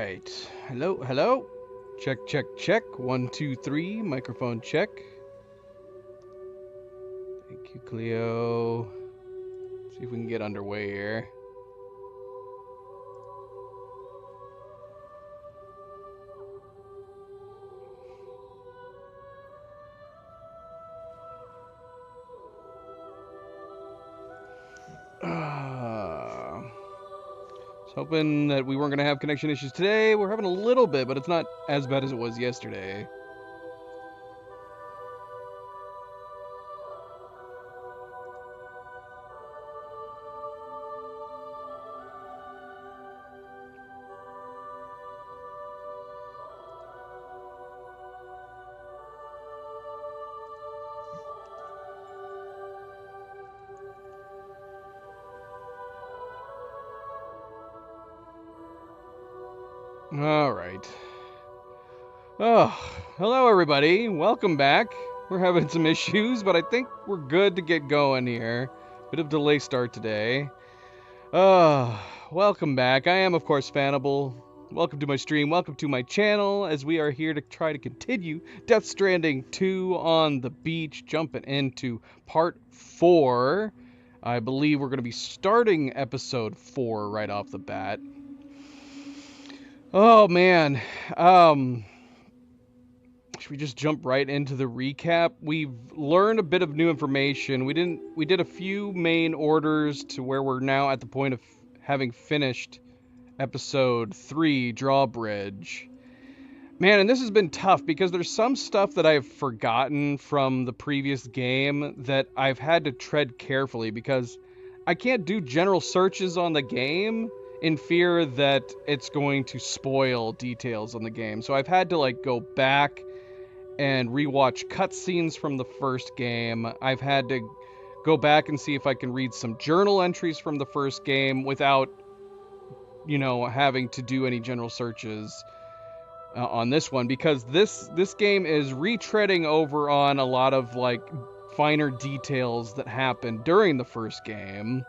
right. Hello, hello. Check, check, check. 1, 2, 3. Microphone check. Thank you, Cleo. See if we can get underway here. Was hoping that we weren't going to have connection issues today. We're having a little bit, but it's not as bad as it was yesterday. All right. Oh, hello everybody. Welcome back. We're having some issues, but I think we're good to get going here. Bit of delay start today. Welcome back. I am, of course, Fanable. Welcome to my stream. Welcome to my channel as we are here to try to continue Death Stranding 2 on the beach, jumping into part 4. I believe we're going to be starting episode 4 right off the bat. Oh, man. Should we just jump right into the recap? We've learned a bit of new information. We did a few main orders to where we're now at the point of having finished episode 3, Drawbridge. Man, and this has been tough because there's some stuff that I've forgotten from the previous game that I've had to tread carefully because I can't do general searches on the game in fear that it's going to spoil details on the game. So I've had to go back and rewatch cutscenes from the first game. I've had to go back and see if I can read some journal entries from the first game without, having to do any general searches on this one, because this game is retreading over on a lot of finer details that happened during the first game.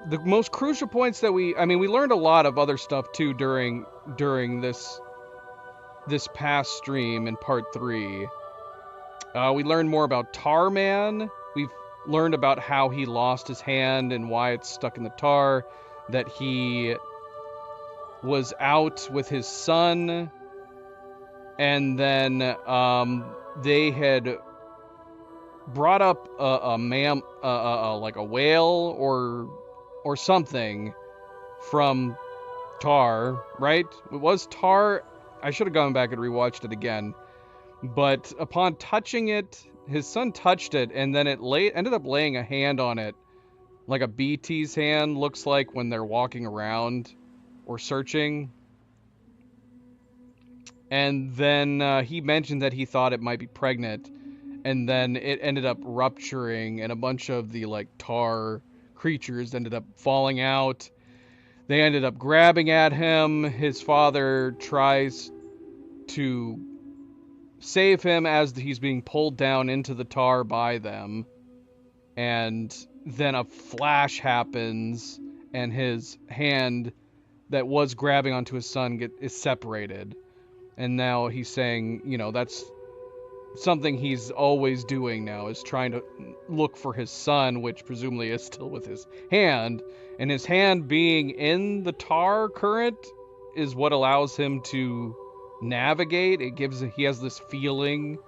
The most crucial points that we learned a lot of other stuff too during this past stream in part 3. We learned more about Tarman. We've learned about how he lost his hand and why it's stuck in the tar, that he was out with his son, and then they had brought up a whale or something from Tar, right? It was Tar. I should have gone back and rewatched it again. But upon touching it, his son touched it, and then it ended up laying a hand on it, like a BT's hand looks like when they're walking around or searching. And then he mentioned that he thought it might be pregnant, and then it ended up rupturing, and a bunch of the tar creatures ended up falling out. They ended up grabbing at him. His father tries to save him as he's being pulled down into the tar by them. And then a flash happens, and his hand that was grabbing onto his son is separated. And now he's saying, that's something he's always doing now, is trying to look for his son, which presumably is still with his hand. And his hand being in the tar current is what allows him to navigate. He has this feeling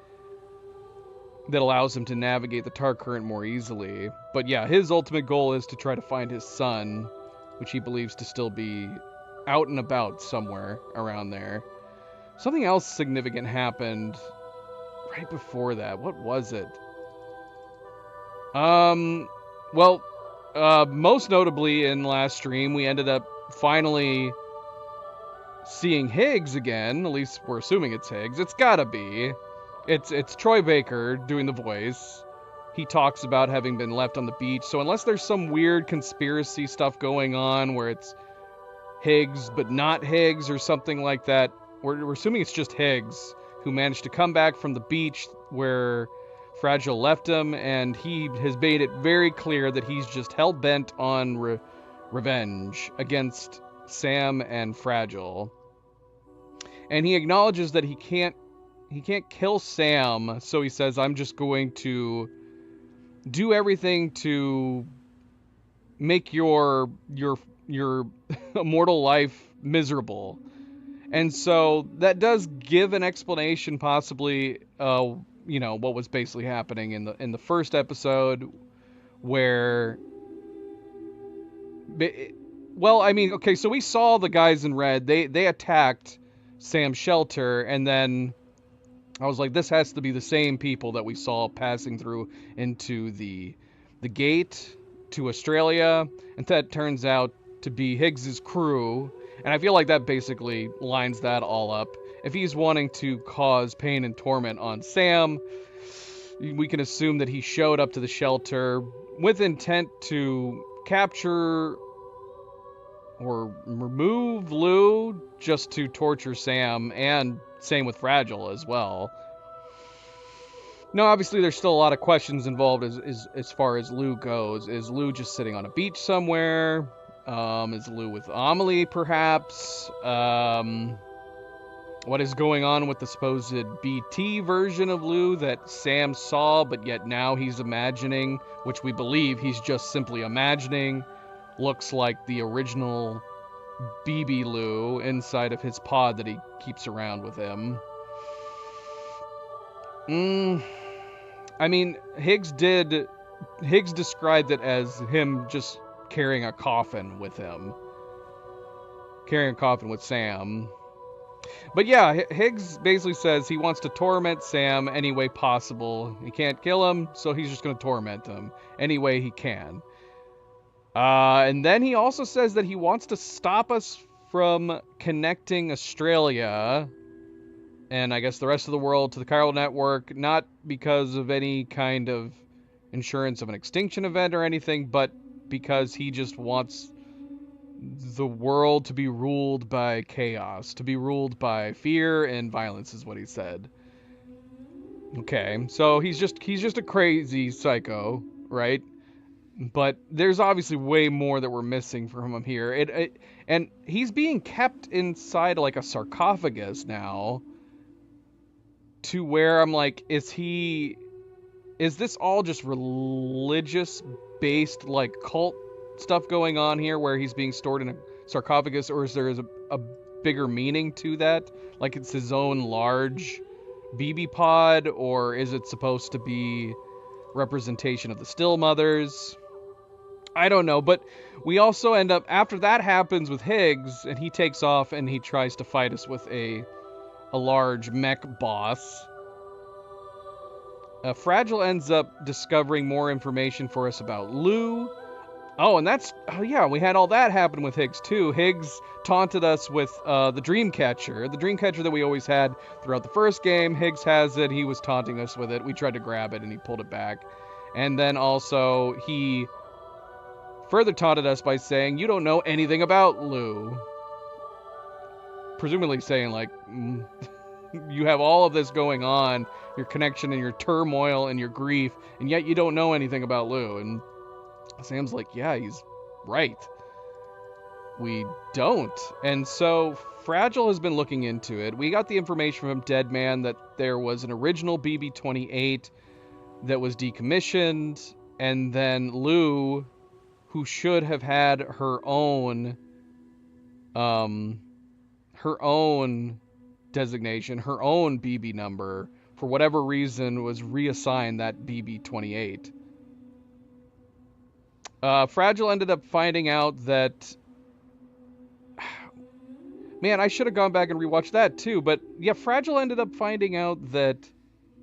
that allows him to navigate the tar current more easily. But yeah, his ultimate goal is to try to find his son, which he believes to still be out and about somewhere around there. Something else significant happened right before that. What was it? Most notably in last stream, we ended up finally seeing Higgs again. At least we're assuming it's Higgs. It's gotta be. It's Troy Baker doing the voice. He talks about having been left on the beach. So unless there's some weird conspiracy stuff going on where it's Higgs but not Higgs or something like that, we're assuming it's just Higgs who managed to come back from the beach where Fragile left him, and he has made it very clear that he's just hell-bent on revenge against Sam and Fragile. And he acknowledges that he can't kill Sam, so he says, I'm just going to do everything to make your immortal life miserable. And so that does give an explanation, possibly, what was basically happening in the first episode, where, well, I mean, okay, so we saw the guys in red. They attacked Sam's shelter, and then I was like, this has to be the same people that we saw passing through into the gate to Australia, and that turns out to be Higgs's crew. And I feel like that basically lines that all up. If he's wanting to cause pain and torment on Sam, we can assume that he showed up to the shelter with intent to capture or remove Lou, just to torture Sam, and same with Fragile as well. Now, obviously, there's still a lot of questions involved as far as Lou goes. Is Lou just sitting on a beach somewhere? Is Lou with Amelie, perhaps? What is going on with the supposed BT version of Lou that Sam saw, but yet now he's imagining, which we believe he's just simply imagining, looks like the original BB Lou inside of his pod that he keeps around with him. I mean, Higgs described it as him just carrying a coffin with him. Carrying a coffin with Sam. But yeah, Higgs basically says he wants to torment Sam any way possible. He can't kill him, so he's just going to torment him any way he can. And then he also says that he wants to stop us from connecting Australia and I guess the rest of the world to the chiral network, not because of any kind of insurance of an extinction event or anything, but because he just wants the world to be ruled by chaos, to be ruled by fear and violence, is what he said. Okay, so he's just a crazy psycho, right? But there's obviously way more that we're missing from him here. And he's being kept inside like a sarcophagus now, to where I'm like, is this all just religious based like cult stuff going on here, where he's being stored in a sarcophagus, or is there a bigger meaning to that? Like it's his own large BB pod, or is it supposed to be representation of the Still Mothers? I don't know, but we also end up, after that happens with Higgs, and he takes off and he tries to fight us with a large mech boss. Fragile ends up discovering more information for us about Lou. Oh, and we had all that happen with Higgs too. Higgs taunted us with the Dreamcatcher. The Dreamcatcher that we always had throughout the first game. Higgs has it. He was taunting us with it. We tried to grab it and he pulled it back. And then also he further taunted us by saying, you don't know anything about Lou. Presumably saying like, you have all of this going on, your connection and your turmoil and your grief, and yet you don't know anything about Lou. And Sam's like, yeah, he's right. We don't. And so Fragile has been looking into it. We got the information from Deadman that there was an original BB-28 that was decommissioned, and then Lou, who should have had her own designation, her own BB number, for whatever reason was reassigned that BB-28. Fragile ended up finding out that... Man, I should have gone back and rewatched that too, but yeah, Fragile ended up finding out that...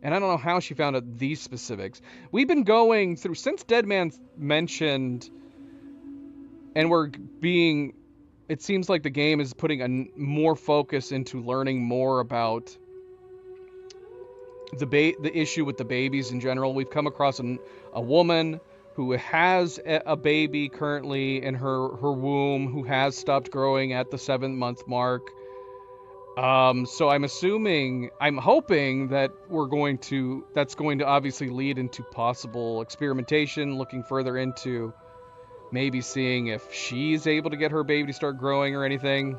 And I don't know how she found out these specifics. We've been going through... Since Deadman mentioned... And we're being... It seems like the game is putting more focus into learning more about the issue with the babies in general. We've come across a woman who has a baby currently in her womb, who has stopped growing at the 7-month mark. So I'm hoping that that's going to obviously lead into possible experimentation, looking further into maybe seeing if she's able to get her baby to start growing or anything.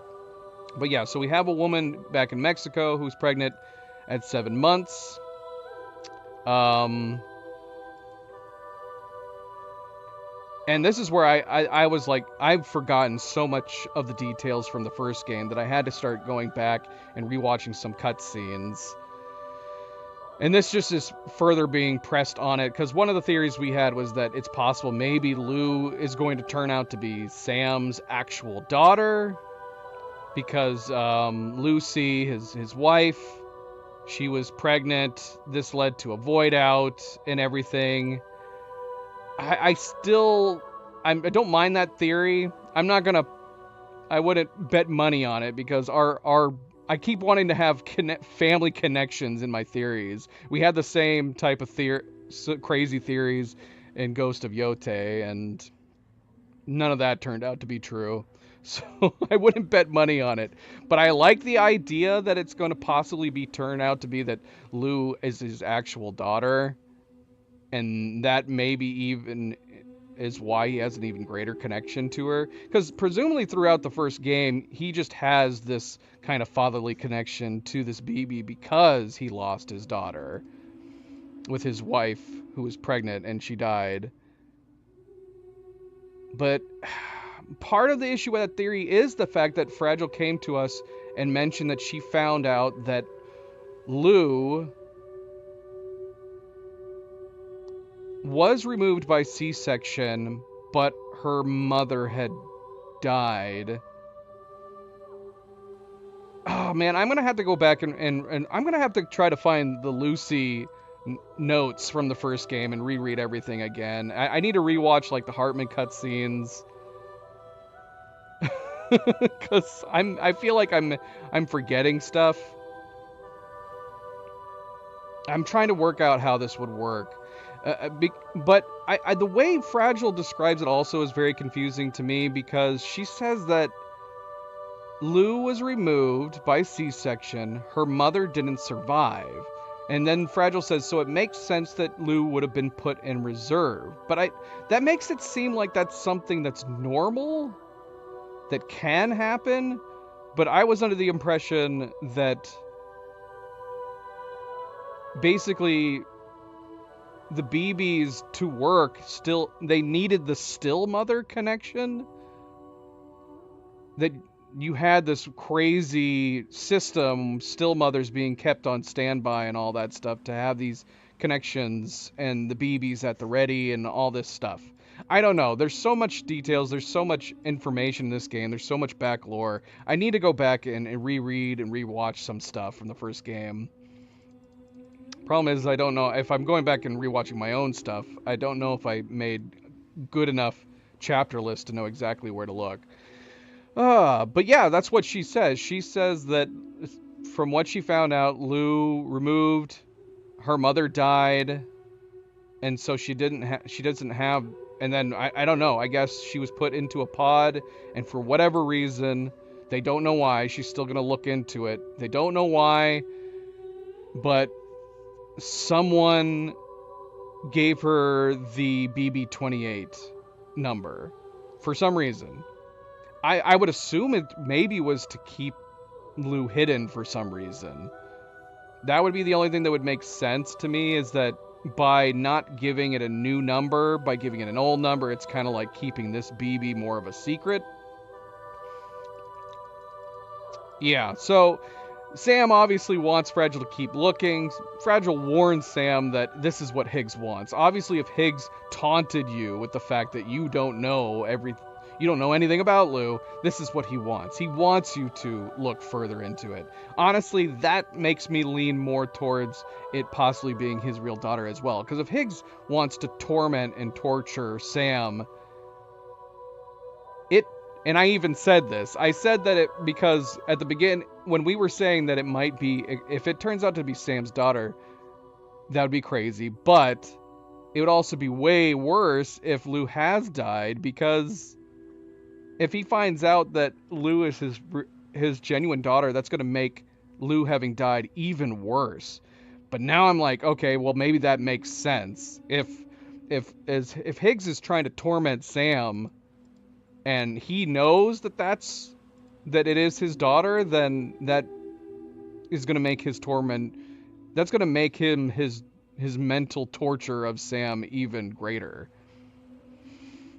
But yeah, so we have a woman back in Mexico who's pregnant at 7 months. And this is where I was like, I've forgotten so much of the details from the first game that I had to start going back and rewatching some cutscenes. And this just is further being pressed on it, because one of the theories we had was that it's possible maybe Lou is going to turn out to be Sam's actual daughter, because Lucy, his wife, she was pregnant. This led to a void out and everything. I don't mind that theory. I wouldn't bet money on it, because I keep wanting to have family connections in my theories. We had the same type of crazy theories in Ghost of Yotei, and none of that turned out to be true. So I wouldn't bet money on it. But I like the idea that it's going to possibly turn out to be that Lou is his actual daughter. And that maybe even is why he has an even greater connection to her. Because presumably throughout the first game, he just has this kind of fatherly connection to this BB because he lost his daughter with his wife, who was pregnant, and she died. But part of the issue with that theory is the fact that Fragile came to us and mentioned that she found out that Lou was removed by C-section, but her mother had died. Oh man, I'm gonna have to go back and I'm gonna have to try to find the Lucy notes from the first game and reread everything again. I need to rewatch like the Hartman cutscenes. Cause I feel like I'm forgetting stuff. I'm trying to work out how this would work. But the way Fragile describes it also is very confusing to me, because she says that Lou was removed by C-section, her mother didn't survive. And then Fragile says, so it makes sense that Lou would have been put in reserve. But that makes it seem like that's something that's normal, that can happen. But I was under the impression that basically the BBs to work they needed the still mother connection. That you had this crazy system, still mothers being kept on standby and all that stuff, to have these connections and the BBs at the ready and all this stuff. I don't know. There's so much details. There's so much information in this game. There's so much back lore. I need to go back and reread and rewatch some stuff from the first game. Problem is, I don't know if I'm going back and rewatching my own stuff. I don't know if I made good enough chapter lists to know exactly where to look. But yeah, that's what she says. She says that from what she found out, Lou removed, her mother died, and so she doesn't have. And then I don't know. I guess she was put into a pod, and for whatever reason, they don't know why. She's still gonna look into it. They don't know why, but someone gave her the BB-28 number for some reason. I would assume it maybe was to keep Lou hidden for some reason. That would be the only thing that would make sense to me, is that by not giving it a new number, by giving it an old number, it's kind of like keeping this BB more of a secret. Yeah, so Sam obviously wants Fragile to keep looking. Fragile warns Sam that this is what Higgs wants. Obviously, if Higgs taunted you with the fact that you don't know anything about Lou, this is what he wants. He wants you to look further into it. Honestly, that makes me lean more towards it possibly being his real daughter as well. Because if Higgs wants to torment and torture Sam, and I even said this. I said that because at the beginning, when we were saying that it might be, if it turns out to be Sam's daughter, that would be crazy. But it would also be way worse if Lou has died, because if he finds out that Lou is his genuine daughter, that's going to make Lou having died even worse. But now I'm like, okay, well, maybe that makes sense. If Higgs is trying to torment Sam and he knows that it is his daughter, then that is going to make his torment, that's going to make his mental torture of Sam even greater.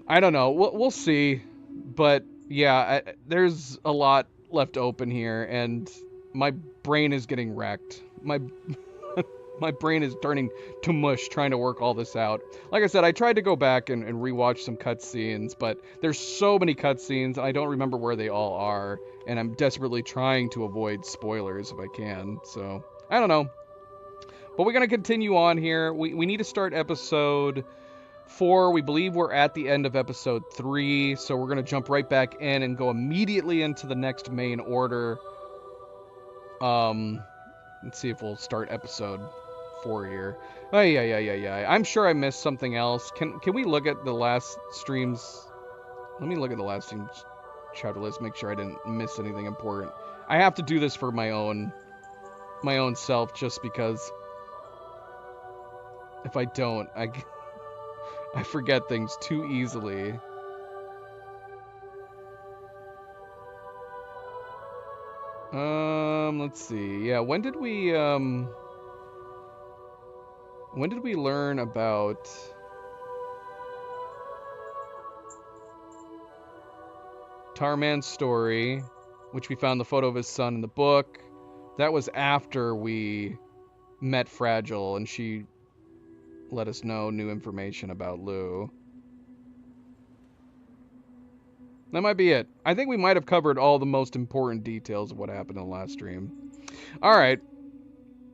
I don't know. We'll see. But yeah, there's a lot left open here, and my brain is getting wrecked. My brain is turning to mush trying to work all this out. Like I said, I tried to go back and rewatch some cutscenes, but there's so many cutscenes, I don't remember where they all are, and I'm desperately trying to avoid spoilers if I can. So I don't know. But we're gonna continue on here. We need to start episode 4. We believe we're at the end of episode 3, so we're going to jump right back in and go immediately into the next main order. Let's see if we'll start episode 4 here. Oh, yeah. I'm sure I missed something else. Can we look at the last streams? Let me look at the last stream's chapter list, make sure I didn't miss anything important. I have to do this for my own self, just because if I don't, I forget things too easily. Let's see. Yeah, when did we learn about Tarman's story, which we found the photo of his son in the book? That was after we met Fragile, and she let us know new information about Lou. That might be it. I think we might have covered all the most important details of what happened in the last stream. All right.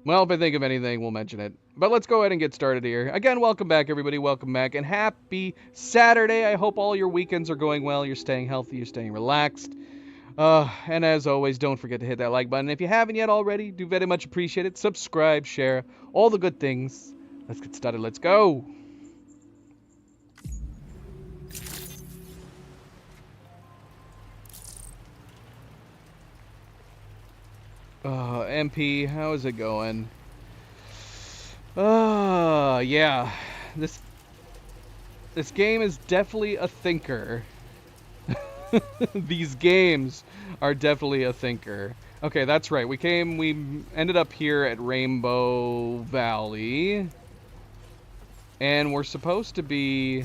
Well, if I think of anything, we'll mention it. But let's go ahead and get started here. Again, welcome back, everybody. Welcome back, and happy Saturday. I hope all your weekends are going well. You're staying healthy. You're staying relaxed. And as always, don't forget to hit that like button. If you haven't yet already, do very much appreciate it. Subscribe, share, all the good things. Let's get started. Let's go. MP, how is it going? Yeah. This game is definitely a thinker. These games are definitely a thinker. Okay, that's right. We ended up here at Rainbow Valley. And we're supposed to be...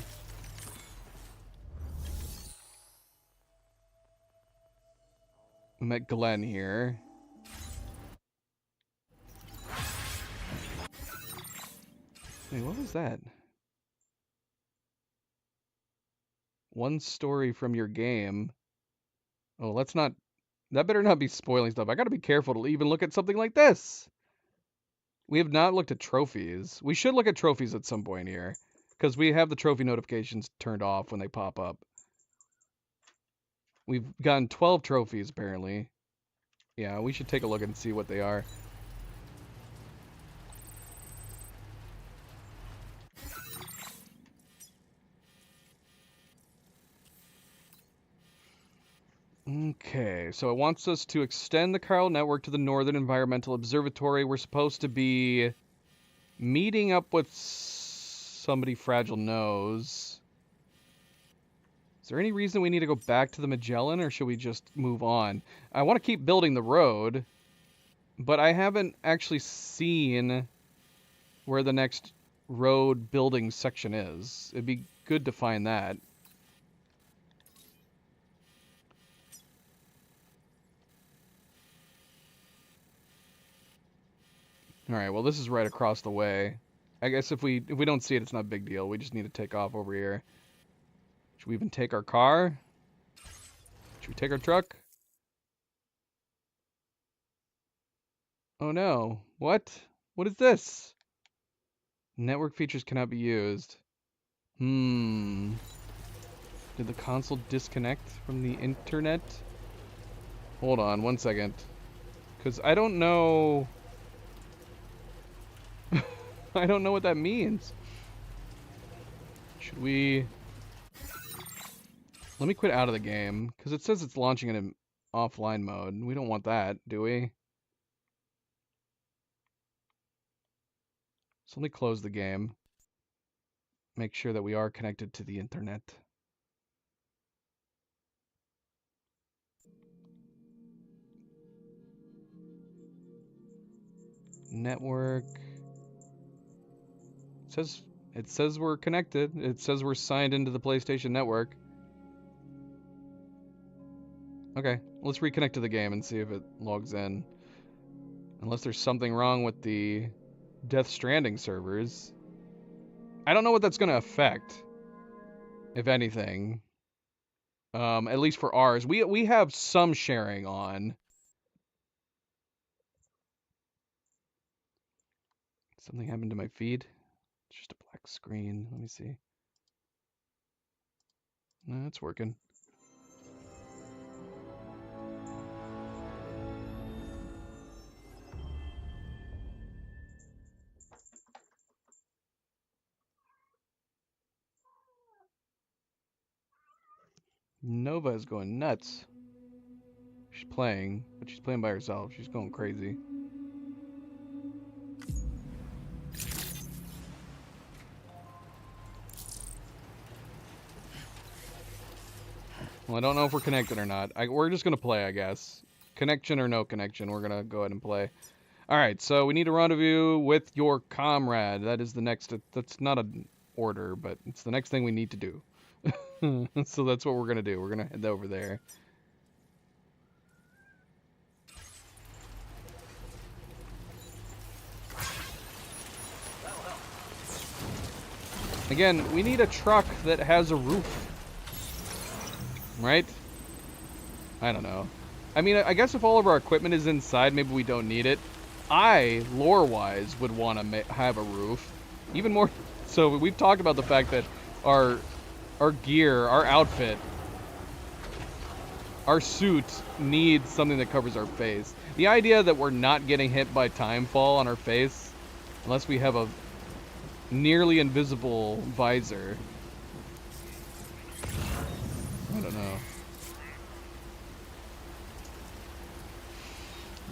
We met Glenn here. Wait, what was that? One story from your game. Oh, let's not... That better not be spoiling stuff. I gotta be careful to even look at something like this. We have not looked at trophies. We should look at trophies at some point here, because we have the trophy notifications turned off when they pop up. We've gotten 12 trophies, apparently. Yeah, we should take a look and see what they are. Okay, so it wants us to extend the chiral network to the Northern Environmental Observatory. We're supposed to be meeting up with somebody Fragile knows. Is there any reason we need to go back to the Magellan, or should we just move on? I want to keep building the road, but I haven't actually seen where the next road building section is. It'd be good to find that. Alright, well this is right across the way. I guess if we don't see it, it's not a big deal. We just need to take off over here. Should we even take our car? Should we take our truck? Oh no. What? What is this? Network features cannot be used. Did the console disconnect from the internet? Hold on, 1 second. Because I don't know... I don't know what that means. Should we... Let me quit out of the game, because it says it's launching in an offline mode. We don't want that, do we? So let me close the game. Make sure that we are connected to the internet. Network. It says we're connected. It says we're signed into the PlayStation Network. Okay, let's reconnect to the game and see if it logs in. Unless there's something wrong with the Death Stranding servers. I don't know what that's going to affect, if anything. At least for ours. We have some sharing on. Something happened to my feed? It's just a black screen. Let me see. No, it's working. Nova is going nuts. She's playing, but she's playing by herself. She's going crazy. Well, I don't know if we're connected or not. We're just going to play, I guess. Connection or no connection, we're going to go ahead and play. Alright, so we need a rendezvous with your comrade. That is the next... That's not an order, but it's the next thing we need to do. So that's what we're going to do. We're going to head over there. Again, we need a truck that has a roof. Right? I don't know. I mean, I guess if all of our equipment is inside, maybe we don't need it. I, lore-wise, would want to have a roof. Even more... So, we've talked about the fact that our gear, our outfit, our suit needs something that covers our face. The idea that we're not getting hit by timefall on our face, unless we have a nearly invisible visor. I don't know.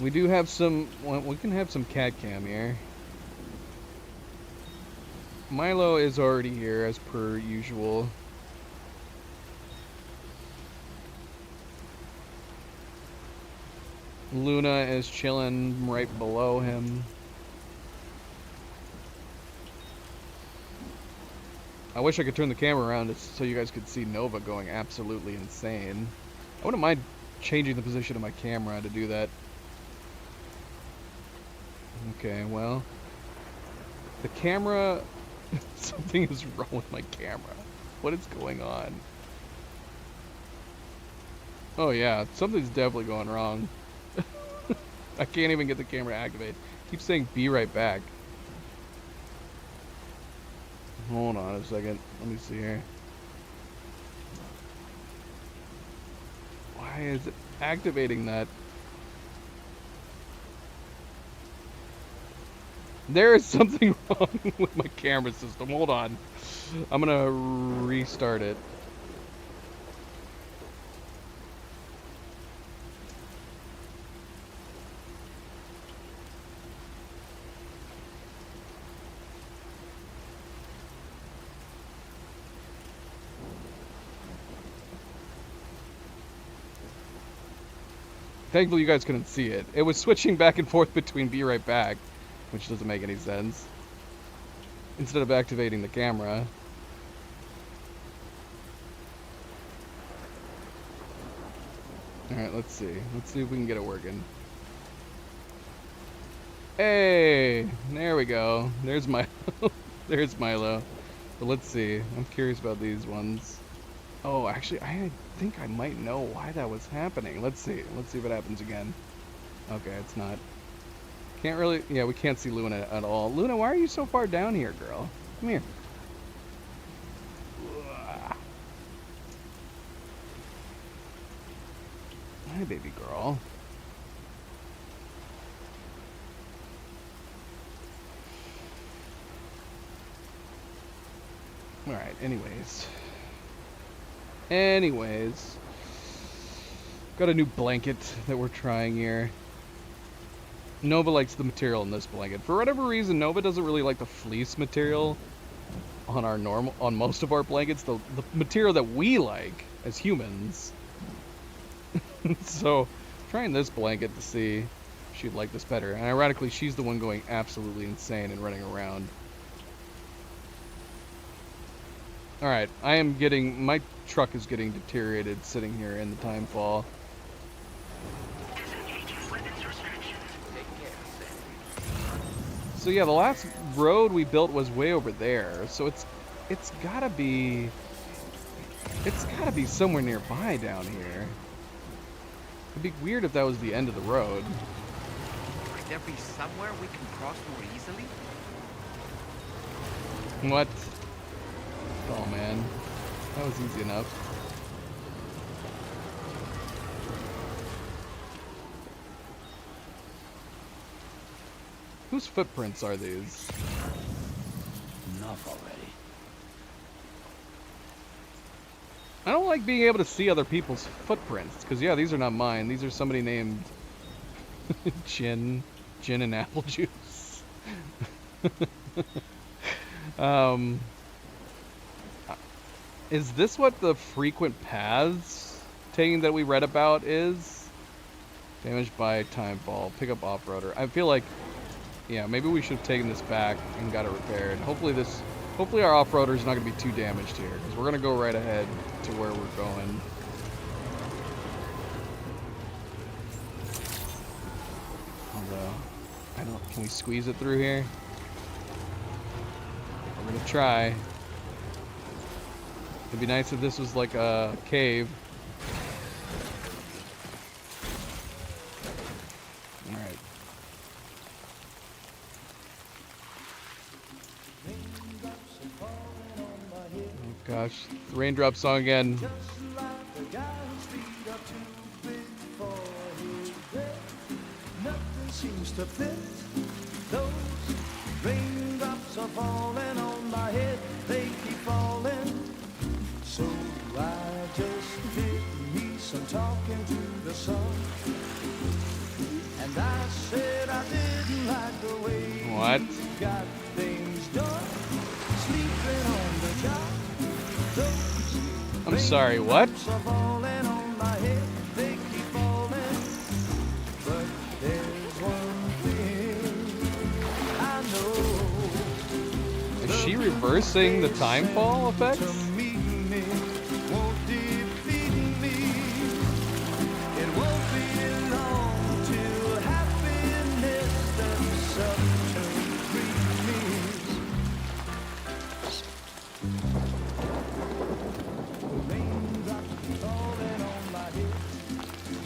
We do have some... Well, we can have some cat cam here. Milo is already here, as per usual. Luna is chilling right below him. I wish I could turn the camera around so you guys could see Nova going absolutely insane. I wouldn't mind changing the position of my camera to do that. Okay, well... The camera... Something is wrong with my camera. What is going on? Oh yeah, something's definitely going wrong. I can't even get the camera to activate. It keeps saying be right back. Hold on a second. Let me see here. Why is it activating that? There is something wrong with my camera system. Hold on. I'm gonna restart it. Thankfully you guys couldn't see it. It was switching back and forth between be right back, which doesn't make any sense. Instead of activating the camera. Alright, let's see. Let's see if we can get it working. Hey! There we go. There's Milo. There's Milo. But let's see. I'm curious about these ones. Oh, actually, I think I might know why that was happening. Let's see. Let's see if it happens again. Okay, it's not. Can't really... Yeah, we can't see Luna at all. Luna, why are you so far down here, girl? Come here. Hi, baby girl. Alright, anyways. Got a new blanket that we're trying here. Nova likes the material in this blanket. For whatever reason, Nova doesn't really like the fleece material on most of our blankets. The material that we like as humans. So, trying this blanket to see. she'd like this better. And ironically, she's the one going absolutely insane and running around. Alright, my truck is getting deteriorated sitting here in the Timefall. So yeah, the last road we built was way over there, so it's gotta be somewhere nearby down here. It'd be weird if that was the end of the road. Might there be somewhere we can cross more easily? What? Oh man, that was easy enough. Whose footprints are these? Enough already. I don't like being able to see other people's footprints, because yeah, these are not mine. These are somebody named Gin and apple juice. Is this what the frequent paths taking that we read about is? Damaged by Timefall. Pick up off-roader. I feel like, yeah, maybe we should have taken this back and got it repaired. Hopefully our off-roader is not going to be too damaged here, because we're going to go right ahead to where we're going. Although, can we squeeze it through here? We're going to try. It'd be nice if this was like a cave. Alright. Oh gosh, the raindrop song again. Seems to fit. Those raindrops are falling on my head, they keep falling. So I just did me some talking to the sun, and I said I didn't like the way What? you got things done, sleeping on the job. Those I'm sorry, what? raindrops are falling on my head, they keep falling. But there's one thing I know. Is she reversing the Timefall effects?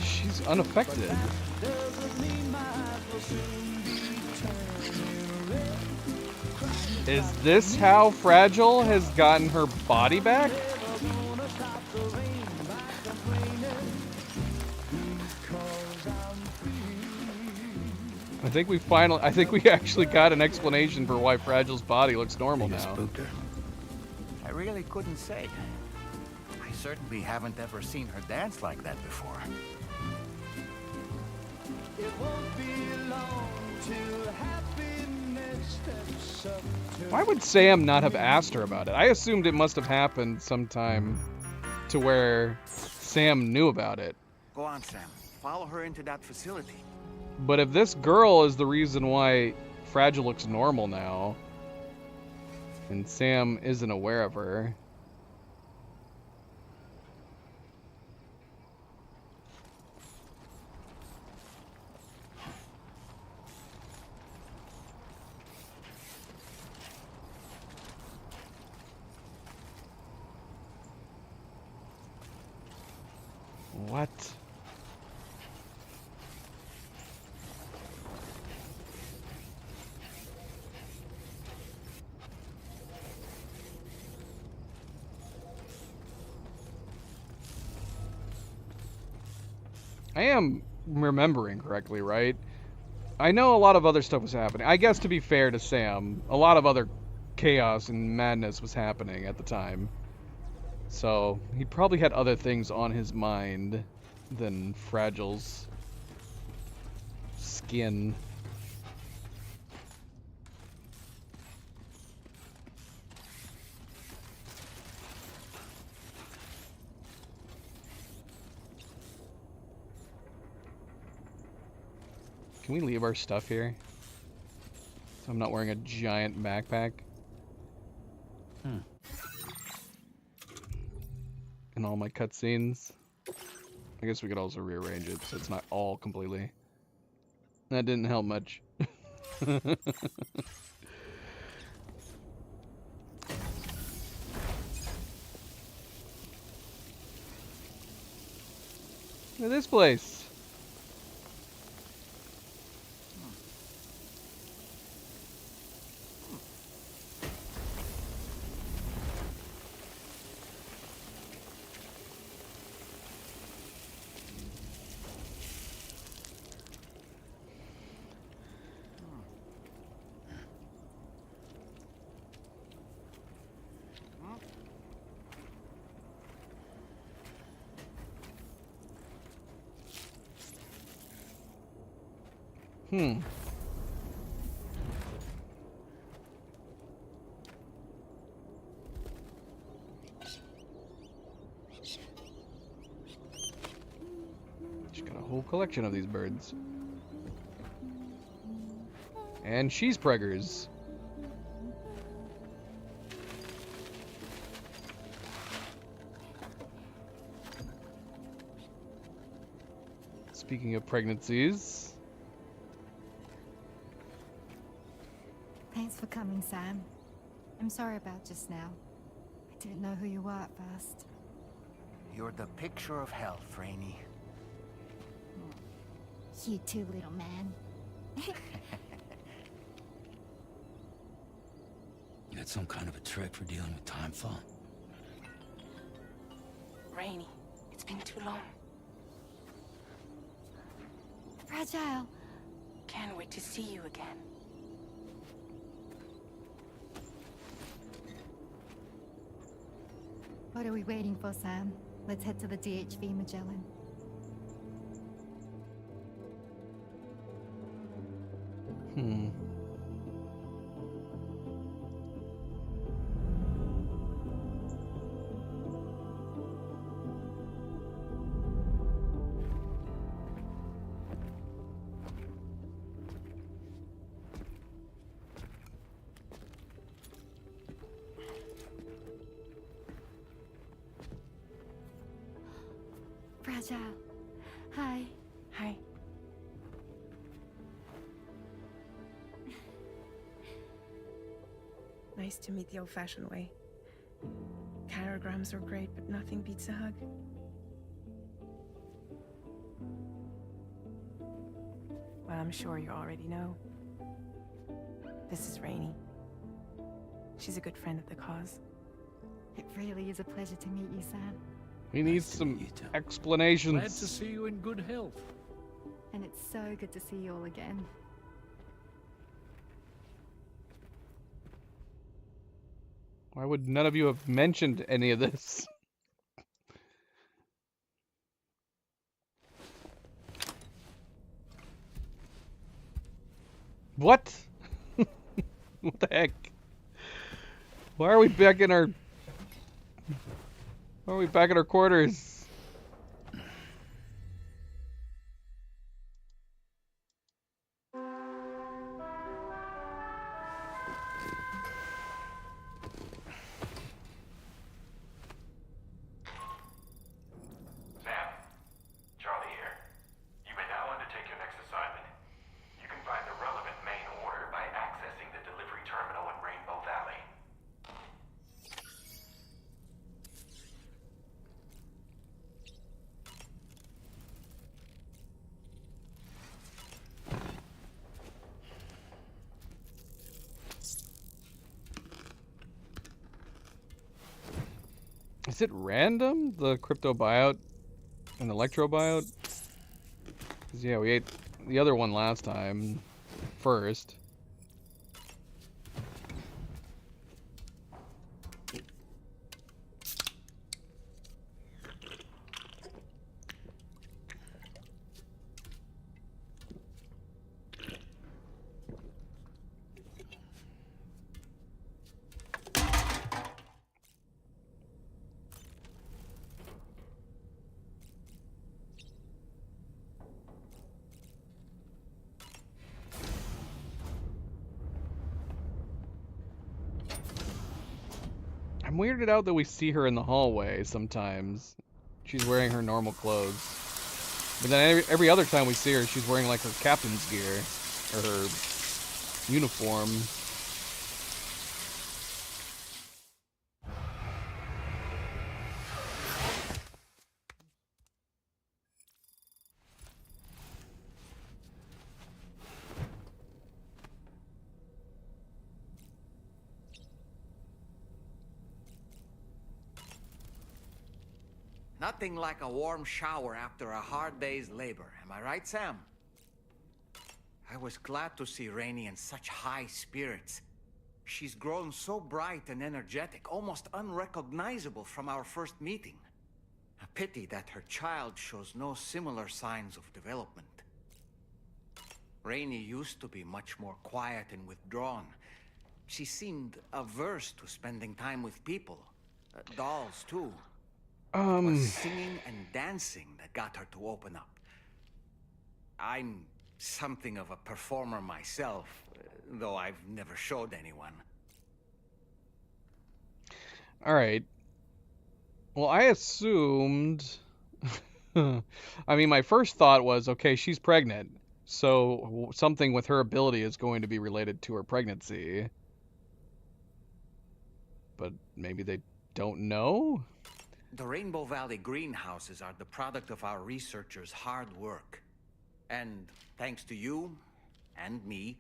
She's unaffected. Is this how Fragile has gotten her body back? I think we actually got an explanation for why Fragile's body looks normal now. Spooked her. I really couldn't say. I certainly haven't ever seen her dance like that before. It won't be long till happiness steps up to Why would Sam not have asked her about it? I assumed it must have happened sometime to where Sam knew about it. Go on, Sam. Follow her into that facility. But if this girl is the reason why Fragile looks normal now, and Sam isn't aware of her... What? I am remembering correctly, right? I know a lot of other stuff was happening. I guess to be fair to Sam, a lot of other chaos and madness was happening at the time. So, he probably had other things on his mind than Fragile's skin. Can we leave our stuff here? So I'm not wearing a giant backpack. In all my cutscenes. I guess we could also rearrange it so it's not all completely. That didn't help much. Look at this place. Hmm. She's got a whole collection of these birds. And she's preggers. Speaking of pregnancies. Thanks for coming, Sam. I'm sorry about just now. I didn't know who you were at first. You're the picture of health, Rainey. You too, little man. You had some kind of a trick for dealing with Timefall? Rainey, it's been too long. Fragile. Can't wait to see you again. What are we waiting for, Sam? Let's head to the DHV Magellan. Hmm. Fragile. Hi. Hi. Nice to meet the old-fashioned way. Caragrams are great, but nothing beats a hug. Well, I'm sure you already know. This is Rainey. She's a good friend of the cause. It really is a pleasure to meet you, Sam. We need Nice to some meet you, too. explanations. Glad to see you in good health. And it's so good to see you all again. Why would none of you have mentioned any of this? What? What the heck? Why are we back in our... Why are we back in our quarters? Sam, Charlie here. You may now undertake your next assignment. You can find the relevant main order by accessing the delivery terminal in Rainbow Valley. Is it random? The crypto buyout and electro buyout? 'Cause, yeah, we ate the other one last time first. weirded out that we see her in the hallway sometimes. She's wearing her normal clothes. But then every other time we see her, she's wearing like her captain's gear. Or her uniform. Nothing like a warm shower after a hard day's labor. Am I right, Sam? I was glad to see Rainey in such high spirits. She's grown so bright and energetic, almost unrecognizable from our first meeting. A pity that her child shows no similar signs of development. Rainey used to be much more quiet and withdrawn. She seemed averse to spending time with people. Dolls, too. It was singing and dancing that got her to open up. I'm something of a performer myself, though I've never showed anyone. Alright. Well, I assumed... I mean, my first thought was, okay, she's pregnant, so something with her ability is going to be related to her pregnancy. But maybe they don't know? The Rainbow Valley greenhouses are the product of our researchers' hard work. And thanks to you and me,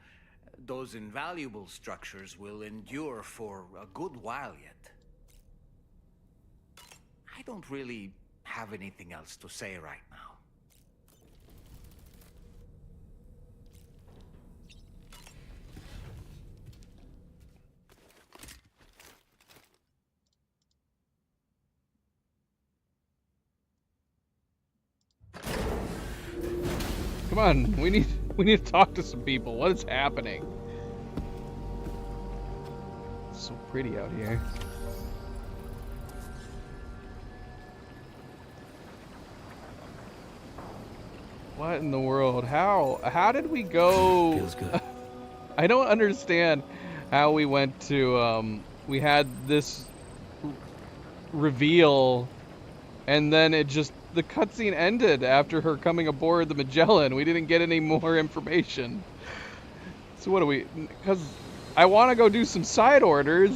those invaluable structures will endure for a good while yet. I don't really have anything else to say right now. Come on, we need to talk to some people. What is happening? It's so pretty out here. What in the world? How did we go? Feels good. I don't understand how we went to we had this reveal and then the cutscene ended after her coming aboard the Magellan. We didn't get any more information. So what do we... Because I want to go do some side orders,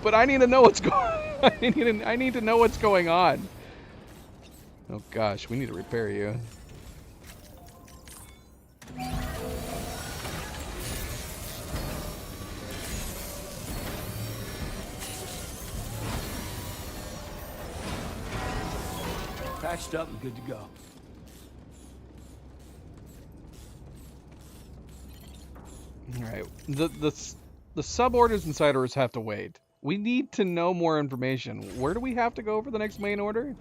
but I need to know what's going on. I need to know what's going on. Oh gosh, we need to repair you. Patched up and good to go. All right, the sub orders and side orders have to wait. We need to know more information. Where do we have to go for the next main order?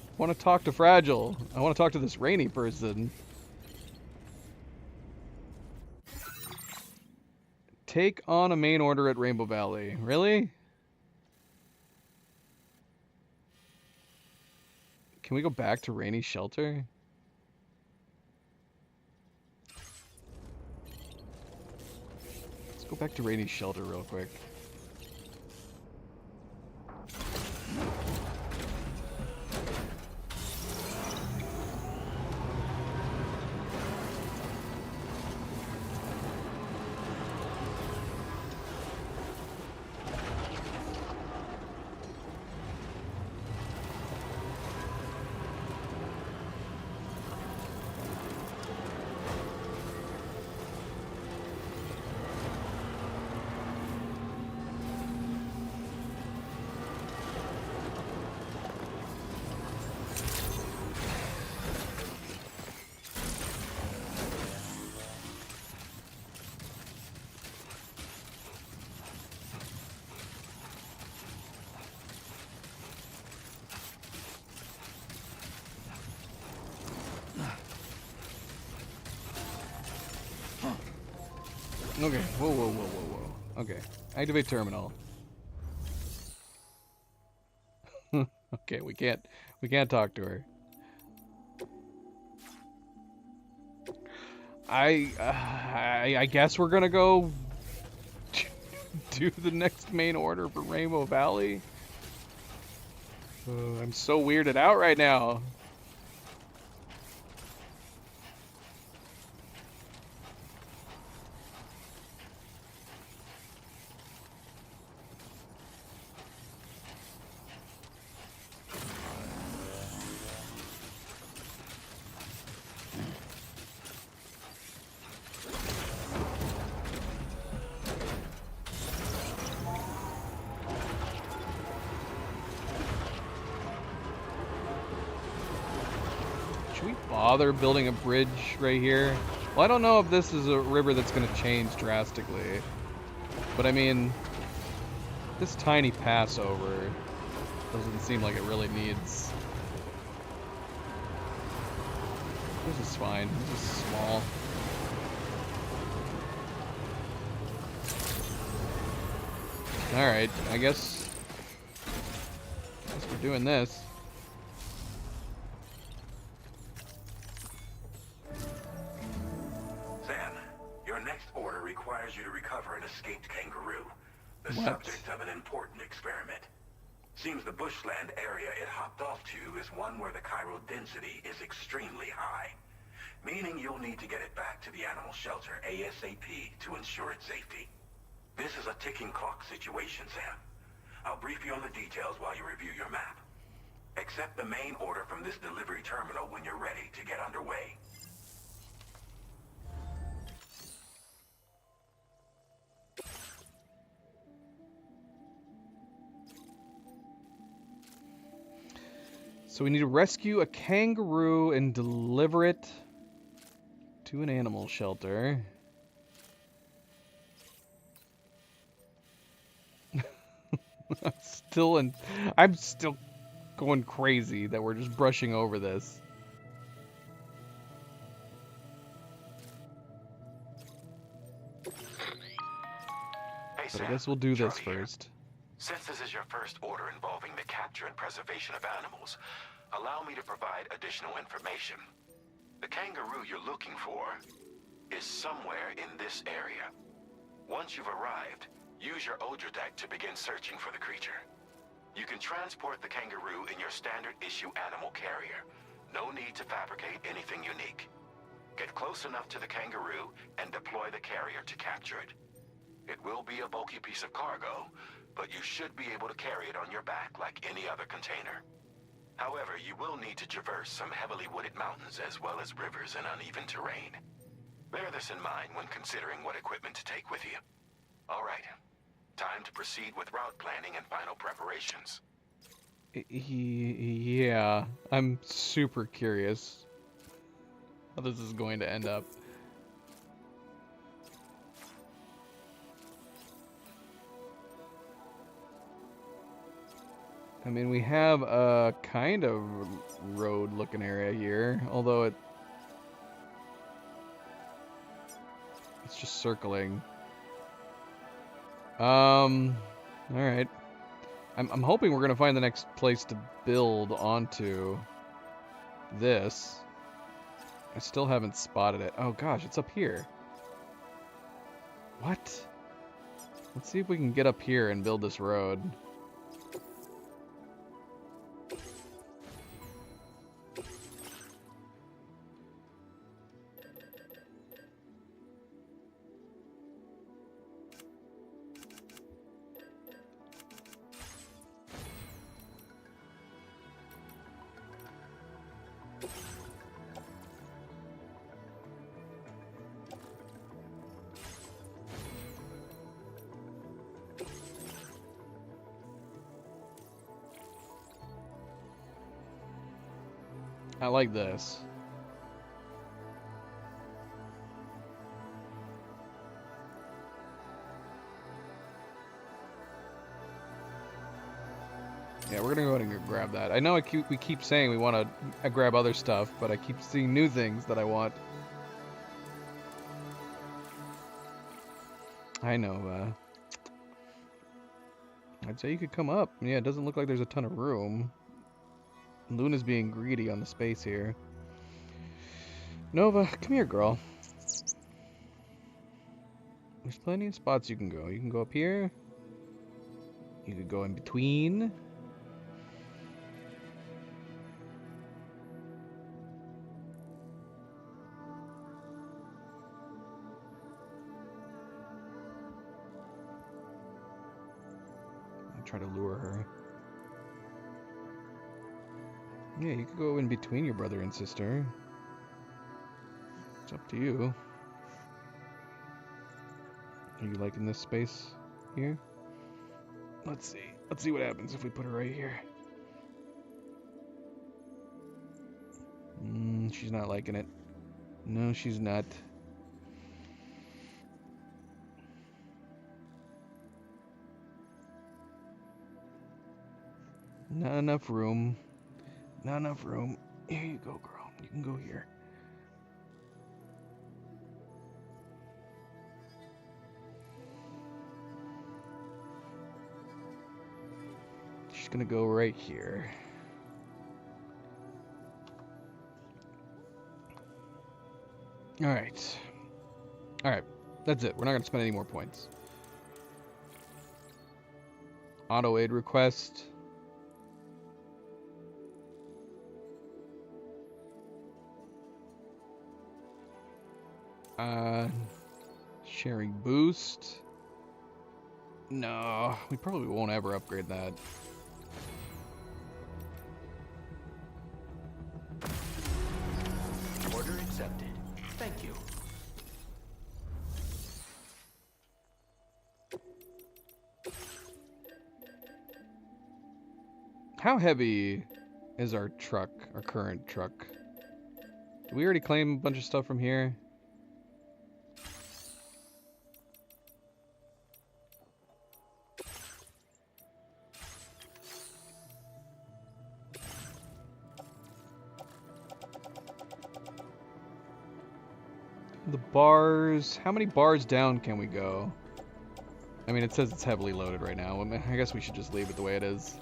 I want to talk to Fragile. I want to talk to this Rainey person. Take on a main order at Rainbow Valley. Really? Can we go back to Rainey's shelter? Let's go back to Rainey's shelter real quick. Okay, whoa. Okay, activate terminal. Okay, we can't talk to her. I guess we're gonna go do the next main order for Rainbow Valley? I'm so weirded out right now. Should we bother building a bridge right here? Well, I don't know if this is a river that's going to change drastically. But I mean, this tiny passover doesn't seem like it really needs... This is fine. This is small. Alright, I guess we're doing this. Zan, your next order requires you to recover an escaped kangaroo, the What? subject of an important experiment. Seems the bushland area it hopped off to is one where the chiral density is extremely high, meaning you'll need to get it back to the animal shelter ASAP to ensure its safety. This is a ticking clock situation, Sam. I'll brief you on the details while you review your map. Accept the main order from this delivery terminal when you're ready to get underway. So we need to rescue a kangaroo and deliver it to an animal shelter. I'm still going crazy that we're just brushing over this. Hey, But I Sam, guess we'll do this Charlie here. first. Since this is your first order involving the capture and preservation of animals, allow me to provide additional information. The kangaroo you're looking for is somewhere in this area. Once you've arrived, use your Odradek to begin searching for the creature. You can transport the kangaroo in your standard issue animal carrier. No need to fabricate anything unique. Get close enough to the kangaroo and deploy the carrier to capture it. It will be a bulky piece of cargo, but you should be able to carry it on your back like any other container. However, you will need to traverse some heavily wooded mountains as well as rivers and uneven terrain. Bear this in mind when considering what equipment to take with you. All right, time to proceed with route planning and final preparations. Yeah, I'm super curious how this is going to end up. I mean, we have a kind of road-looking area here, although it's just circling. Alright. I'm hoping we're gonna find the next place to build onto this. I still haven't spotted it. Oh gosh, it's up here. What? Let's see if we can get up here and build this road. I like this. Yeah, we're gonna go ahead and go grab that. I know we keep saying we want to grab other stuff, but I keep seeing new things that I want. I know, I'd say you could come up. Yeah, it doesn't look like there's a ton of room. Luna's being greedy on the space here. Nova, come here, girl. There's plenty of spots you can go. You can go up here. You could go in between. I'll try to lure her. Yeah, you could go in between your brother and sister. It's up to you. Are you liking this space here? Let's see. Let's see what happens if we put her right here. She's not liking it. No, she's not. Not enough room. Not enough room. Here you go, girl. You can go here. She's gonna go right here. Alright. Alright. That's it. We're not gonna spend any more points. Auto aid request. Sharing boost. No, we probably won't ever upgrade that. Order accepted. Thank you. How heavy is our truck, our current truck? Did we already claim a bunch of stuff from here? The bars, how many bars down can we go? I mean, it says it's heavily loaded right now. I guess we should just leave it the way it is.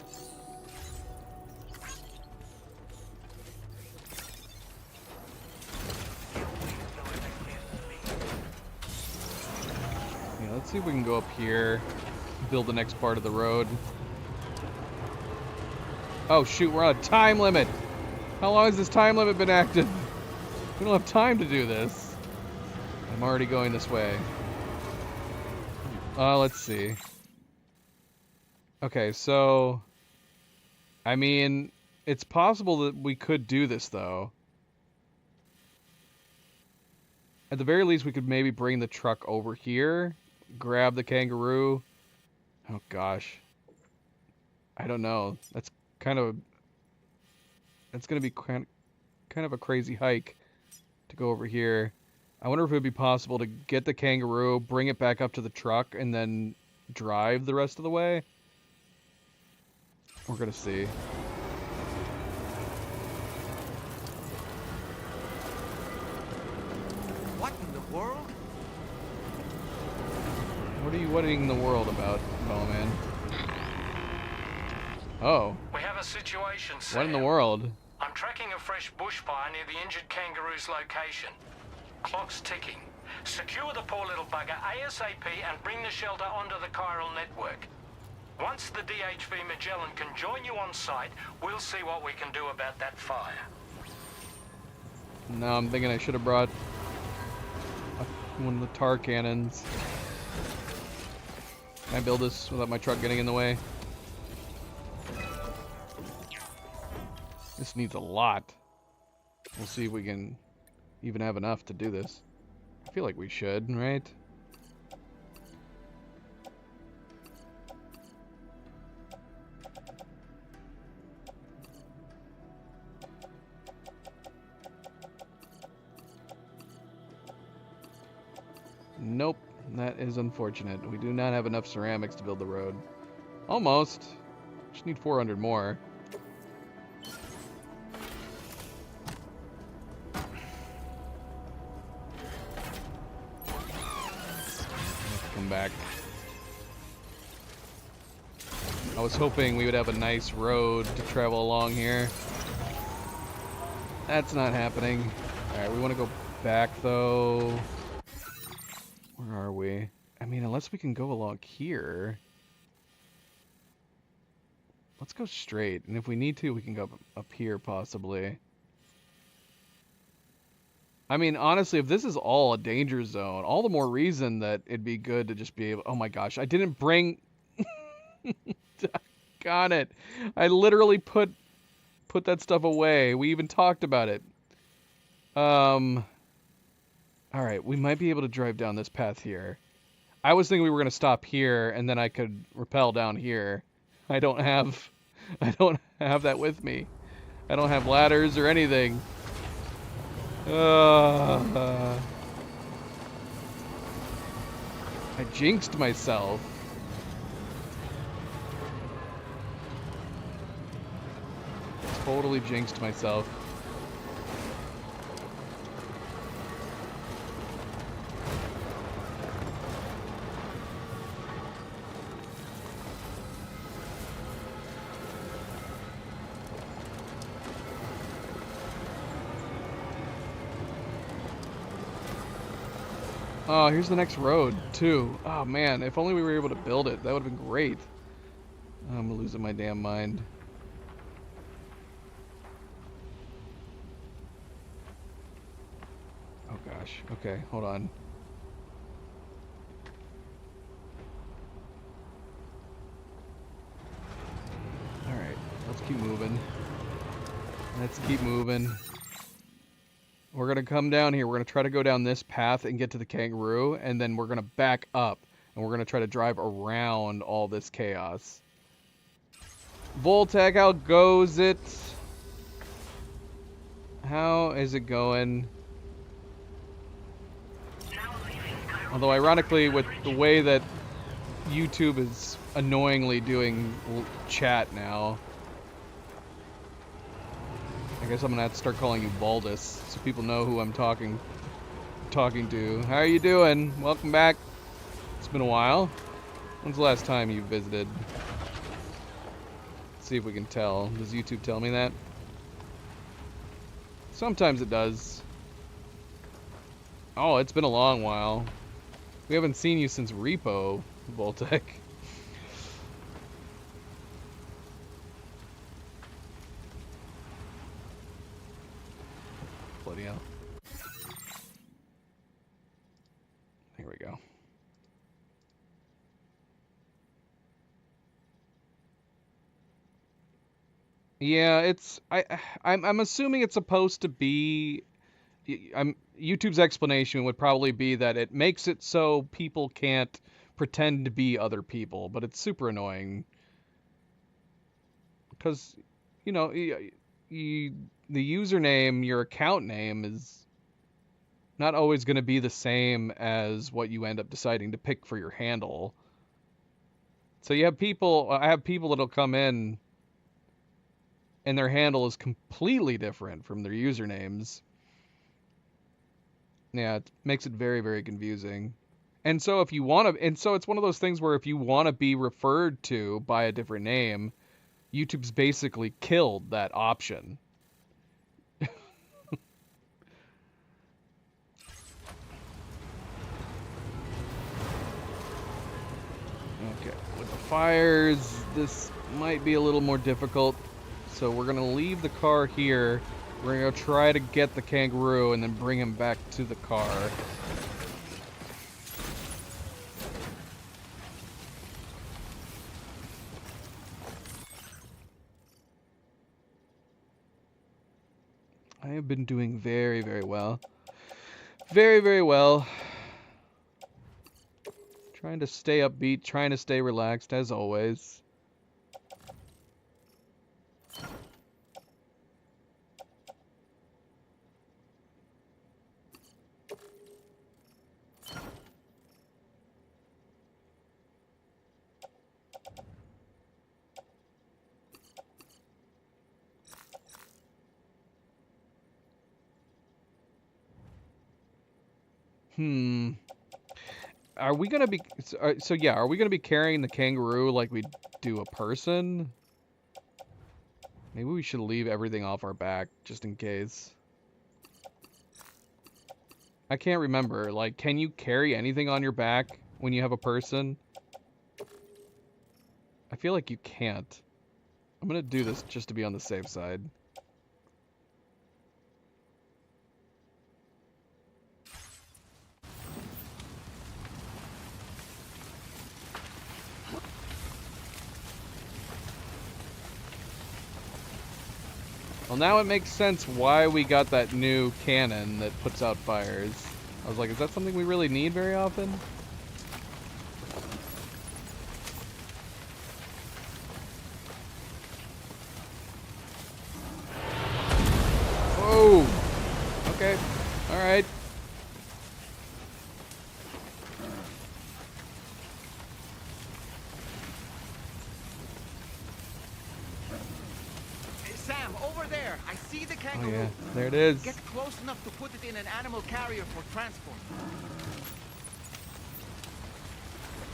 Yeah, let's see if we can go up here, build the next part of the road. Oh shoot, we're on a time limit! How long has this time limit been active? We don't have time to do this. I'm already going this way. Let's see. Okay, so... I mean, it's possible that we could do this, though. At the very least, we could maybe bring the truck over here, grab the kangaroo. Oh, gosh. I don't know. That's kind of... That's going to be kind of a crazy hike to go over here. I wonder if it would be possible to get the kangaroo, bring it back up to the truck, and then drive the rest of the way. We're gonna see. What in the world? What are you worrying the world about, Bowman? Oh. We have a situation, Sam. What in the world? I'm tracking a fresh bushfire near the injured kangaroo's location. Clock's ticking. Secure the poor little bugger ASAP and bring the shelter onto the chiral network. Once the DHV Magellan can join you on site, we'll see what we can do about that fire. No, I'm thinking I should have brought one of the tar cannons. Can I build this without my truck getting in the way? This needs a lot. We'll see if we can even have enough to do this. I feel like we should, right? Nope, that is unfortunate. We do not have enough ceramics to build the road. Almost. Just need 400 more. Back. I was hoping we would have a nice road to travel along here. That's not happening. Alright, we want to go back though. Where are we? I mean, unless we can go along here. Let's go straight, and if we need to, we can go up here, possibly. I mean, honestly, if this is all a danger zone, all the more reason that it'd be good to just be able... Oh my gosh, I didn't bring... Got it. I literally put that stuff away. We even talked about it. Alright, we might be able to drive down this path here. I was thinking we were going to stop here, and then I could rappel down here. I don't have that with me. I don't have ladders or anything. I jinxed myself. Totally jinxed myself. Oh, here's the next road, too. Oh, man, if only we were able to build it. That would have been great. I'm losing my damn mind. Oh, gosh. Okay, hold on. Alright, let's keep moving. Let's keep moving. We're going to come down here. We're going to try to go down this path and get to the kangaroo, and then we're going to back up, and we're going to try to drive around all this chaos. Voltec, how goes it? How is it going? Although, ironically, with the way that YouTube is annoyingly doing chat now, I guess I'm gonna have to start calling you Baldus so people know who I'm talking to. How are you doing? Welcome back. It's been a while. When's the last time you visited? Let's see if we can tell. Does YouTube tell me that? Sometimes it does. Oh, it's been a long while. We haven't seen you since Repo, Voltec. Bloody hell. Here we go. Yeah, it's I'm assuming it's supposed to be YouTube's explanation would probably be that it makes it so people can't pretend to be other people, but it's super annoying. Because, you know, the username, your account name, is not always going to be the same as what you end up deciding to pick for your handle. So you have people, I have people that'll come in and their handle is completely different from their usernames. Yeah, it makes it very, very confusing. And so if you want to, and so it's one of those things where if you want to be referred to by a different name, YouTube's basically killed that option. Okay, with the fires, this might be a little more difficult. So we're going to leave the car here. We're going to try to get the kangaroo and then bring him back to the car. I have been doing very, very well. Very, very well. Trying to stay upbeat, trying to stay relaxed, as always. Are we gonna be so yeah, are we gonna be carrying the kangaroo like we do a person? Maybe we should leave everything off our back just in case. I can't remember, like, can you carry anything on your back when you have a person? I feel like you can't. I'm gonna do this just to be on the safe side. Well, now it makes sense why we got that new cannon that puts out fires. I was like, is that something we really need very often? Whoa! Okay. Alright. Sam, over there. I see the kangaroo. Oh yeah, there it is. Get close enough to put it in an animal carrier for transport.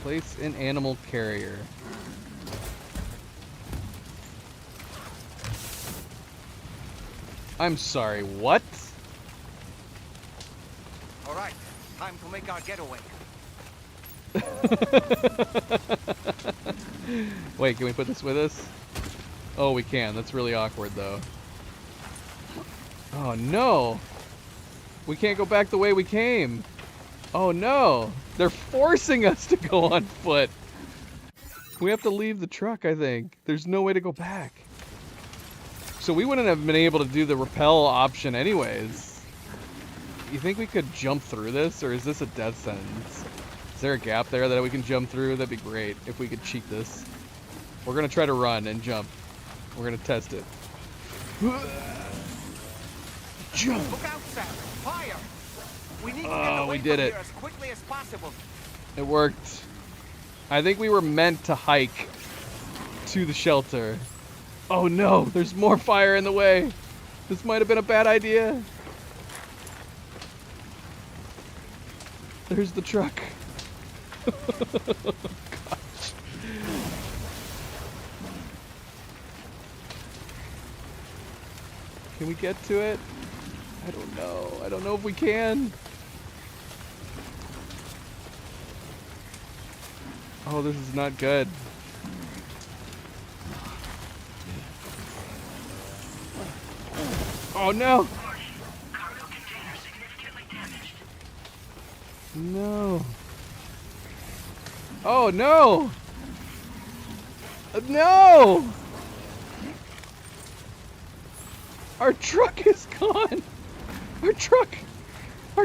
Place an animal carrier. I'm sorry, what? All right, time to make our getaway. Wait, can we put this with us? Oh, we can. That's really awkward, though. Oh, no. We can't go back the way we came. Oh, no. They're forcing us to go on foot. We have to leave the truck, I think. There's no way to go back. So we wouldn't have been able to do the rappel option anyways. You think we could jump through this, or is this a death sentence? Is there a gap there that we can jump through? That'd be great if we could cheat this. We're gonna try to run and jump. We're gonna test it. Jump! Look out, Sam! Fire! We need to get Oh, away we did from it. here as quickly as possible. It worked. I think we were meant to hike to the shelter. Oh no, there's more fire in the way. This might have been a bad idea. There's the truck. Gosh. Can we get to it? I don't know. I don't know if we can. Oh, this is not good. Oh no! No. Oh no! No! Our truck is gone! Our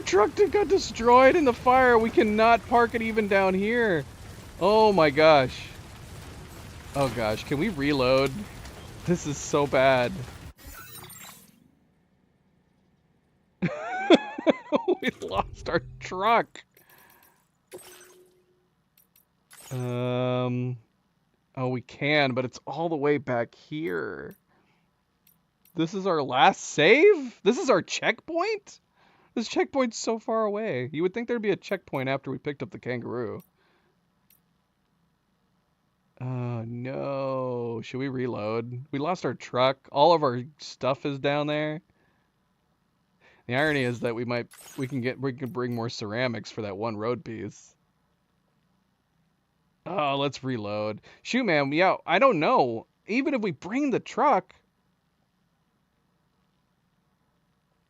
truck got destroyed in the fire. We cannot park it even down here. Oh my gosh. Oh gosh, can we reload? This is so bad. We lost our truck. Oh, we can, but it's all the way back here. This is our last save? This is our checkpoint? This checkpoint's so far away. You would think there'd be a checkpoint after we picked up the kangaroo. Oh, no. Should we reload? We lost our truck. All of our stuff is down there. The irony is that we can bring more ceramics for that one road piece. Oh, let's reload. Shoot, man. Yeah, I don't know. Even if we bring the truck,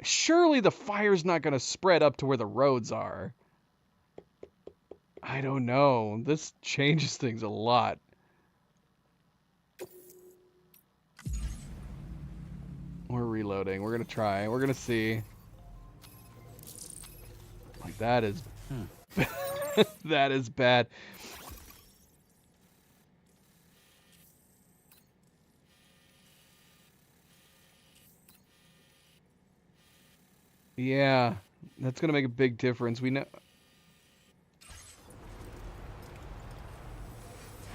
surely the fire's not going to spread up to where the roads are. I don't know. This changes things a lot. We're reloading. We're going to try. We're going to see. Like, that is... that is bad. Yeah, that's going to make a big difference. We know...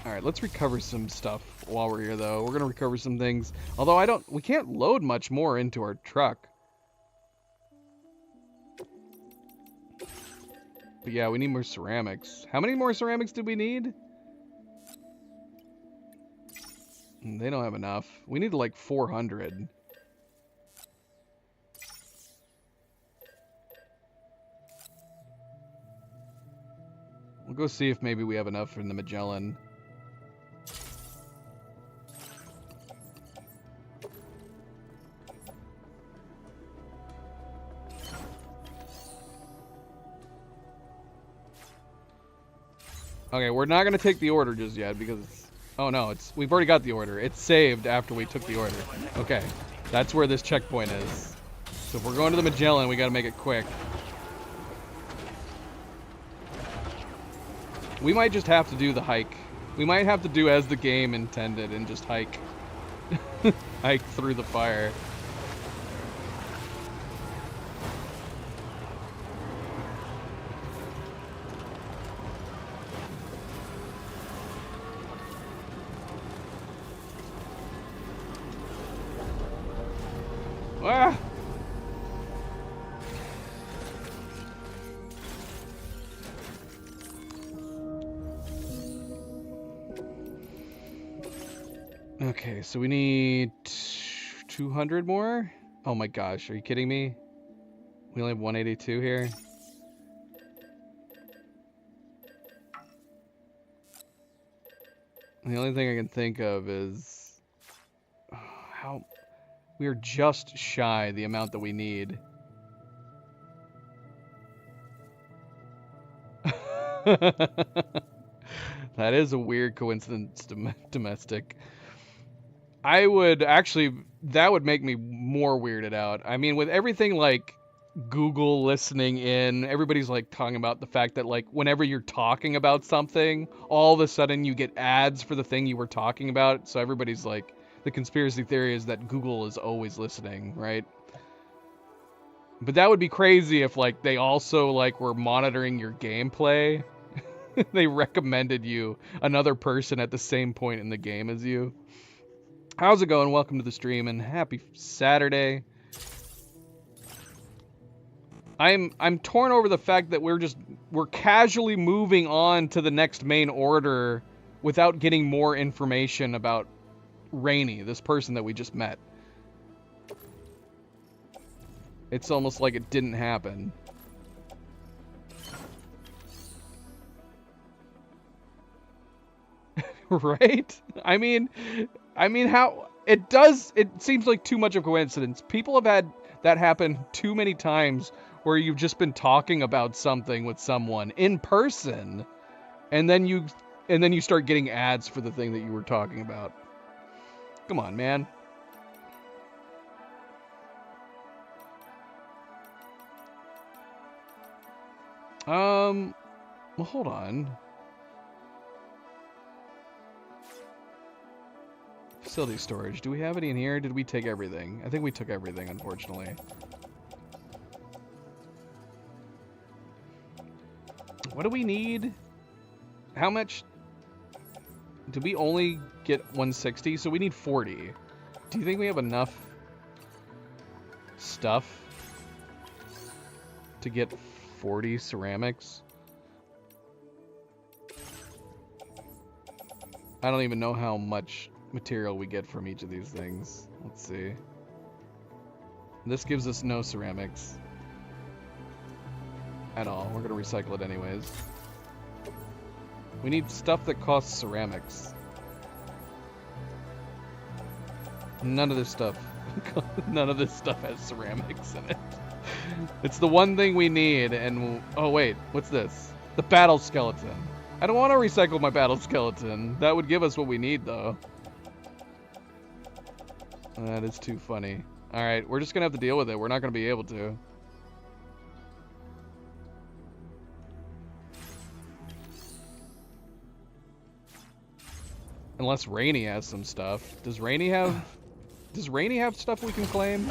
Alright, let's recover some stuff while we're here, though. We're going to recover some things. Although we can't load much more into our truck. But yeah, we need more ceramics. How many more ceramics do we need? They don't have enough. We need like 400. We'll go see if maybe we have enough in the Magellan. Okay, we're not gonna take the order just yet because oh no, we've already got the order. It's saved after we took the order. Okay, that's where this checkpoint is. So if we're going to the Magellan, we gotta make it quick. We might just have to do the hike. We might have to do as the game intended and just hike. Hike through the fire. Ah! Okay, so we need 200 more? Oh my gosh, are you kidding me? We only have 182 here? The only thing I can think of is how we are just shy the amount that we need. That is a weird coincidence, domestic. I would actually, that would make me more weirded out. I mean, with everything like Google listening in, everybody's like talking about the fact that like whenever you're talking about something, all of a sudden you get ads for the thing you were talking about. So everybody's like, the conspiracy theory is that Google is always listening, right? But that would be crazy if like they also like were monitoring your gameplay. They recommended you another person at the same point in the game as you. How's it going? Welcome to the stream and happy Saturday. I'm torn over the fact that we're casually moving on to the next main order without getting more information about Rainey, this person that we just met. It's almost like it didn't happen. Right? I mean how it seems like too much of a coincidence. People have had that happen too many times where you've just been talking about something with someone in person and then you start getting ads for the thing that you were talking about. Come on, man. Well, hold on. Facility storage. Do we have any in here? Did we take everything? I think we took everything, unfortunately. What do we need? How much? Did we only get 160? So we need 40. Do you think we have enough stuff to get 40 ceramics? I don't even know how much material we get from each of these things. Let's see. This gives us no ceramics at all. We're gonna recycle it anyways. We need stuff that costs ceramics. None of this stuff has ceramics in it. It's the one thing we need, and oh wait, what's this? The battle skeleton. I don't want to recycle my battle skeleton. That would give us what we need, though. That is too funny. Alright, we're just gonna have to deal with it. We're not gonna be able to. Unless Rainey has some stuff. Does Rainey have stuff we can claim?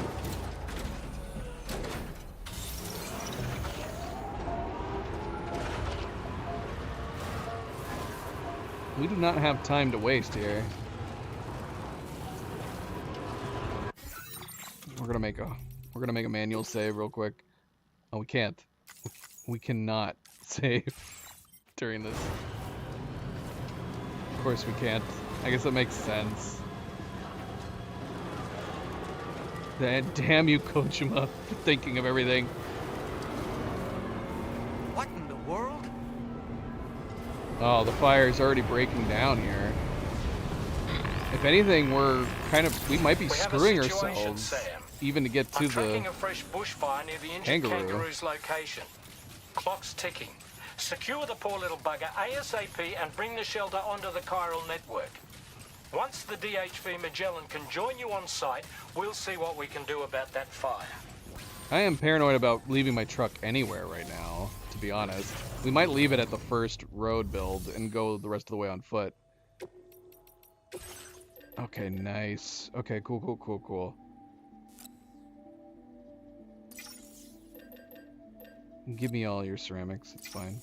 We do not have time to waste here. We're gonna make a manual save real quick. Oh, we can't. We cannot save during this. Of course we can't. I guess that makes sense. Damn you, Kojima, for thinking of everything. What in the world? Oh, the fire is already breaking down here. If anything, we might be screwing ourselves, Sam. even to get to I'm tracking the a fresh bushfire near the injured kangaroo. kangaroo's location. Clock's ticking. Secure the poor little bugger ASAP and bring the shelter onto the chiral network. Once the DHV Magellan can join you on site, we'll see what we can do about that fire. I am paranoid about leaving my truck anywhere right now, to be honest. We might leave it at the first road build and go the rest of the way on foot. Okay, nice. Okay, cool. Give me all your ceramics, it's fine.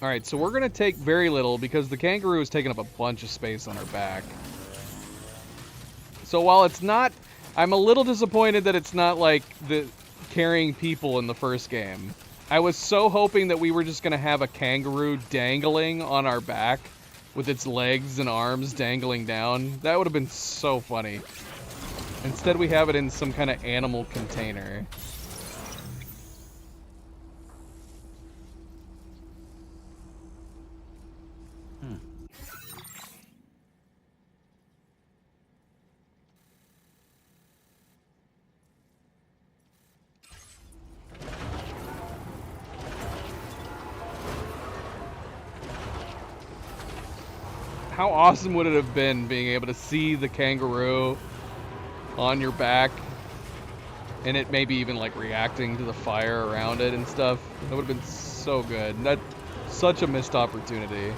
Alright, so we're gonna take very little because the kangaroo is taking up a bunch of space on our back. So while it's not... I'm a little disappointed that it's not like the carrying people in the first game. I was so hoping that we were just gonna have a kangaroo dangling on our back with its legs and arms dangling down. That would have been so funny. Instead we have it in some kind of animal container. How awesome would it have been being able to see the kangaroo on your back and it maybe even like reacting to the fire around it and stuff? That would have been so good. That's such a missed opportunity.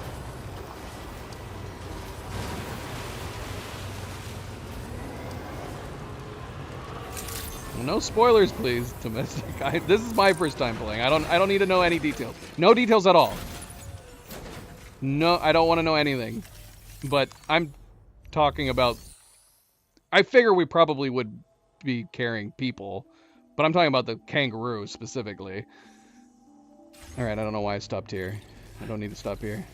No spoilers, please, Domestic. This is my first time playing. I don't need to know any details. No details at all. No, I don't want to know anything. But I'm talking about... I figure we probably would be carrying people. But I'm talking about the kangaroo specifically. Alright, I don't know why I stopped here. I don't need to stop here.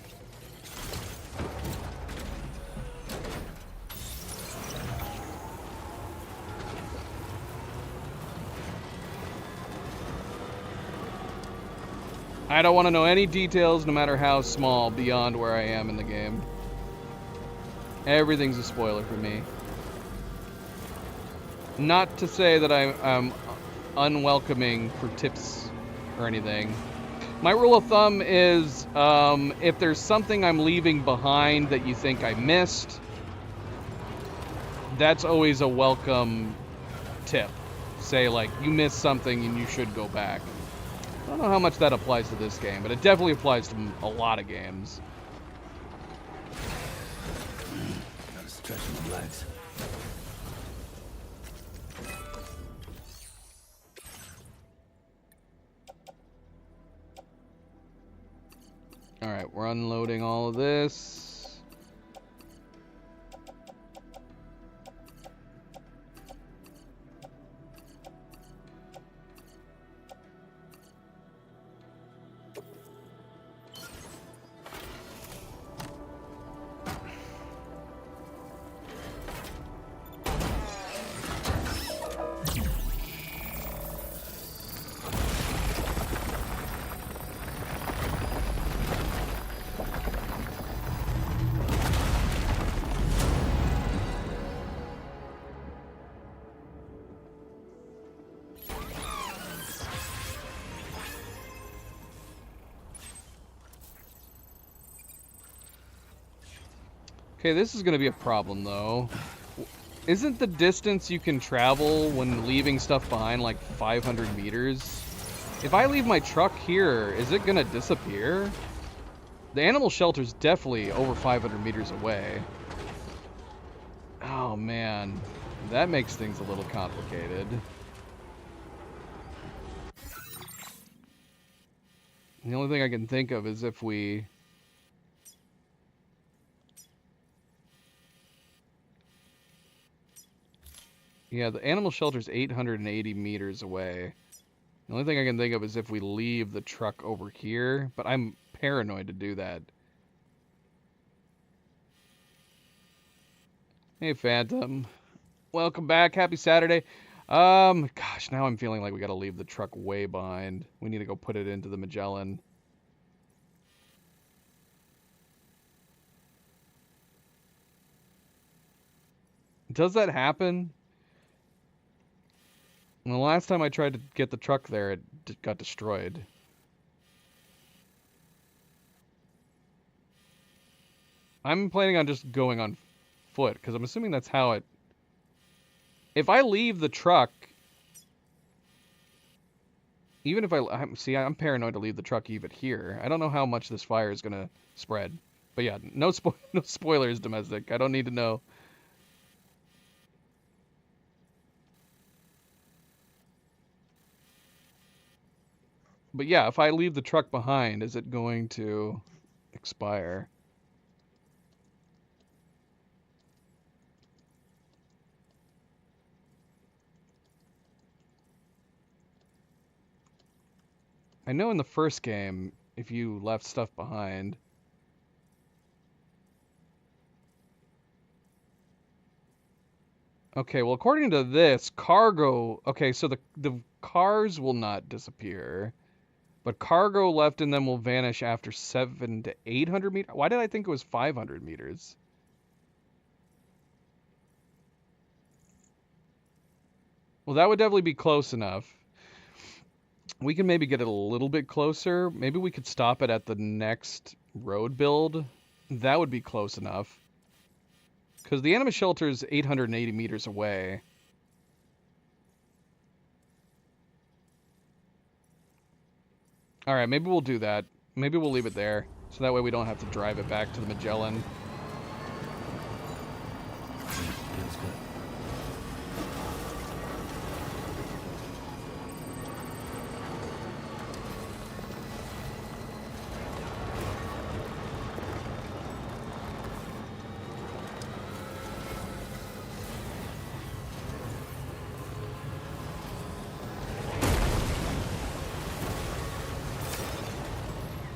I don't want to know any details, no matter how small, beyond where I am in the game. Everything's a spoiler for me. Not to say that I'm unwelcoming for tips or anything. My rule of thumb is if there's something I'm leaving behind that you think I missed, that's always a welcome tip. Say, like, you missed something and you should go back. I don't know how much that applies to this game, but it definitely applies to a lot of games. Gotta stretch my legs. Alright, we're unloading all of this. Okay, this is going to be a problem, though. Isn't the distance you can travel when leaving stuff behind like 500 meters? If I leave my truck here, is it going to disappear? The animal shelter's definitely over 500 meters away. Oh, man. That makes things a little complicated. The only thing I can think of is if we... Yeah, the animal shelter's 880 meters away. The only thing I can think of is if we leave the truck over here, but I'm paranoid to do that. Hey, Phantom. Welcome back. Happy Saturday. Gosh, now I'm feeling like we gotta leave the truck way behind. We need to go put it into the Magellan. Does that happen? And the last time I tried to get the truck there, it got destroyed. I'm planning on just going on foot, because I'm assuming that's how it... If I leave the truck... Even if see, I'm paranoid to leave the truck even here. I don't know how much this fire is going to spread. But yeah, no spoilers, Domestic. I don't need to know. But yeah, if I leave the truck behind, is it going to expire? I know in the first game, if you left stuff behind... Okay, well, according to this, cargo... Okay, so the cars will not disappear. But cargo left in them will vanish after 700 to 800 meters. Why did I think it was 500 meters? Well, that would definitely be close enough. We can maybe get it a little bit closer. Maybe we could stop it at the next road build. That would be close enough. Because the Animus Shelter is 880 meters away. Alright, maybe we'll do that. Maybe we'll leave it there. So that way we don't have to drive it back to the Magellan.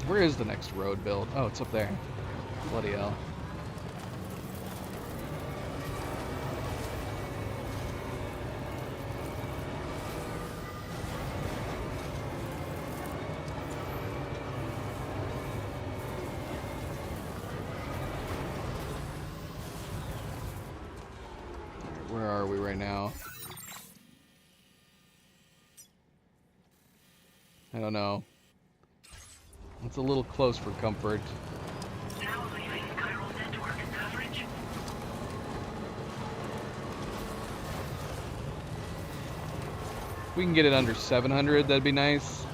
Where is the next road build? Oh, it's up there. Bloody hell. Where are we right now? I don't know. It's a little close for comfort. Now leaving chiral network coverage. If we can get it under 700, that'd be nice.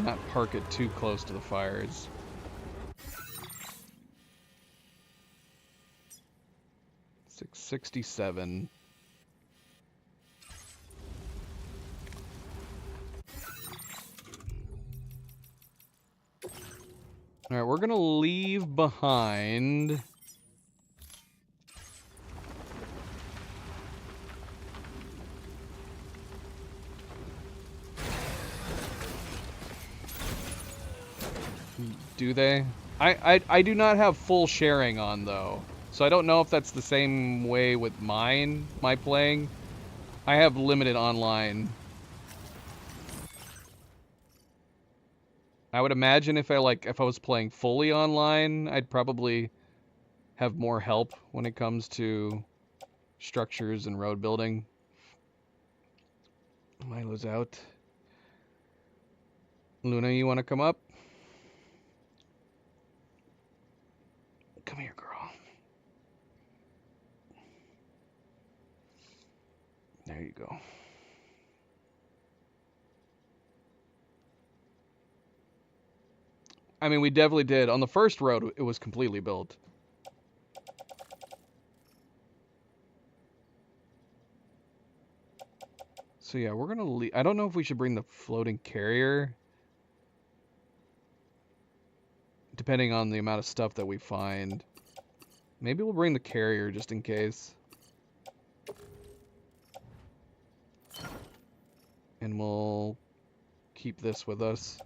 Not park it too close to the fires. $667. All right, we're gonna leave behind. Do they? I do not have full sharing on though, so I don't know if that's the same way with my playing. I have limited online. I would imagine if I was playing fully online, I'd probably have more help when it comes to structures and road building. Milo's out. Luna, you want to come up? Come here, girl. There you go. I mean, we definitely did. On the first road, it was completely built. So yeah, we're going to leave. I don't know if we should bring the floating carrier. Depending on the amount of stuff that we find. Maybe we'll bring the carrier just in case. And we'll keep this with us.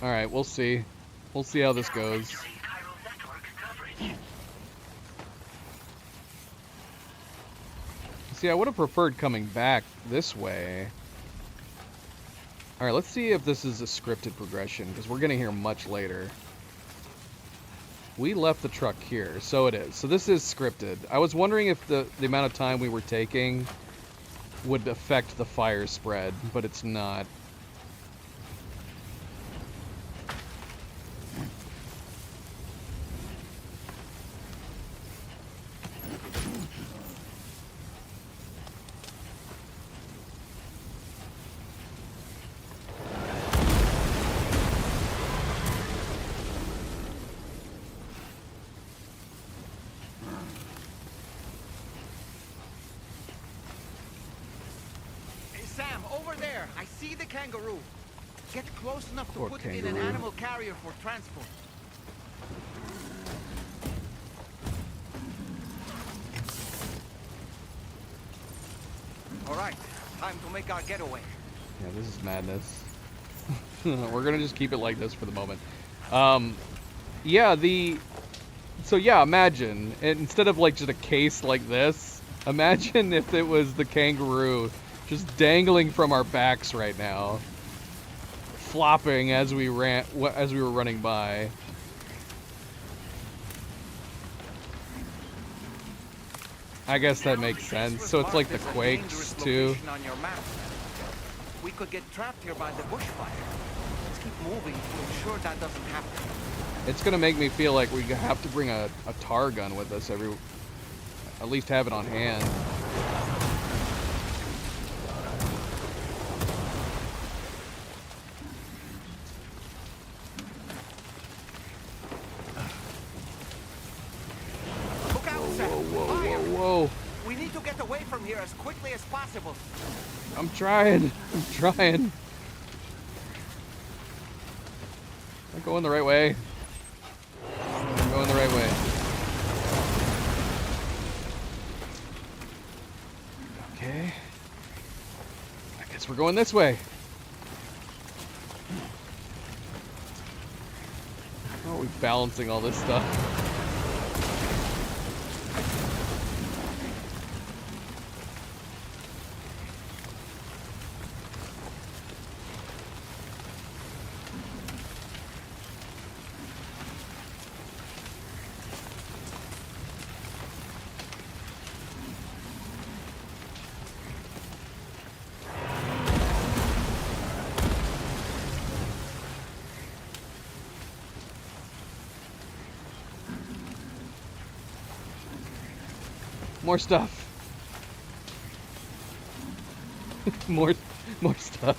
Alright, we'll see. We'll see how this goes. See, I would have preferred coming back this way. Alright, let's see if this is a scripted progression, because we're going to hear much later. We left the truck here, so it is. So this is scripted. I was wondering if the amount of time we were taking would affect the fire spread, but it's not. Sam, over there. I see the kangaroo. Get close enough to Poor put it in kangaroo. an animal carrier for transport. All right, time to make our getaway. Yeah, this is madness. We're gonna just keep it like this for the moment. Yeah, so yeah, imagine, instead of like just a case like this, imagine if it was the kangaroo just dangling from our backs right now, flopping as we were running by. I guess that makes sense. So it's like the quakes too. On your map. We could get trapped here by the bushfire. Let's keep moving to ensure that doesn't happen. It's gonna make me feel like we have to bring a tar gun with us at least have it on hand. Look out, Sam. Fire. Whoa. We need to get away from here as quickly as possible. I'm trying. I'm going the right way. I'm going the right way. Okay. I guess we're going this way. How are we balancing all this stuff? More stuff. more stuff.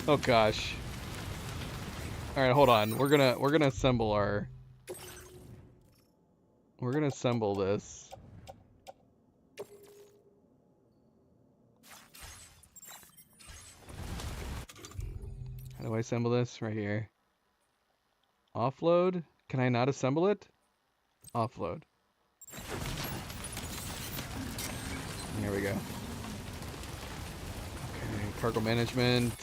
Oh gosh. All right, hold on. We're gonna assemble our. We're gonna assemble this. How do I assemble this? Right here. Offload? Can I not assemble it? Offload. There we go. Okay, cargo management.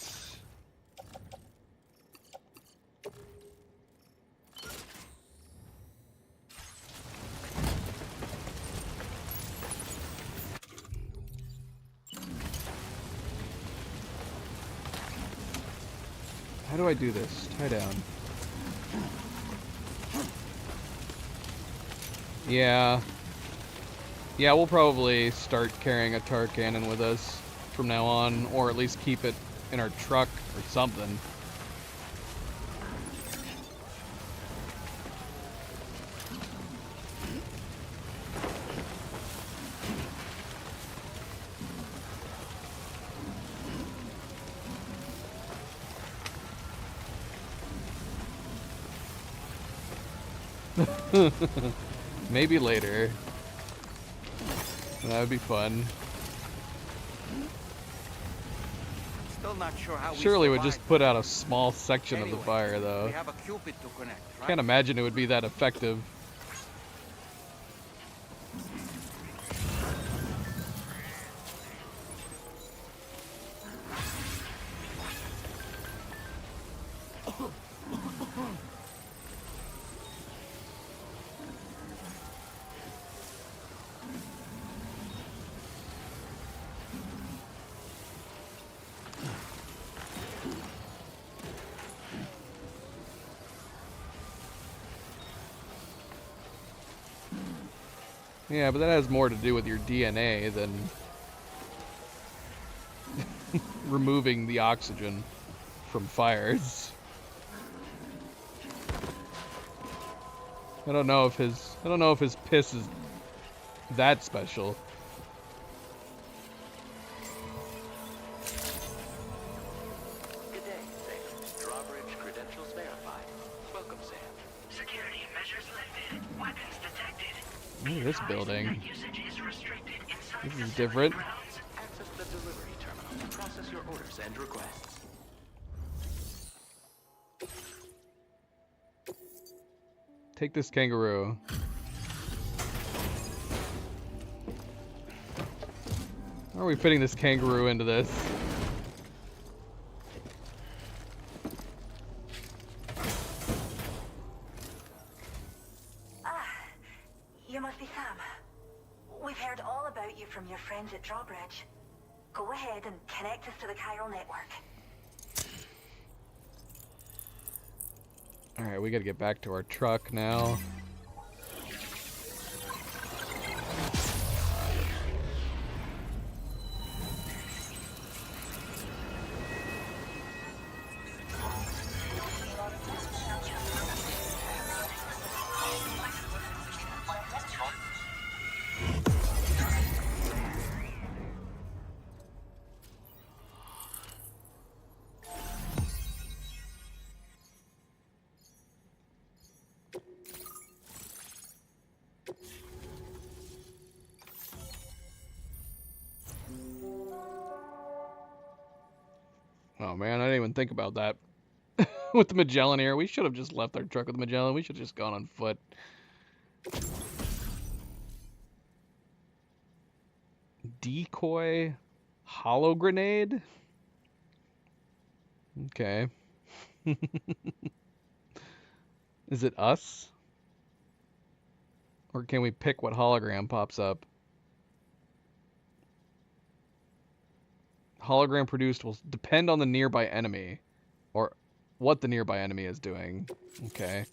How do I do this? Tie down. Yeah, we'll probably start carrying a tar cannon with us from now on, or at least keep it in our truck or something. Maybe later. That would be fun. Still not sure how Surely we would just put out a small section of the fire, though. We have a Cupid to connect, right? Can't imagine it would be that effective. Yeah, but that has more to do with your DNA than removing the oxygen from fires. I don't know if his piss is that special. Good day, Sam. Drawbridge credentials verified. Welcome, Sam. Security measures lifted. Weapons detected. Ooh, this building. Usage is restricted inside This is facility different. grounds. Access the delivery terminal to process your orders and requests. Take this kangaroo. How are we fitting this kangaroo into this? You must be Sam. We've heard all about you from your friends at Drawbridge. Go ahead and connect us to the chiral network. Alright, we gotta get back to our truck now. Oh man, I didn't even think about that. With the Magellan here, we should have just left our truck with the Magellan. We should have just gone on foot. Decoy hollow grenade? Okay. Is it us? Or can we pick what hologram pops up? Hologram produced will depend on the nearby enemy. Or what the nearby enemy is doing. Okay.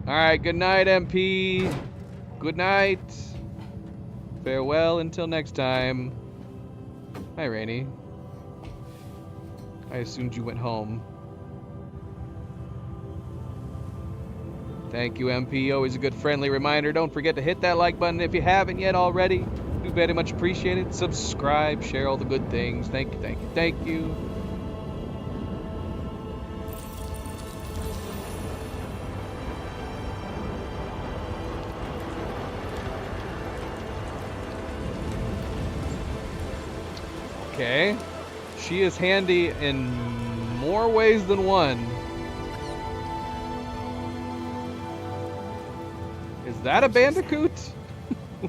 Alright, good night, MP. Good night. Farewell until next time. Hi, Rainey. I assumed you went home. Thank you, MP. Always a good friendly reminder. Don't forget to hit that like button if you haven't yet already. Do very much appreciate it. Subscribe, share all the good things. Thank you, thank you, thank you. Okay. She is handy in more ways than one. Is that a bandicoot?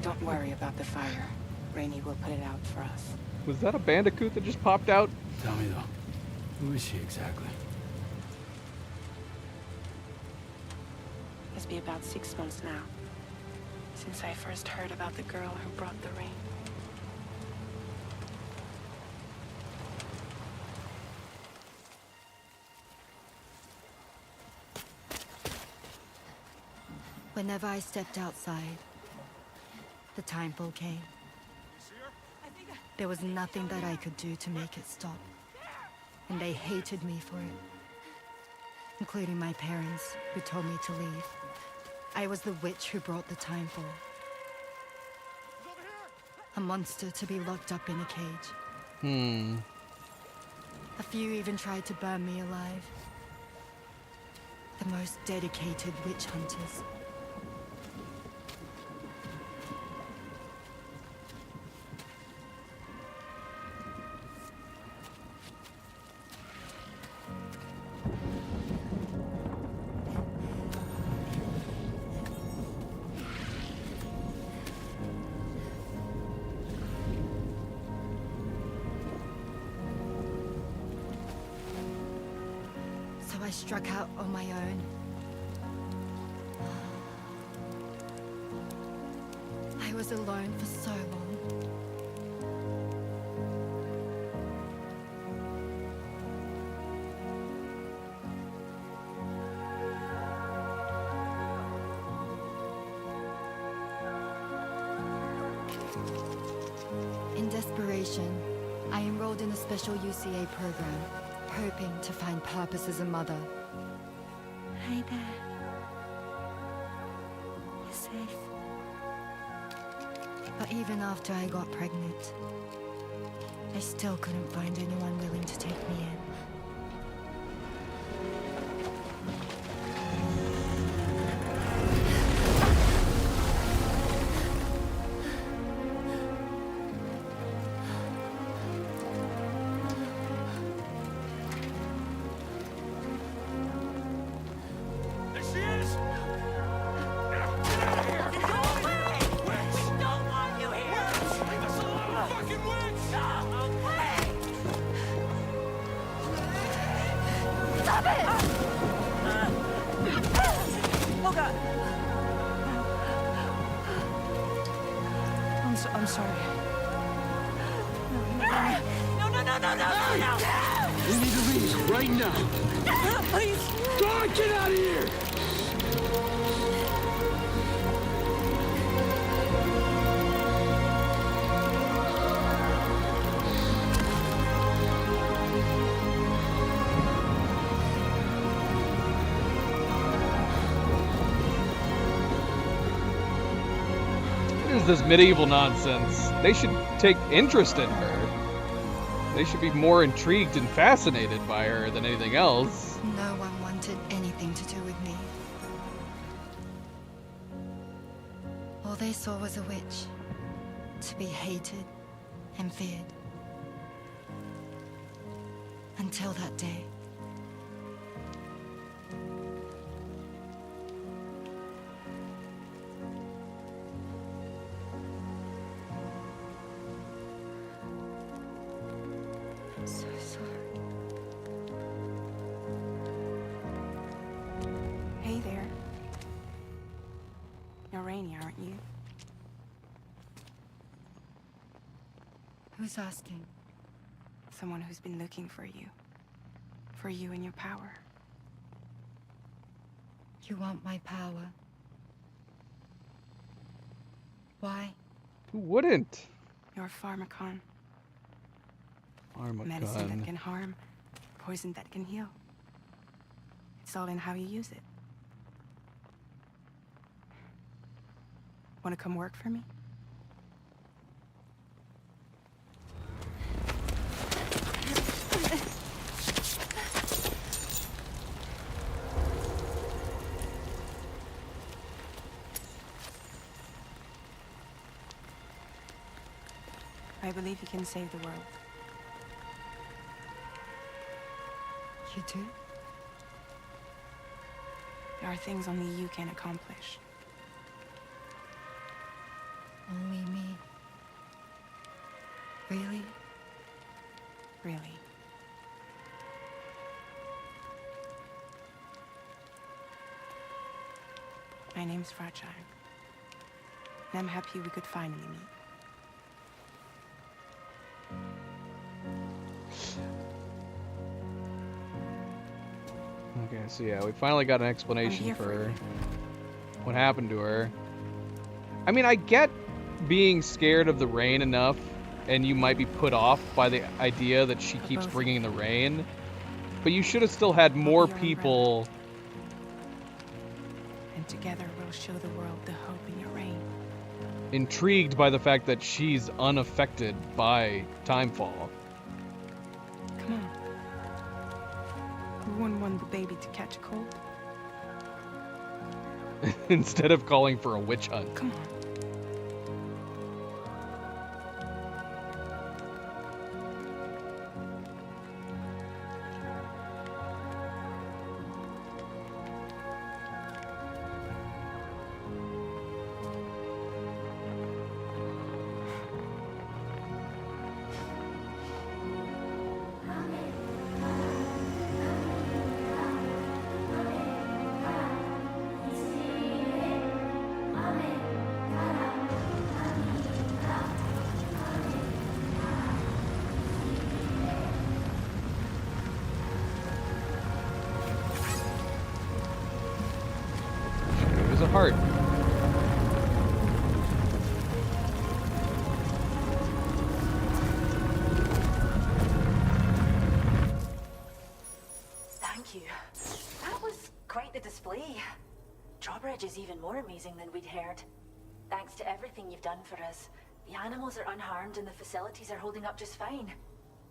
Don't worry about the fire. Rainey will put it out for us. Was that a bandicoot that just popped out? Tell me though, who is she exactly? It's been about 6 months now, since I first heard about the girl who brought the ring. Whenever I stepped outside, the Timefall came. There was nothing that I could do to make it stop. And they hated me for it. Including my parents, who told me to leave. I was the witch who brought the Timefall. A monster to be locked up in a cage. A few even tried to burn me alive. The most dedicated witch hunters. I struck out on my own. I I was alone for so long. In desperation, I enrolled in a special UCA program, hoping to find purpose as a mother. Hey there. You're safe. But even after I got pregnant, I still couldn't find anyone willing to take me in. I'm sorry. No. We need to leave right now. Please. God, get out of here! What is this medieval nonsense? They should take interest in her. They should be more intrigued and fascinated by her than anything else. No one wanted anything to do with me. All they saw was a witch, to be hated and feared. Until that day. I'm so sorry. Hey there. You're Rainy, aren't you? Who's asking? Someone who's been looking for you. For you and your power. You want my power? Why? Who wouldn't? You're a pharmacon. Pharmacon. Medicine that can harm, poison that can heal. It's all in how you use it. Want to come work for me? I believe you can save the world. You do? There are things only you can accomplish. Only me. Really? Really. My name's Fragile. And I'm happy we could finally meet. Okay, so yeah, we finally got an explanation for what happened to her. I mean, I get being scared of the rain enough, and you might be put off by the idea that she keeps bringing the rain, but you should have still had more people. And together we'll show the world the hope in your reign. Intrigued by the fact that she's unaffected by Timefall. Come on. Who wouldn't want the baby to catch a cold? Instead of calling for a witch hunt. Come on. heart. Thank you. That was quite the display. Drawbridge is even more amazing than we'd heard. Thanks to everything you've done for us, the animals are unharmed and the facilities are holding up just fine.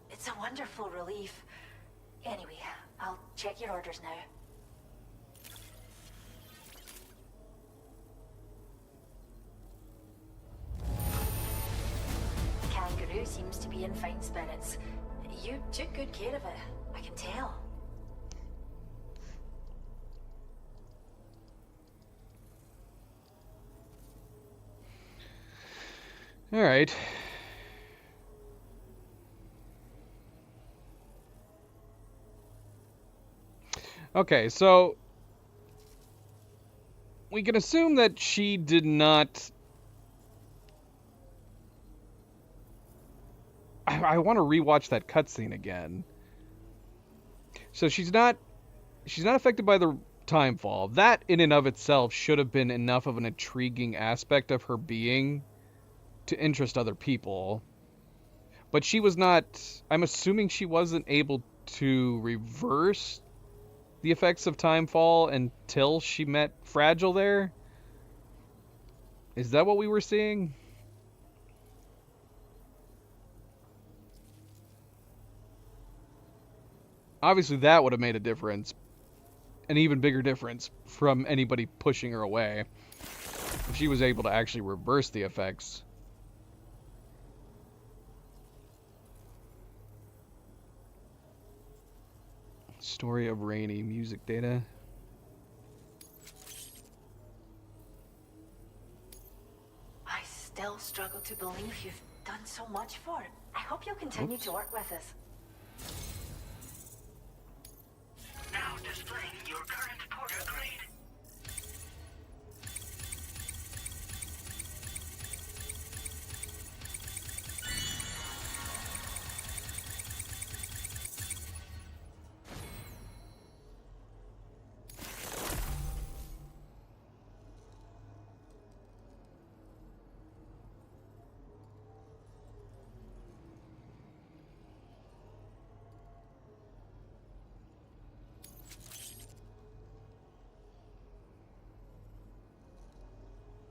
It's a wonderful relief. Anyway, I'll check your orders now. Kangaroo seems to be in fine spirits. You took good care of it, I can tell. All right. Okay, so we can assume that she did not... I want to rewatch that cutscene again. So she's not affected by the time fall. That in and of itself should have been enough of an intriguing aspect of her being to interest other people. But she was not... I'm assuming she wasn't able to reverse the effects of timefall until she met Fragile there? Is that what we were seeing? Obviously that would have made a difference. An even bigger difference from anybody pushing her away. If she was able to actually reverse the effects. Story of Rainy, music data. I still struggle to believe you've done so much for it. I hope you'll continue to work with us. Now displaying your current porter grade.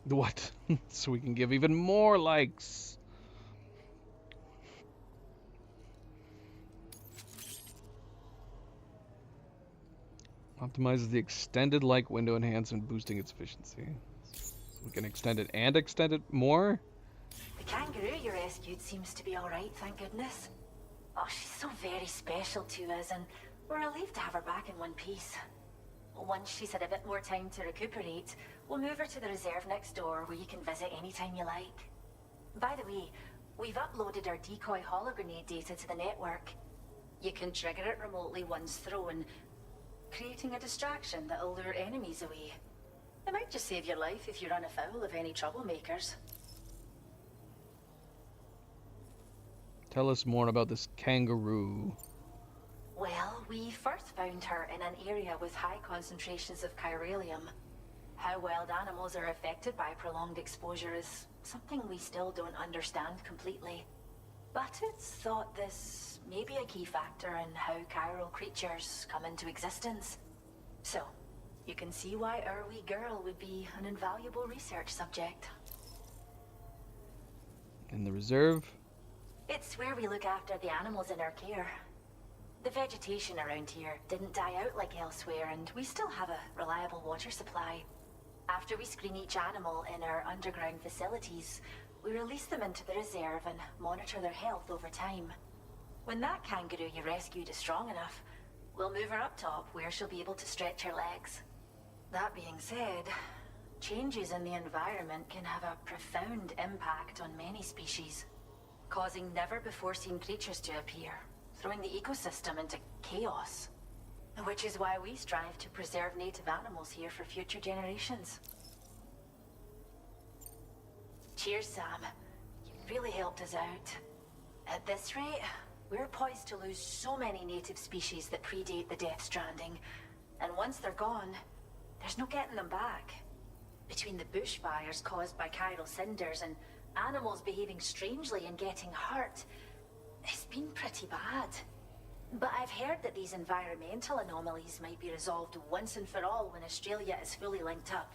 What? So we can give even more likes. Optimizes the extended like window enhancement, boosting its efficiency. So we can extend it and extend it more? The kangaroo you rescued seems to be alright, thank goodness. Oh, she's so very special to us, and we're relieved to have her back in one piece. Once she's had a bit more time to recuperate, we'll move her to the reserve next door where you can visit anytime you like. By the way, we've uploaded our decoy hologrenade data to the network. You can trigger it remotely once thrown, creating a distraction that'll lure enemies away. It might just save your life if you run afoul of any troublemakers. Tell us more about this kangaroo. Well, we first found her in an area with high concentrations of chiralium. How wild animals are affected by prolonged exposure is something we still don't understand completely. But it's thought this may be a key factor in how chiral creatures come into existence. So, you can see why our wee girl would be an invaluable research subject. In the reserve? It's where we look after the animals in our care. The vegetation around here didn't die out like elsewhere, and we still have a reliable water supply. After we screen each animal in our underground facilities, we release them into the reserve and monitor their health over time. When that kangaroo you rescued is strong enough, we'll move her up top where she'll be able to stretch her legs. That being said, changes in the environment can have a profound impact on many species, causing never-before-seen creatures to appear, throwing the ecosystem into chaos. Which is why we strive to preserve native animals here for future generations. Cheers, Sam. You really helped us out. At this rate, we're poised to lose so many native species that predate the Death Stranding, and once they're gone, there's no getting them back. Between the bushfires caused by chiral cinders and animals behaving strangely and getting hurt, it's been pretty bad. But I've heard that these environmental anomalies might be resolved once and for all when Australia is fully linked up.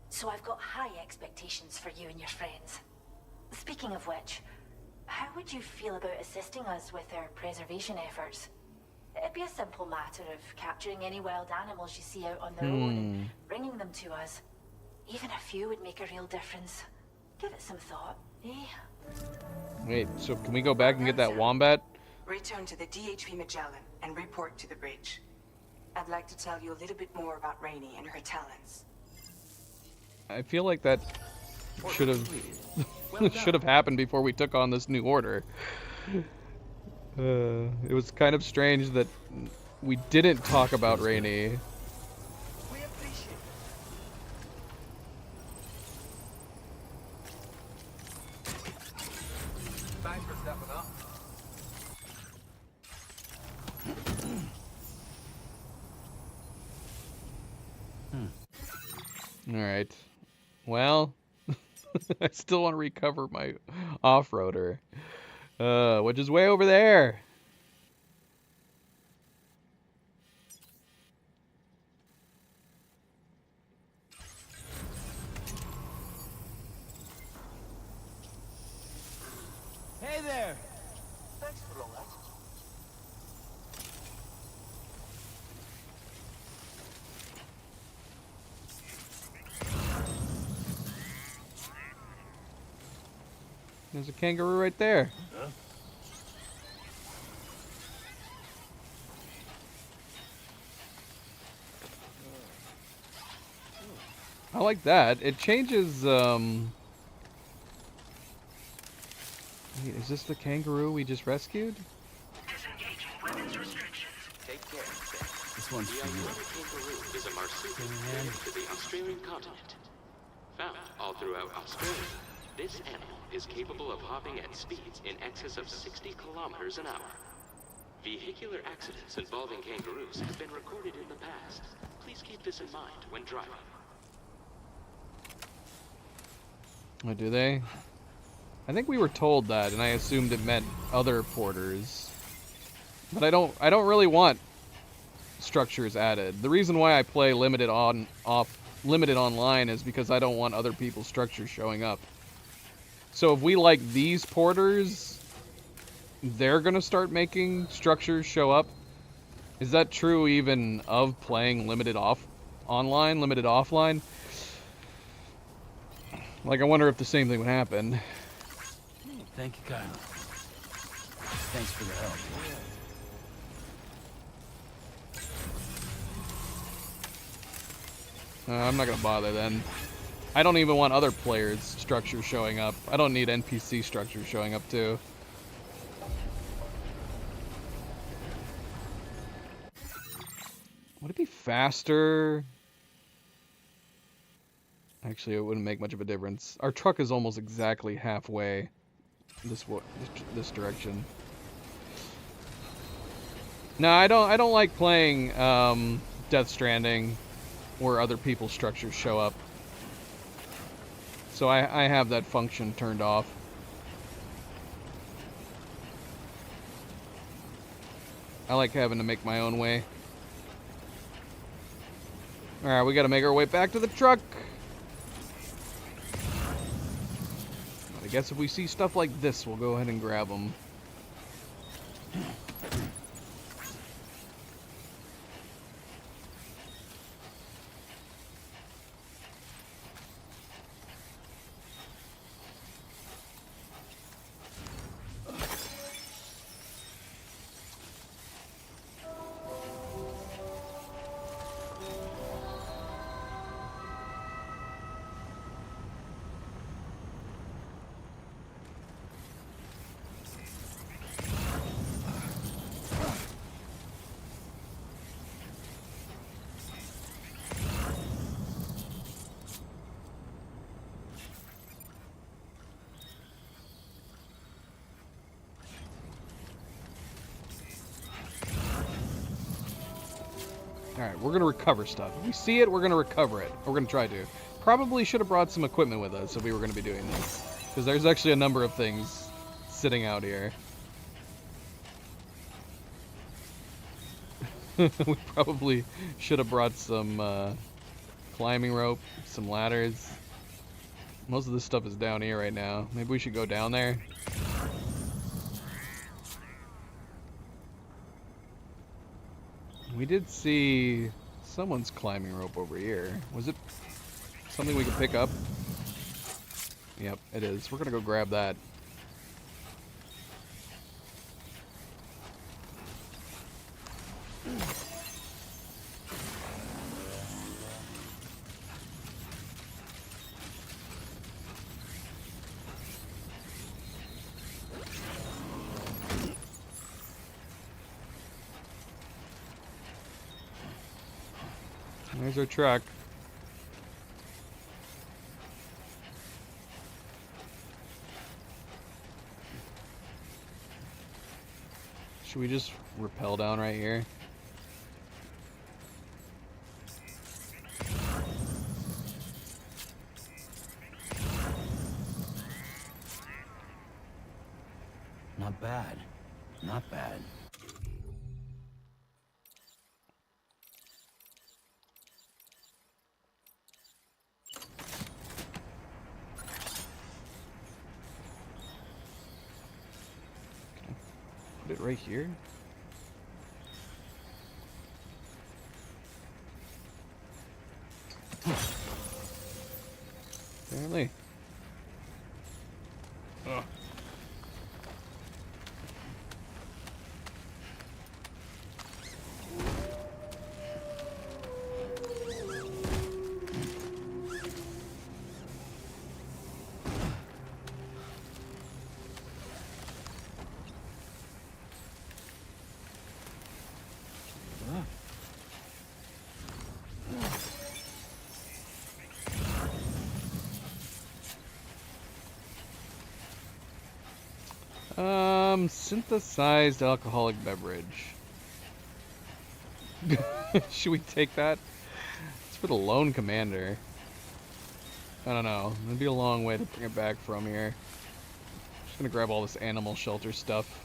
So I've got high expectations for you and your friends. Speaking of which, how would you feel about assisting us with our preservation efforts? It'd be a simple matter of capturing any wild animals you see out on their own and bringing them to us. Even a few would make a real difference. Give it some thought, eh? Wait, so can we go back and get that wombat? Return to the DHV Magellan and report to the bridge. I'd like to tell you a little bit more about Rainey and her talents. I feel like that should have happened before we took on this new order. It was kind of strange that we didn't talk about Rainey. We appreciate it. Thanks for stepping up. Alright. Well, I still want to recover my off-roader. Which is way over there. Hey there! Thanks for all that. There's a kangaroo right there. Huh? I like that. It changes, Wait, is this the kangaroo we just rescued? Disengaging weapons restrictions. Take care. This one's The for you. iguana kangaroo is a marsupial native to the Australian continent. Found all throughout Australia, this animal is capable of hopping at speeds in excess of 60 kilometers an hour. Vehicular accidents involving kangaroos have been recorded in the past. Please keep this in mind when driving. Oh, do they? I think we were told that, and I assumed it meant other porters. But I don't really want structures added. The reason why I play limited online is because I don't want other people's structures showing up. So if we like these porters, they're gonna start making structures show up. Is that true even of playing limited offline? Like, I wonder if the same thing would happen. Thank you, Kyle. Thanks for the help. I'm not gonna bother then. I don't even want other players' structures showing up. I don't need NPC structures showing up too. Would it be faster? Actually, it wouldn't make much of a difference. Our truck is almost exactly halfway this direction. No, I don't like playing Death Stranding where other people's structures show up. So I have that function turned off. I like having to make my own way. Alright, we gotta make our way back to the truck. I guess if we see stuff like this, we'll go ahead and grab them. Alright, we're gonna recover stuff. If we see it, we're gonna recover it. We're gonna try to. probably should have brought some equipment with us if we were going to be doing this. Because there's actually a number of things sitting out here. We probably should have brought some climbing rope, some ladders. Most of this stuff is down here right now. Maybe we should go down there. We did see someone's climbing rope over here. Was it something we could pick up? Yep, it is. We're gonna go grab that. There's our truck. Should we just rappel down right here? Not bad. Not bad. Put it right here. Apparently. Ugh. Synthesized alcoholic beverage. Should we take that? It's for the lone commander. I don't know. It'd be a long way to bring it back from here. Just gonna grab all this animal shelter stuff.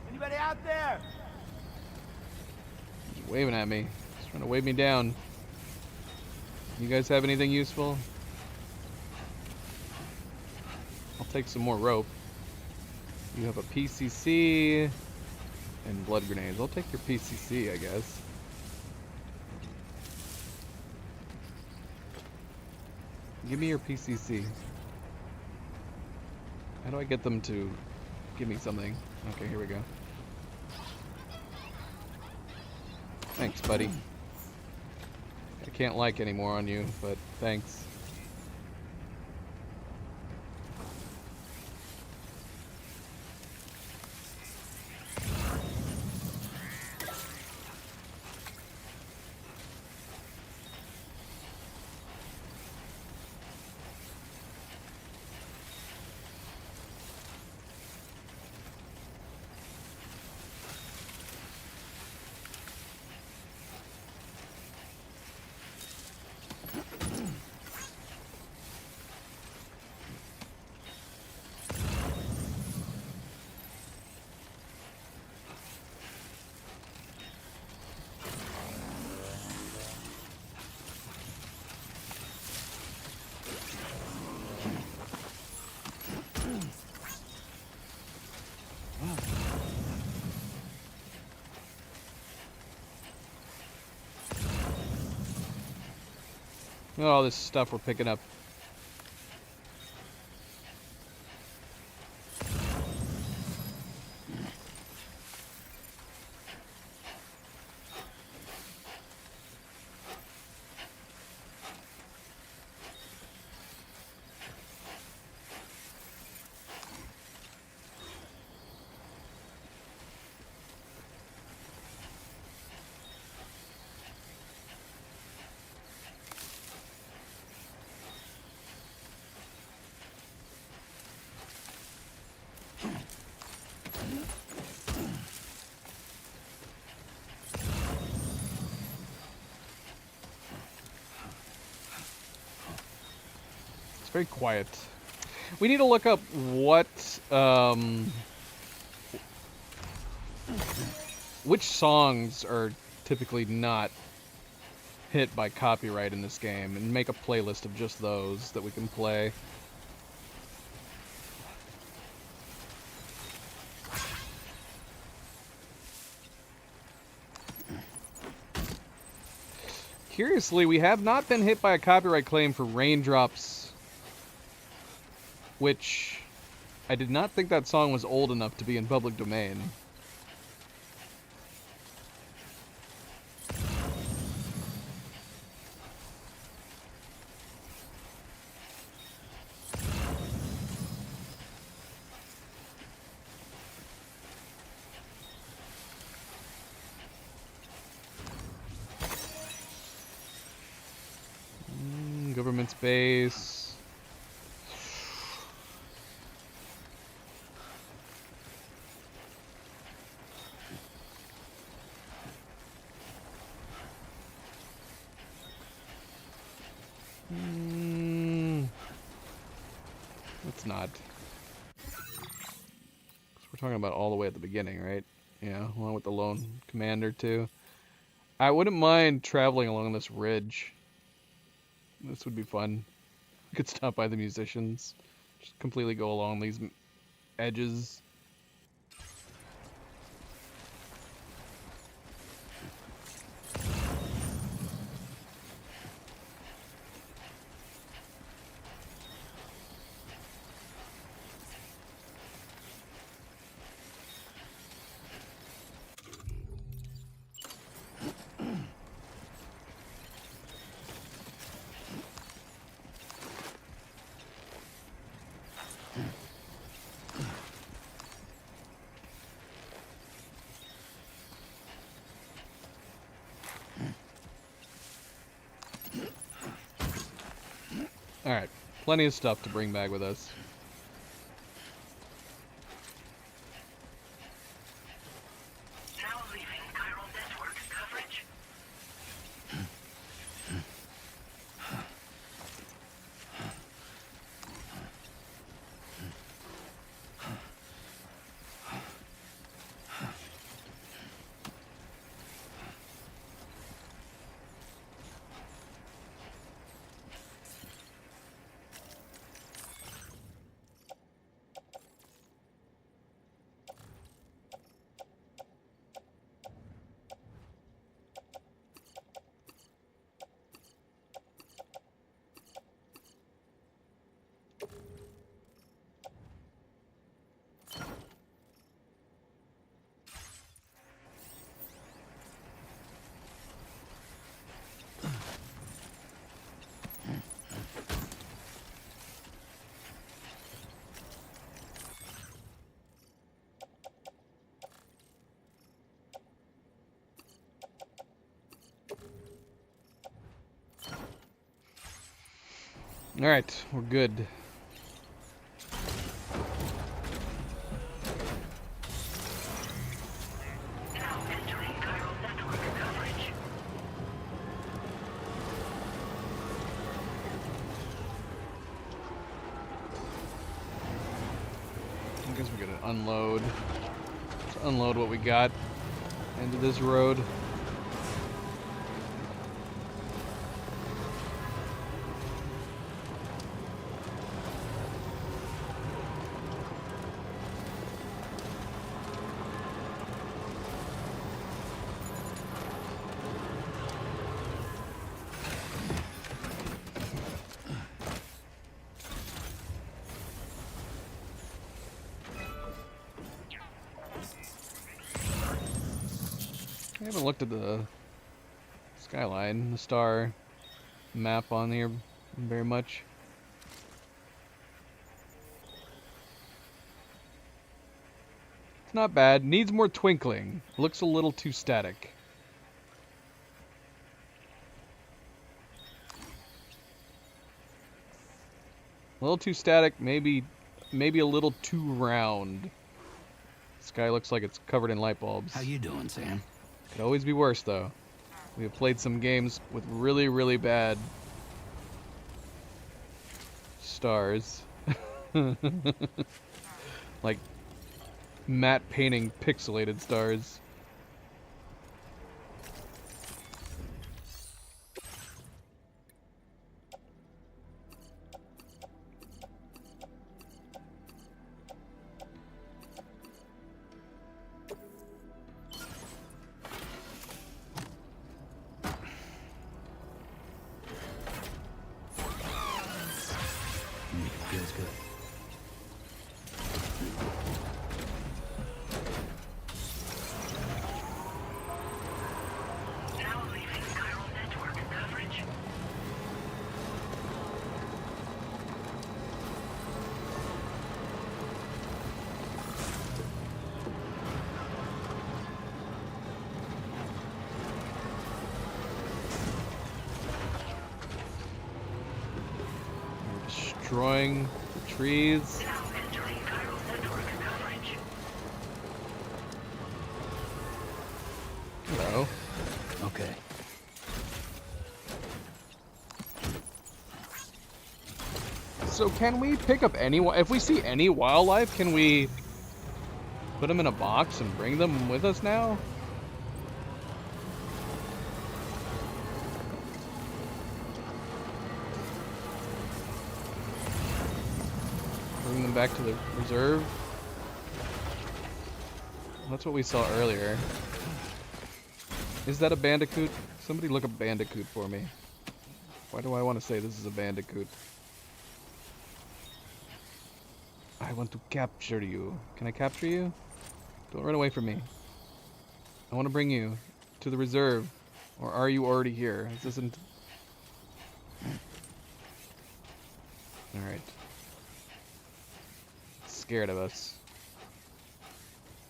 Anybody out there? He's waving at me. He's trying to wave me down. You guys have anything useful? I'll take some more rope. You have a PCC and blood grenades. I'll take your PCC, I guess. Give me your PCC. How do I get them to give me something? Okay, here we go. Thanks, buddy. I can't like any more on you, but thanks. Look at all this stuff we're picking up. very quiet. We need to look up what, which songs are typically not hit by copyright in this game, and make a playlist of just those that we can play. Curiously, we have not been hit by a copyright claim for Raindrops, which I did not think that song was old enough to be in public domain. Government base. Let's not. 'Cause we're talking about all the way at the beginning, right? Yeah, along with the lone commander too. I wouldn't mind traveling along this ridge. This would be fun. We could stop by the musicians. Just completely go along these edges. Alright, plenty of stuff to bring back with us. Now leaving chiral network coverage. Alright, we're good. Now entering chiral network coverage. I guess we're gonna unload. Let's unload what we got into this road. I haven't looked at the skyline, the star map on here very much. It's not bad. Needs more twinkling. Looks a little too static. A little too static, maybe a little too round. Sky looks like it's covered in light bulbs. How you doing, Sam? Could always be worse, though. We have played some games with really, really bad stars. Like matte painting pixelated stars. Feels good. Now leaving chiral network coverage. We're destroying the trees. Now entering chiral network coverage. Hello. Okay. So can we pick up any, if we see any wildlife, can we put them in a box and bring them with us now? Bring them back to the reserve? That's what we saw earlier. Is that a bandicoot? Somebody look up bandicoot for me. Why do I want to say this is a bandicoot? I want to capture you. Can I capture you? Don't run away from me. I want to bring you to the reserve. Or are you already here? This isn't... Alright. Scared of us.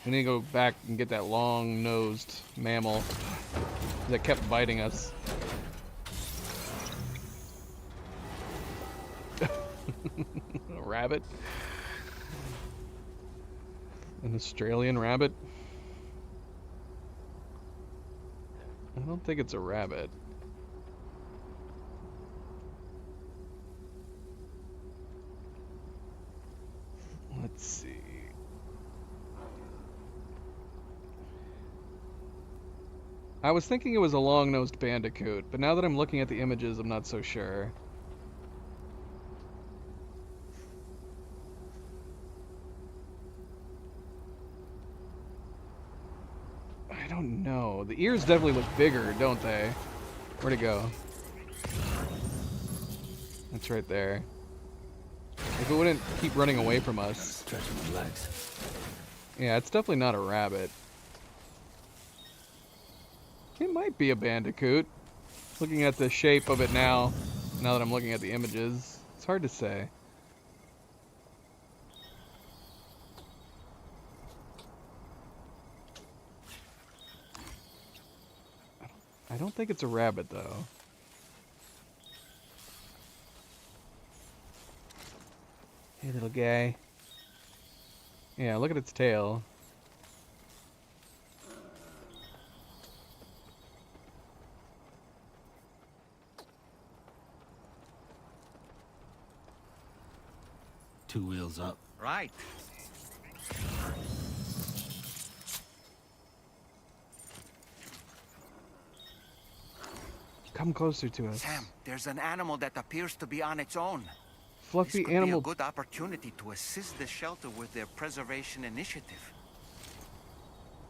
We need to go back and get that long-nosed mammal that kept biting us. A rabbit? An Australian rabbit? I don't think it's a rabbit. Let's see. I was thinking it was a long-nosed bandicoot, but now that I'm looking at the images, I'm not so sure. I don't know. The ears definitely look bigger, don't they? Where'd it go? It's right there. If it wouldn't keep running away from us. Stretching my legs. Yeah, it's definitely not a rabbit. It might be a bandicoot. Looking at the shape of it now that I'm looking at the images, it's hard to say. I don't think it's a rabbit, though. Hey, little guy. Yeah, look at its tail. Two wheels up. Right. Come closer to us. Sam, there's an animal that appears to be on its own. Fluffy This could animal. be a good opportunity to assist the shelter with their preservation initiative.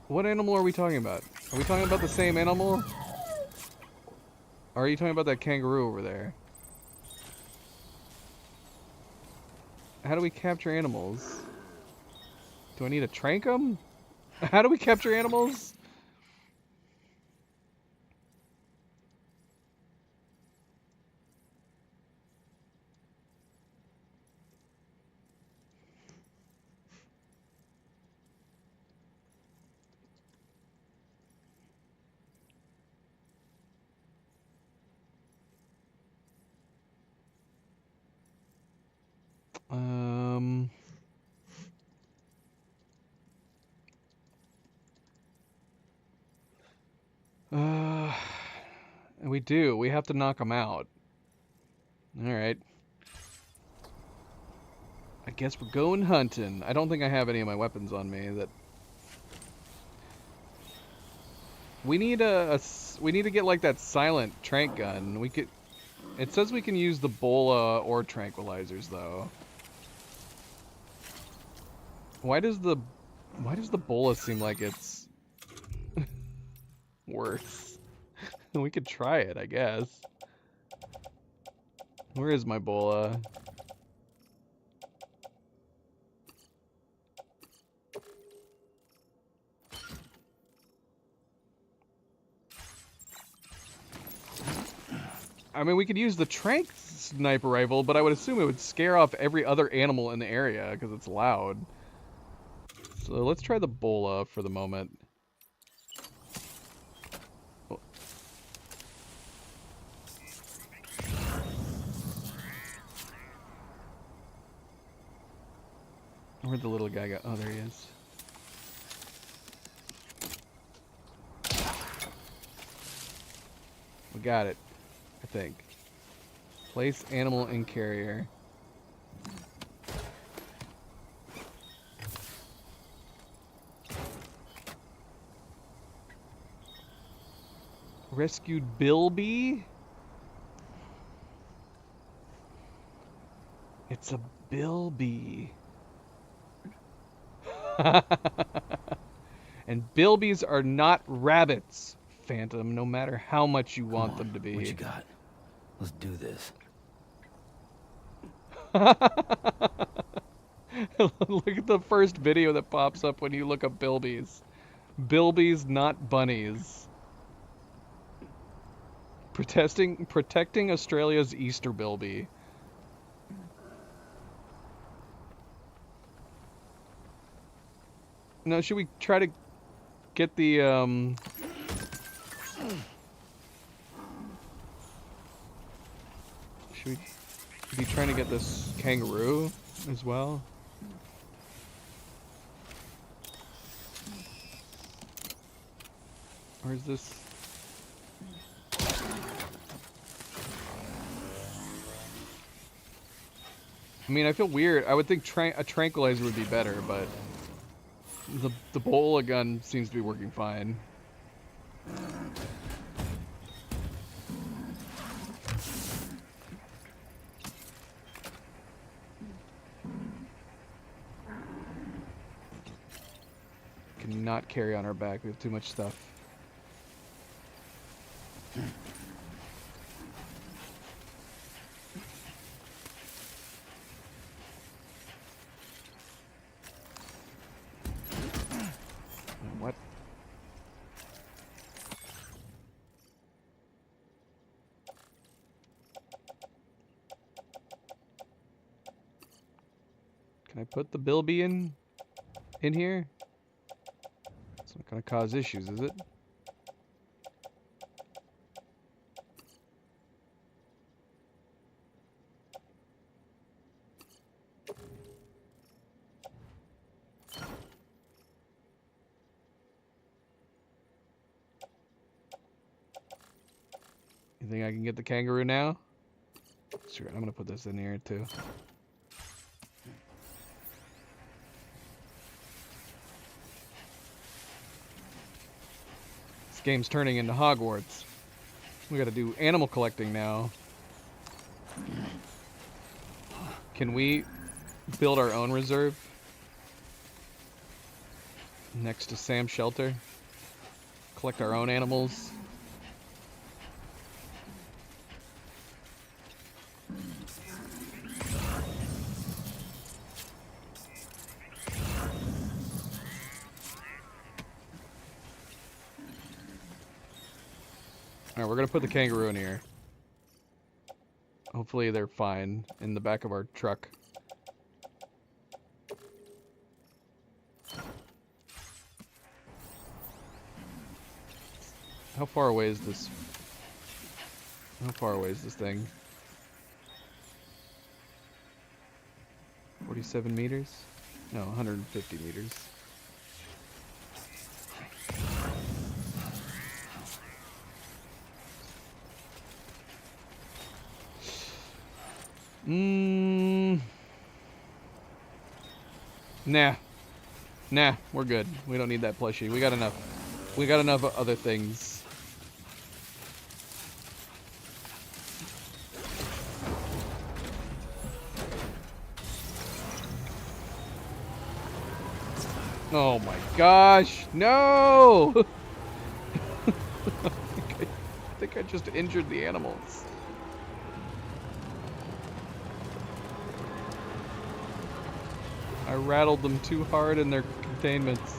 What animal are we talking about? Are we talking about the same animal? Or are you talking about that kangaroo over there? How do we capture animals? Do I need to trank them? How do we capture animals? We do. We have to knock them out. All right. I guess we're going hunting. I don't think I have any of my weapons on me. That we need we need to get like that silent tranq gun. We could. It says we can use the bola or tranquilizers though. Why does the bola seem like it's worse? We could try it, I guess. Where is my bola? I mean, we could use the tranq sniper rifle, but I would assume it would scare off every other animal in the area because it's loud. So let's try the bola for the moment. Where'd the little guy go? Oh, there he is. We got it, I think. Place animal in carrier. Rescued Bilby? It's a Bilby. And Bilbies are not rabbits, Phantom, no matter how much you want them to be. What you got? Let's do this. Look at the first video that pops up when you look up Bilbies. Bilbies, not bunnies. Protecting Australia's Easter Bilby. Now, should we try to get the, should we be trying to get this kangaroo as well? Or is this... I mean, I feel weird. I would think a tranquilizer would be better, but the bola gun seems to be working fine. Cannot carry on our back. We have too much stuff. What? Can I put the Bilby in here? It's not gonna cause issues, is it? You think I can get the kangaroo now? Sure, I'm gonna put this in here too. This game's turning into Hogwarts. We gotta do animal collecting now. Can we build our own reserve? Next to Sam's shelter? Collect our own animals? Alright, we're gonna put the kangaroo in here. Hopefully they're fine in the back of our truck. How far away is this? How far away is this thing? 47 meters? No, 150 meters. Nah. Nah, we're good. We don't need that plushie. We got enough. We got enough other things. Oh my gosh, no! I think I just injured the animals. I rattled them too hard in their containments.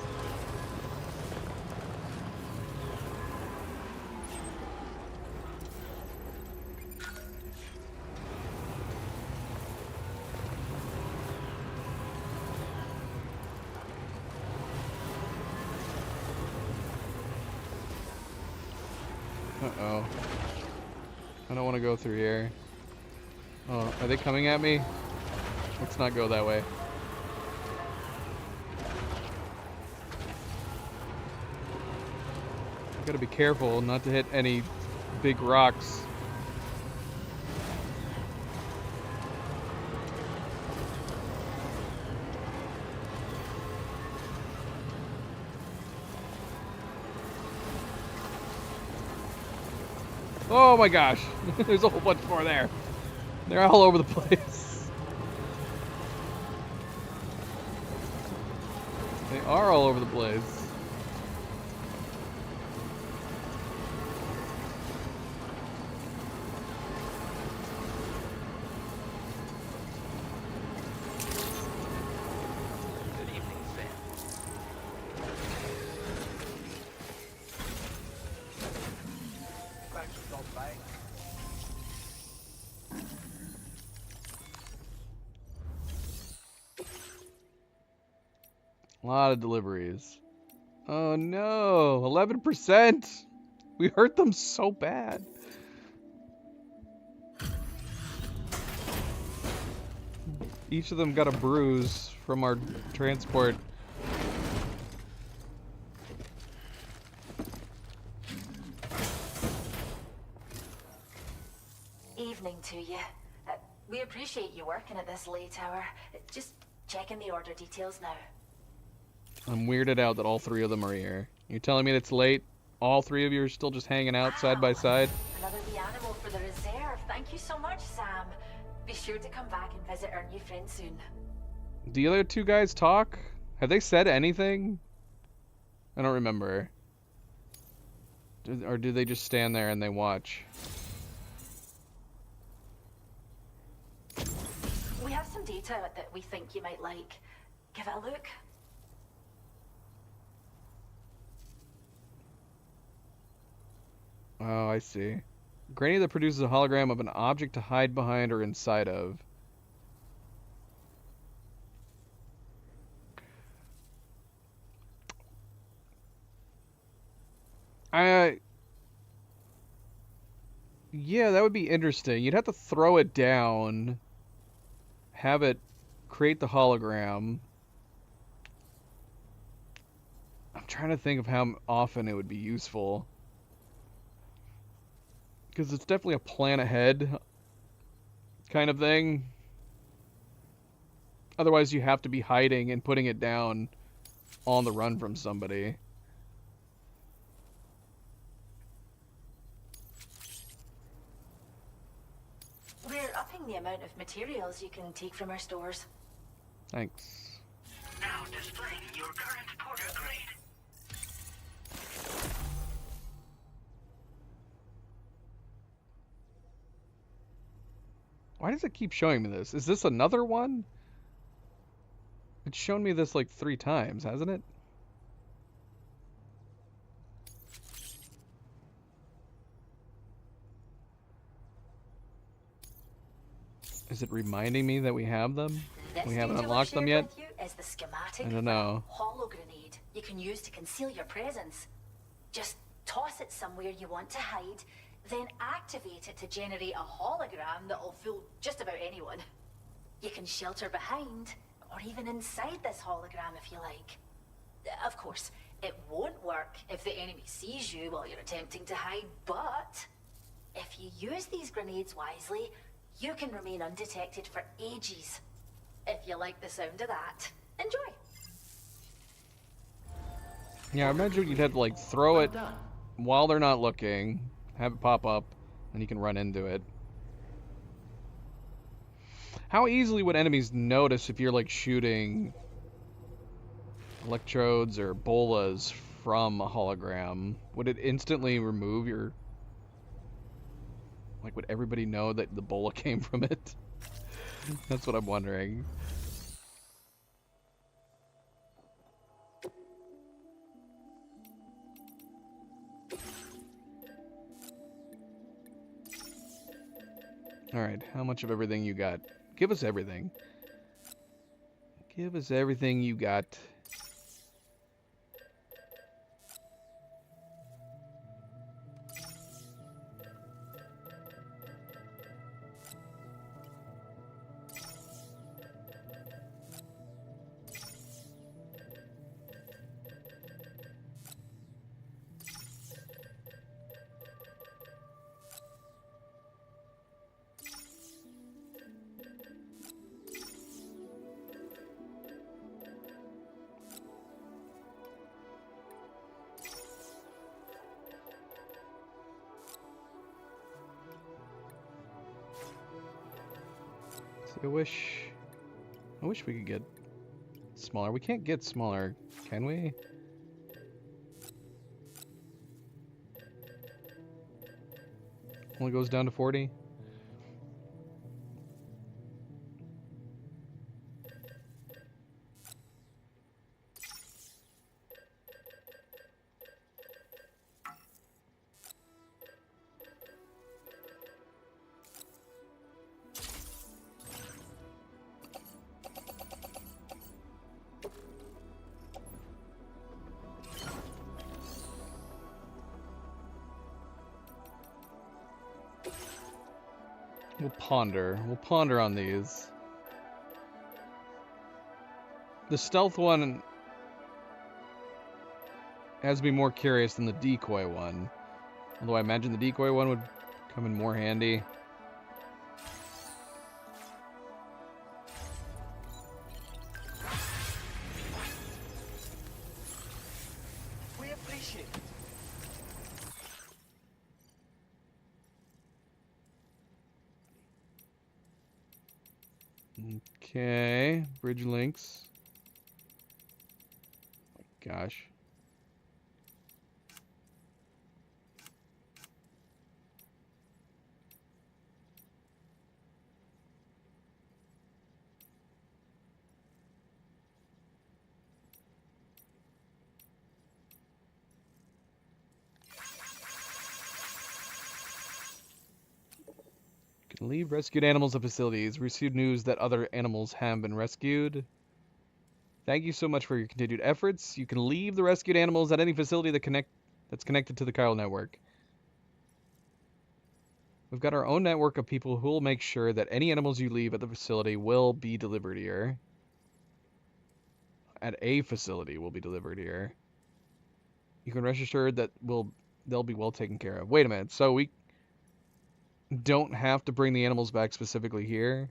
Uh-oh. I don't want to go through here. Oh, are they coming at me? Let's not go that way. Gotta be careful not to hit any big rocks. Oh my gosh, there's a whole bunch more there. They're all over the place. They are all over the place. A lot of deliveries. Oh no, 11%. We hurt them so bad. Each of them got a bruise from our transport. Evening to you. We appreciate you working at this late hour. Just checking the order details now. I'm weirded out that all three of them are here. You're telling me it's late? All three of you are still just hanging out side by side? Another wee animal for the reserve. Thank you so much, Sam. Be sure to come back and visit our new friend soon. Do the other two guys talk? Have they said anything? I don't remember. Or do they just stand there and they watch? We have some data that we think you might like. Give it a look. Oh, I see. Granny that produces a hologram of an object to hide behind or inside of. Yeah, that would be interesting. You'd have to throw it down, have it create the hologram. I'm trying to think of how often it would be useful. Because it's definitely a plan ahead kind of thing. Otherwise, you have to be hiding and putting it down on the run from somebody. We're upping the amount of materials you can take from our stores. Thanks. Now displaying your current porter grade. Why does it keep showing me this? Is this another one? It's shown me this like 3 times, hasn't it? Is it reminding me that we have them? We haven't unlocked them yet? Is the schematic I don't know. holo grenade you can use to conceal your presence. Just toss it somewhere you want to hide, then activate it to generate a hologram that'll fool just about anyone. You can shelter behind, or even inside this hologram if you like. Of course, it won't work if the enemy sees you while you're attempting to hide, but if you use these grenades wisely, you can remain undetected for ages. If you like the sound of that. Enjoy. Yeah, I imagine you'd have to like throw it while they're not looking, have it pop up, and you can run into it. How easily would enemies notice if you're like shooting electrodes or bolas from a hologram? Would it instantly remove your... Like, would everybody know that the bola came from it? That's what I'm wondering. Alright, how much of everything you got? Give us everything. Give us everything you got. I wish we could get smaller. We can't get smaller, can we? Only goes down to 40. We'll ponder on these. The stealth one has to be more curious than the decoy one. Although I imagine the decoy one would come in more handy. We appreciate it. Okay, bridge links. Oh my gosh. Leave rescued animals at facilities. Received news that other animals have been rescued. Thank you so much for your continued efforts. You can leave the rescued animals at any facility that's connected to the chiral network. We've got our own network of people who will make sure that any animals you leave at the facility will be delivered here. At a facility will be delivered here. You can rest assured that they'll be well taken care of. Wait a minute. So we don't have to bring the animals back specifically here.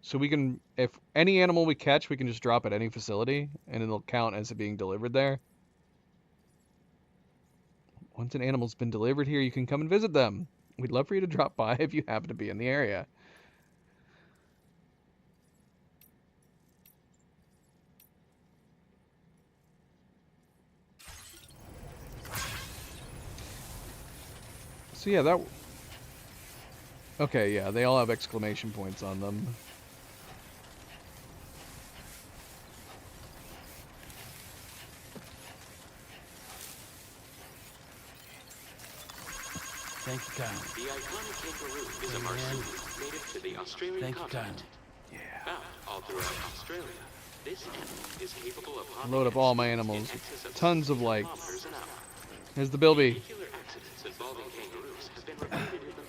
So we can, if any animal we catch, we can just drop at any facility and it'll count as it being delivered there. Once an animal's been delivered here, you can come and visit them. We'd love for you to drop by if you happen to be in the area. So yeah, that... Okay, yeah, they all have exclamation points on them. Thank you, kindly. The iconic kangaroo is a marsupilami native to the Australian continent. Found all throughout Australia, this animal is capable of hopping Load up all my animals. Tons of likes. Here's the Bilby.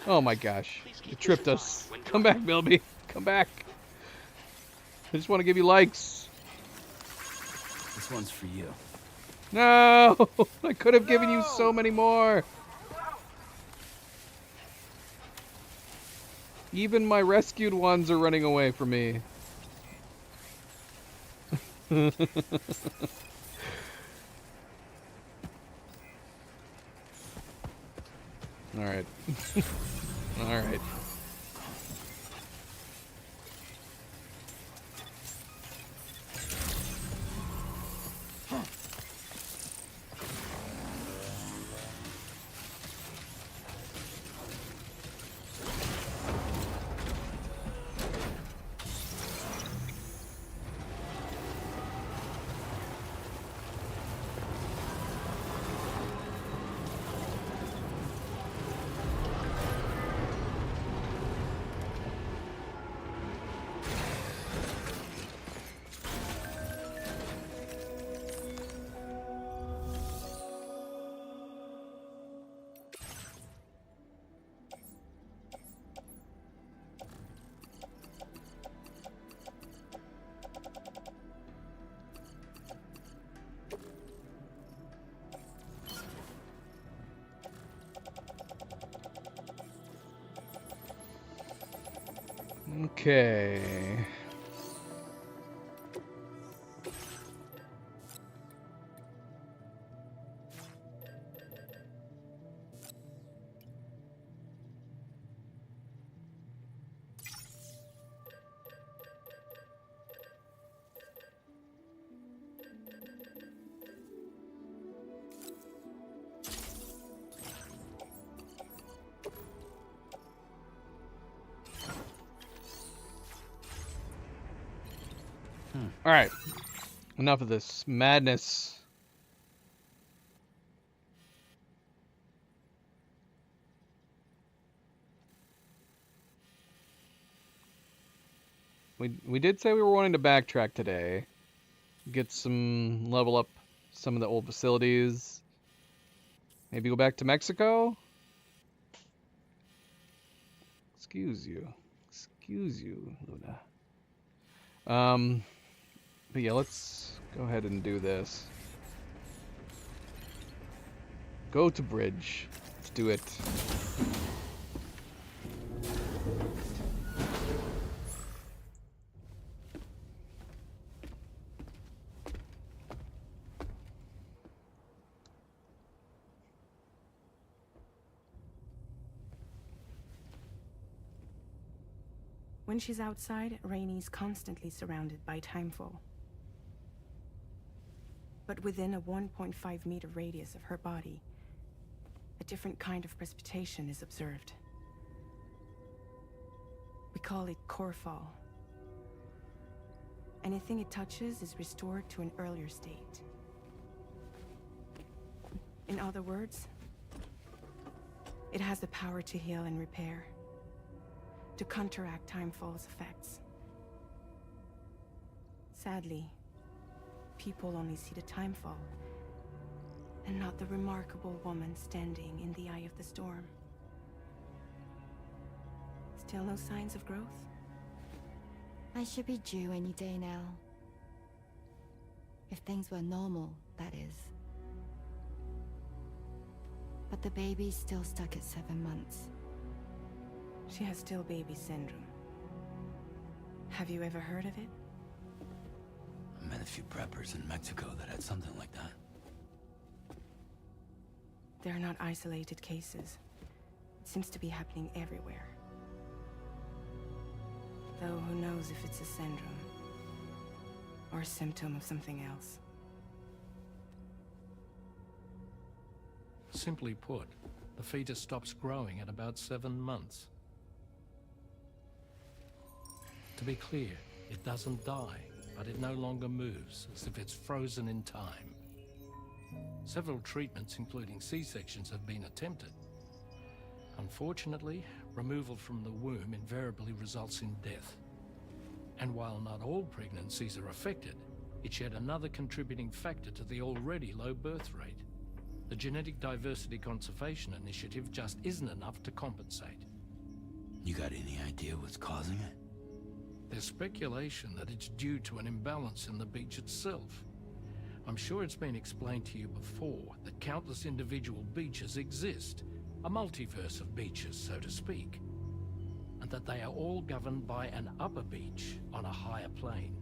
Oh my gosh. You tripped us. Come back, Bilby. Come back. I just want to give you likes. This one's for you. No! I could have given you so many more. Even my rescued ones are running away from me. Alright. Alright. Okay. All right. Enough of this madness. We did say we were wanting to backtrack today. Get some level up some of the old facilities. Maybe go back to Mexico? Excuse you. Excuse you, Luna. But yeah, let's go ahead and do this. Go to bridge. Let's do it. When she's outside, Rainey's constantly surrounded by timefall. But within a 1.5 meter radius of her body, a different kind of precipitation is observed. We call it core fall. Anything it touches is restored to an earlier state. In other words, it has the power to heal and repair, to counteract timefall's effects. Sadly, people only see the timefall, and not the remarkable woman standing in the eye of the storm. Still no signs of growth? I should be due any day now. If things were normal, that is. But the baby's still stuck at 7 months. She has still baby syndrome. Have you ever heard of it? I met a few preppers in Mexico that had something like that. They're not isolated cases. It seems to be happening everywhere. Though who knows if it's a syndrome or a symptom of something else. Simply put, the fetus stops growing at about 7 months. To be clear, it doesn't die, but it no longer moves, as if it's frozen in time. Several treatments, including C-sections, have been attempted. Unfortunately, removal from the womb invariably results in death. And while not all pregnancies are affected, it's yet another contributing factor to the already low birth rate. The Genetic Diversity Conservation Initiative just isn't enough to compensate. You got any idea what's causing it? There's speculation that it's due to an imbalance in the beach itself. I'm sure it's been explained to you before that countless individual beaches exist, a multiverse of beaches, so to speak, and that they are all governed by an upper beach on a higher plane.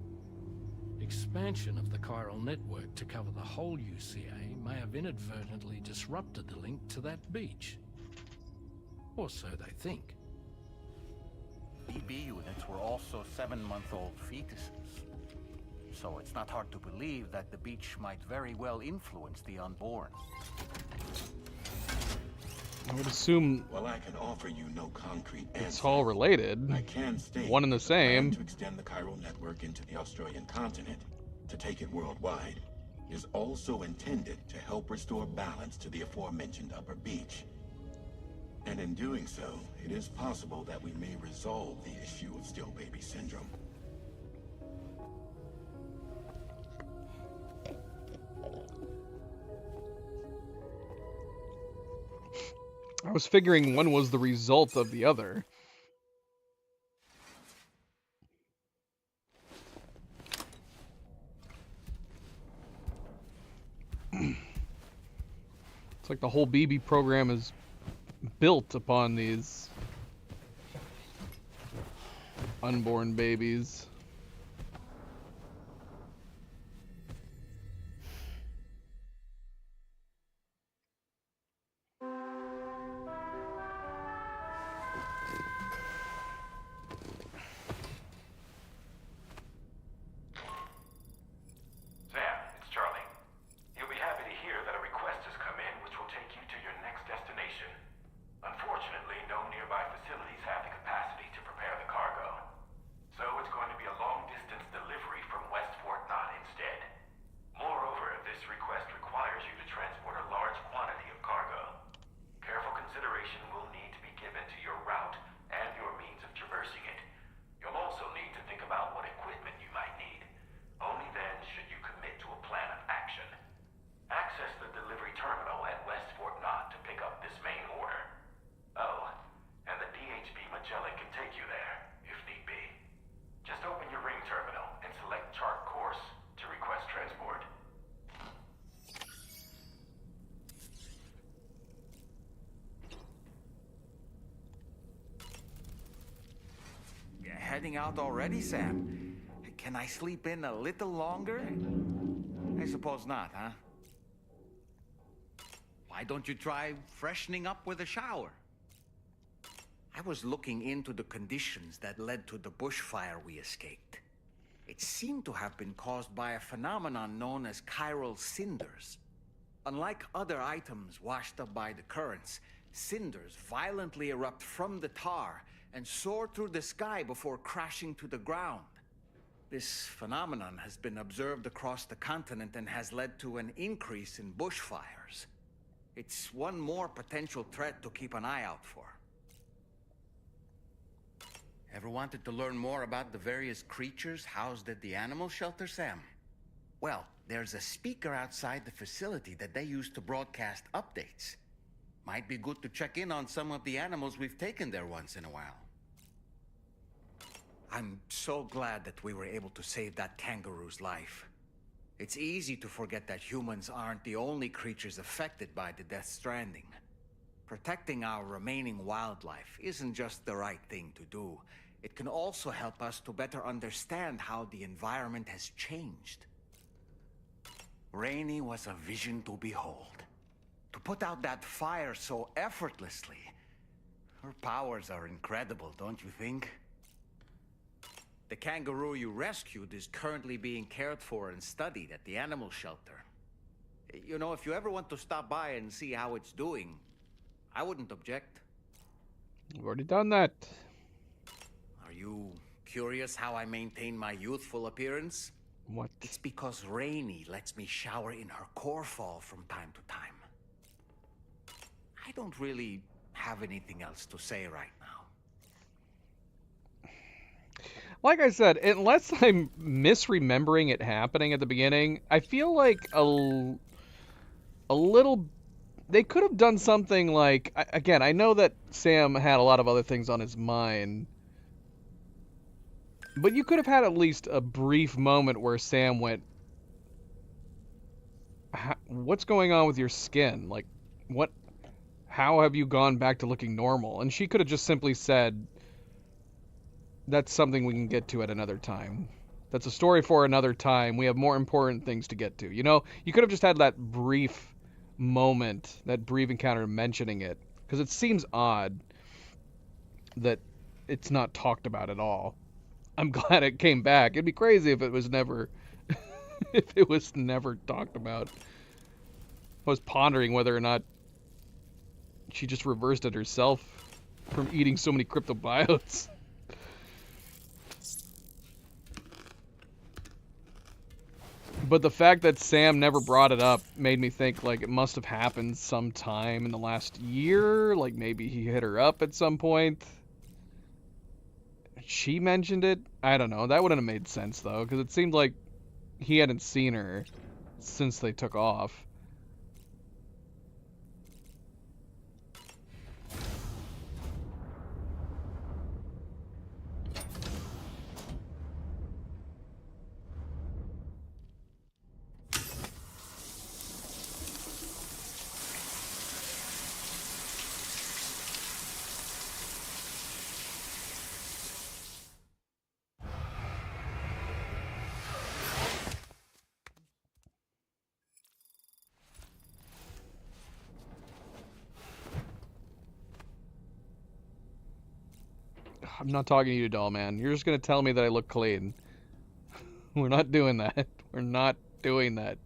Expansion of the chiral network to cover the whole UCA may have inadvertently disrupted the link to that beach. Or so they think. BB units were also 7-month-old fetuses. So it's not hard to believe that the beach might very well influence the unborn. I would assume. While I can offer you no concrete answer, it's all related. I can state one and the same. To extend the chiral network into the Australian continent, to take it worldwide, is also intended to help restore balance to the aforementioned upper beach. And in doing so, it is possible that we may resolve the issue of still baby syndrome. I was figuring one was the result of the other. It's like the whole BB program is built upon these unborn babies. Heading out already, Sam? Can I sleep in a little longer? I suppose not, huh? Why don't you try freshening up with a shower? I was looking into the conditions that led to the bushfire we escaped. It seemed to have been caused by a phenomenon known as chiral cinders. Unlike other items washed up by the currents, cinders violently erupt from the tar and soar through the sky before crashing to the ground. This phenomenon has been observed across the continent and has led to an increase in bushfires. It's one more potential threat to keep an eye out for. Ever wanted to learn more about the various creatures housed at the animal shelter, Sam? Well, there's a speaker outside the facility that they use to broadcast updates. Might be good to check in on some of the animals we've taken there once in a while. I'm so glad that we were able to save that kangaroo's life. It's easy to forget that humans aren't the only creatures affected by the Death Stranding. Protecting our remaining wildlife isn't just the right thing to do. It can also help us to better understand how the environment has changed. Rainey was a vision to behold. To put out that fire so effortlessly. Her powers are incredible, don't you think? The kangaroo you rescued is currently being cared for and studied at the animal shelter. You know, if you ever want to stop by and see how it's doing, I wouldn't object. I've already done that. Are you curious how I maintain my youthful appearance? What? It's because Rainey lets me shower in her core fall from time to time. I don't really have anything else to say right now. Like I said, unless I'm misremembering it happening at the beginning, I feel like a little... They could have done something like... Again, I know that Sam had a lot of other things on his mind. But you could have had at least a brief moment where Sam went... What's going on with your skin? Like, what... How have you gone back to looking normal? And she could have just simply said... That's something we can get to at another time. That's a story for another time. We have more important things to get to. You know, you could have just had that brief moment, that brief encounter mentioning it. Because it seems odd that it's not talked about at all. I'm glad it came back. It'd be crazy if it was never if it was never talked about. I was pondering whether or not she just reversed it herself from eating so many cryptobiotes. But the fact that Sam never brought it up made me think like it must have happened sometime in the last year. Like maybe he hit her up at some point. She mentioned it. I don't know. That wouldn't have made sense though, because it seemed like he hadn't seen her since they took off. I'm not talking to you, doll man. You're just gonna tell me that I look clean. We're not doing that. We're not doing that.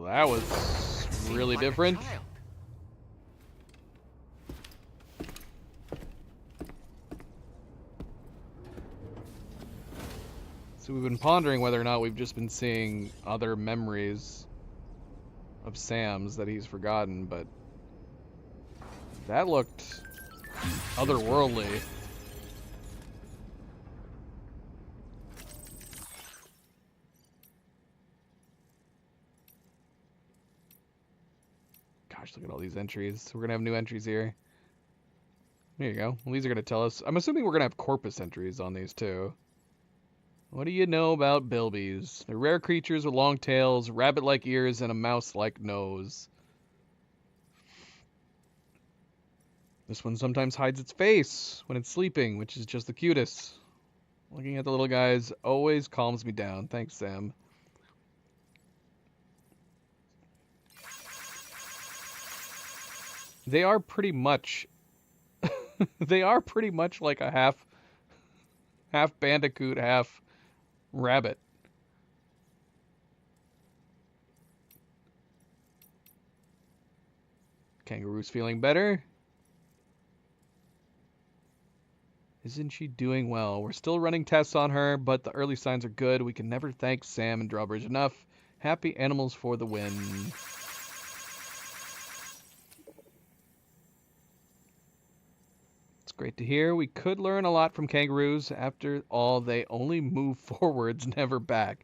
That was really different. So we've been pondering whether or not we've just been seeing other memories of Sam's that he's forgotten, but that looked otherworldly. Look at all these entries. We're gonna have new entries here. There you go. Well, these are gonna tell us. I'm assuming we're gonna have corpus entries on these too. What do you know about bilbies? They're rare creatures with long tails, rabbit-like ears, and a mouse-like nose. This one sometimes hides its face when it's sleeping, which is just the cutest. Looking at the little guys always calms me down. Thanks, Sam. They are pretty much like a half bandicoot, half rabbit. Kangaroo's feeling better. Isn't she doing well? We're still running tests on her, but the early signs are good. We can never thank Sam and Drawbridge enough. Happy animals for the win. Great to hear. We could learn a lot from kangaroos. After all, they only move forwards, never back.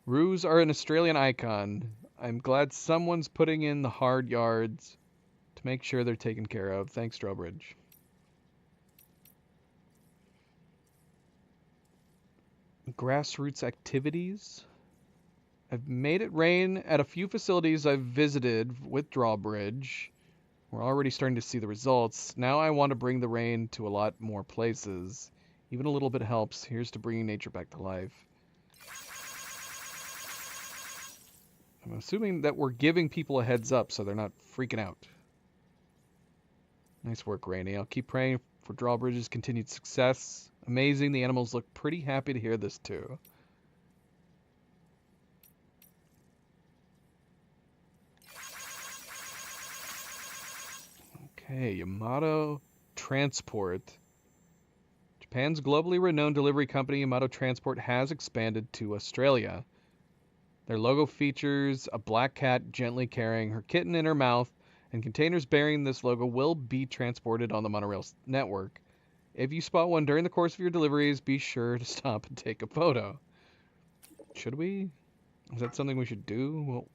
Roos are an Australian icon. I'm glad someone's putting in the hard yards to make sure they're taken care of. Thanks, Drawbridge. Grassroots activities. I've made it rain at a few facilities I've visited with Drawbridge. We're already starting to see the results. Now I want to bring the rain to a lot more places. Even a little bit helps. Here's to bringing nature back to life. I'm assuming that we're giving people a heads up so they're not freaking out. Nice work, Rainey. I'll keep praying for Drawbridge's continued success. Amazing. The animals look pretty happy to hear this too. Okay, Yamato Transport. Japan's globally renowned delivery company Yamato Transport has expanded to Australia. Their logo features a black cat gently carrying her kitten in her mouth and containers bearing this logo will be transported on the monorail network. If you spot one during the course of your deliveries, be sure to stop and take a photo. Should we? Is that something we should do? Well,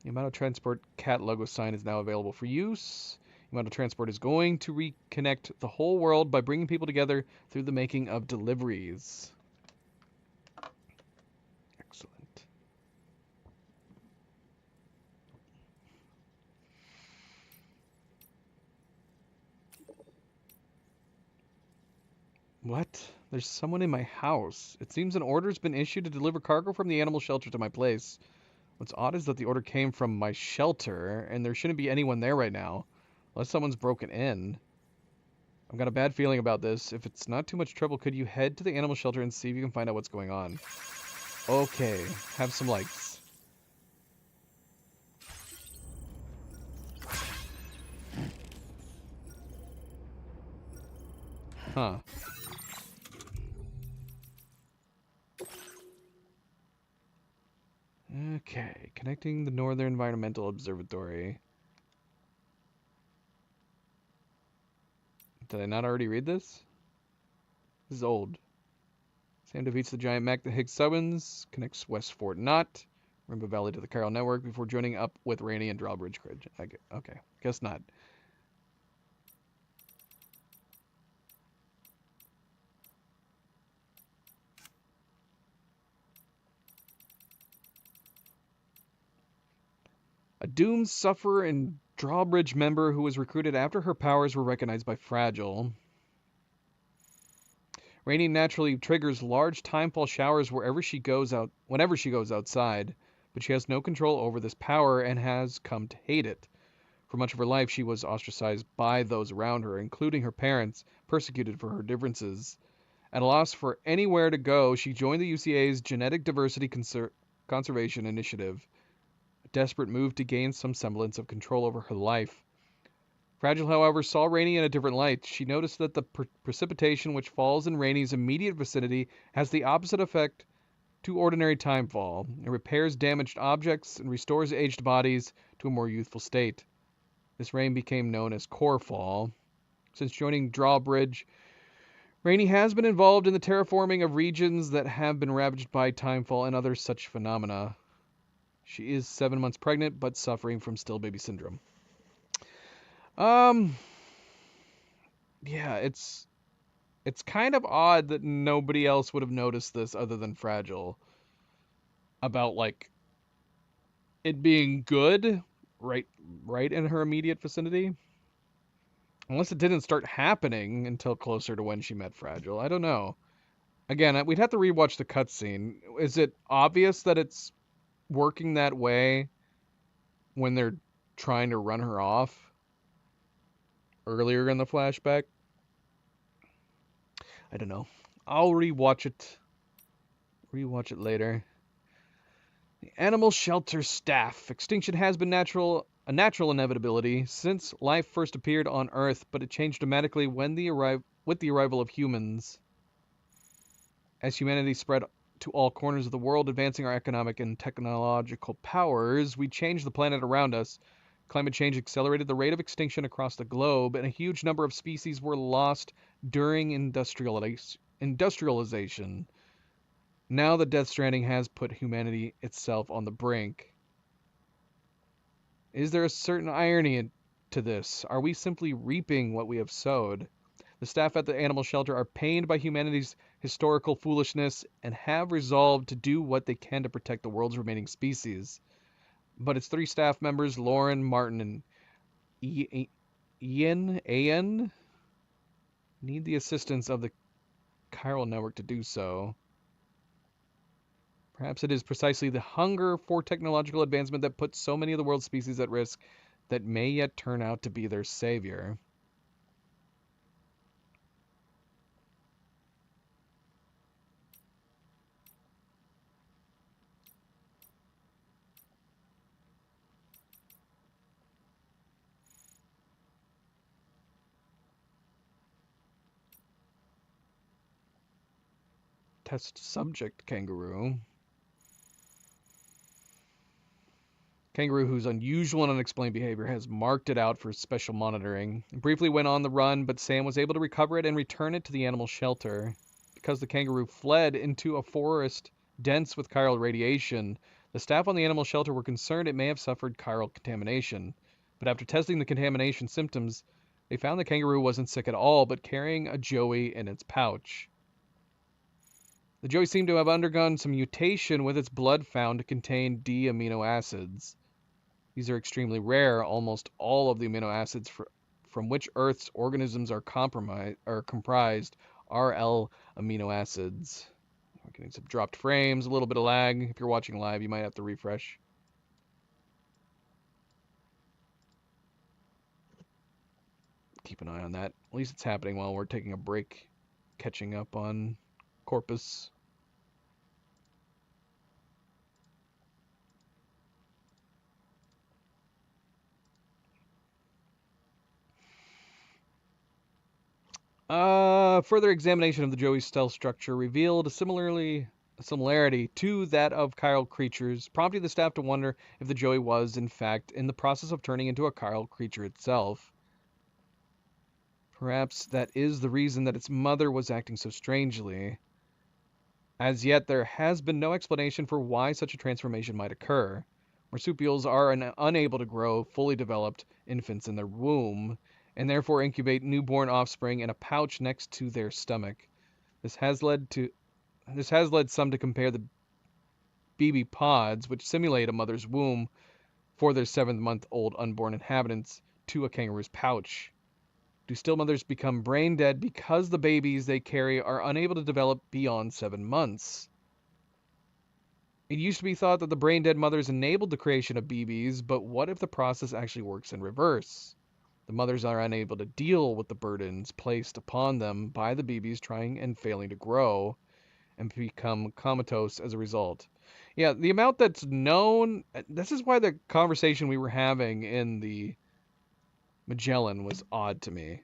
the amount of transport cat logo sign is now available for use. The amount of transport is going to reconnect the whole world by bringing people together through the making of deliveries. Excellent. What? There's someone in my house. It seems an order's been issued to deliver cargo from the animal shelter to my place. What's odd is that the order came from my shelter, and there shouldn't be anyone there right now, unless someone's broken in. I've got a bad feeling about this. If it's not too much trouble, could you head to the animal shelter and see if you can find out what's going on? Okay, have some lights. Huh. Okay, connecting the Northern Environmental Observatory. Did I not already read this? This is old. Sam defeats the giant mech that Higgs summons, connects West Fort Knot, Rainbow Valley to the Chiral Network before joining up with Rainey and Drawbridge. Okay, guess not. A doomed sufferer and Drawbridge member who was recruited after her powers were recognized by Fragile. Rainey naturally triggers large timefall showers whenever she goes outside, but she has no control over this power and has come to hate it. For much of her life, she was ostracized by those around her, including her parents, persecuted for her differences. At a loss for anywhere to go, she joined the UCA's Genetic Diversity Conservation Initiative, a desperate move to gain some semblance of control over her life. Fragile, however, saw Rainey in a different light. She noticed that the precipitation which falls in Rainey's immediate vicinity has the opposite effect to ordinary timefall. It repairs damaged objects and restores aged bodies to a more youthful state. This rain became known as Corefall. Since joining Drawbridge, Rainey has been involved in the terraforming of regions that have been ravaged by timefall and other such phenomena. She is 7 months pregnant, but suffering from still baby syndrome. Yeah, it's kind of odd that nobody else would have noticed this other than Fragile. About, like, it being good right in her immediate vicinity. Unless it didn't start happening until closer to when she met Fragile. I don't know. Again, we'd have to rewatch the cutscene. Is it obvious that it's working that way when they're trying to run her off earlier in the flashback? I don't know. I'll rewatch it later. The animal shelter staff. Extinction has been a natural inevitability since life first appeared on Earth, but it changed dramatically with the arrival of humans. As humanity spread to all corners of the world, advancing our economic and technological powers, we changed the planet around us. Climate change accelerated the rate of extinction across the globe, and a huge number of species were lost during industrialization. Now the Death Stranding has put humanity itself on the brink. Is there a certain irony to this? Are we simply reaping what we have sowed? The staff at the animal shelter are pained by humanity's historical foolishness and have resolved to do what they can to protect the world's remaining species. But its 3 staff members, Lauren, Martin, and Ian, need the assistance of the Chiral Network to do so. Perhaps it is precisely the hunger for technological advancement that puts so many of the world's species at risk that may yet turn out to be their savior. Test subject kangaroo. Kangaroo, whose unusual and unexplained behavior has marked it out for special monitoring. It briefly went on the run, but Sam was able to recover it and return it to the animal shelter. Because the kangaroo fled into a forest dense with chiral radiation, the staff on the animal shelter were concerned it may have suffered chiral contamination. But after testing the contamination symptoms, they found the kangaroo wasn't sick at all, but carrying a joey in its pouch. The joey seemed to have undergone some mutation, with its blood found to contain D amino acids. These are extremely rare. Almost all of the amino acids from which Earth's organisms are comprised are L amino acids. We're getting some dropped frames, a little bit of lag. If you're watching live, you might have to refresh. Keep an eye on that. At least it's happening while we're taking a break, catching up on Corpus. Further examination of the joey's stealth structure revealed a similarity to that of chiral creatures, prompting the staff to wonder if the joey was, in fact, in the process of turning into a chiral creature itself. Perhaps that is the reason that its mother was acting so strangely. As yet, there has been no explanation for why such a transformation might occur. Marsupials are unable to grow fully developed infants in their womb, and therefore incubate newborn offspring in a pouch next to their stomach. This has led some to compare the BB pods, which simulate a mother's womb for their 7-month-old unborn inhabitants, to a kangaroo's pouch. Do still mothers become brain dead because the babies they carry are unable to develop beyond 7 months? It used to be thought that the brain dead mothers enabled the creation of BBs, but what if the process actually works in reverse? The mothers are unable to deal with the burdens placed upon them by the BBs trying and failing to grow, and become comatose as a result. Yeah, the amount that's known, this is why the conversation we were having in the Magellan was odd to me.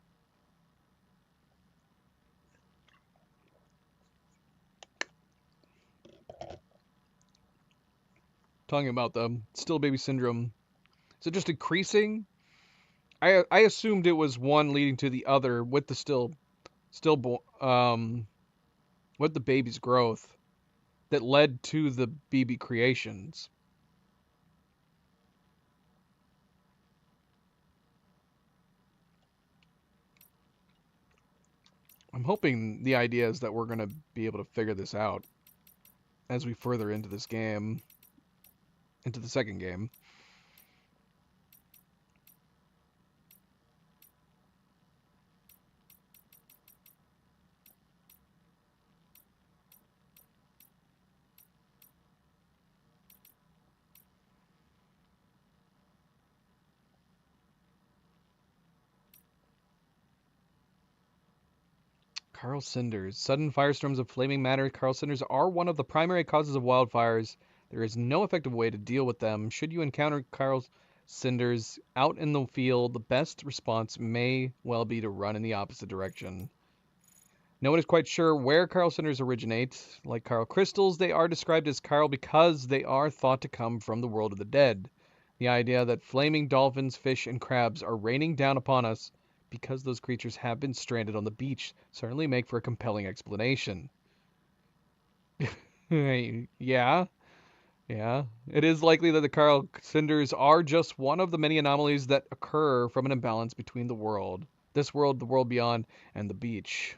Talking about the still baby syndrome, is it just increasing? I assumed it was one leading to the other with the with the baby's growth that led to the BB creations. I'm hoping the idea is that we're going to be able to figure this out as we further into this game, into the second game. Chiral cinders. Sudden firestorms of flaming matter. Chiral cinders are one of the primary causes of wildfires. There is no effective way to deal with them. Should you encounter chiral cinders out in the field, the best response may well be to run in the opposite direction. No one is quite sure where chiral cinders originate. Like chiral crystals, they are described as chiral because they are thought to come from the world of the dead. The idea that flaming dolphins, fish, and crabs are raining down upon us because those creatures have been stranded on the beach certainly make for a compelling explanation. Yeah. It is likely that the chiral cinders are just one of the many anomalies that occur from an imbalance between this world, the world beyond, and the beach.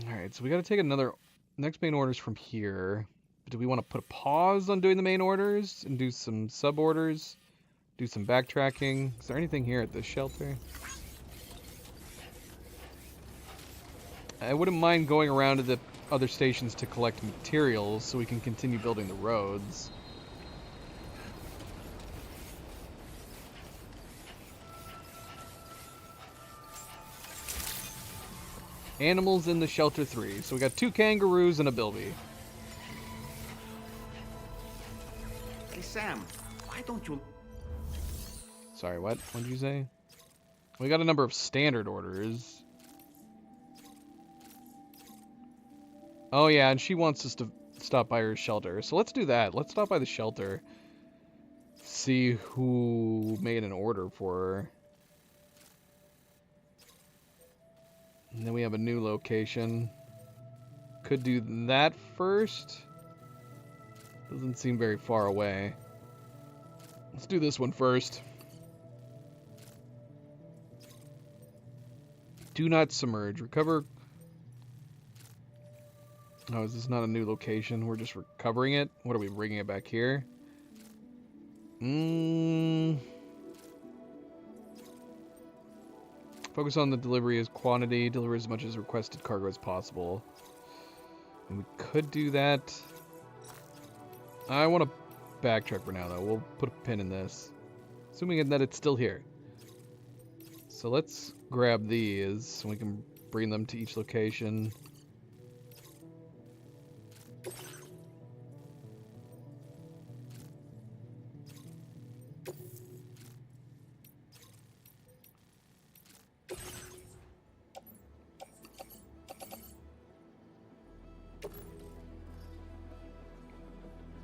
Alright, so we gotta take next main orders from here. Do we want to put a pause on doing the main orders and do some sub-orders? Do some backtracking? Is there anything here at this shelter? I wouldn't mind going around to the other stations to collect materials so we can continue building the roads. Animals in the shelter 3. So we got 2 kangaroos and a bilby. Hey, Sam, why don't you... Sorry, what? What did you say? We got a number of standard orders. Oh yeah, and she wants us to stop by her shelter. So let's do that. Let's stop by the shelter. See who made an order for her. And then we have a new location. Could do that first. Doesn't seem very far away. Let's do this one first. Do not submerge. Recover. Oh, is this not a new location? We're just recovering it? What are we, bringing it back here? Focus on the delivery as quantity. Deliver as much as requested cargo as possible. And we could do that. I want to backtrack for now, though. We'll put a pin in this. Assuming that it's still here. So let's grab these so we can bring them to each location.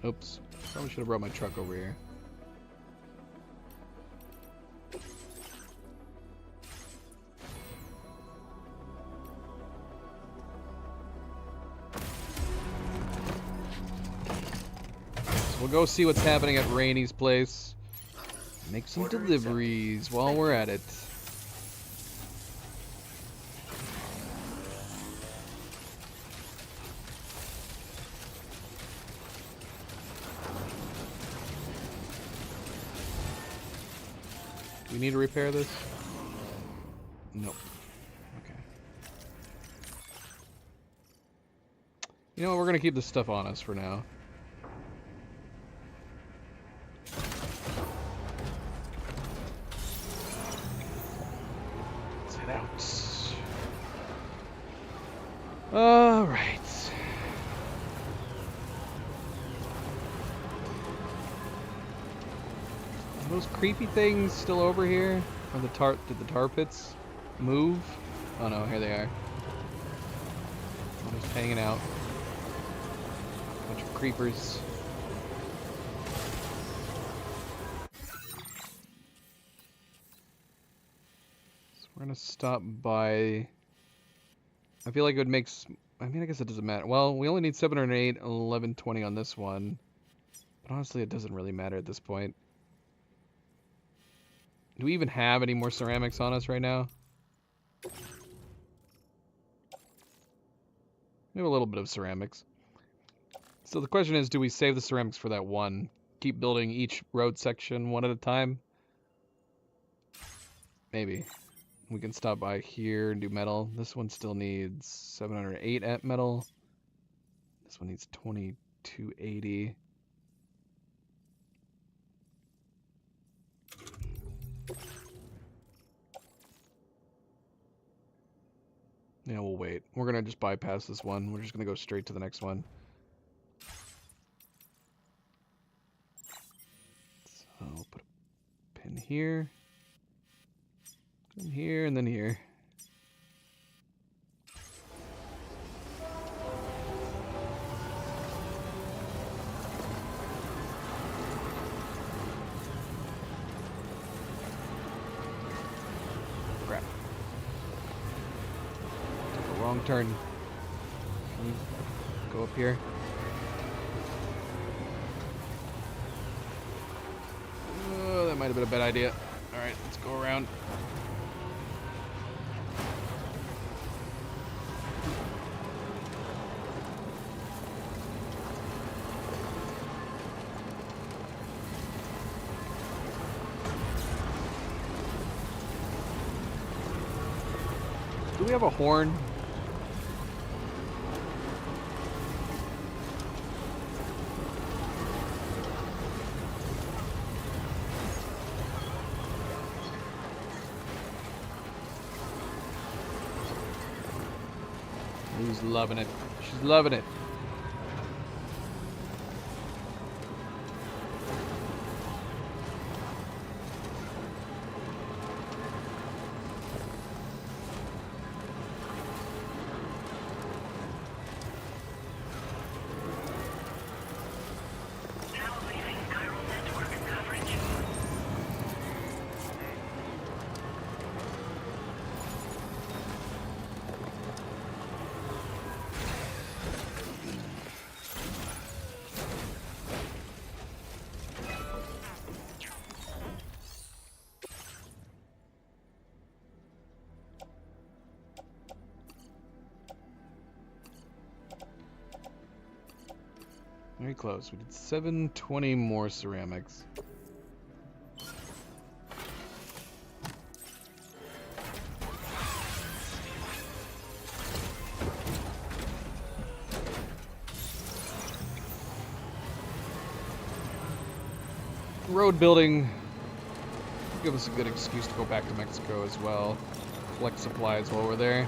Oops. Probably should have brought my truck over here. So we'll go see what's happening at Rainy's place. Make some deliveries while we're at it. We need to repair this? Nope. Okay. You know what, we're gonna keep this stuff on us for now. Let's head out. Alright. Are those creepy things still over here? Or did the tar pits move? Oh no, here they are. They're just hanging out. Bunch of creepers. So we're gonna stop by. I feel like it would make. I mean, I guess it doesn't matter. Well, we only need 708 and 1120 on this one. But honestly, it doesn't really matter at this point. Do we even have any more ceramics on us right now? We have a little bit of ceramics. So the question is, do we save the ceramics for that one? Keep building each road section one at a time? Maybe. We can stop by here and do metal. This one still needs 708 at metal. This one needs 2280. Yeah, we'll wait. We're gonna just bypass this one. We're just gonna go straight to the next one. So I'll put a pin here. And here, and then here. Crap. Took a wrong turn. Can we go up here? Oh, that might have been a bad idea. Alright, let's go around. Do we have a horn? Who's loving it? She's loving it. Very close. We did 720 more ceramics. Road building give us a good excuse to go back to Mexico as well. Collect supplies while we're there.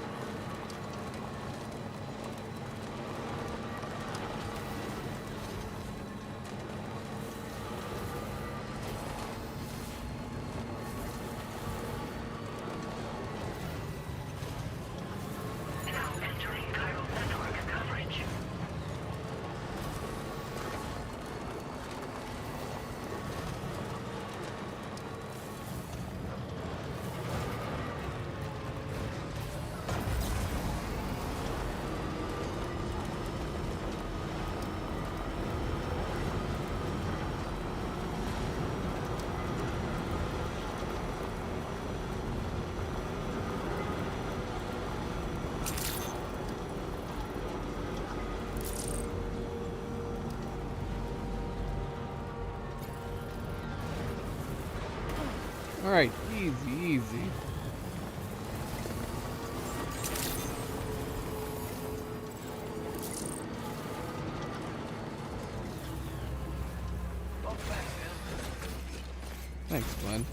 Alright, easy, easy. Thanks, Glenn.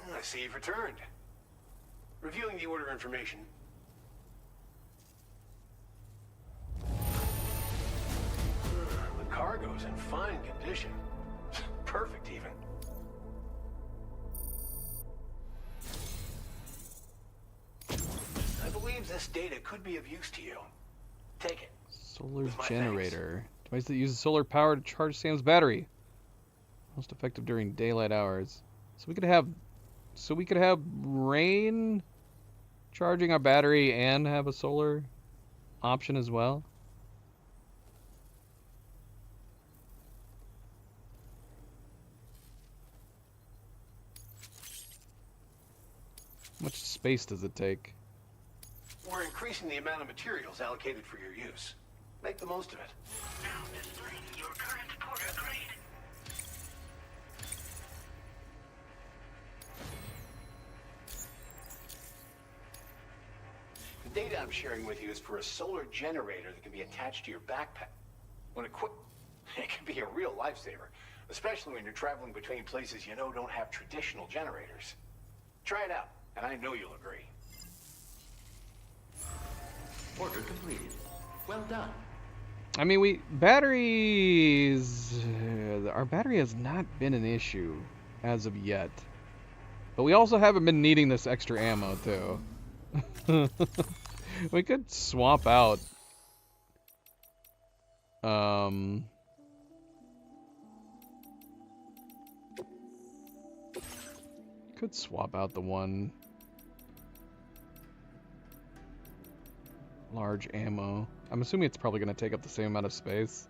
I see you've returned. Reviewing the order information. The cargo's in fine condition. Perfect, even. I believe this data could be of use to you. Take it. Solar generator. Device that uses solar power to charge Sam's battery. Most effective during daylight hours. So we could have rain charging our battery and have a solar option as well. How much space does it take? We're increasing the amount of materials allocated for your use. Make the most of it. Now displaying your current porter grade. The data I'm sharing with you is for a solar generator that can be attached to your backpack. When equipped, it can be a real lifesaver, especially when you're traveling between places you know don't have traditional generators. Try it out, and I know you'll agree. Order completed. Well done. I mean, batteries... our battery has not been an issue as of yet. But we also haven't been needing this extra ammo, too. We could swap out... Could swap out the one... large ammo. I'm assuming it's probably going to take up the same amount of space.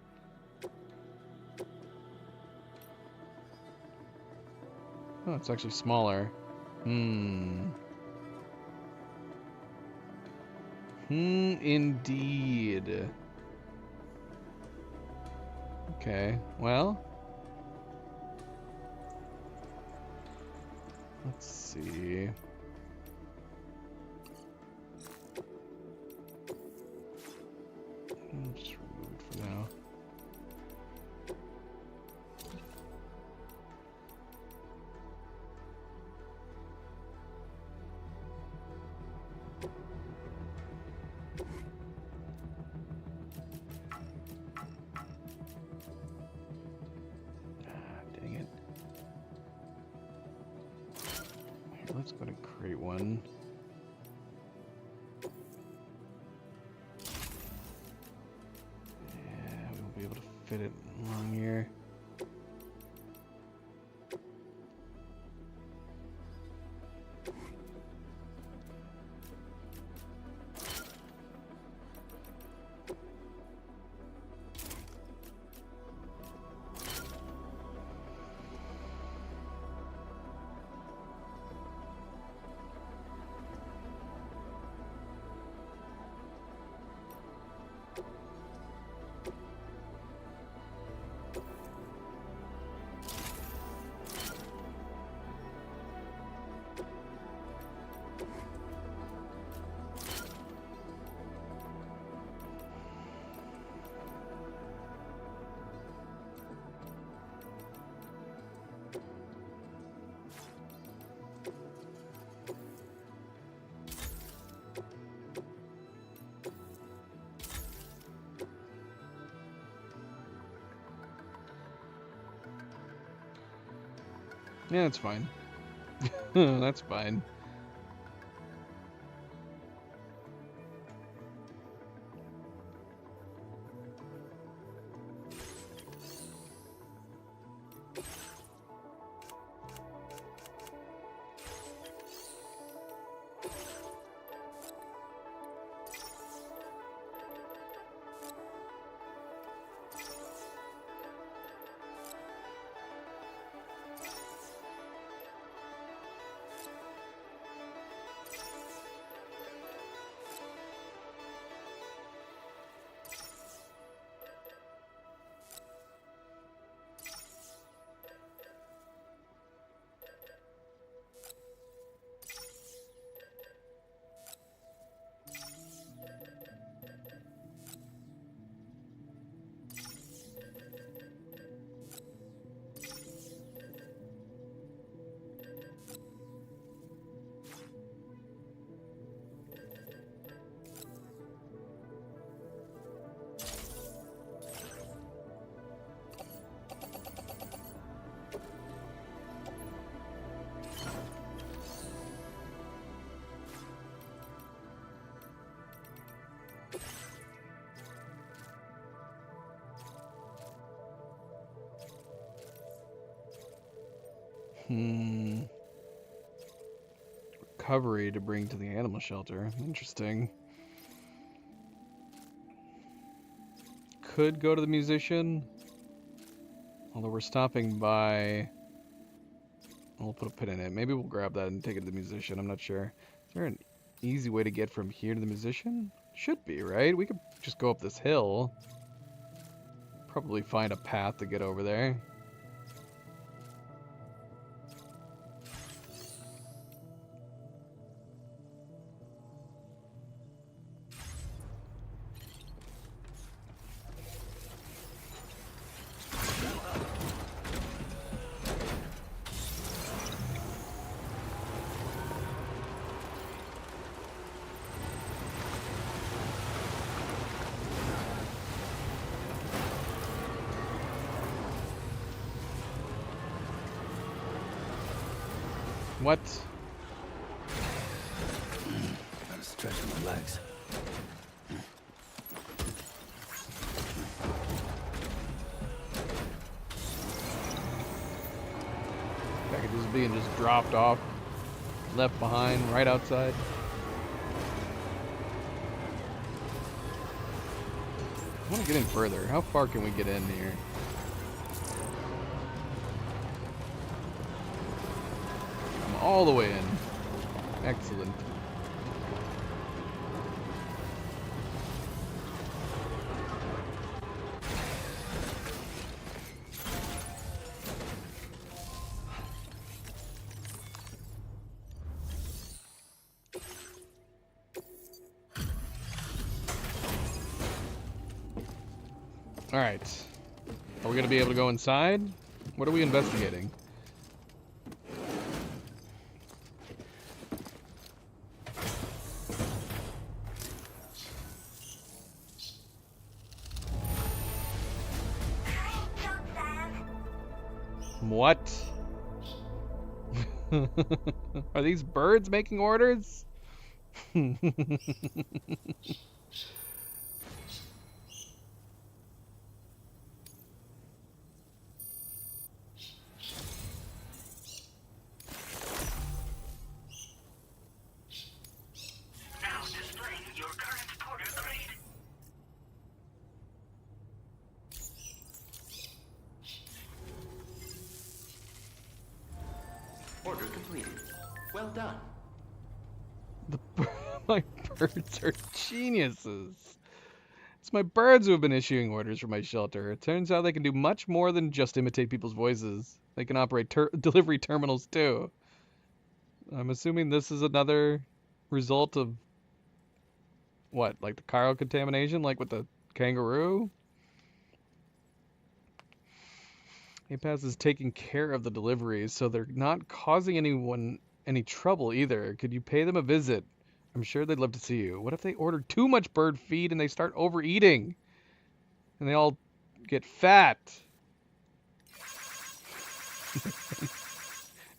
Oh, it's actually smaller. Indeed. Okay, well. Let's see. Just remove it for now. Dang it. Here, let's go to create one. Fit it along here. Yeah, that's fine. That's fine. Recovery to bring to the animal shelter. Interesting. Could go to the musician. Although we're stopping by... We'll put a pin in it. Maybe we'll grab that and take it to the musician. I'm not sure. Is there an easy way to get from here to the musician? Should be, right? We could just go up this hill. Probably find a path to get over there. What? Gotta stretch my legs. Packages being just dropped off, left behind, right outside. I want to get in further. How far can we get in here? All the way in. Excellent. All right. Are we going to be able to go inside? What are we investigating? What? Are these birds making orders? Order completed. Well done. My birds are geniuses. It's my birds who have been issuing orders for my shelter. It turns out they can do much more than just imitate people's voices. They can operate delivery terminals too. I'm assuming this is another result of what, like the chiral contamination, like with the kangaroo? APAS is taking care of the deliveries, so they're not causing anyone any trouble either. Could you pay them a visit? I'm sure they'd love to see you. What if they order too much bird feed and they start overeating? And they all get fat?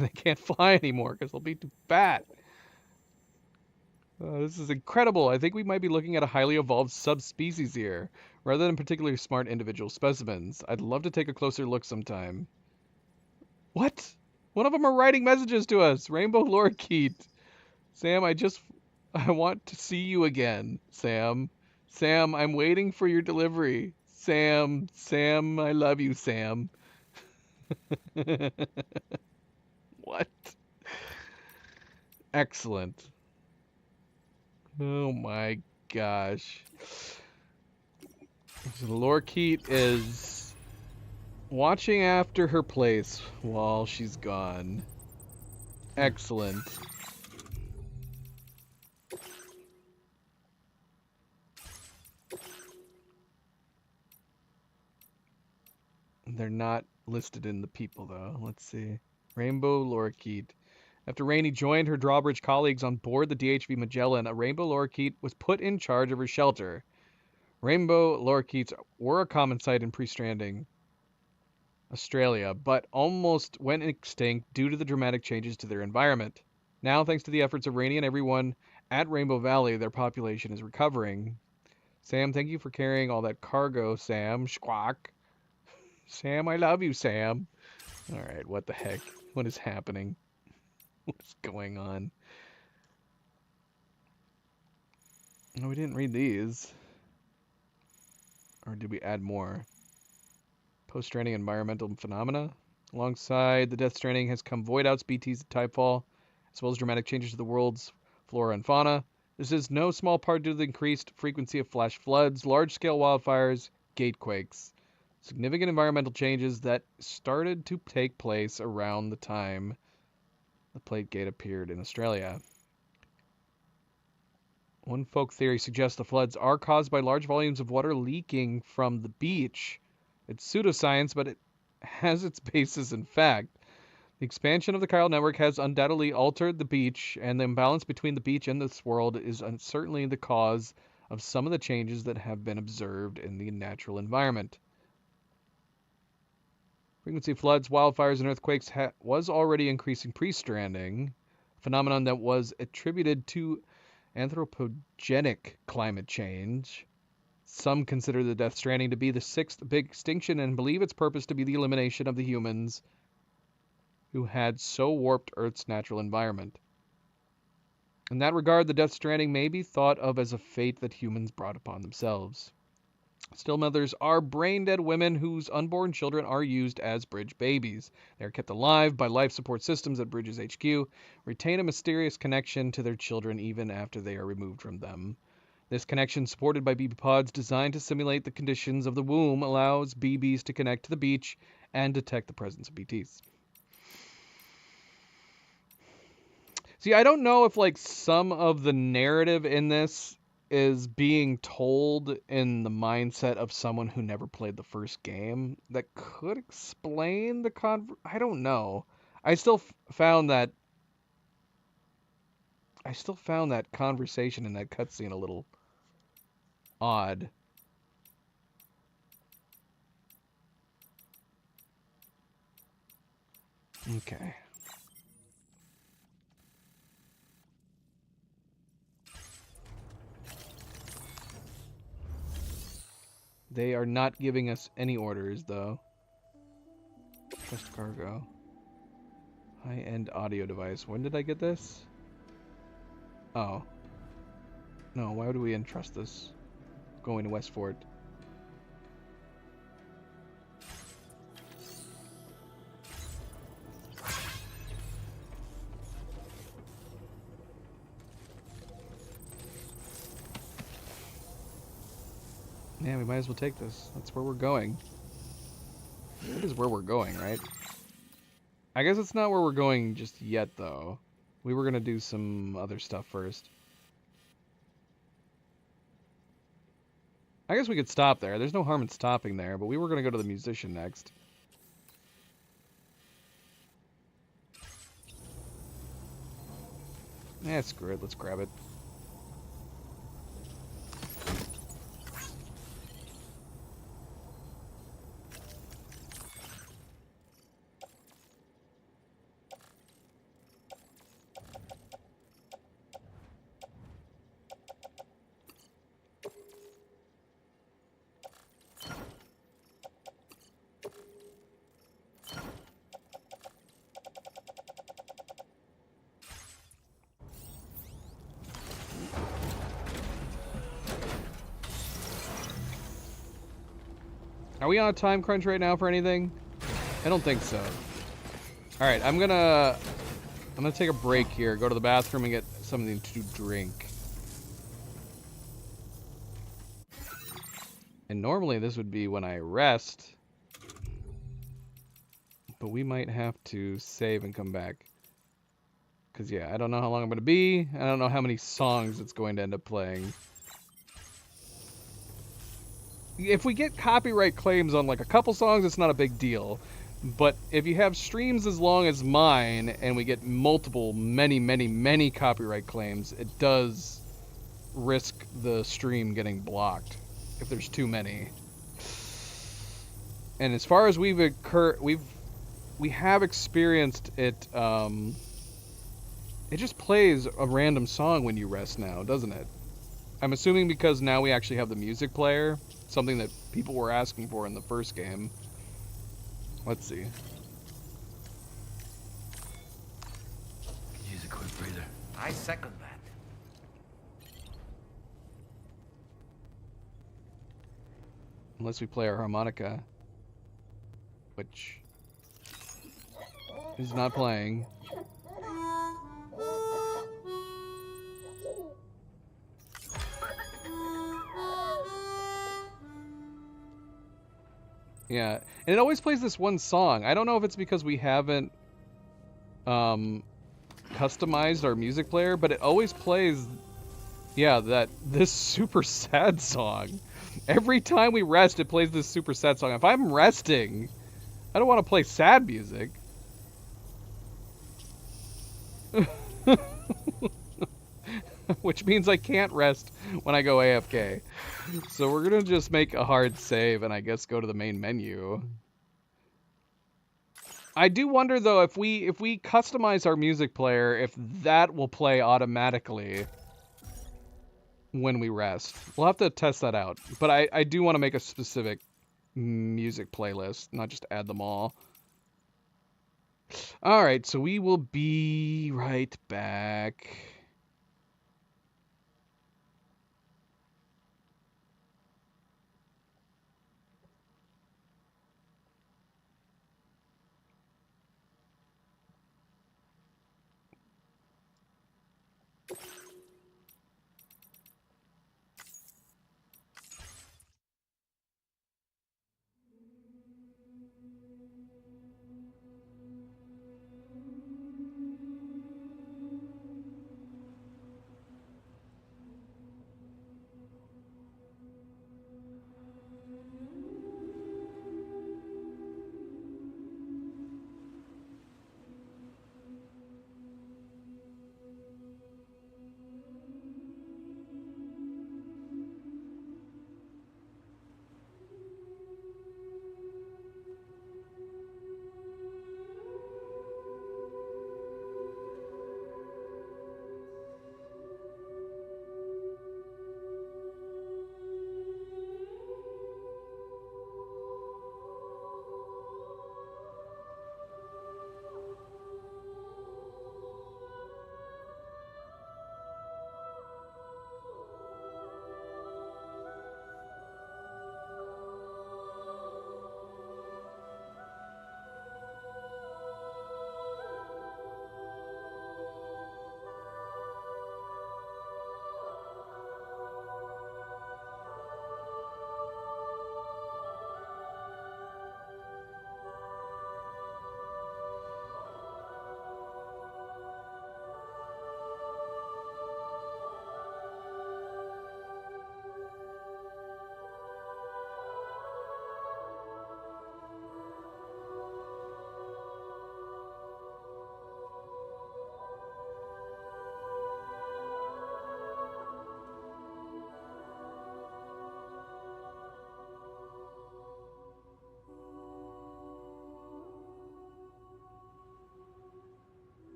They can't fly anymore because they'll be too fat. This is incredible. I think we might be looking at a highly evolved subspecies here, rather than particularly smart individual specimens. I'd love to take a closer look sometime. What? One of them are writing messages to us. Rainbow Lorikeet. Sam, I want to see you again, Sam. Sam, I'm waiting for your delivery. Sam, I love you, Sam. What? Excellent. Oh my gosh. So Lorikeet is watching after her place while she's gone. Excellent. They're not listed in the people, though. Let's see. Rainbow Lorikeet. After Rainey joined her drawbridge colleagues on board the DHV Magellan, a Rainbow Lorikeet was put in charge of her shelter. Rainbow Lorikeets were a common sight in pre-stranding Australia, but almost went extinct due to the dramatic changes to their environment. Now, thanks to the efforts of Rainey and everyone at Rainbow Valley, their population is recovering. Sam, thank you for carrying all that cargo, Sam. Squawk. Sam, I love you, Sam. All right, what the heck? What is happening? What's going on? No, we didn't read these. Or did we add more? Post-stranding environmental phenomena. Alongside the Death Stranding has come void outs, BTs, and Typefall, as well as dramatic changes to the world's flora and fauna. This is no small part due to the increased frequency of flash floods, large-scale wildfires, gatequakes. Significant environmental changes that started to take place around the time the Plate Gate appeared in Australia. One folk theory suggests the floods are caused by large volumes of water leaking from the beach. It's pseudoscience, but it has its basis in fact. The expansion of the chiral network has undoubtedly altered the beach, and the imbalance between the beach and this world is certainly the cause of some of the changes that have been observed in the natural environment. Frequency of floods, wildfires, and earthquakes was already increasing pre-stranding, a phenomenon that was attributed to anthropogenic climate change. Some consider the Death Stranding to be the sixth big extinction and believe its purpose to be the elimination of the humans who had so warped Earth's natural environment. In that regard, the Death Stranding may be thought of as a fate that humans brought upon themselves. Still mothers are brain-dead women whose unborn children are used as bridge babies. They are kept alive by life support systems at Bridges HQ, retain a mysterious connection to their children even after they are removed from them. This connection, supported by BB pods designed to simulate the conditions of the womb, allows BBs to connect to the beach and detect the presence of BTs. See, I don't know if like some of the narrative in this is being told in the mindset of someone who never played the first game. That could explain the I don't know. I still found that conversation in that cutscene a little odd. Okay. They are not giving us any orders, though. Trust cargo. High-end audio device. When did I get this? Oh. No, why would we entrust this? Going to Westfort. Yeah, we might as well take this. That's where we're going. It is where we're going, right? I guess it's not where we're going just yet, though. We were going to do some other stuff first. I guess we could stop there. There's no harm in stopping there, but we were going to go to the musician next. Yeah, screw it. Let's grab it. Are we on a time crunch right now for anything? I don't think so. All right, I'm gonna take a break here, go to the bathroom and get something to drink. And normally this would be when I rest, but we might have to save and come back. Cause yeah, I don't know how long I'm gonna be. I don't know how many songs it's going to end up playing. If we get copyright claims on like a couple songs, it's not a big deal. But if you have streams as long as mine and we get multiple, many copyright claims, it does risk the stream getting blocked if there's too many. And as far as we have experienced it, it just plays a random song when you rest now, doesn't it? I'm assuming because now we actually have the music player, something that people were asking for in the first game. Let's see. Could use a quick breather. I second that. Unless we play our harmonica, which is not playing. Yeah, and it always plays this one song. I don't know if it's because we haven't customized our music player, but it always plays, yeah, this super sad song. Every time we rest, it plays this super sad song. If I'm resting, I don't want to play sad music. Which means I can't rest when I go AFK. So we're gonna just make a hard save and I guess go to the main menu. I do wonder though if we customize our music player, if that will play automatically when we rest. We'll have to test that out. But I do want to make a specific music playlist, not just add them all. Alright, so we will be right back.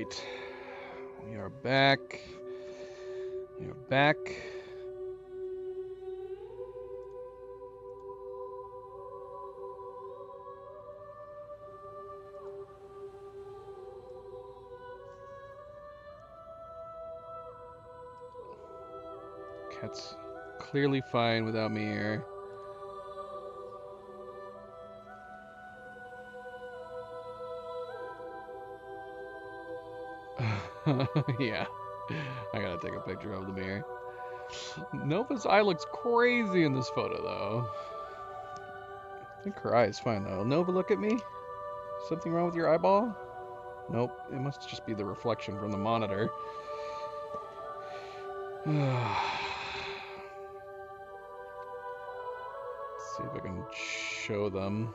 right. We are back. We are back. Cat's clearly fine without me here. Yeah, I gotta take a picture of the mirror. Nova's eye looks crazy in this photo, though. I think her eye is fine, though. Nova, look at me. Something wrong with your eyeball? Nope, it must just be the reflection from the monitor. Let's see if I can show them.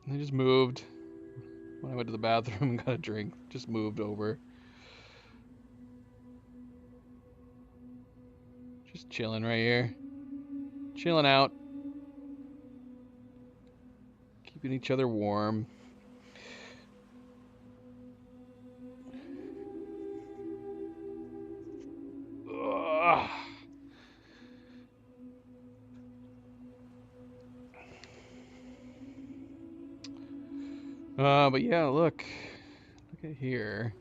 I just moved when I went to the bathroom and got a drink. Just moved over. Just chilling right here. Chilling out. Keeping each other warm. Ugh. But yeah, look at here.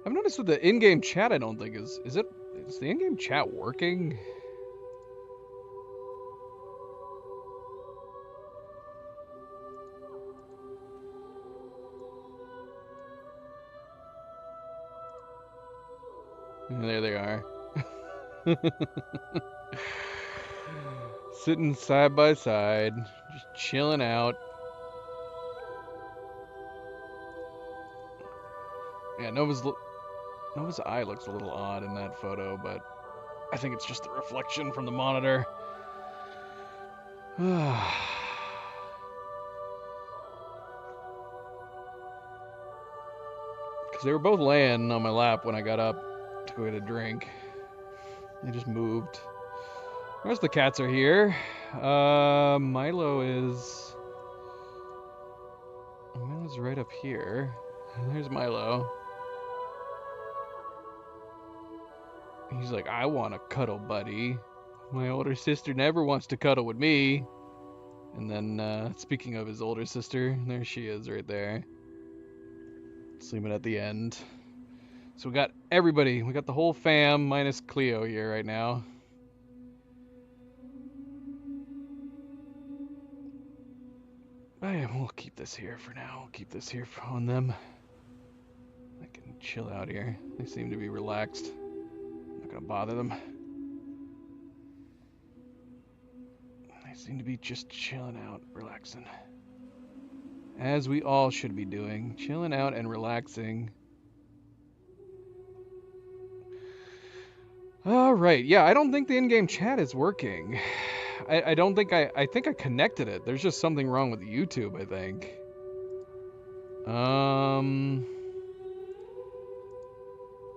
I've noticed with the in-game chat, I don't think is the in-game chat working? There they are. Sitting side by side, just chilling out. Yeah, Nova's eye looks a little odd in that photo, but I think it's just the reflection from the monitor. Because they were both laying on my lap when I got up to go get a drink. They just moved. The rest of the cats are here. Milo's right up here. There's Milo. He's like, I want to cuddle, buddy. My older sister never wants to cuddle with me. And then, speaking of his older sister, there she is right there. Sleeping at the end. So we got everybody. We got the whole fam minus Cleo here right now. We'll keep this here for now. We'll keep this here on them. I can chill out here. They seem to be relaxed. I'm not gonna bother them. They seem to be just chilling out, relaxing. As we all should be doing. Chilling out and relaxing. Alright, yeah, I don't think the in-game chat is working. I don't think I think I connected it. There's just something wrong with YouTube, I think.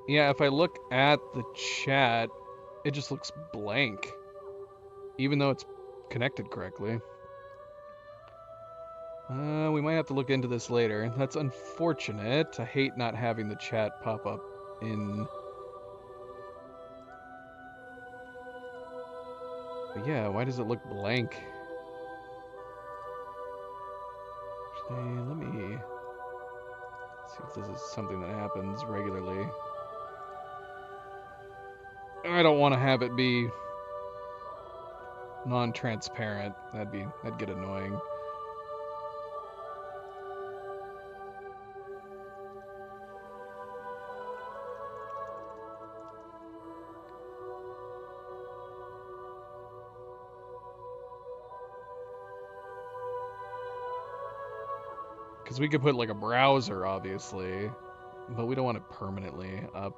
Yeah, if I look at the chat, it just looks blank. Even though it's connected correctly. We might have to look into this later. That's unfortunate. I hate not having the chat pop up in... But yeah, why does it look blank? Actually, let me see if this is something that happens regularly. I don't want to have it be non-transparent. That'd get annoying. Because we could put like a browser, obviously, but we don't want it permanently up.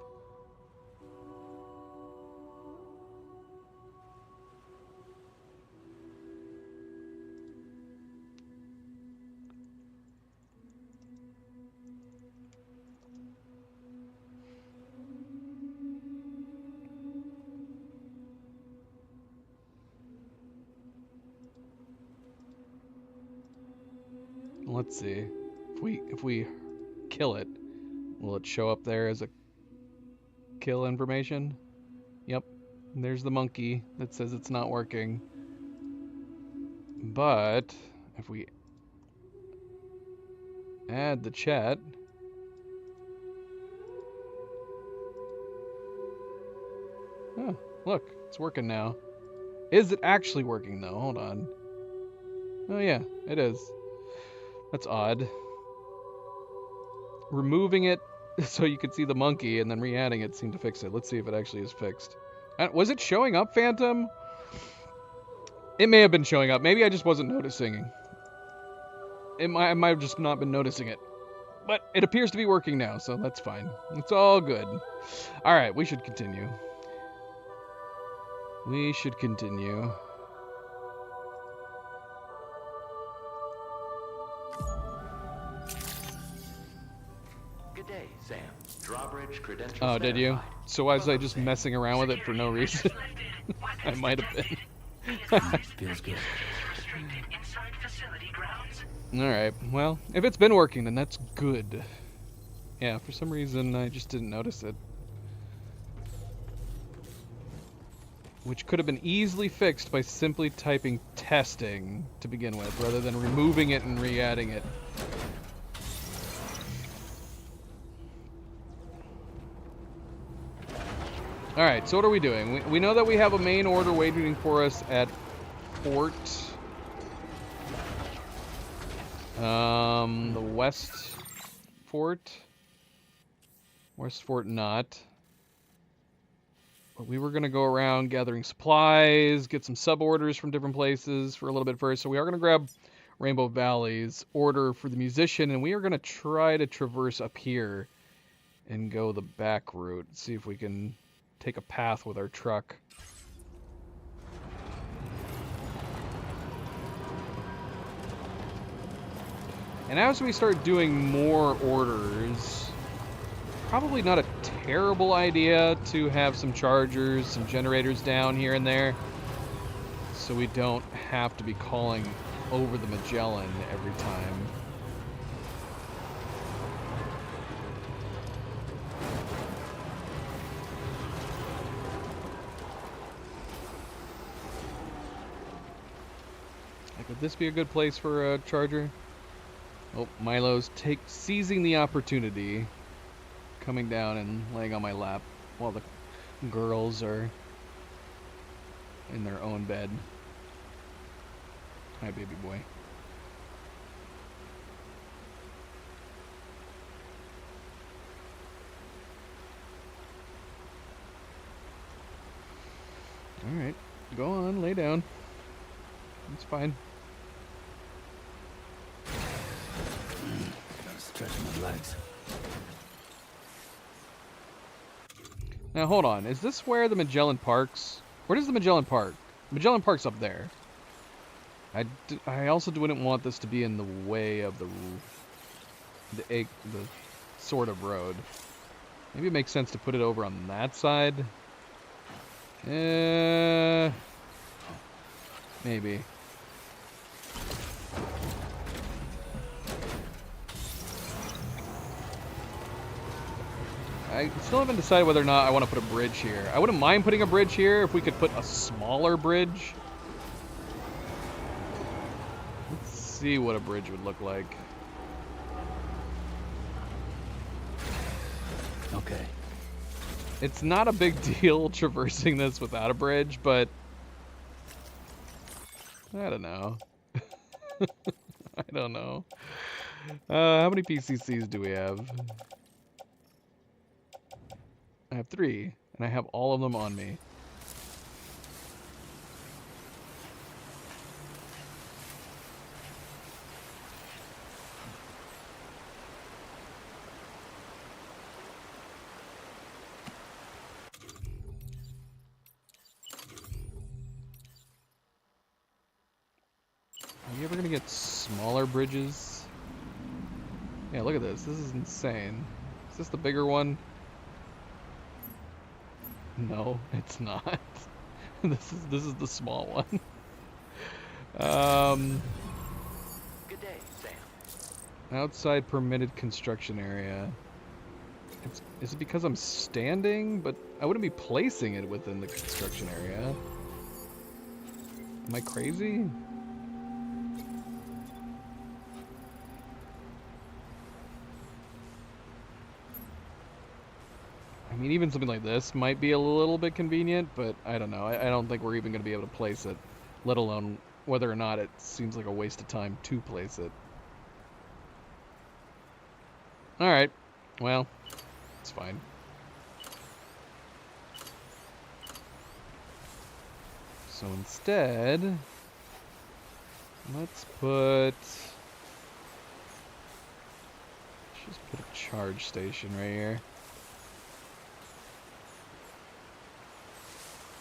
let's see. If we kill it, will it show up there as a kill information? Yep. There's the monkey that says it's not working. But if we add the chat, oh, look, it's working now. Is it actually working though? Hold on. Oh yeah, it is. That's odd. Removing it so you could see the monkey and then re-adding it seemed to fix it. Let's see if it actually is fixed. Was it showing up, Phantom? It may have been showing up. Maybe I just wasn't noticing. I might have just not been noticing it. But it appears to be working now, so that's fine. It's all good. Alright, we should continue. We should continue. Good day, Sam. Drawbridge credentials. Oh, did you? So was I just messing around with it for no reason? I might have been. Feels good. Alright, well, if it's been working, then that's good. Yeah, for some reason, I just didn't notice it. Which could have been easily fixed by simply typing testing to begin with, rather than removing it and re-adding it. Alright, so what are we doing? We know that we have a main order waiting for us at Fort... the West Fort. West Fort not. But we were going to go around gathering supplies, get some sub-orders from different places for a little bit first. So we are going to grab Rainbow Valley's order for the musician, and we are going to try to traverse up here and go the back route. See if we can take a path with our truck. And as we start doing more orders, probably not a terrible idea to have some chargers, some generators down here and there, so we don't have to be calling over the Magellan every time. Like, would this be a good place for a charger? Oh, Milo's seizing the opportunity, coming down and laying on my lap while the girls are in their own bed. Hi, baby boy. Alright, go on, lay down. It's fine. Stretching my legs. Now hold on, is this where the Magellan parks? Where does the Magellan park? The Magellan park's up there. I also wouldn't want this to be in the way of the sort of road. Maybe it makes sense to put it over on that side. Maybe. I still haven't decided whether or not I want to put a bridge here. I wouldn't mind putting a bridge here if we could put a smaller bridge. Let's see what a bridge would look like. Okay. It's not a big deal traversing this without a bridge, but I don't know. I don't know. How many PCCs do we have? I have 3, and I have all of them on me. Are you ever gonna get smaller bridges? Yeah, look at this. This is insane. Is this the bigger one? No, it's not. This is the small one. Good day, Sam. Outside permitted construction area. Is it because I'm standing? But I wouldn't be placing it within the construction area. Am I crazy? I mean, even something like this might be a little bit convenient, but I don't know. I don't think we're even going to be able to place it, let alone whether or not it seems like a waste of time to place it. Alright, well, it's fine. So instead, let's just put a charge station right here.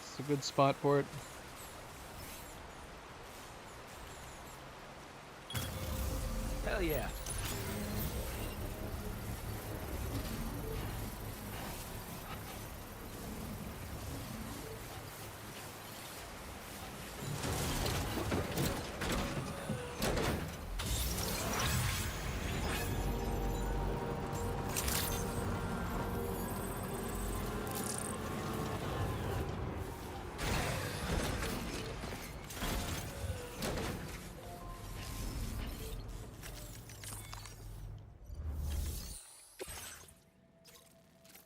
It's a good spot for it. Hell yeah.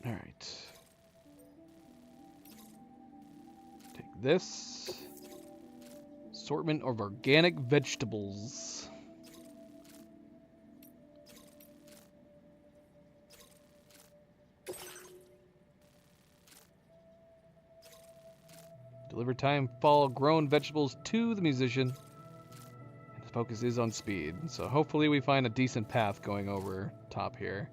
Alright. Take this. Assortment of organic vegetables. Deliver time, fall grown vegetables to the musician. And the focus is on speed. So hopefully we find a decent path going over top here.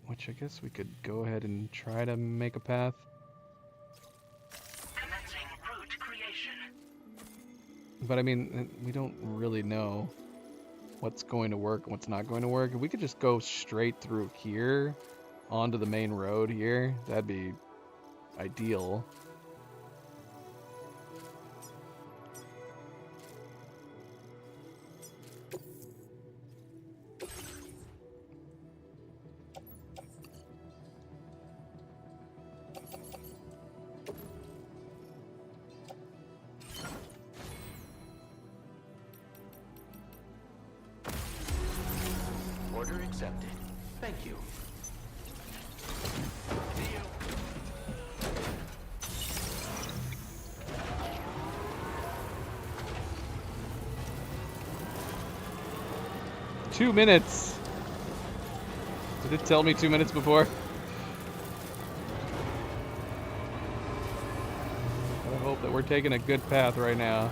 Which I guess we could go ahead and try to make a path. Commencing route creation. But I mean, we don't really know what's going to work and what's not going to work. If we could just go straight through here onto the main road here, that'd be ideal. Order accepted. Thank you. 2 minutes. Did it tell me 2 minutes before? I hope that we're taking a good path right now.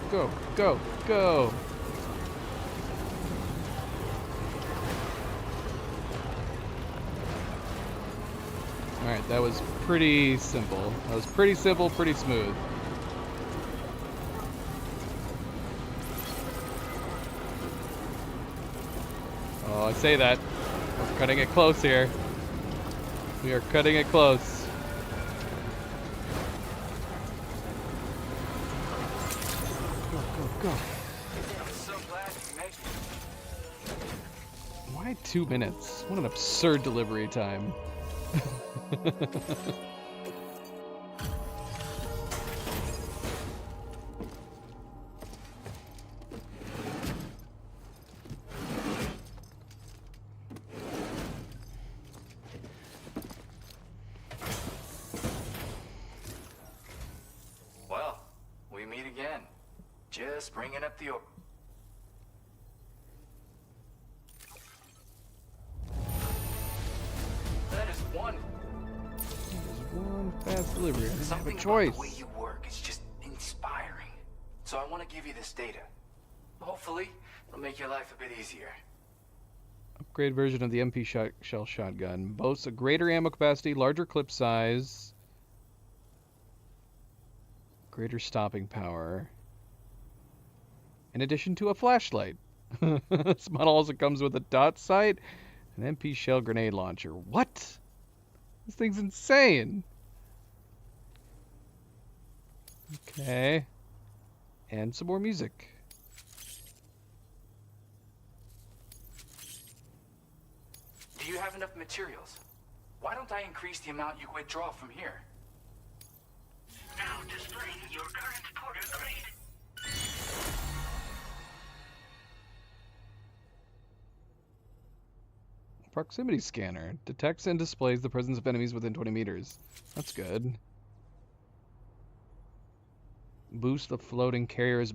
Go, go, go! Alright, that was pretty simple. That was pretty simple, pretty smooth. Oh, I say that. We're cutting it close here. We are cutting it close. Go. I'm so glad you made it. Why 2 minutes? What an absurd delivery time. Well, we meet again. Just bringing up the... That is one. One fast delivery. I didn't have a Something choice. about the way you work is just inspiring. So I want to give you this data. Hopefully, it'll make your life a bit easier. Of upgrade version of the MP shell shotgun. Boasts a greater ammo capacity, larger clip size, greater stopping power, in addition to a flashlight. This model also comes with a dot sight, an MP shell grenade launcher. What? This thing's insane. Okay. And some more music. Do you have enough materials? Why don't I increase the amount you withdraw from here? Now displaying your current porter grade. Proximity scanner. Detects and displays the presence of enemies within 20 meters. That's good. Boost the floating carrier's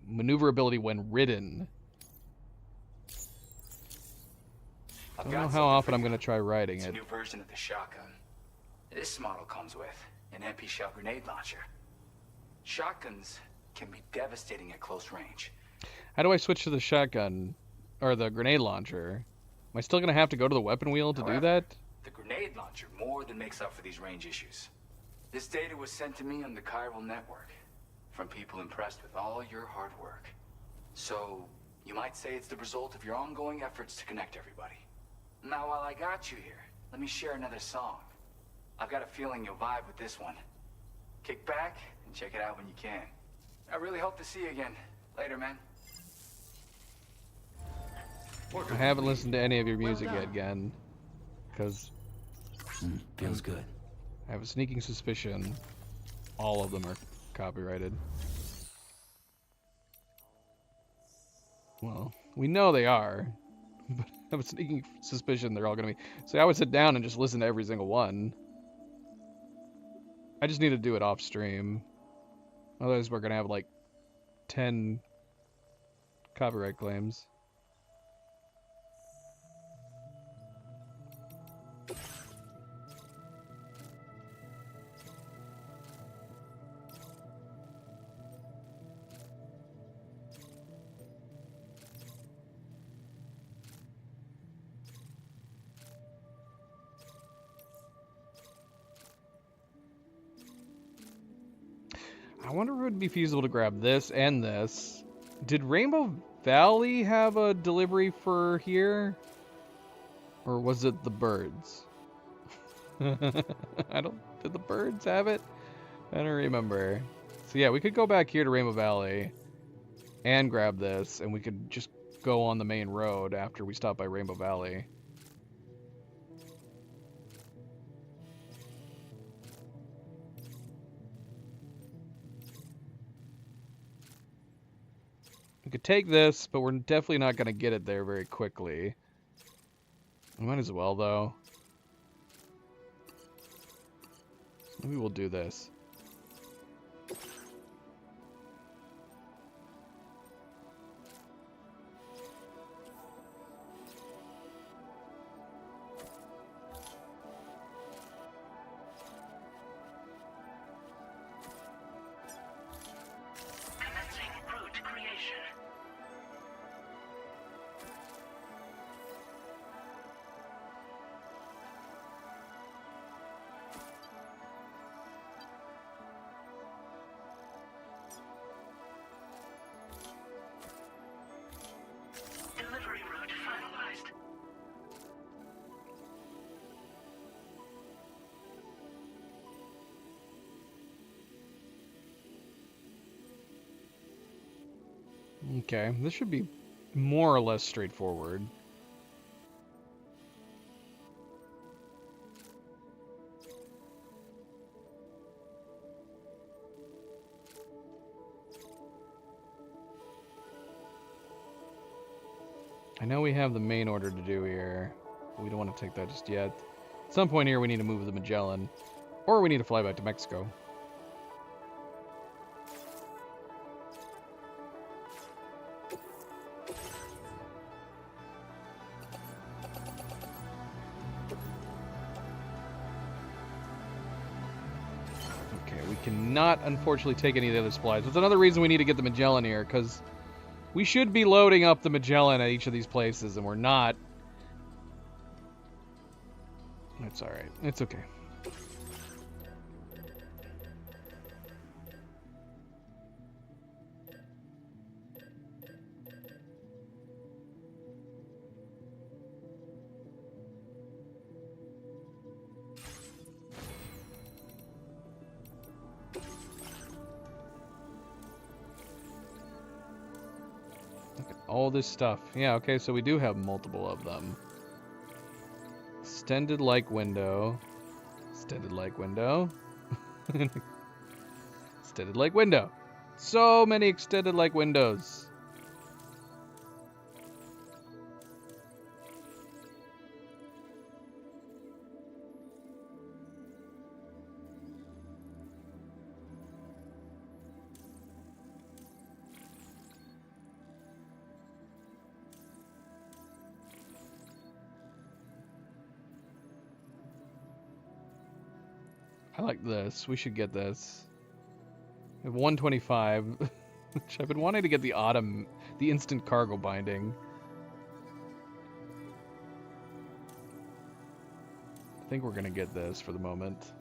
maneuverability when ridden. I don't know how often I'm going to try riding it. It's a new version of the shotgun. This model comes with an MP shell grenade launcher. Shotguns can be devastating at close range. How do I switch to the shotgun or the grenade launcher? Am I still going to have to go to the weapon wheel to do that? The grenade launcher more than makes up for these range issues. This data was sent to me on the chiral network from people impressed with all your hard work. So, you might say it's the result of your ongoing efforts to connect everybody. Now, while I got you here, let me share another song. I've got a feeling you'll vibe with this one. Kick back and check it out when you can. I really hope to see you again. Later, man. I haven't listened to any of your music yet, Gen, because feels good. I have a sneaking suspicion all of them are copyrighted. Well, we know they are, but I have a sneaking suspicion they're all going to be. So I would sit down and just listen to every single one. I just need to do it off stream. Otherwise, we're going to have like 10 copyright claims. I wonder if it would be feasible to grab this and this. Did Rainbow Valley have a delivery for here? Or was it the birds? Did the birds have it? I don't remember. So yeah, we could go back here to Rainbow Valley and grab this, and we could just go on the main road after we stop by Rainbow Valley. We could take this, but we're definitely not going to get it there very quickly. We might as well, though. Maybe we'll do this. Okay, this should be more or less straightforward. I know we have the main order to do here. We don't want to take that just yet. At some point here we need to move the Magellan. Or we need to fly back to Mexico. Cannot unfortunately take any of the other supplies. That's another reason we need to get the Magellan here, because we should be loading up the Magellan at each of these places, and we're not. It's alright. It's okay. All this stuff. Yeah, okay, so we do have multiple of them. Extended like window. Extended like window. Extended like window. So many extended like windows. I like this. We should get this. We have 125, which I've been wanting to get the instant cargo binding. I think we're gonna get this for the moment.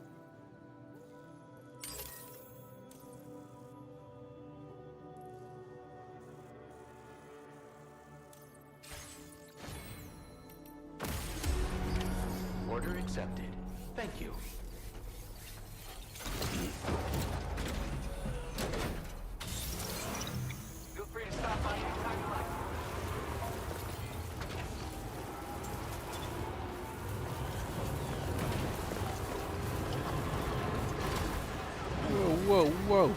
Order accepted. Thank you. Feel free to stop by anytime you like. Whoa, whoa, whoa.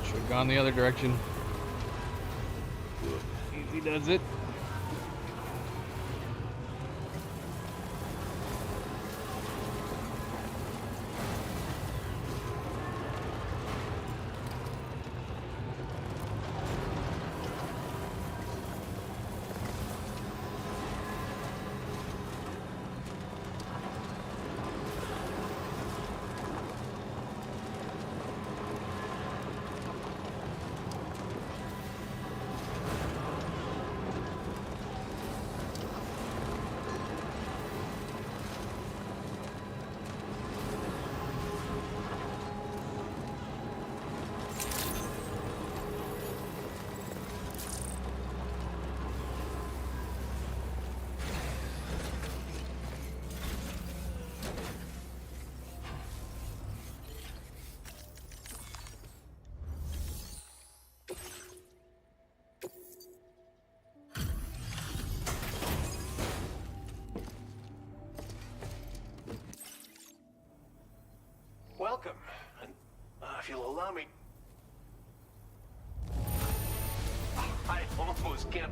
Should have gone the other direction. Easy does it. Welcome, and if you'll allow me... I almost can't...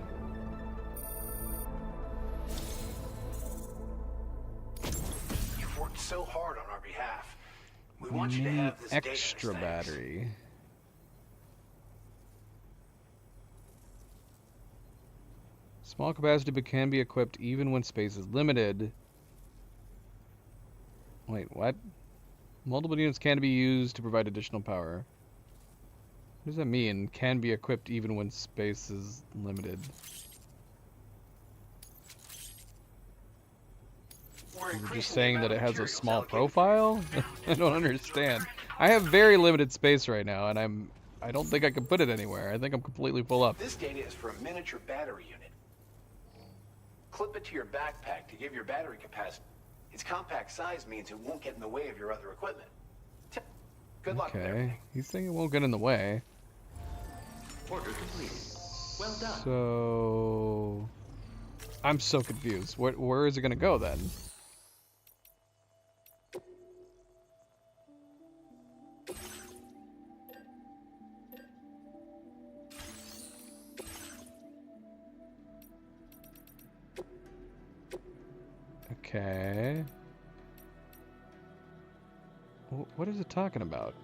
You've worked so hard on our behalf. We want you to have this extra battery. Small capacity but can be equipped even when space is limited. Wait, what? Multiple units can be used to provide additional power. What does that mean? Can be equipped even when space is limited. You're just saying that it has a small profile? I don't understand. I have very limited space right now, and I don't think I can put it anywhere. I think I'm completely full up. This data is for a miniature battery unit. Clip it to your backpack to give your battery capacity. Its compact size means it won't get in the way of your other equipment. Good luck with everything. Okay, he's saying it won't get in the way. Order completed. Well done. So... I'm so confused. Where is it going to go then? Okay. What is it talking about?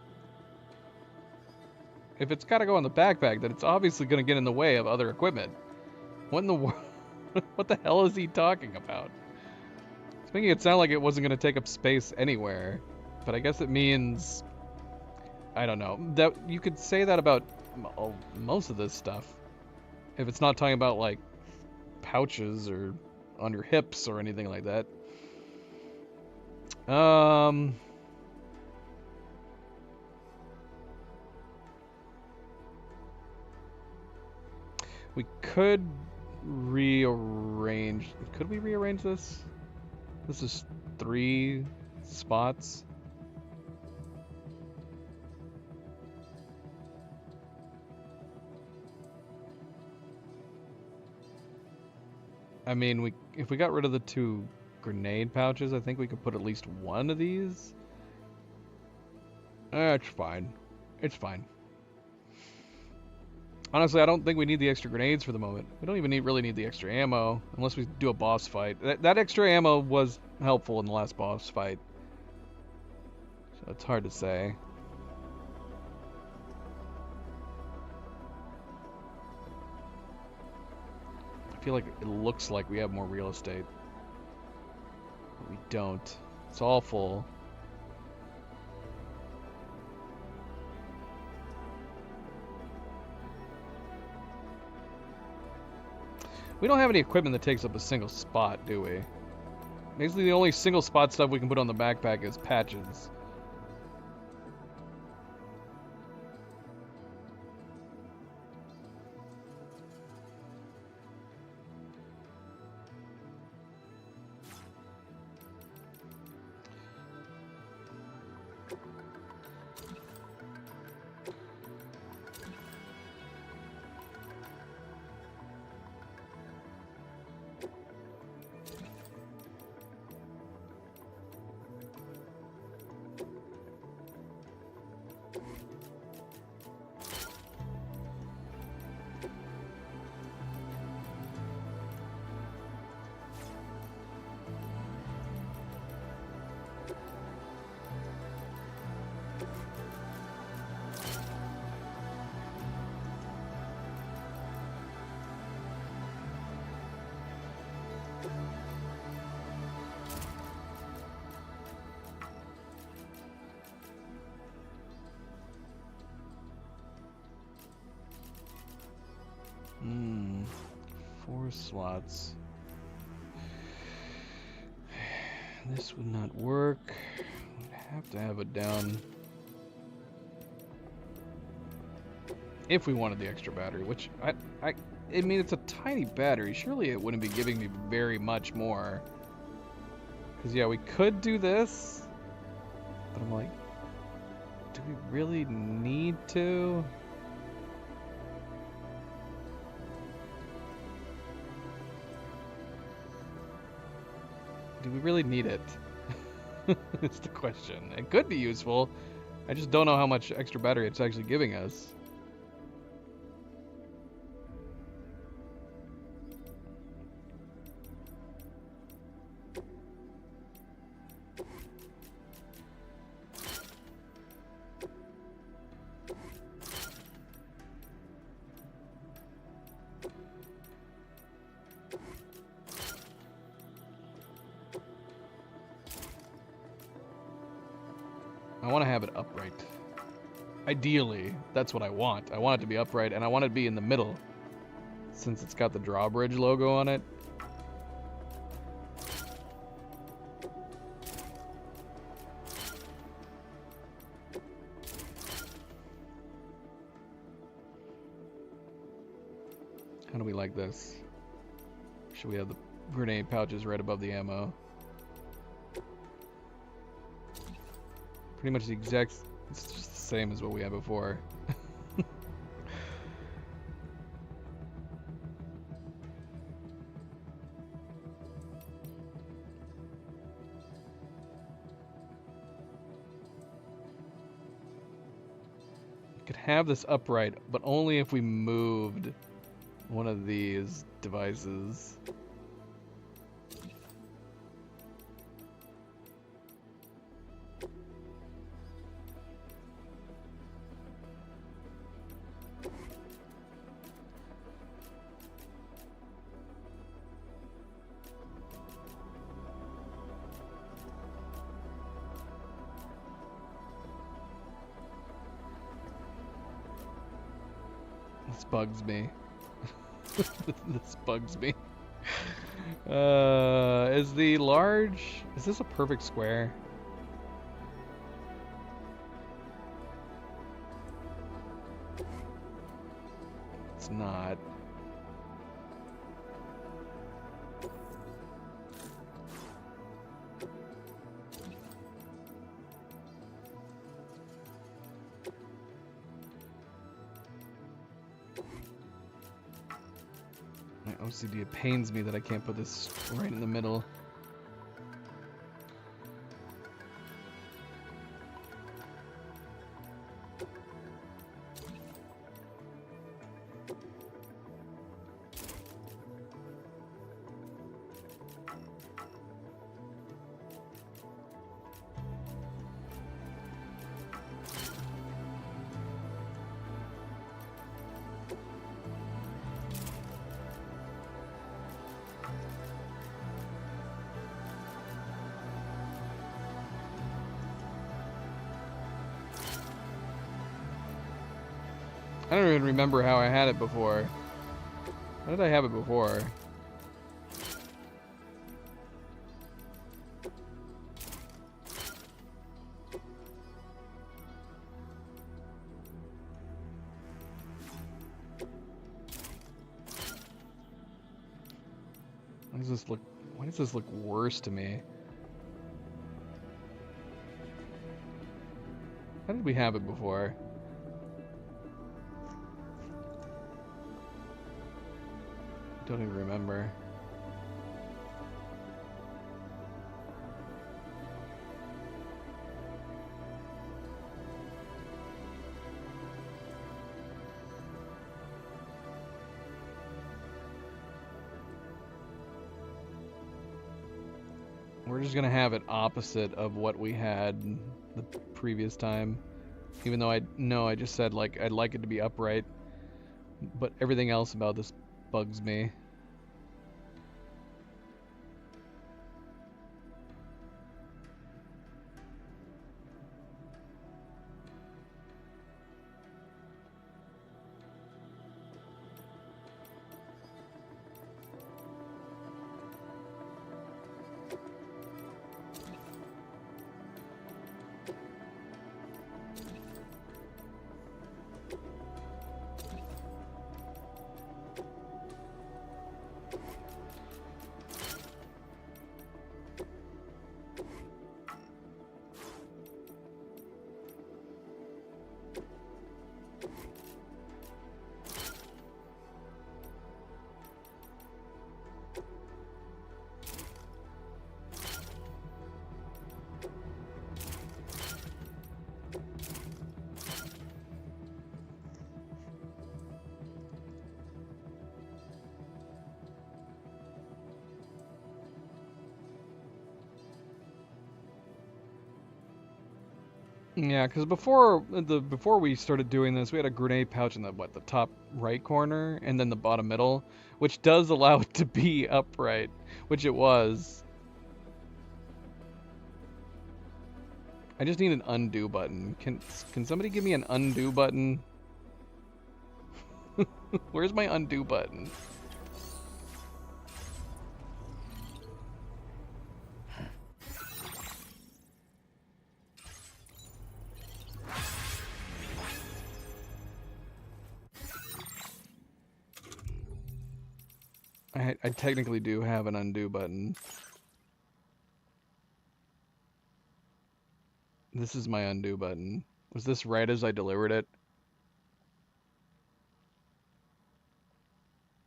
If it's got to go in the backpack, then it's obviously going to get in the way of other equipment. What in the world? What the hell is he talking about? It's making it sound like it wasn't going to take up space anywhere. But I guess it means... I don't know. That you could say that about most of this stuff. If it's not talking about, like, pouches or on your hips or anything like that. We could rearrange... Could we rearrange this? This is 3 spots. I mean, if we got rid of the 2 grenade pouches, I think we could put at least 1 of these. It's fine. It's fine. Honestly, I don't think we need the extra grenades for the moment. We don't even really need the extra ammo, unless we do a boss fight. That extra ammo was helpful in the last boss fight. So it's hard to say. I feel like it looks like we have more real estate. But we don't. It's all full. We don't have any equipment that takes up a single spot, do we? Basically, the only single spot stuff we can put on the backpack is patches. Hmm. 4 slots. This would not work. We'd have to have it down. If we wanted the extra battery, which I mean, it's a tiny battery. Surely it wouldn't be giving me very much more. Because, yeah, we could do this. But I'm like, do we really need to? Do we really need it? It's the question. It could be useful. I just don't know how much extra battery it's actually giving us. I want to have it upright. Ideally, that's what I want. I want it to be upright, and I want it to be in the middle, since it's got the drawbridge logo on it. How do we like this? Should we have the grenade pouches right above the ammo? Pretty much the exact, it's just the same as what we had before. Could have this upright, but only if we moved one of these devices. bugs me. This bugs me. Is the large... Is this a perfect square? It's not. My OCD, it pains me that I can't put this right in the middle. I don't even remember how I had it before. How did I have it before? Why does this look worse to me? How did we have it before? Don't even remember. We're just gonna have it opposite of what we had the previous time. Even though I just said like I'd like it to be upright, but everything else about this bugs me. Yeah, because before we started doing this, we had a grenade pouch in the top right corner, and then the bottom middle, which does allow it to be upright, which it was. I just need an undo button. Can somebody give me an undo button? Where's my undo button? I technically do have an undo button. This is my undo button. Was this right as I delivered it?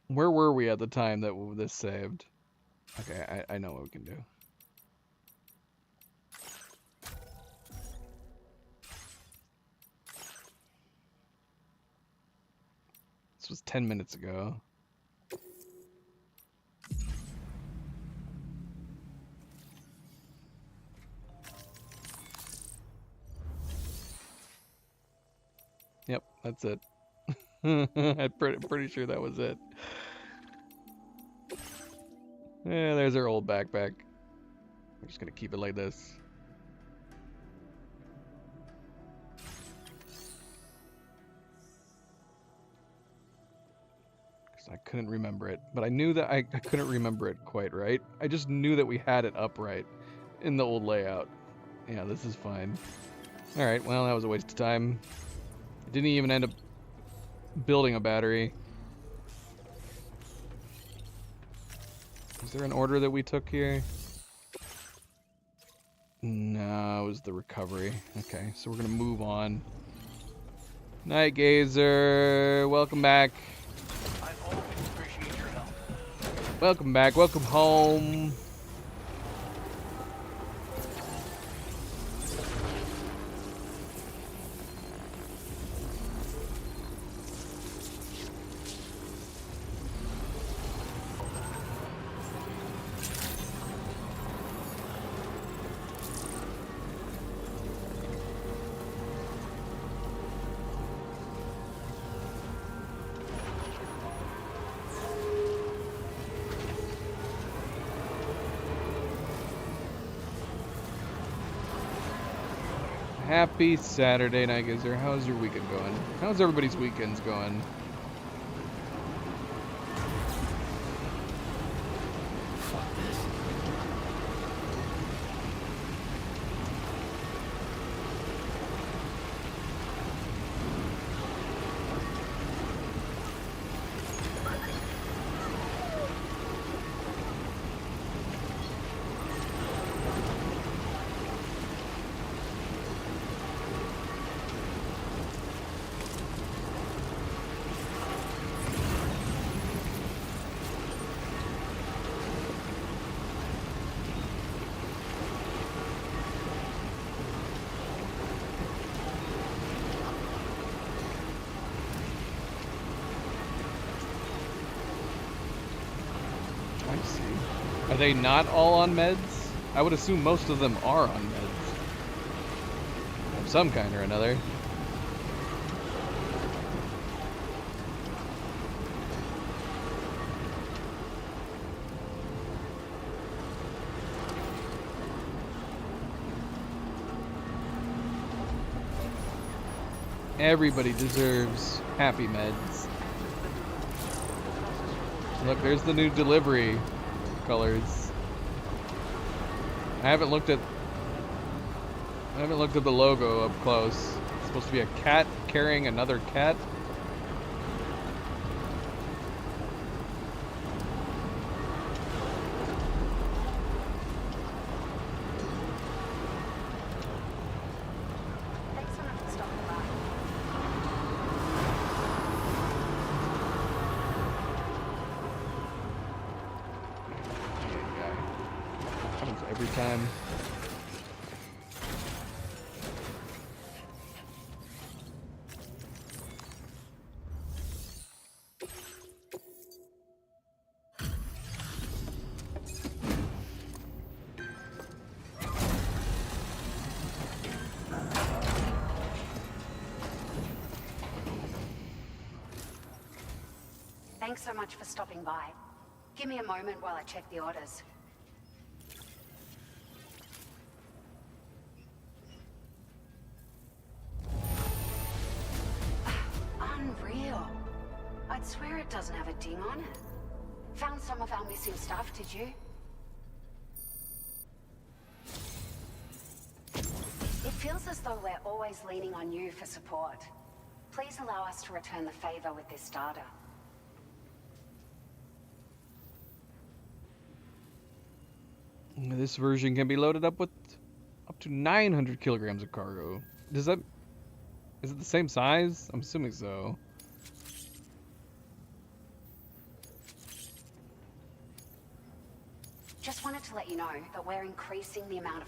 Where were we at the time that this saved? Okay, I know what we can do. This was 10 minutes ago. Yep, that's it. I'm pretty sure that was it. Yeah, there's our old backpack. We're just gonna keep it like this. couldn't remember it, but I knew that I couldn't remember it quite right. I just knew that we had it upright in the old layout. Yeah, this is fine. Alright, well, that was a waste of time. I didn't even end up building a battery. Is there an order that we took here? No, it was the recovery. Okay, so we're gonna move on. Night Gazer, welcome back. I always appreciate your help. Welcome back, welcome home. Happy Saturday, Night Gazer. How's your weekend going? How's everybody's weekends going? Are they not all on meds? I would assume most of them are on meds. Of some kind or another. Everybody deserves happy meds. Look, there's the new delivery colors. I haven't looked at the logo up close. It's supposed to be a cat carrying another cat. Every time. Thanks so much for stopping by. Give me a moment while I check the orders. Unreal. I'd swear it doesn't have a ding on it. Found some of our missing stuff, did you? It feels as though we're always leaning on you for support. Please allow us to return the favor with this data. This version can be loaded up with up to 900 kilograms of cargo. Is it the same size? I'm assuming so. Just wanted to let you know that we're increasing the amount of...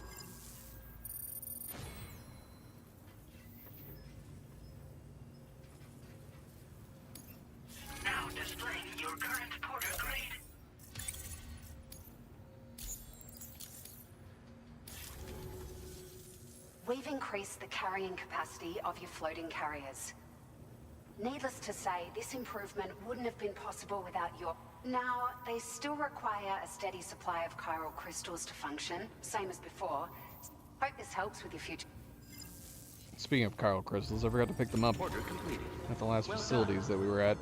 Now displaying your current porter grade. We've increased the carrying capacity of your floating carriers. Needless to say, this improvement wouldn't have been possible without your... Now, they still require a steady supply of chiral crystals to function, same as before. Hope this helps with your future... Speaking of chiral crystals, I forgot to pick them up at the last facilities that we were at.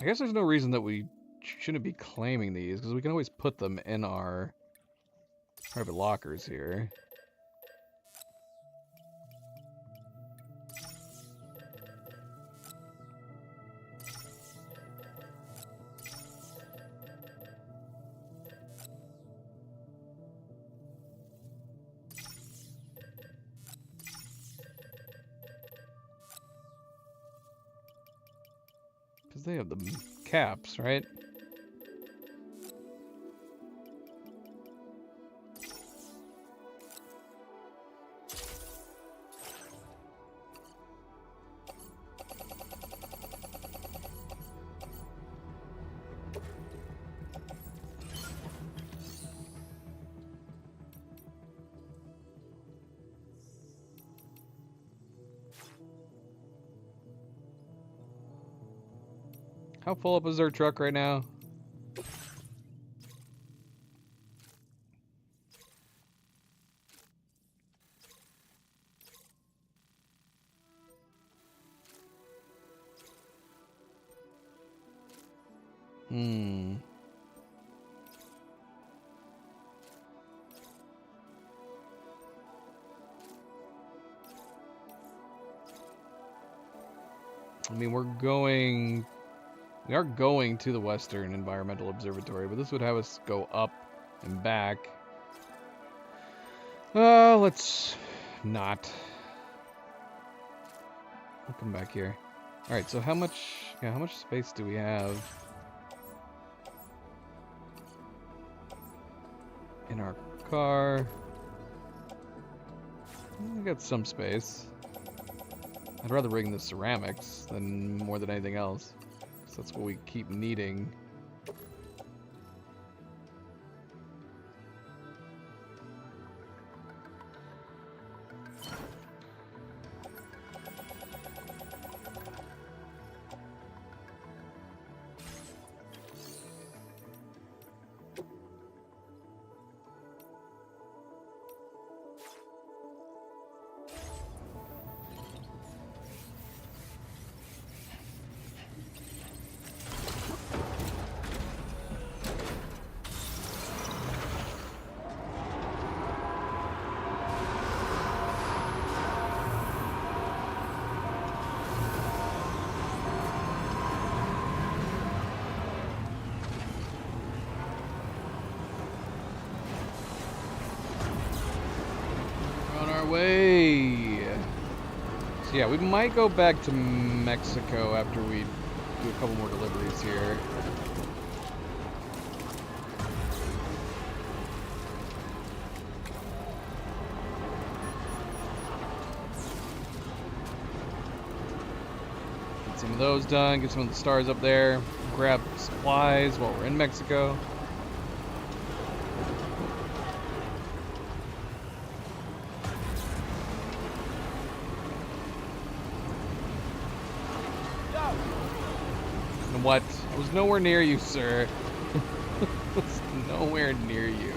I guess there's no reason that we shouldn't be claiming these, because we can always put them in our private lockers here. Because they have the caps, right? How full up is our truck right now? I mean, we are going to the Western Environmental Observatory, but this would have us go up and back. Let's not. We'll come back here. All right, so how much space do we have in our car? We got some space. I'd rather bring the ceramics than more than anything else. So that's what we keep needing. Way. So yeah, we might go back to Mexico after we do a couple more deliveries here. Get some of those done, get some of the stars up there, grab supplies while we're in Mexico. What? I was nowhere near you, sir. I was nowhere near you.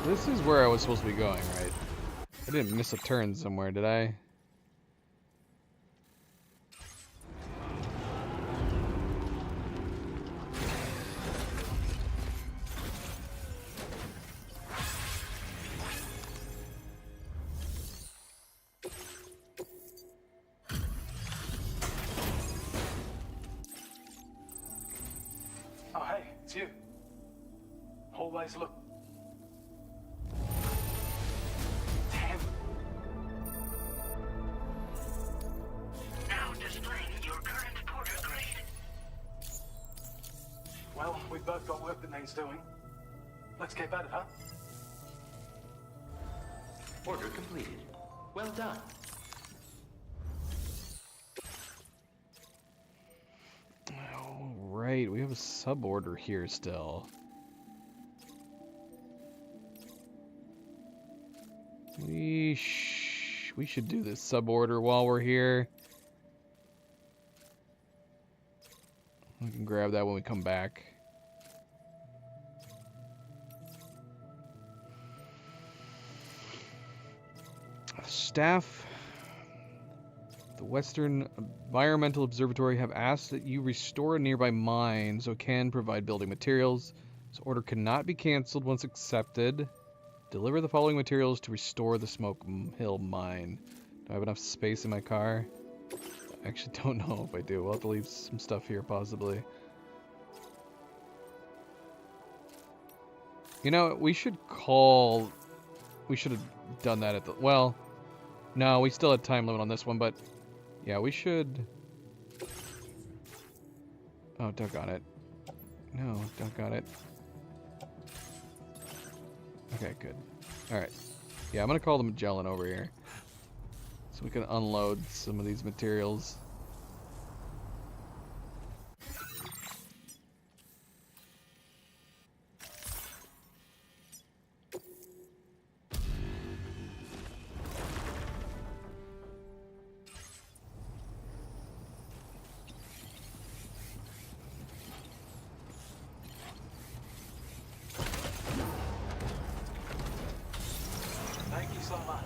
This is where I was supposed to be going, right? I didn't miss a turn somewhere, did I? It's you. Always look. Damn. Now displaying your current porter grade. Well, we've both got work that needs doing. Let's keep at it, huh? Order completed. Well done. Alright, we have a sub-order here still. We should do this sub-order while we're here. We can grab that when we come back. Staff, the Western Environmental Observatory have asked that you restore a nearby mine so can provide building materials. This order cannot be cancelled once accepted. Deliver the following materials to restore the Smoke Hill mine. Do I have enough space in my car? I actually don't know if I do. We'll have to leave some stuff here, possibly. You know, we should call... We should have done that at the... Well, no, we still had time limit on this one, but... Yeah, we should... Oh, doggone it. No, doggone it. Okay, good. Alright. Yeah, I'm gonna call the Magellan over here. So we can unload some of these materials. Thank you so much.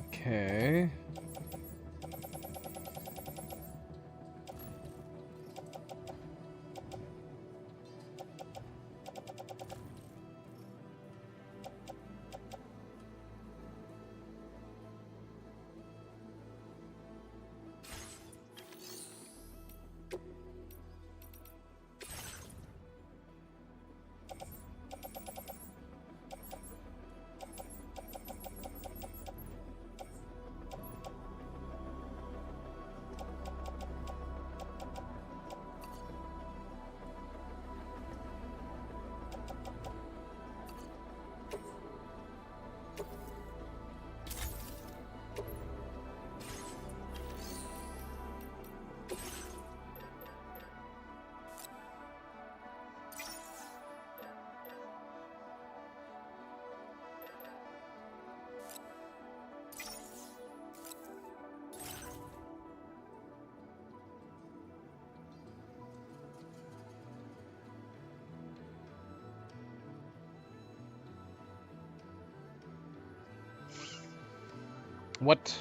Okay. What?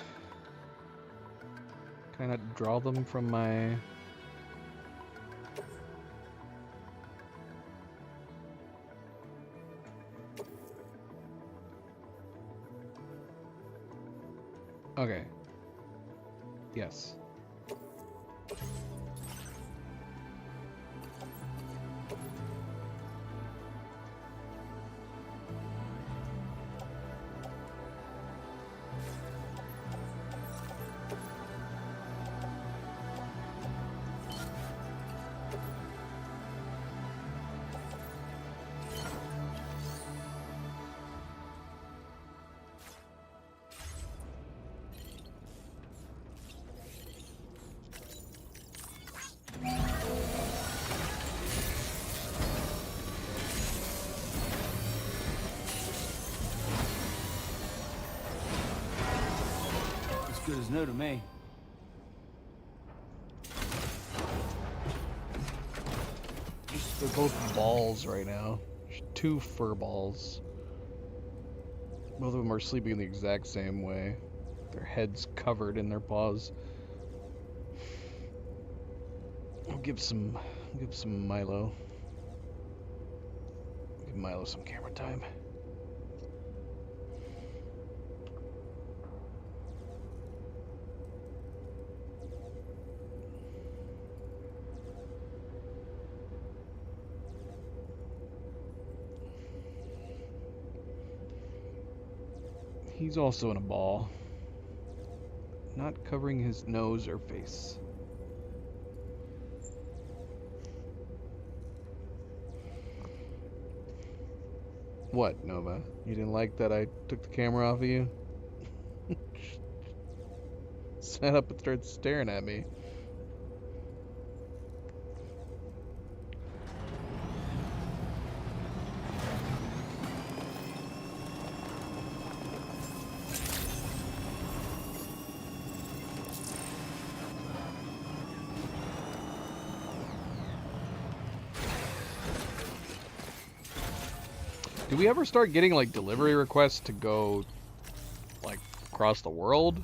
Can I not draw them from my... Okay. Yes. Good as new to me. They're both balls right now. There's 2 fur balls. Both of them are sleeping in the exact same way. Their heads covered in their paws. I'll give some Milo. Give Milo some camera time. He's also in a ball. Not covering his nose or face. What, Nova? You didn't like that I took the camera off of you? Sat up and started staring at me. Do we ever start getting like delivery requests to go like across the world?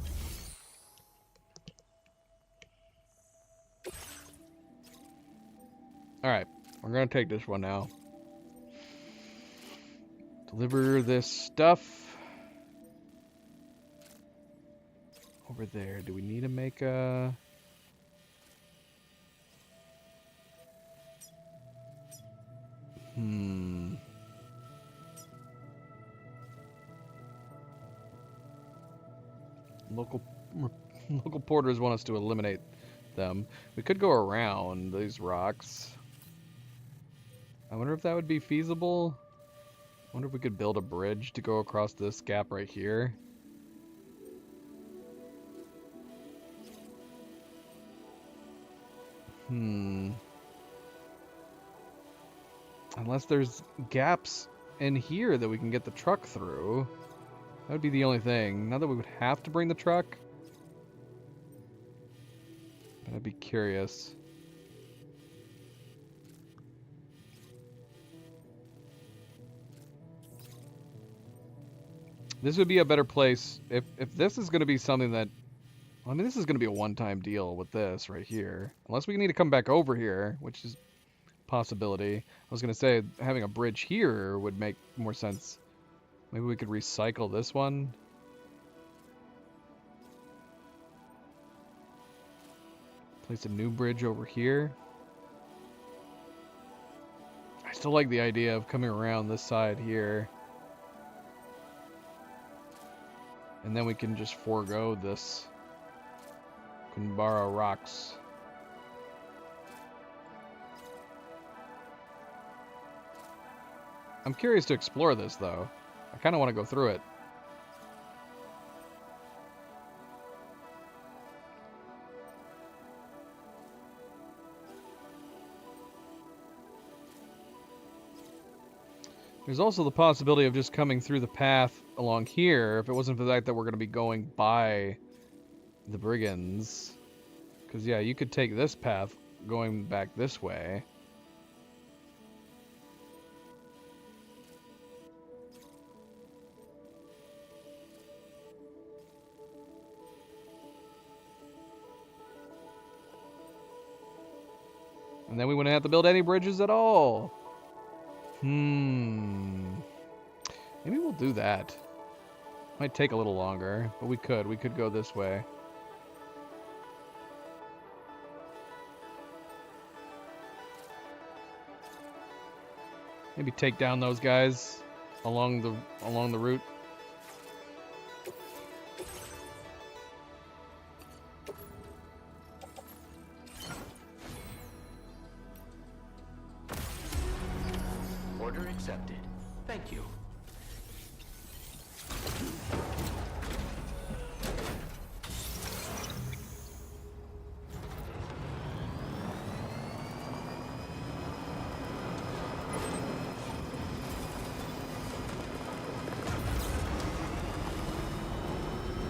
Alright, we're gonna take this one now. Deliver this stuff. Over there. Do we need to make a... Local porters want us to eliminate them. We could go around these rocks. I wonder if that would be feasible. I wonder if we could build a bridge to go across this gap right here. Unless there's gaps in here that we can get the truck through. That would be the only thing. Not that we would have to bring the truck. But I'd be curious. This would be a better place if this is going to be something that... I mean, this is going to be a one-time deal with this right here. Unless we need to come back over here, which is a possibility. I was going to say, having a bridge here would make more sense. Maybe we could recycle this one. Place a new bridge over here. I still like the idea of coming around this side here. And then we can just forego this Kumbara rocks. I'm curious to explore this though. I kind of want to go through it. There's also the possibility of just coming through the path along here if it wasn't for the fact that we're going to be going by the brigands. Because, yeah, you could take this path going back this way. And then we wouldn't have to build any bridges at all. Maybe we'll do that. Might take a little longer, but we could go this way. Maybe take down those guys along the route. Order accepted. Thank you.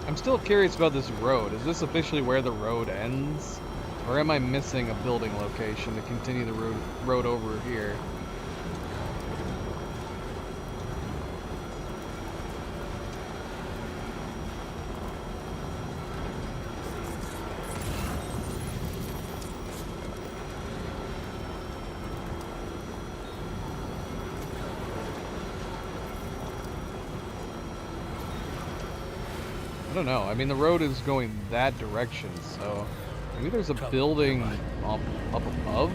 I'm still curious about this road. Is this officially where the road ends? Or am I missing a building location to continue the road over here? I don't know. I mean, the road is going that direction, so maybe there's a building up above?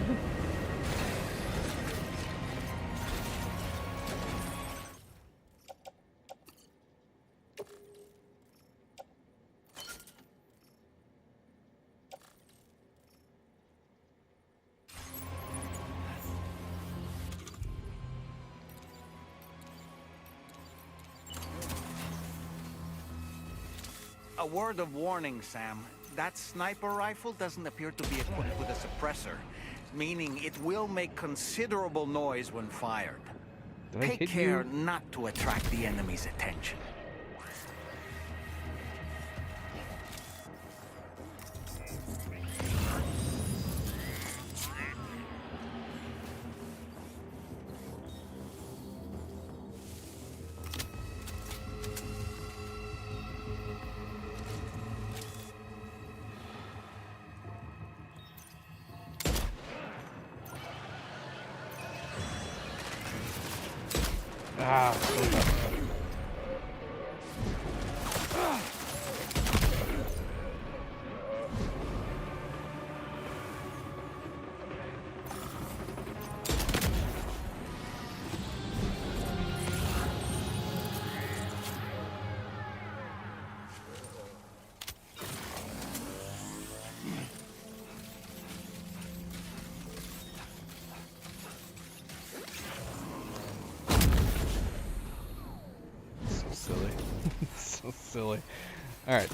A word of warning, Sam. That sniper rifle doesn't appear to be equipped with a suppressor, meaning it will make considerable noise when fired. Take care not to attract the enemy's attention. Ah, so silly. All right.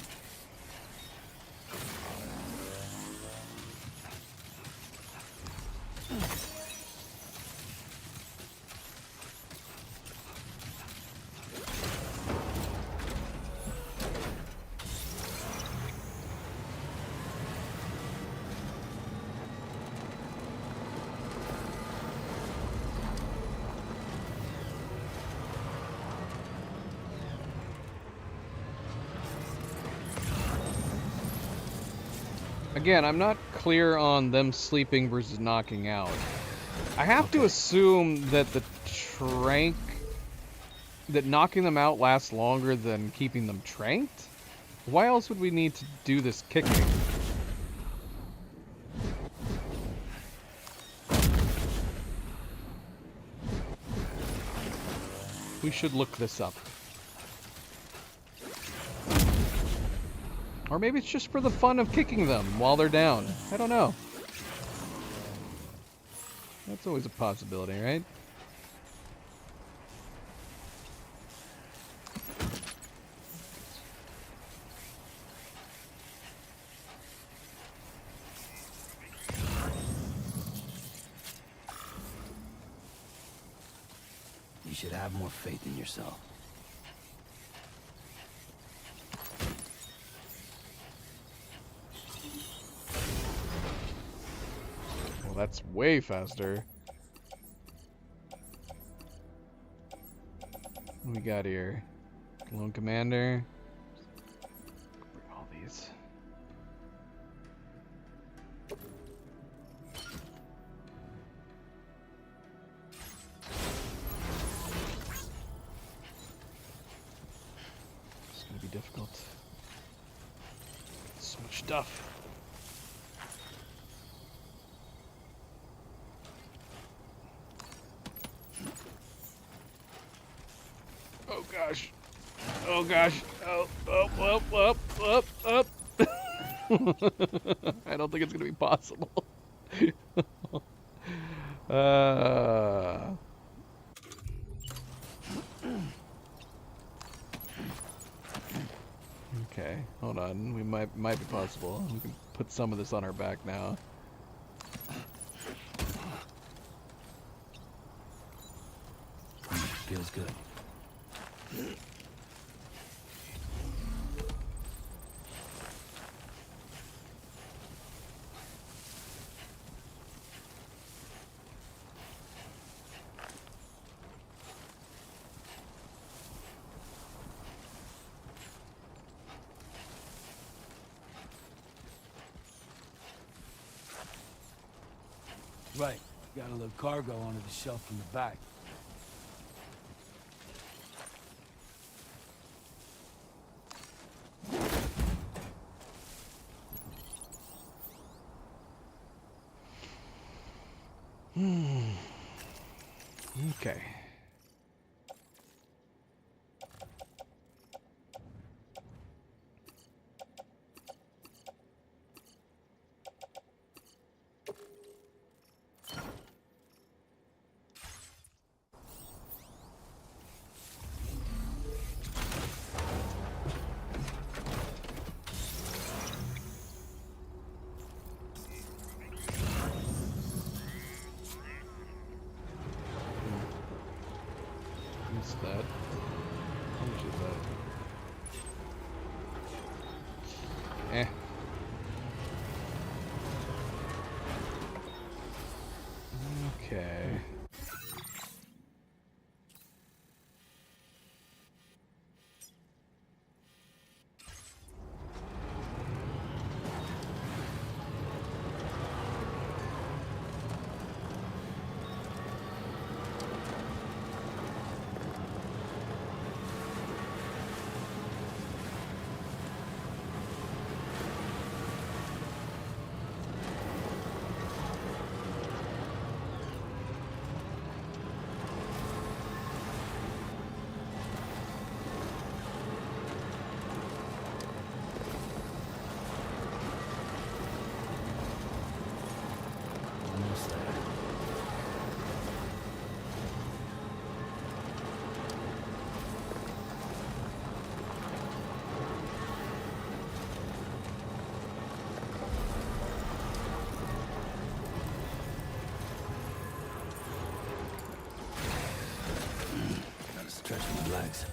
Again, I'm not clear on them sleeping versus knocking out. I have to assume that that knocking them out lasts longer than keeping them tranked? Why else would we need to do this kicking? We should look this up. Or maybe it's just for the fun of kicking them while they're down. I don't know. That's always a possibility, right? You should have more faith in yourself. Well, that's way faster. What do we got here? Lone Commander. Bring all these. It's gonna be difficult. So much stuff. Oh gosh. Oh gosh. Oh, up. I don't think it's gonna be possible. Okay, hold on. We might be possible. We can put some of this on our back now. Feels good. Right. Got a little cargo under the shelf in the back. Okay. What's that? How much is that? Eh. Okay. Almost there. Gotta stretch my legs.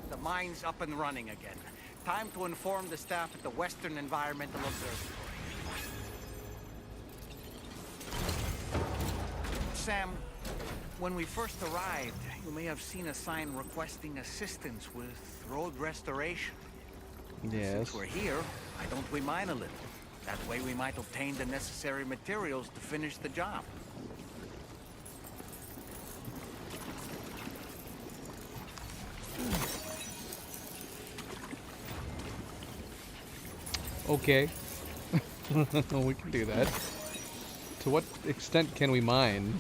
The mine's up and running again. Time to inform the staff at the Western Environmental Observatory. Sam, when we first arrived, you may have seen a sign requesting assistance with road restoration. Yes. Since we're here, why don't we mine a little? That way we might obtain the necessary materials to finish the job. Okay. We can do that. To what extent can we mine?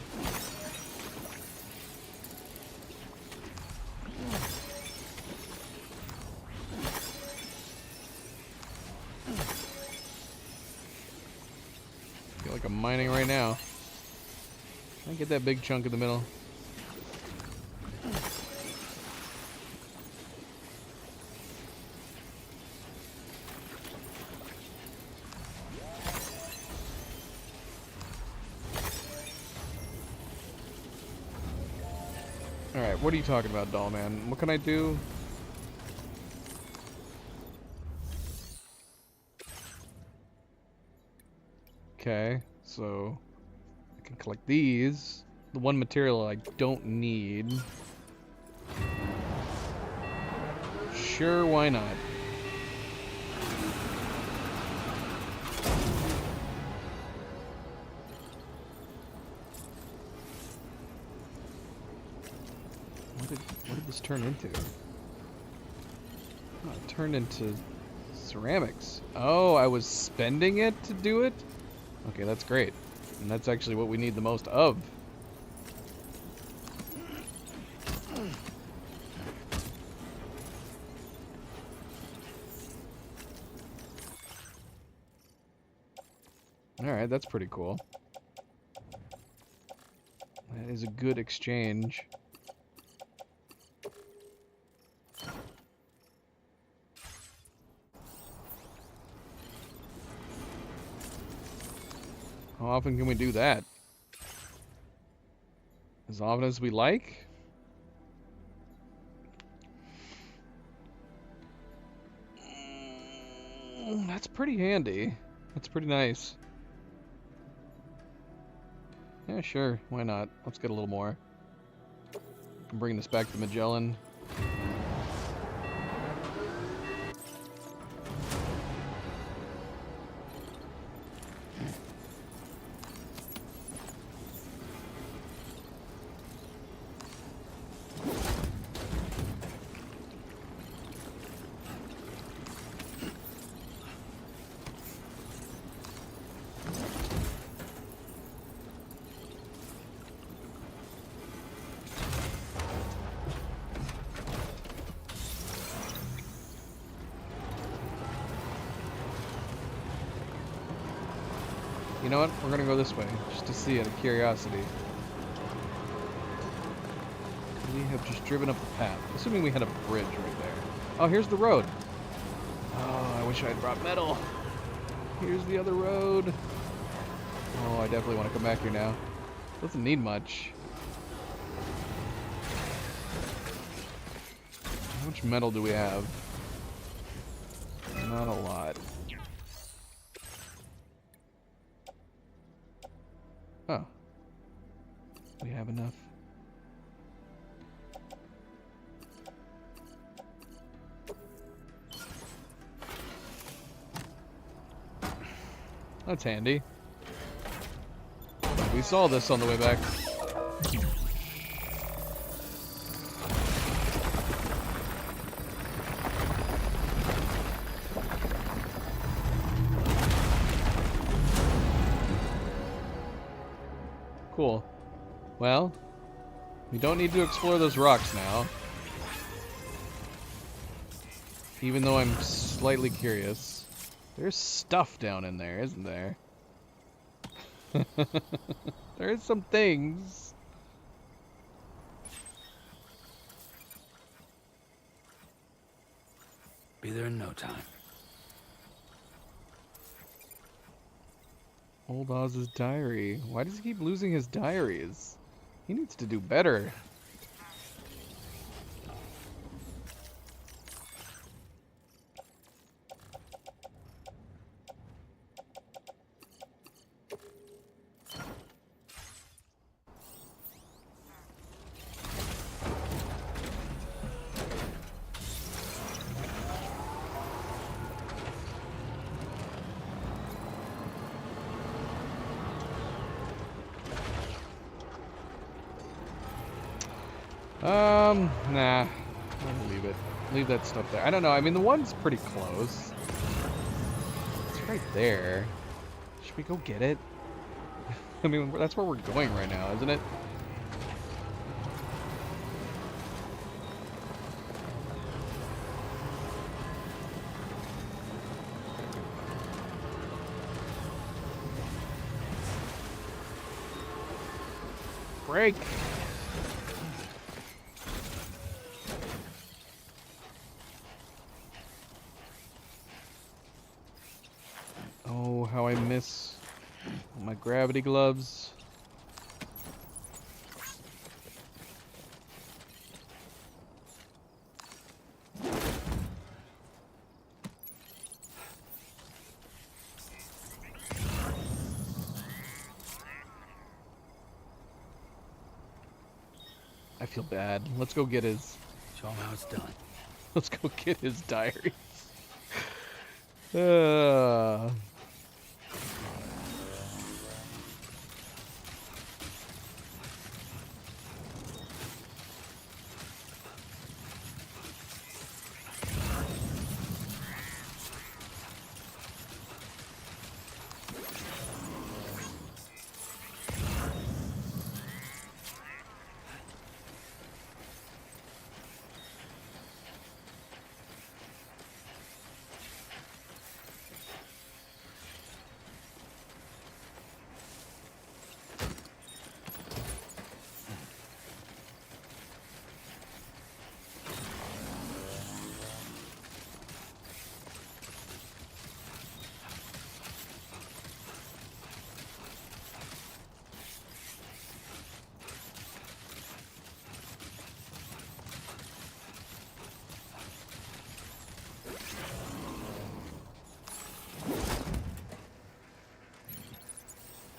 I feel like I'm mining right now. I get that big chunk in the middle. Alright, what are you talking about, doll man? What can I do? Okay, so I can collect these. The one material I don't need. Sure, why not? What did this turn into? Oh, it turned into ceramics. Oh, I was spending it to do it? Okay, that's great. And that's actually what we need the most of. Alright, that's pretty cool. That is a good exchange. How often can we do that? As often as we like? That's pretty handy. That's pretty nice. Yeah, sure. Why not? Let's get a little more. Can bring this back to Magellan. You know what? We're gonna go this way, just to see out of curiosity. We have just driven up the path, assuming we had a bridge right there. Oh, here's the road. Oh, I wish I had brought metal. Here's the other road. Oh, I definitely want to come back here now. Doesn't need much. How much metal do we have? Not a lot. Oh. We have enough. That's handy. We saw this on the way back. Cool. Well, we don't need to explore those rocks now. Even though I'm slightly curious. There's stuff down in there, isn't there? There's some things. Be there in no time. Old Oz's diary. Why does he keep losing his diaries? He needs to do better. Nah. I'll leave it. Leave that stuff there. I don't know. I mean, the one's pretty close. It's right there. Should we go get it? I mean, that's where we're going right now, isn't it? Break! Oh, how I miss my gravity gloves. I feel bad. Let's go get his. Show him how it's done. Let's go get his diaries.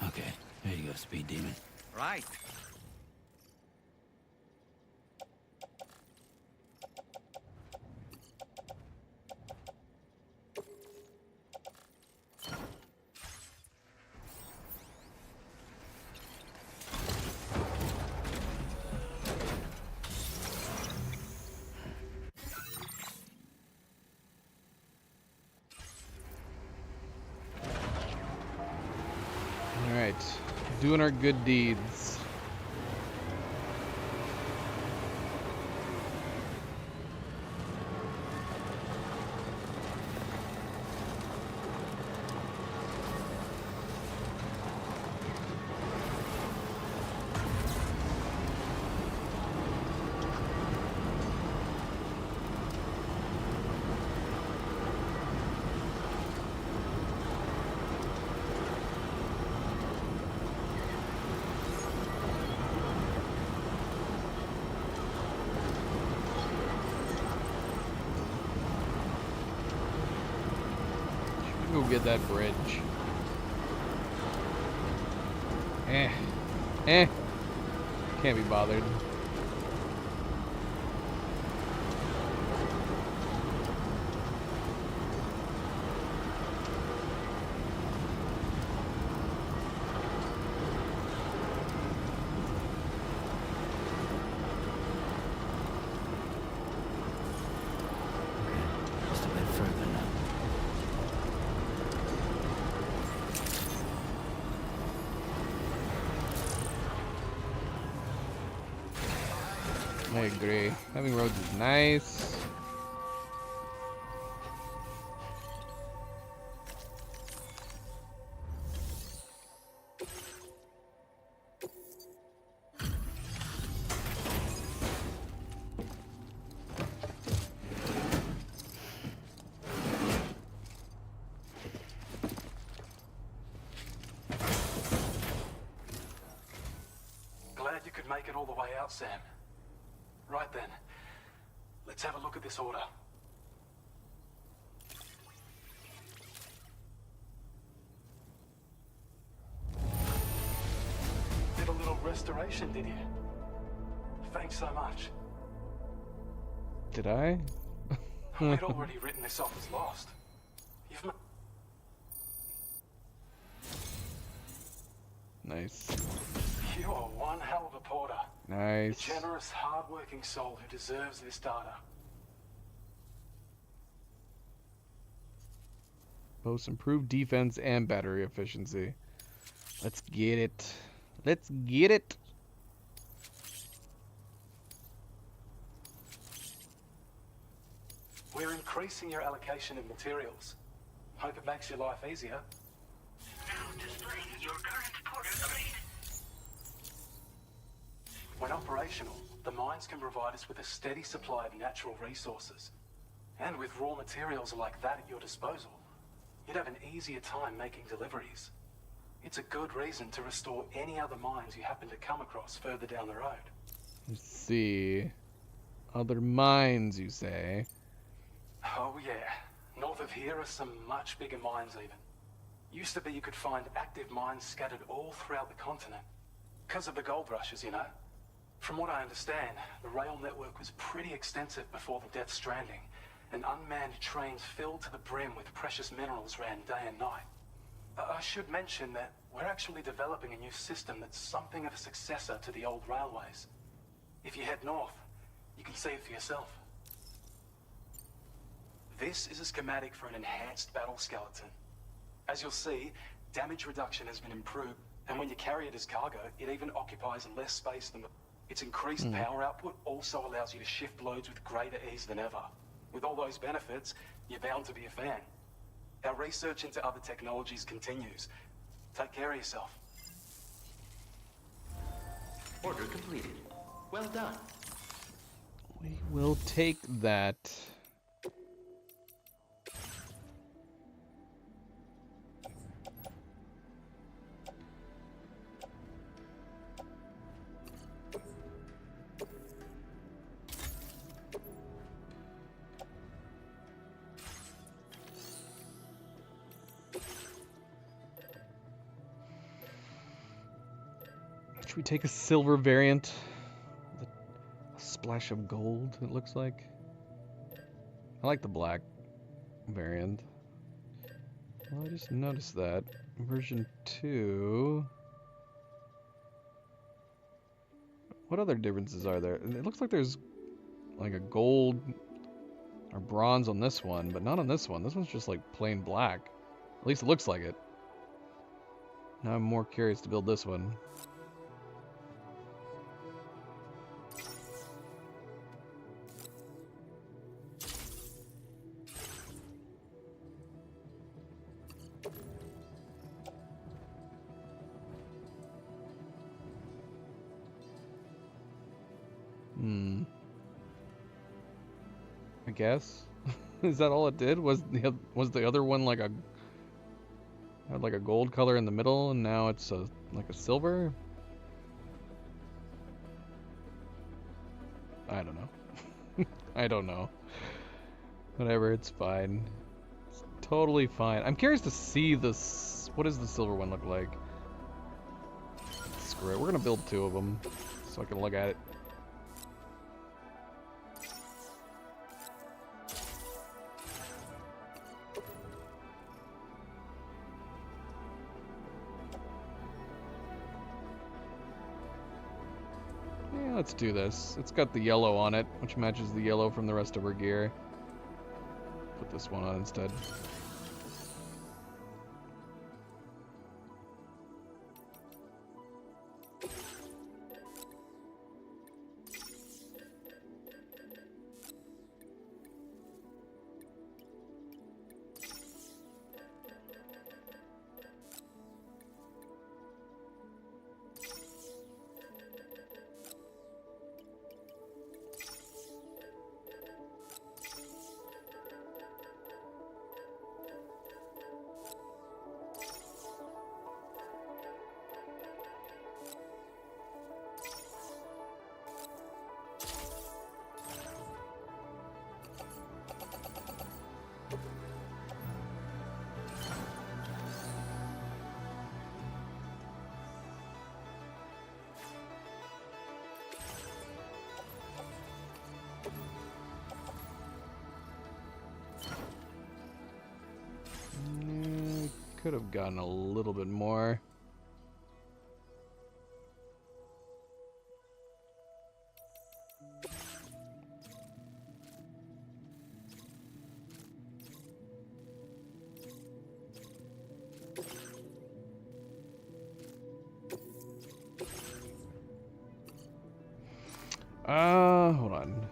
Okay, there you go, Speed Demon. Right. Alright. Doing our good deeds. Go get that bridge. Can't be bothered. Just a bit further now. I agree. Having roads is nice. Glad you could make it all the way out, Sam. Right then, let's have a look at this order. Did a little restoration, did you? Thanks so much. Did I? We'd already written this off as lost. You've Nice. You are one hell of a porter. Nice. A generous, hard-working soul who deserves this data. Both improved defense and battery efficiency. Let's get it. Let's get it. We're increasing your allocation of materials. Hope it makes your life easier. Now displaying your current porter grade. When operational, the mines can provide us with a steady supply of natural resources. And with raw materials like that at your disposal, you'd have an easier time making deliveries. It's a good reason to restore any other mines you happen to come across further down the road. Let's see. Other mines, you say? Oh yeah. North of here are some much bigger mines even. Used to be you could find active mines scattered all throughout the continent. Because of the gold rushes, you know. From what I understand, the rail network was pretty extensive before the Death Stranding, and unmanned trains filled to the brim with precious minerals ran day and night. I should mention that we're actually developing a new system that's something of a successor to the old railways. If you head north, you can see it for yourself. This is a schematic for an enhanced battle skeleton. As you'll see, damage reduction has been improved, and when you carry it as cargo, it even occupies less space than the... Its increased power output also allows you to shift loads with greater ease than ever. With all those benefits, you're bound to be a fan. Our research into other technologies continues. Take care of yourself. Order completed. Well done. We will take that. Should we take a silver variant? With a splash of gold, it looks like. I like the black variant. Well, I just noticed that. Version 2... What other differences are there? It looks like there's like a gold or bronze on this one, but not on this one. This one's just like plain black. At least it looks like it. Now I'm more curious to build this one. I guess. Is that all it did? Was the other one like had like a gold color in the middle, and now it's like a silver? I don't know. I don't know. Whatever, it's fine. It's totally fine. I'm curious to see this. What does the silver one look like? Screw it. We're gonna build 2 of them so I can look at it. Let's do this. It's got the yellow on it, which matches the yellow from the rest of her gear. Put this one on instead. Could have gotten a little bit more. Hold on.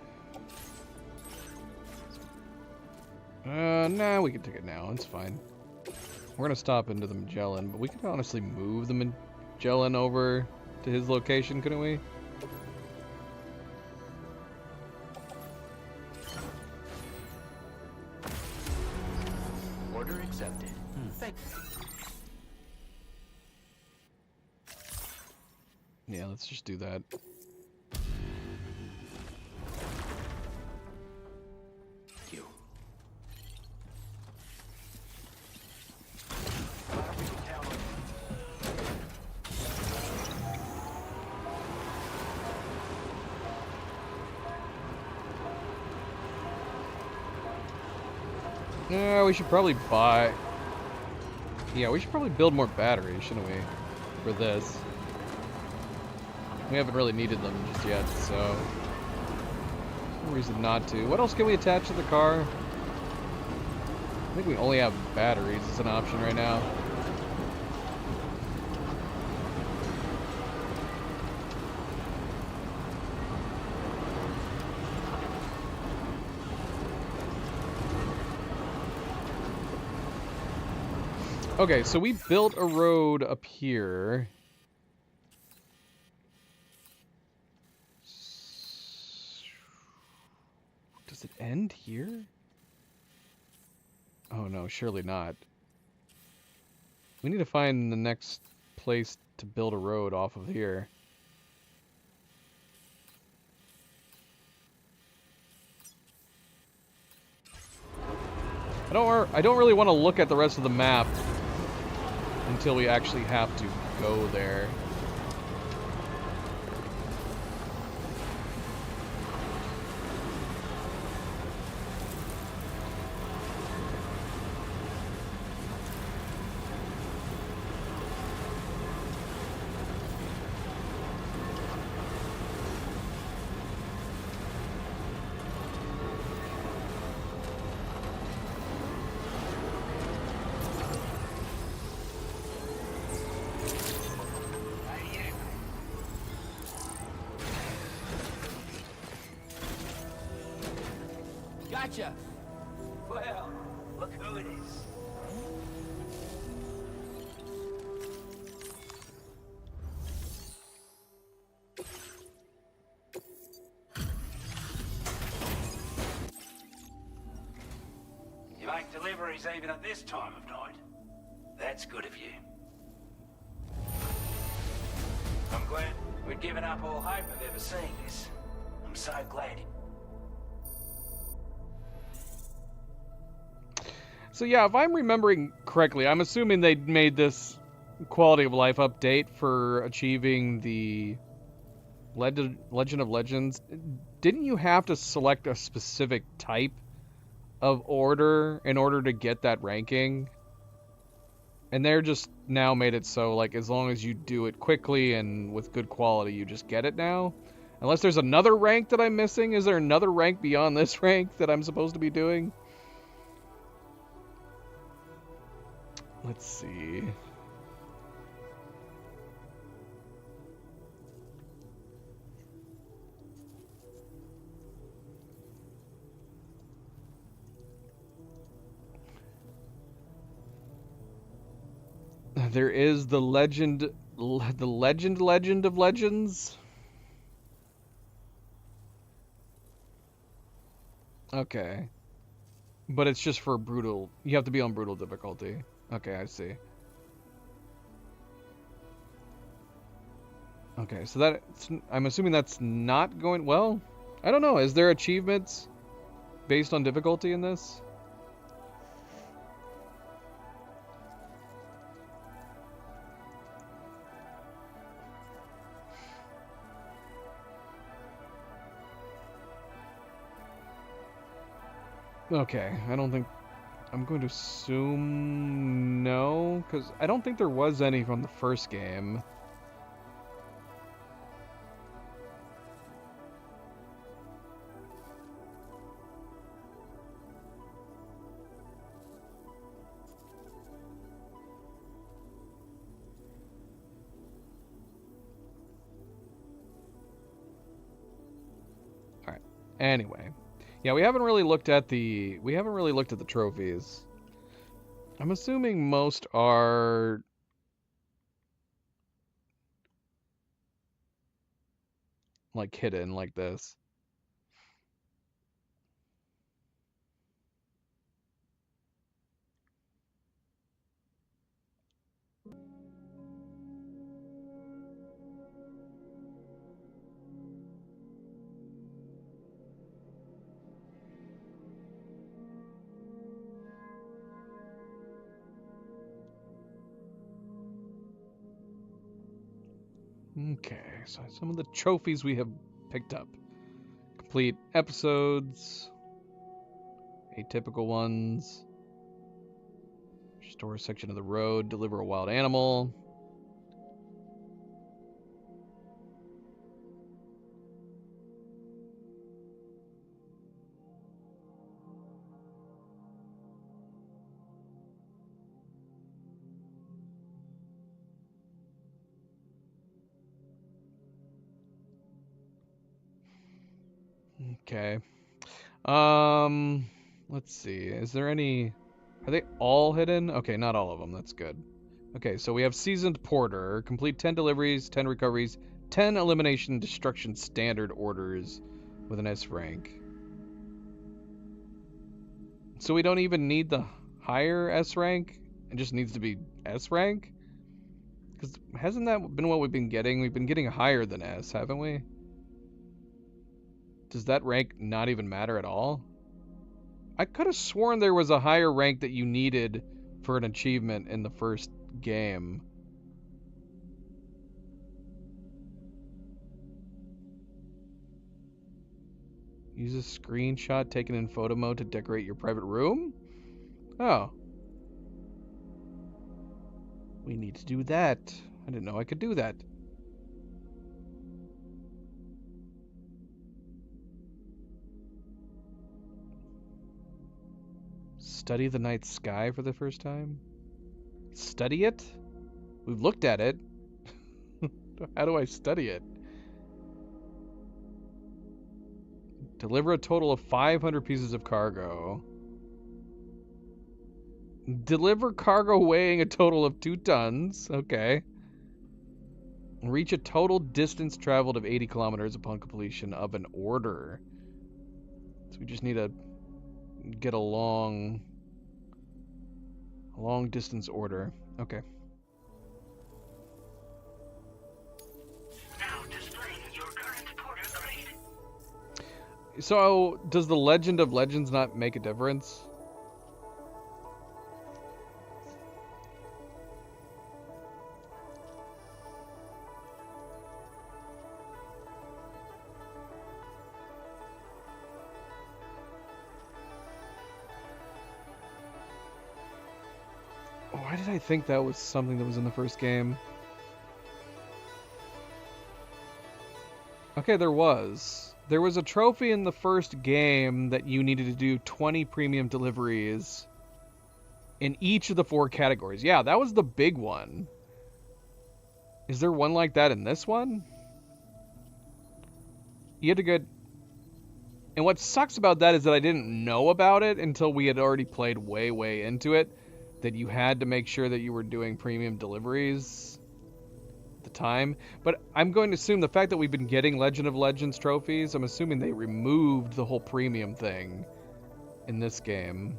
Nah, we can take it now. It's fine. We're gonna stop into the Magellan, but we could honestly move the Magellan over to his location, couldn't we? Order accepted. Thank you. Yeah, let's just do that. Yeah, we should probably buy... Yeah, we should probably build more batteries, shouldn't we? For this. We haven't really needed them just yet, so... No reason not to. What else can we attach to the car? I think we only have batteries as an option right now. Okay, so we built a road up here. Does it end here? Oh no, surely not. We need to find the next place to build a road off of here. I don't really want to look at the rest of the map until we actually have to go there. Gotcha! Well, look who it is. You make deliveries even at this time of night. That's good of you. I'm glad we'd given up all hope of ever seeing this. I'm so glad. So yeah, if I'm remembering correctly, I'm assuming they made this quality of life update for achieving the Legend of Legends. Didn't you have to select a specific type of order in order to get that ranking? And they're just now made it so, like, as long as you do it quickly and with good quality, you just get it now? Unless there's another rank that I'm missing? Is there another rank beyond this rank that I'm supposed to be doing? Let's see. There is the Legend of Legends. Okay. But it's just for brutal. You have to be on brutal difficulty. Okay, I see. Okay, so that's... I'm assuming that's not going... Well, I don't know. Is there achievements based on difficulty in this? Okay, I don't think... I'm going to assume no, because I don't think there was any from the first game. All right. Anyway. Yeah, we haven't really looked at the trophies. I'm assuming most are like hidden like this. Okay, so some of the trophies we have picked up. Complete episodes, atypical ones, Restore a section of the road. Deliver a wild animal. Okay. Let's see. Is there any... Are they all hidden? Okay, not all of them. That's good. Okay, so we have Seasoned Porter. Complete 10 deliveries, 10 recoveries, 10 elimination destruction standard orders with an S rank. So we don't even need the higher S rank? It just needs to be S rank? Because hasn't that been what we've been getting? We've been getting higher than S, haven't we? Does that rank not even matter at all? I could have sworn there was a higher rank that you needed for an achievement in the first game. Use a screenshot taken in photo mode to decorate your private room? Oh. We need to do that. I didn't know I could do that. Study the night sky for the first time? Study it? We've looked at it. How do I study it? Deliver a total of 500 pieces of cargo. Deliver cargo weighing a total of 2 tons. Okay. Reach a total distance traveled of 80 kilometers upon completion of an order. So we just need to get a long distance order. Okay. Now displaying your current porter grade. So, does the Legend of Legends not make a difference? Why did I think that was something that was in the first game? Okay, there was. There was a trophy in the first game that you needed to do 20 premium deliveries in each of the 4 categories. Yeah, that was the big one. Is there one like that in this one? You had to get... And what sucks about that is that I didn't know about it until we had already played way into it. That you had to make sure that you were doing premium deliveries at the time. But I'm going to assume the fact that we've been getting Legend of Legends trophies, I'm assuming they removed the whole premium thing in this game.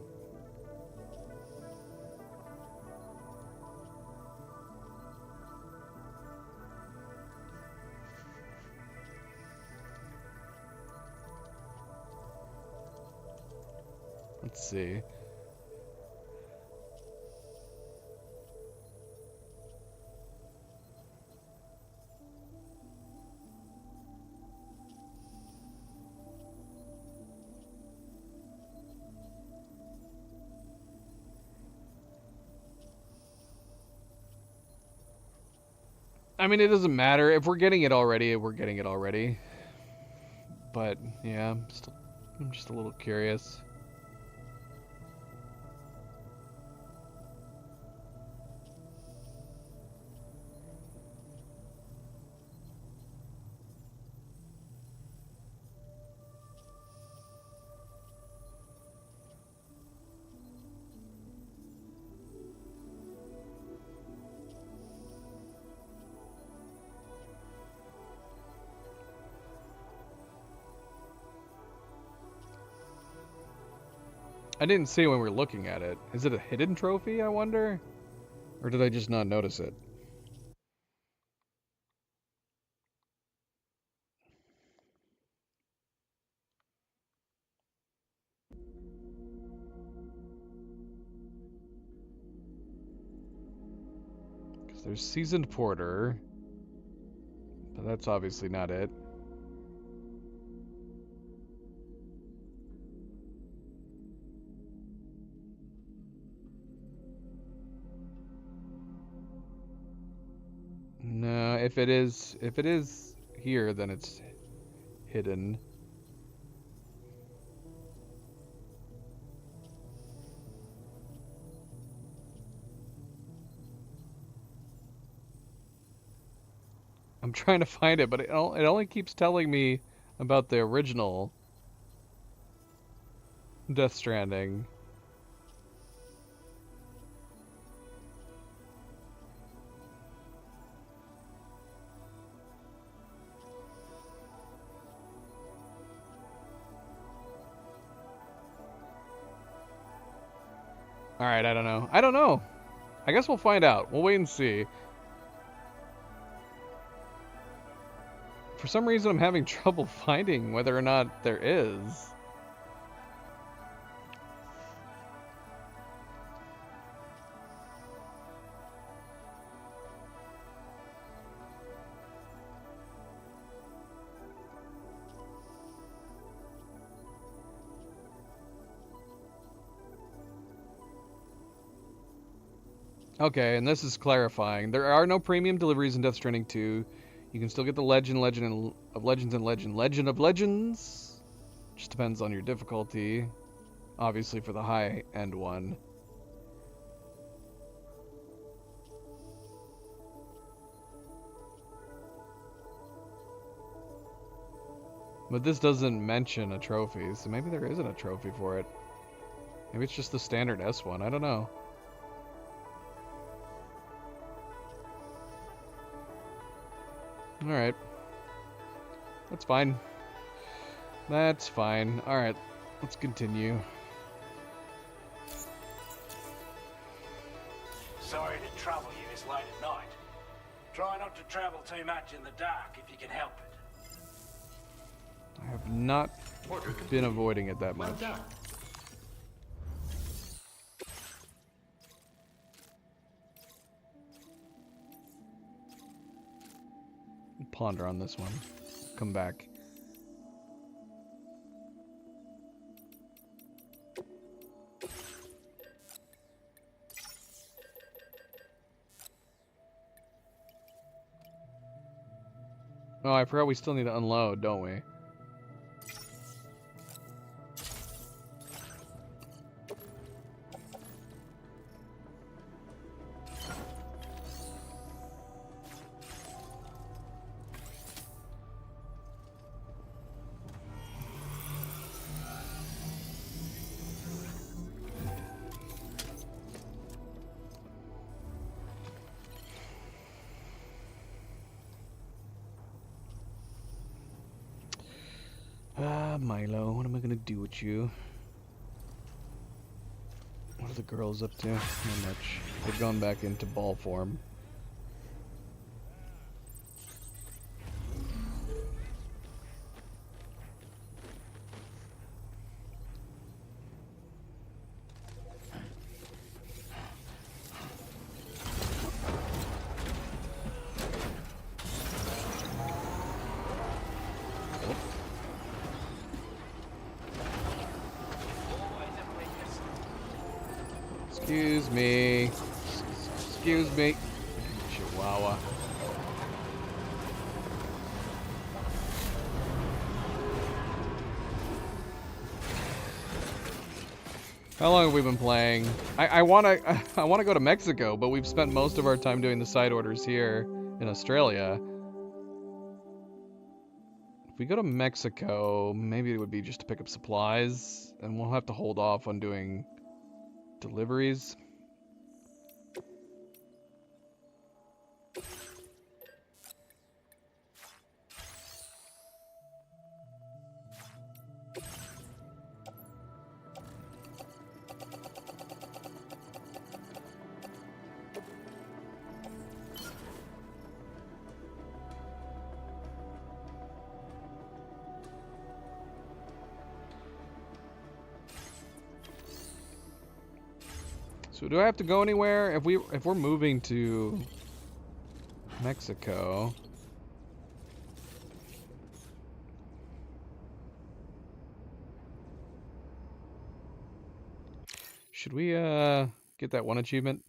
Let's see. I mean, it doesn't matter. If we're getting it already, we're getting it already. But, yeah, I'm just a little curious. I didn't see it when we were looking at it. Is it a hidden trophy, I wonder? Or did I just not notice it? Because there's Seasoned Porter. But that's obviously not it. if it is here, then it's hidden. I'm trying to find it, but it only keeps telling me about the original Death Stranding. Alright, I don't know. I don't know. I guess we'll find out. We'll wait and see. For some reason, I'm having trouble finding whether or not there is. Okay, and this is clarifying. There are no premium deliveries in Death Stranding 2. You can still get the Legend of Legends. Just depends on your difficulty. Obviously for the high-end one. But this doesn't mention a trophy, so maybe there isn't a trophy for it. Maybe it's just the standard S one, I don't know. Alright. That's fine. That's fine. Alright, let's continue. Sorry to trouble you this late at night. Try not to travel too much in the dark if you can help it. I have not been avoiding it that much. Ponder on this one. Come back. Oh, I forgot we still need to unload, don't we? Milo, what am I gonna do with you? What are the girls up to? Not much. They've gone back into ball form. Excuse me. Excuse me. Chihuahua. How long have we been playing? I wanna go to Mexico, but we've spent most of our time doing the side orders here in Australia. If we go to Mexico, maybe it would be just to pick up supplies, and we'll have to hold off on doing deliveries. So do I have to go anywhere? If we're moving to Mexico, should we get that one achievement?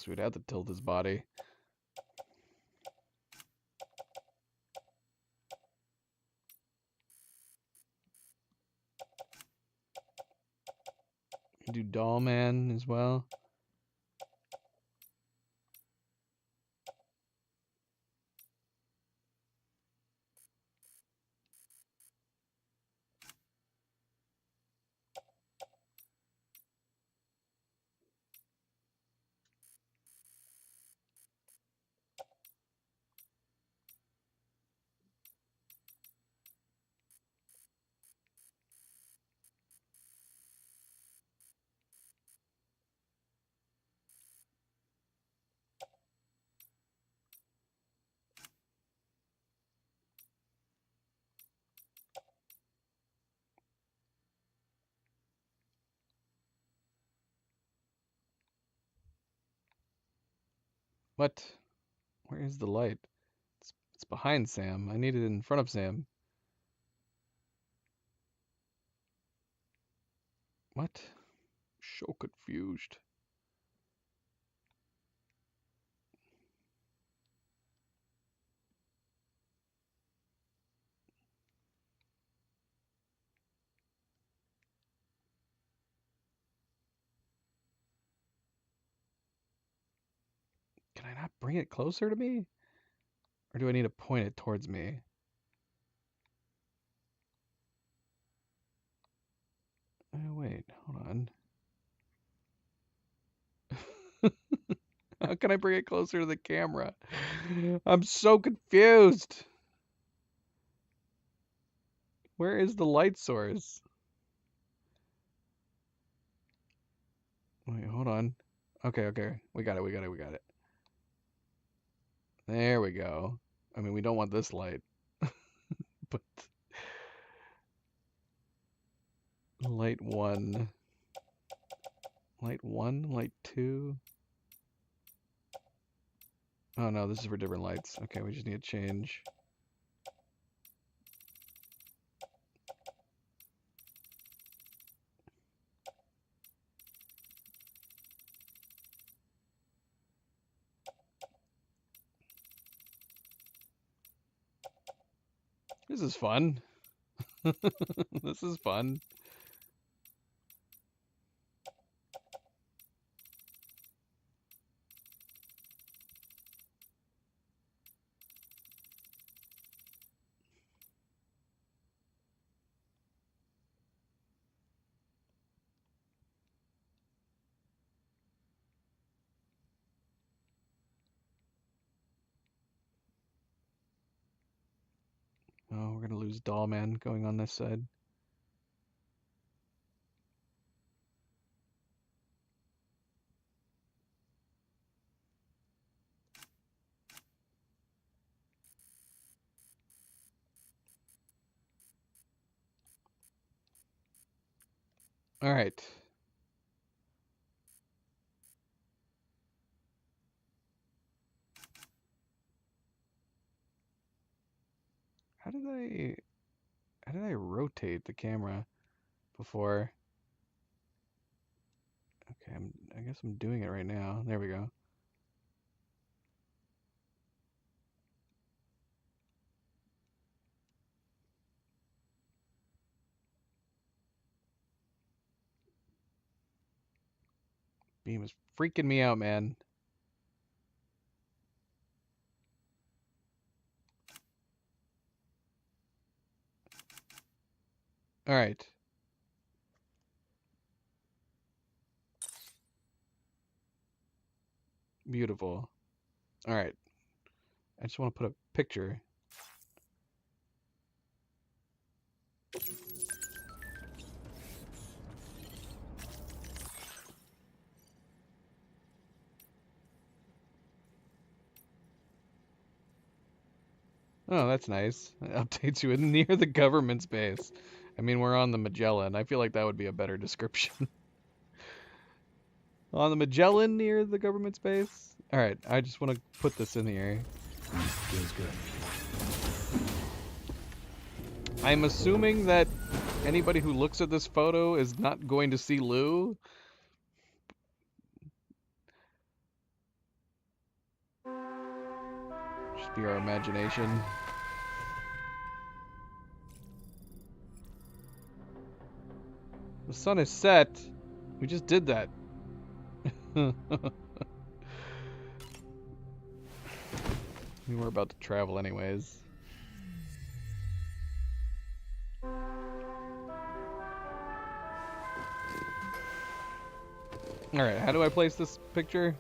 So we'd have to tilt his body. Do Doll Man as well. What? Where is the light? It's behind Sam. I need it in front of Sam. What? So confused. Can I not bring it closer to me? Or do I need to point it towards me? Oh, wait, hold on. How can I bring it closer to the camera? I'm so confused. Where is the light source? Wait, hold on. Okay. We got it. There we go. I mean, we don't want this light. But light 1. Light 1? Light 2? Oh no, this is for different lights. Okay, we just need to change. This is fun. This is fun. Oh, we're gonna lose Doll Man going on this side. All right. How did I rotate the camera before? Okay, I guess I'm doing it right now. There we go. Beam is freaking me out, man. All right. Beautiful. All right. I just want to put a picture. Oh, that's nice. It updates you near the government's base. I mean, we're on the Magellan. I feel like that would be a better description. On the Magellan near the government's base? Alright, I just want to put this in here. Feels good. I'm assuming that anybody who looks at this photo is not going to see Lou. be our imagination. The sun is set. We just did that. We were about to travel anyways. Alright, how do I place this picture?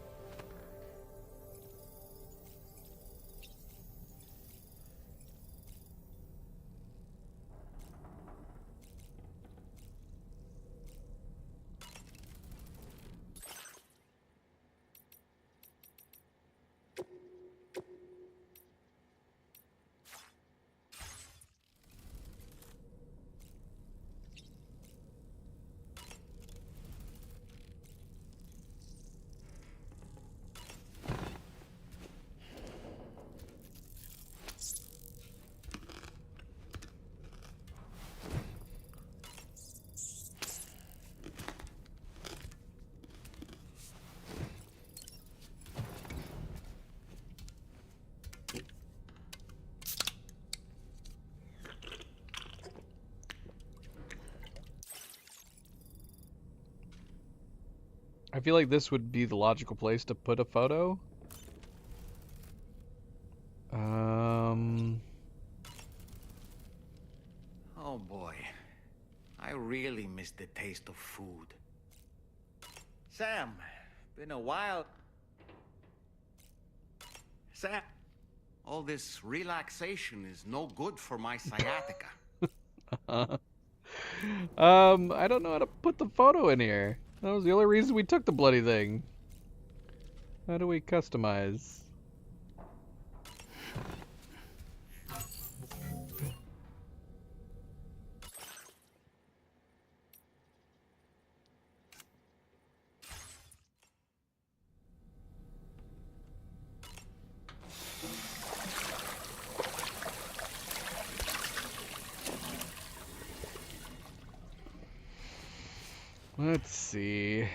I feel like this would be the logical place to put a photo. Oh boy. I really miss the taste of food. Sam, been a while. Sam, all this relaxation is no good for my sciatica. I don't know how to put the photo in here. That was the only reason we took the bloody thing. How do we customize? Let's see.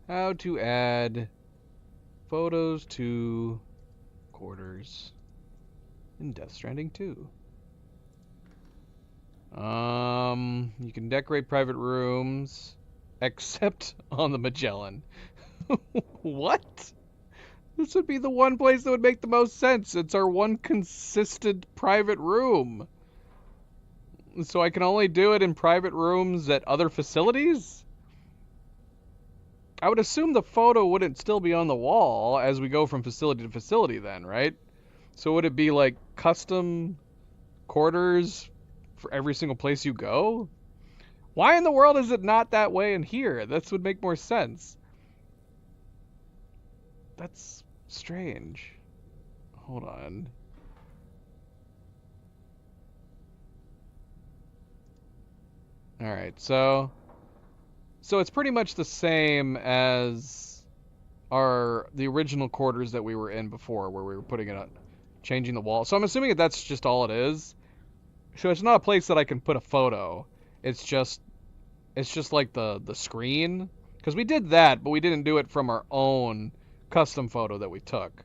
How to add photos to quarters in Death Stranding 2. You can decorate private rooms, except on the Magellan. What? This would be the one place that would make the most sense. It's our one consistent private room. So I can only do it in private rooms at other facilities? I would assume the photo wouldn't still be on the wall as we go from facility to facility then, right? So would it be like custom quarters for every single place you go? Why in the world is it not that way in here? This would make more sense. That's strange. Hold on. Alright, so it's pretty much the same as the original quarters that we were in before, where we were putting it on, changing the wall. So I'm assuming that that's just all it is. So it's not a place that I can put a photo. It's just like the screen. Because we did that, but we didn't do it from our own custom photo that we took.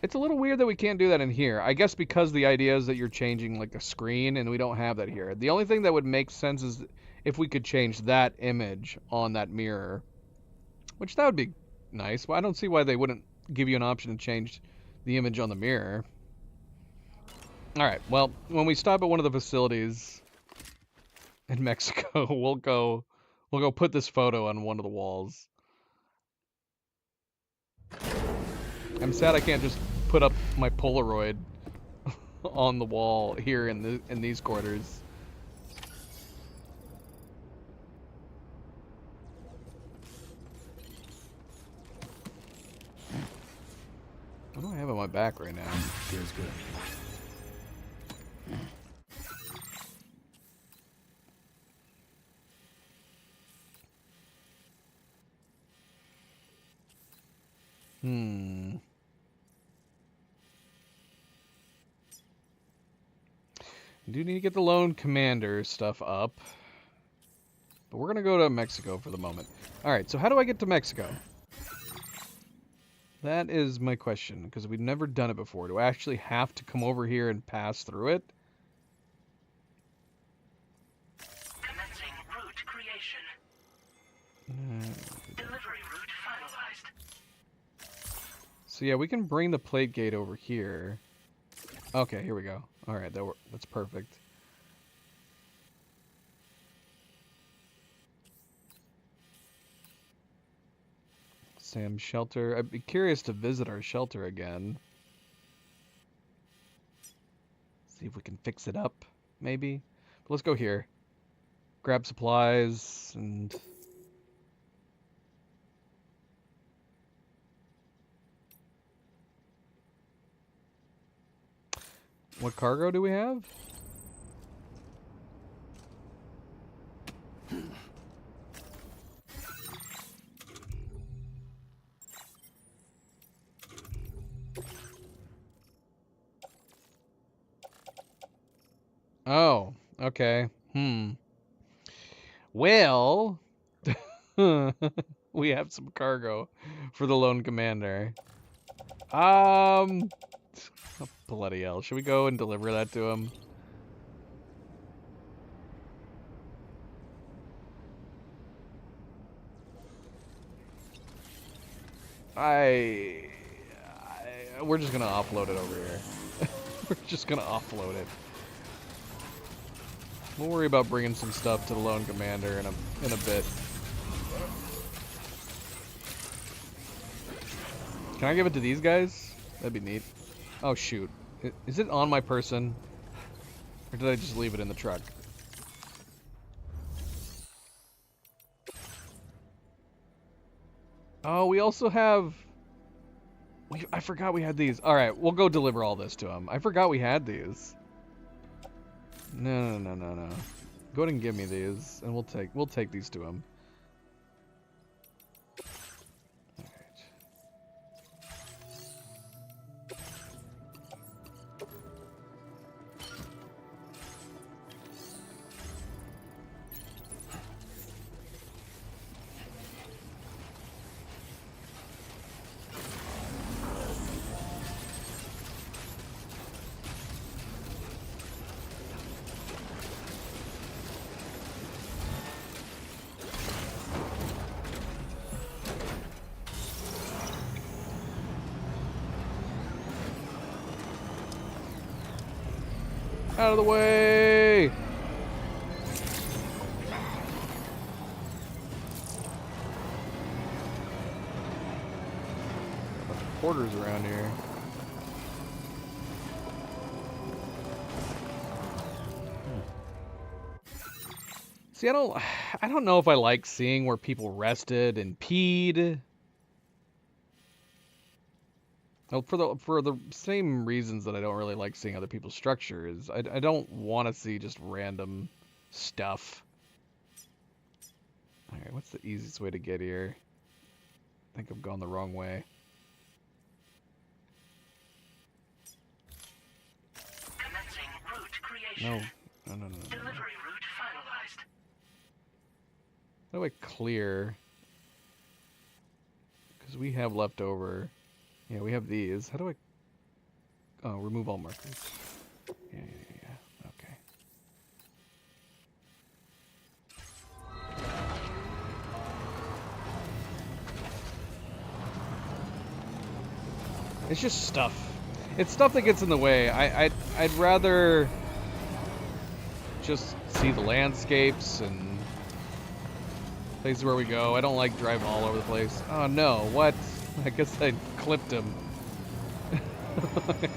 It's a little weird that we can't do that in here. I guess because the idea is that you're changing like a screen, and we don't have that here. The only thing that would make sense is if we could change that image on that mirror. Which that would be nice. Well, I don't see why they wouldn't give you an option to change the image on the mirror. Alright, well, when we stop at one of the facilities in Mexico, we'll go put this photo on one of the walls. I'm sad I can't just put up my Polaroid on the wall here in these quarters. What do I have on my back right now? Feels good. I do need to get the Lone Commander stuff up. But we're going to go to Mexico for the moment. Alright, so how do I get to Mexico? That is my question, because we've never done it before. Do I actually have to come over here and pass through it? Commencing route creation. Delivery route finalized. So yeah, we can bring the plate gate over here. Okay, here we go. Alright, that's perfect. Sam's shelter. I'd be curious to visit our shelter again. See if we can fix it up, maybe. But let's go here. Grab supplies and... What cargo do we have? Oh, okay. Well, we have some cargo for the Lone Commander. Bloody hell. Should we go and deliver that to him? We're just gonna offload it over here. We're just gonna offload it. We'll worry about bringing some stuff to the Lone Commander in a bit. Can I give it to these guys? That'd be neat. Oh shoot. Is it on my person? Or did I just leave it in the truck? Oh, we also have... I forgot we had these. Alright, we'll go deliver all this to him. I forgot we had these. No. Go ahead and give me these, and we'll take these to him. Out of the way! A bunch of porters around here. See, I don't know if I like seeing where people rested and peed. Well, for the same reasons that I don't really like seeing other people's structures, I don't want to see just random stuff. Alright, what's the easiest way to get here? I think I've gone the wrong way. Commencing route creation. No. Delivery route finalized. How do I clear? Because we have left over. Yeah, we have these. How do I... Oh, remove all markers. Yeah. Okay. It's just stuff. It's stuff that gets in the way. I'd rather just see the landscapes and places where we go. I don't like driving all over the place. Oh no, what? I guess I clipped him.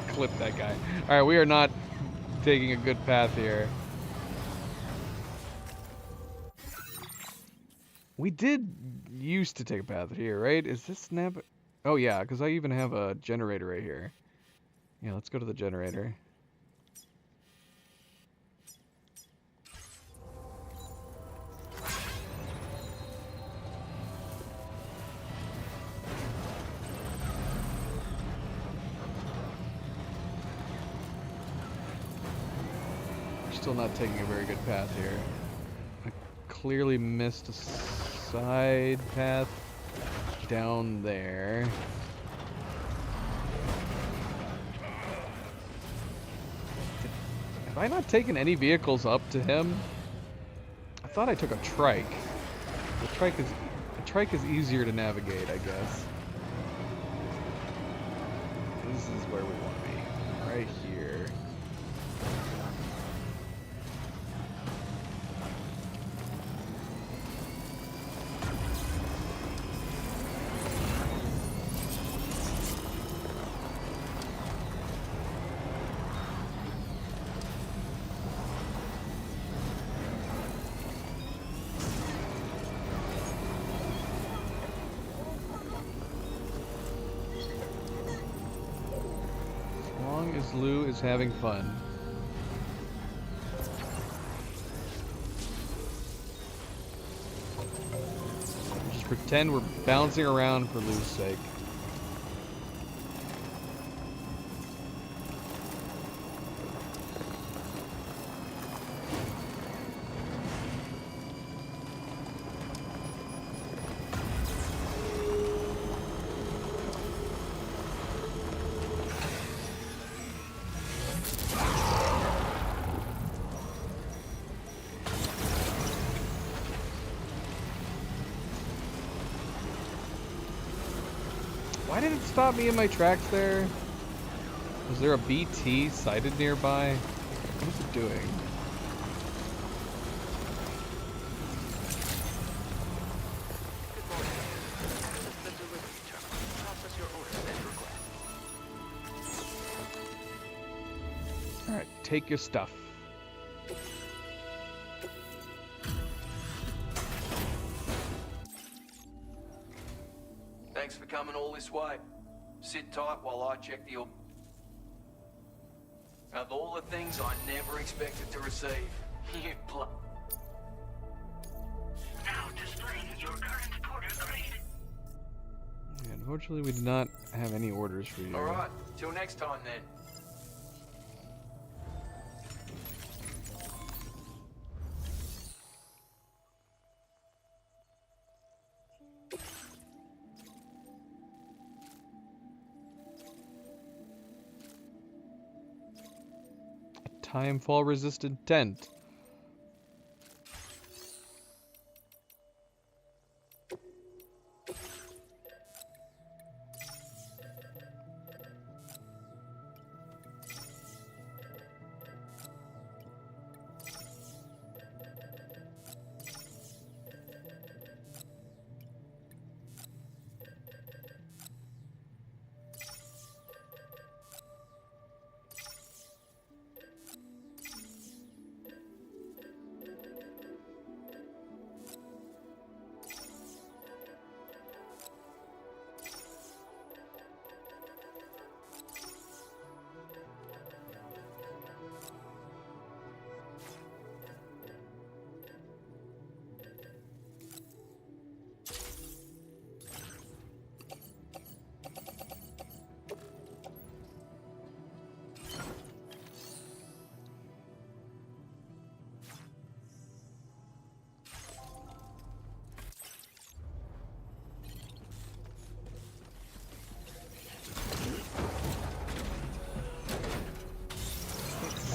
Clipped that guy. Alright, we are not taking a good path here. We did used to take a path here, right? Is this snap? Oh yeah, because I even have a generator right here. Yeah, let's go to the generator. still not taking a very good path here. I clearly missed a side path down there. Have I not taken any vehicles up to him? I thought I took a trike. The trike is easier to navigate, I guess. This is where we want to be, right here. Lou is having fun. Just pretend we're bouncing around for Lou's sake. Why did it stop me in my tracks there? Was there a BT sighted nearby? What is it doing? Alright, take your stuff. Thanks for coming all this way. Sit tight while I check the... Of all the things I never expected to receive, you Now displaying your current order grade. Yeah, unfortunately, we did not have any orders for you. Alright, till next time then. Timefall resistant tent.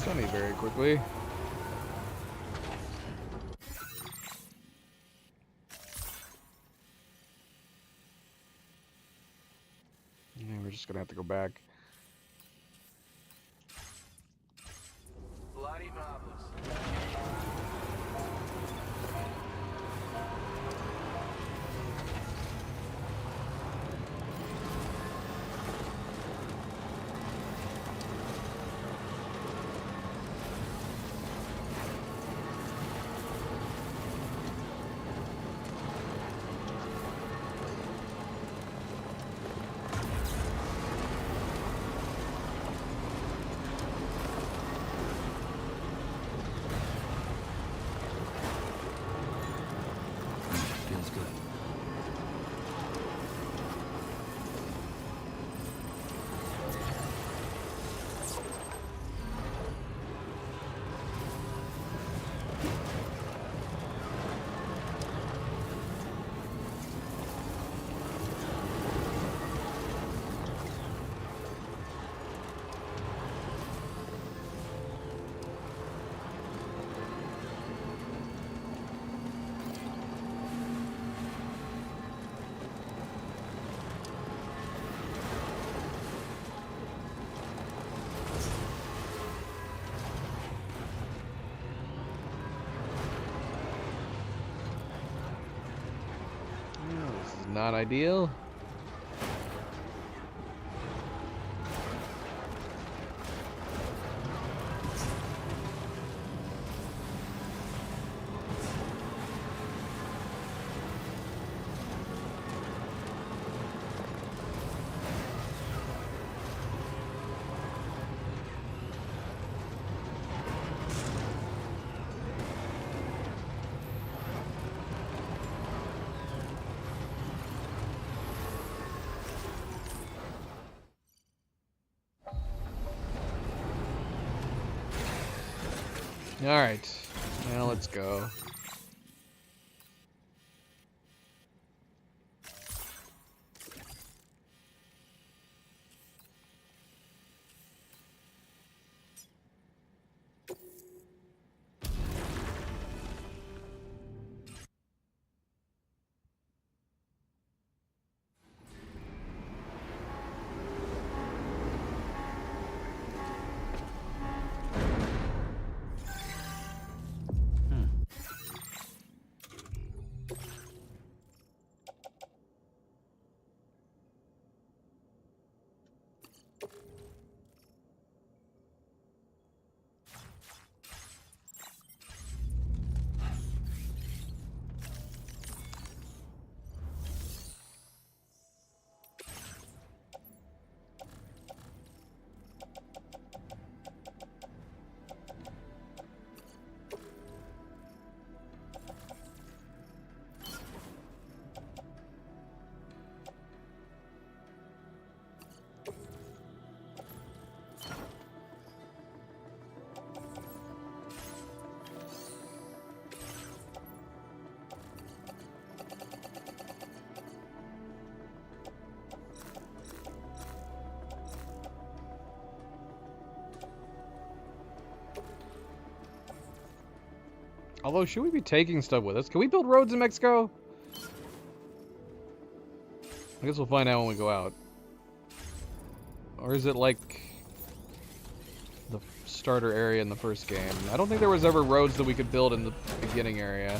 Sunny very quickly. Yeah, we're just gonna have to go back. Bloody marvelous. not ideal. Alright, now let's go. Although, should we be taking stuff with us? Can we build roads in Mexico? I guess we'll find out when we go out. Or is it like the starter area in the first game? I don't think there was ever roads that we could build in the beginning area.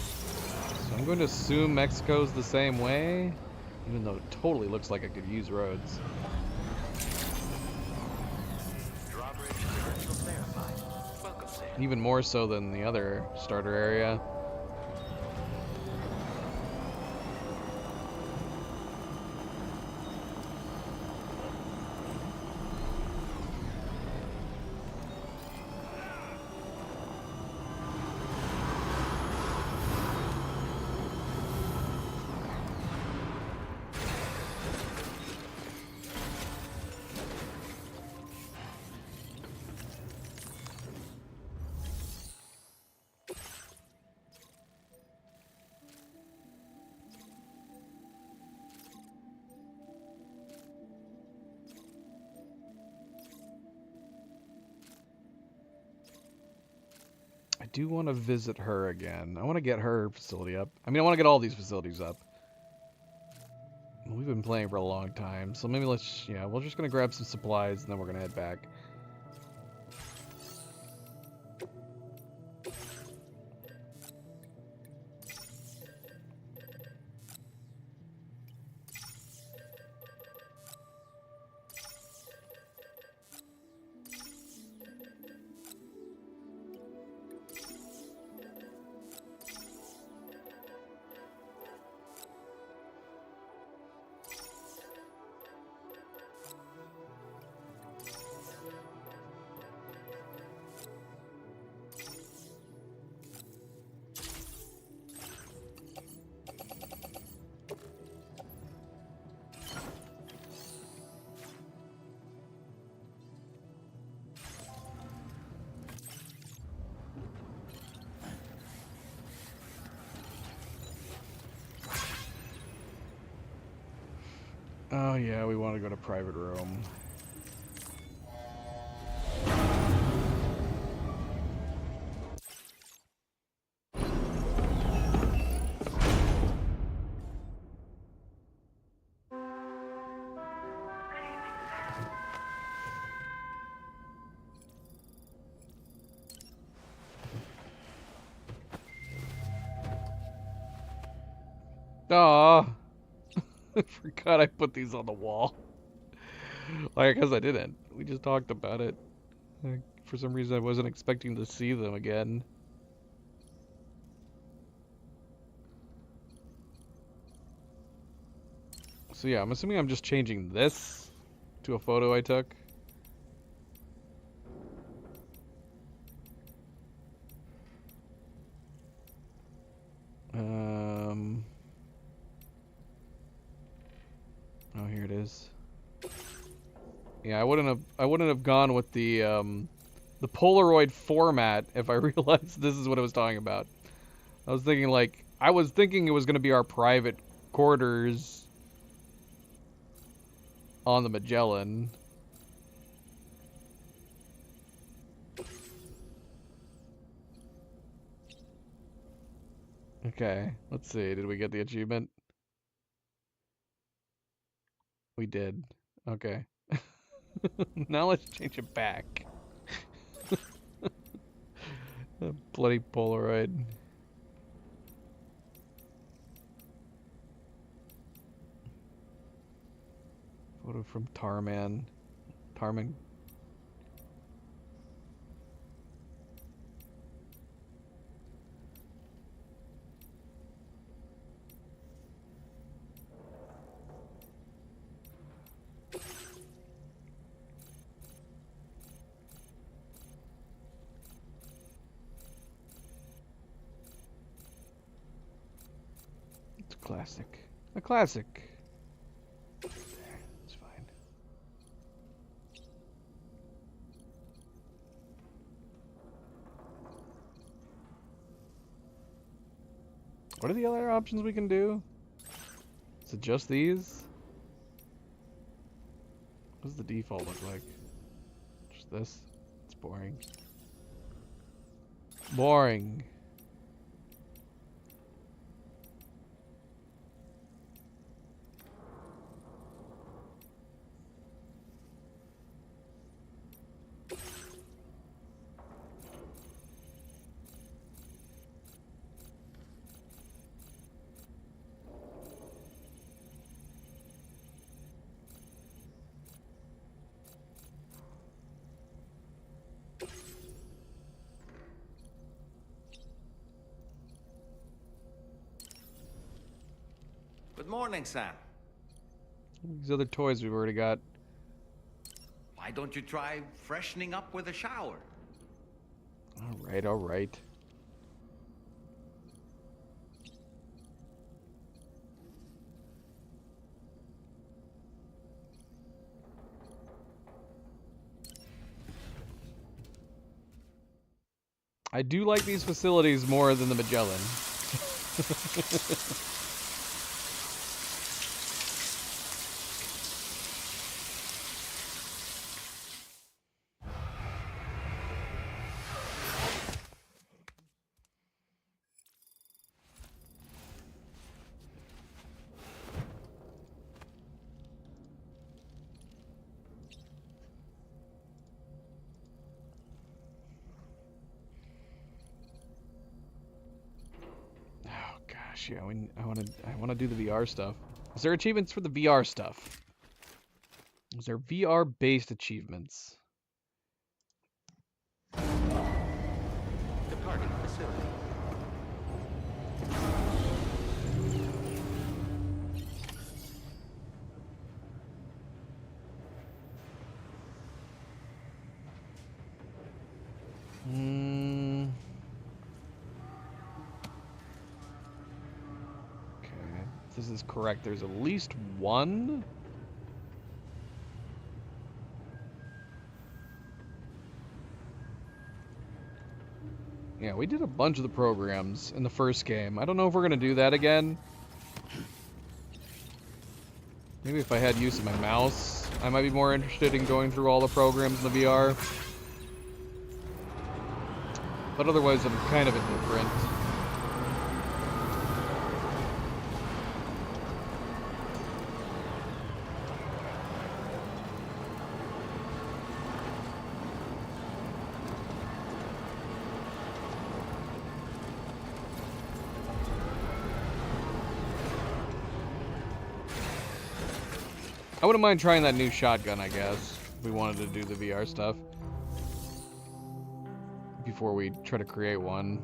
So I'm going to assume Mexico's the same way, even though it totally looks like I could use roads. Even more so than the other starter area. I do want to visit her again. I want to get her facility up. I mean, I want to get all these facilities up. We've been playing for a long time, so maybe let's, yeah, we're just going to grab some supplies and then we're going to head back. Oh yeah, we want to go to private room. Aww. I forgot I put these on the wall. Like, because I didn't. We just talked about it. Like, for some reason, I wasn't expecting to see them again. So yeah, I'm assuming I'm just changing this to a photo I took. Oh, here it is. Yeah, I wouldn't have gone with the Polaroid format if I realized this is what I was talking about. I was thinking it was gonna be our private quarters on the Magellan. Okay, let's see. Did we get the achievement? We did. Okay. Now let's change it back. Bloody Polaroid. Photo from Tarman. Tarman. It's a classic. A classic. It's fine. What are the other options we can do? Is it just these? What does the default look like? Just this? It's boring. Boring. Good morning, Sam. These other toys we've already got. Why don't you try freshening up with a shower? Alright, alright. I do like these facilities more than the Magellan. Yeah, I want to do the VR stuff. Is there achievements for the VR stuff? Is there VR-based achievements? Departing facility. This is correct. There's at least one. Yeah, we did a bunch of the programs in the first game. I don't know if we're going to do that again. Maybe if I had use of my mouse, I might be more interested in going through all the programs in the VR. But otherwise, I'm kind of indifferent. I wouldn't mind trying that new shotgun, I guess, if we wanted to do the VR stuff. Before we try to create one.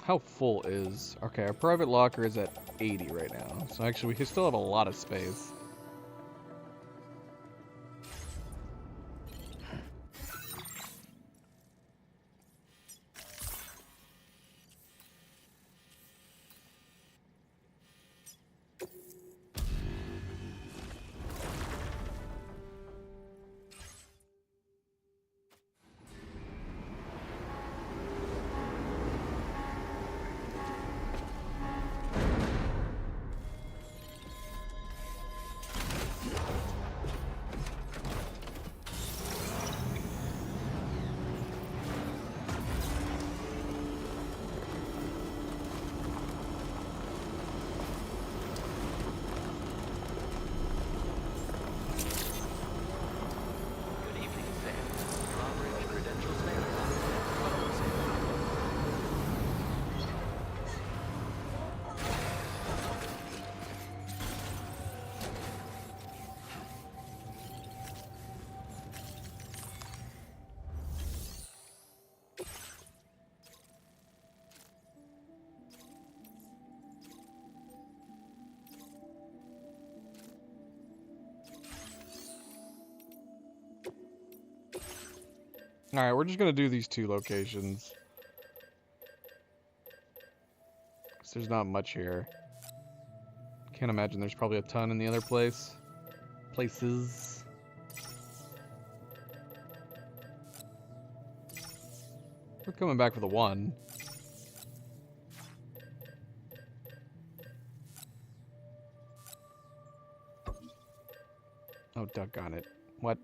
How full is... Okay, our private locker is at 80 right now. So actually we still have a lot of space. Alright, we're just gonna do these two locations. Because there's not much here. Can't imagine there's probably a ton in the other place. Places. We're coming back for the one. Oh, doggone it. What?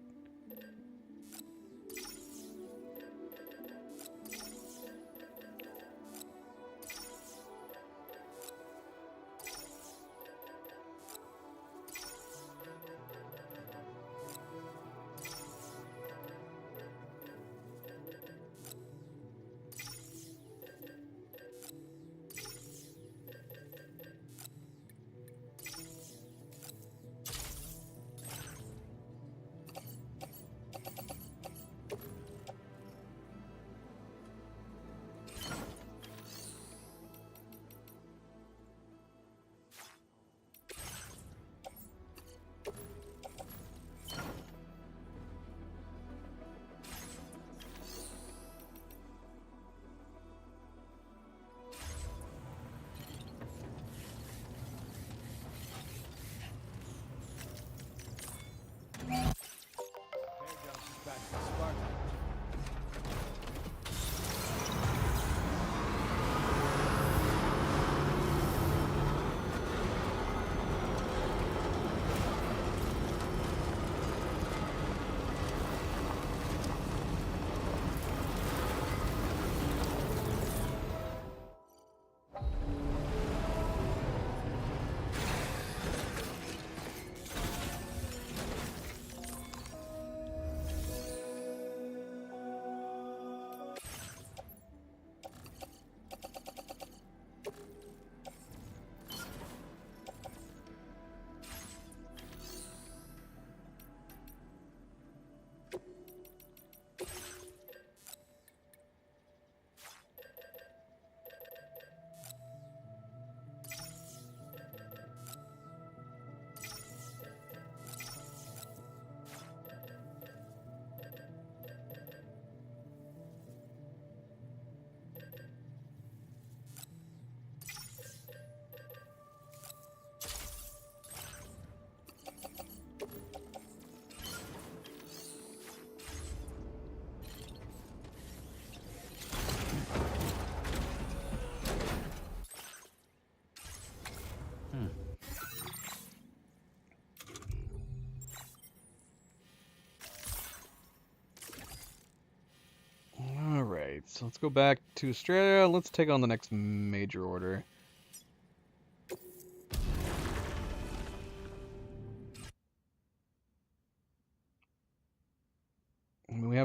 So let's go back to Australia. Let's take on the next major order.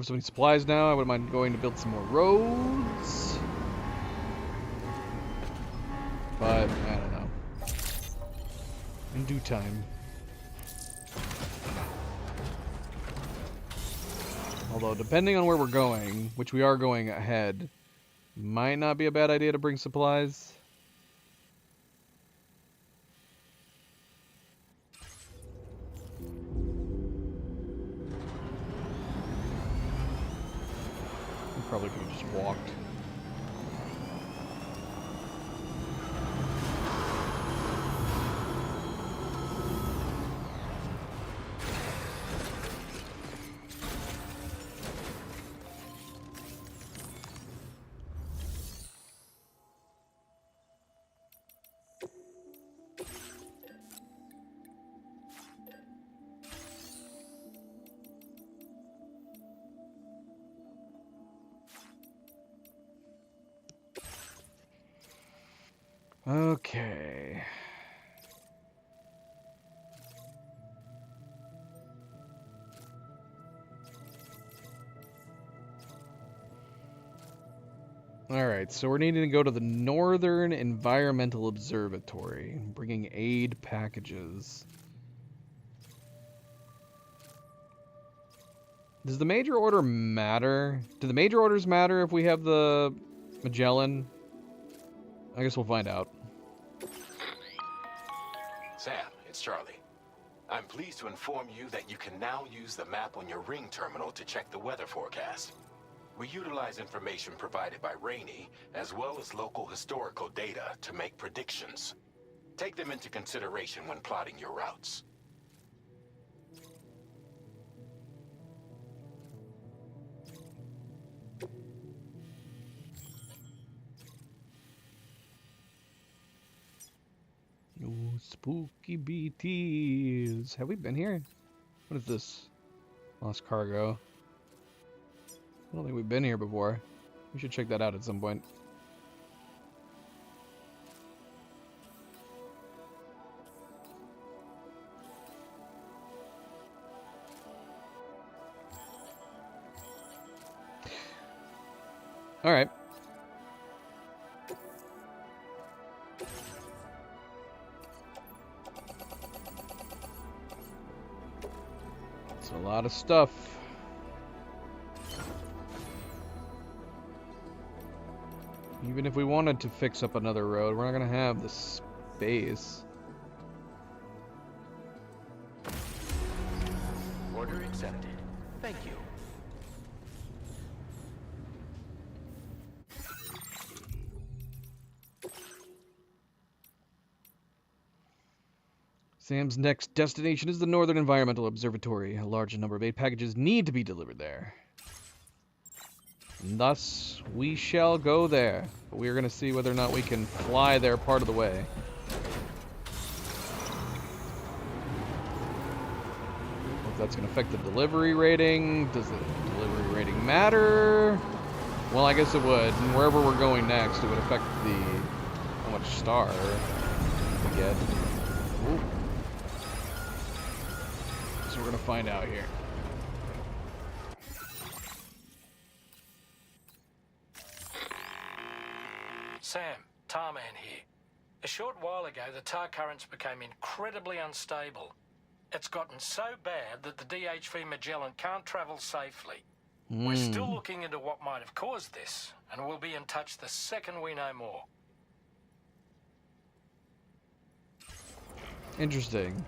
have so many supplies now. I wouldn't mind going to build some more roads. But, I don't know. In due time. Although, depending on where we're going, which we are going ahead, might not be a bad idea to bring supplies. We probably could have just walked. Okay. Alright, so we're needing to go to the Northern Environmental Observatory, bringing aid packages. Does the major order matter? Do the major orders matter if we have the Magellan? I guess we'll find out. Sam, it's Charlie. I'm pleased to inform you that you can now use the map on your ring terminal to check the weather forecast. We utilize information provided by Rainey, as well as local historical data, to make predictions. Take them into consideration when plotting your routes. Oh, spooky BTs. Have we been here? What is this? Lost cargo. I don't think we've been here before. We should check that out at some point. All right. It's a lot of stuff. Even if we wanted to fix up another road, we're not going to have the space. Order accepted. Thank you. Sam's next destination is the Northern Environmental Observatory. A large number of aid packages need to be delivered there. And thus, we shall go there. But we are going to see whether or not we can fly there part of the way. If that's going to affect the delivery rating. Does the delivery rating matter? Well, I guess it would. And wherever we're going next, it would affect the how much star we get. Ooh. So we're going to find out here. Sam, Tarman here. A short while ago, the tar currents became incredibly unstable. It's gotten so bad that the DHV Magellan can't travel safely. We're still looking into what might have caused this, and we'll be in touch the second we know more. Interesting.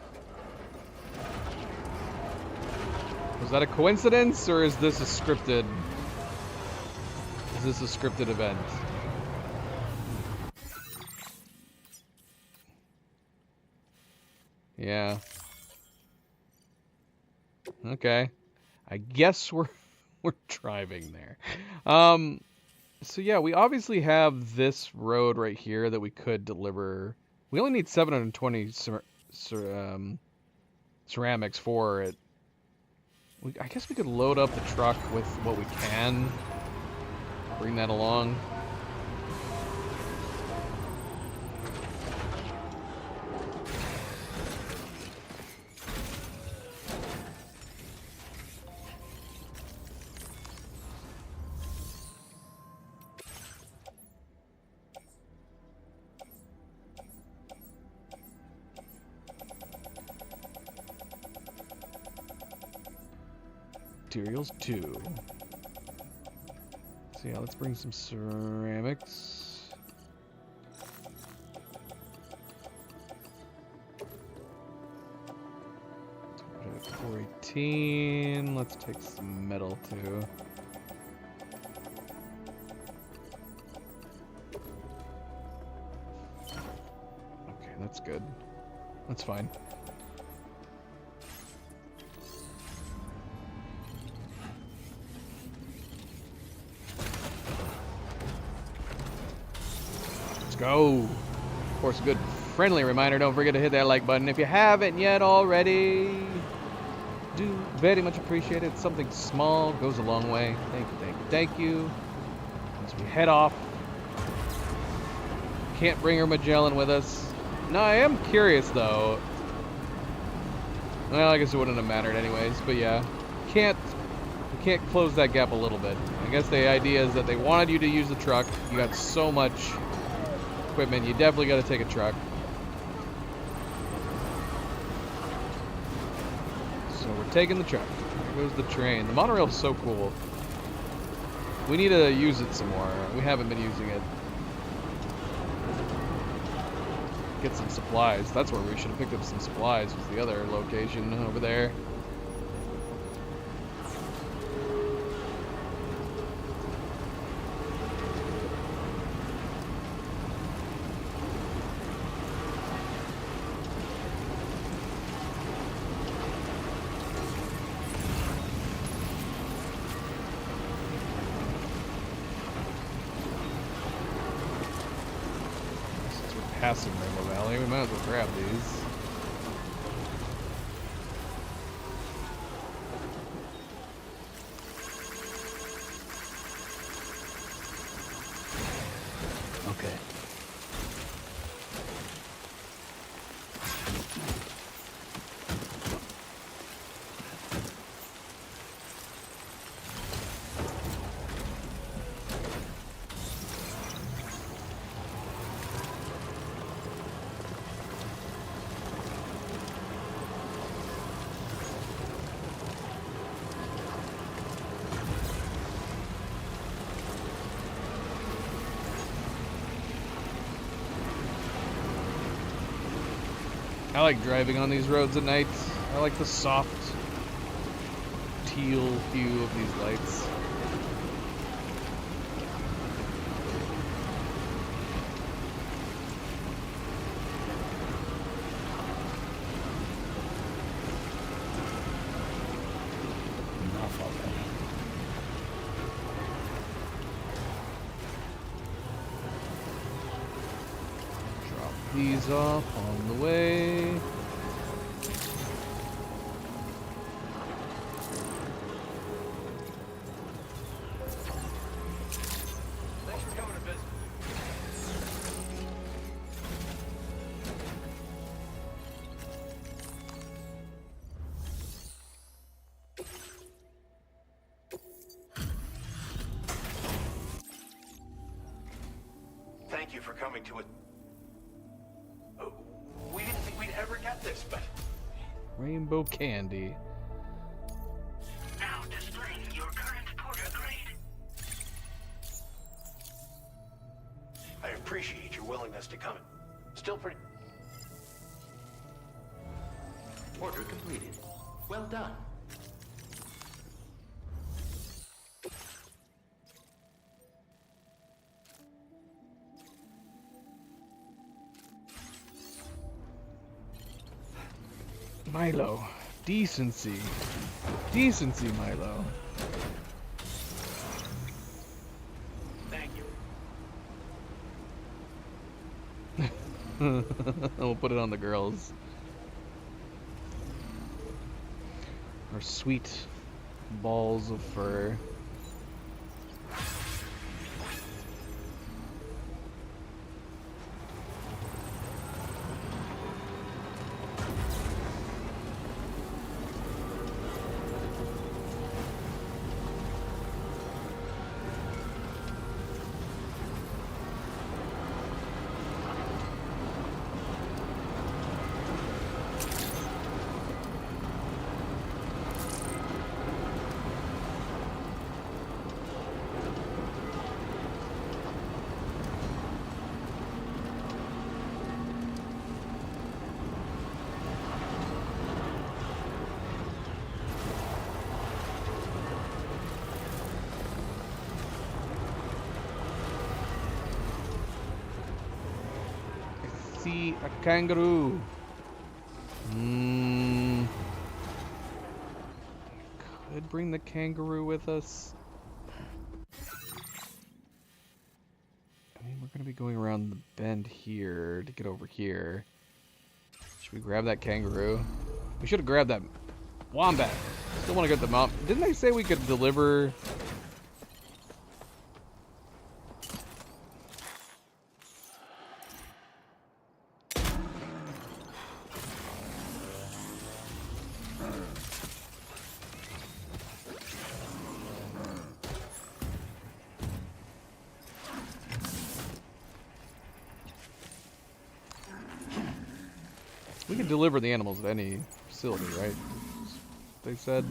Was that a coincidence, or is this a scripted... Is this a scripted event? Yeah. Okay. I guess we're driving there. So yeah, we obviously have this road right here that we could deliver. We only need 720 ceramics for it. I guess we could load up the truck with what we can. Bring that along. materials too. So yeah, let's bring some ceramics. 418. Let's take some metal too. Okay, that's good. That's fine. Let's go. Of course, a good friendly reminder, don't forget to hit that like button if you haven't yet already. Do very much appreciate it. Something small goes a long way. Thank you, thank you, thank you. As we head off. Can't bring her Magellan with us. No, I am curious though. Well, I guess it wouldn't have mattered anyways, but yeah. We can't close that gap a little bit. I guess the idea is that they wanted you to use the truck. You got so much equipment, you definitely got to take a truck. So we're taking the truck. There goes the train. The monorail's so cool. We need to use it some more. We haven't been using it. Get some supplies. That's where we should have picked up some supplies, was the other location over there. Passing Rainbow Valley, we might as well grab these. Okay. I like driving on these roads at night. I like the soft teal hue of these lights. Enough already. Drop these off on the way. Thanks for coming to visit. Thank you for coming to it. We didn't think we'd ever get this, but Rainbow candy. Now displaying your current porter grade. I appreciate your willingness to come. Still pretty. Order completed. Well done. Milo. Decency. Decency, Milo. Thank you. We'll put it on the girls. Our sweet balls of fur. see a kangaroo. Could bring the kangaroo with us. I mean, we're gonna be going around the bend here to get over here. Should we grab that kangaroo? We should have grabbed that wombat. Still want to get the mount. Didn't they say we could deliver? We can deliver the animals at any facility, right? They said.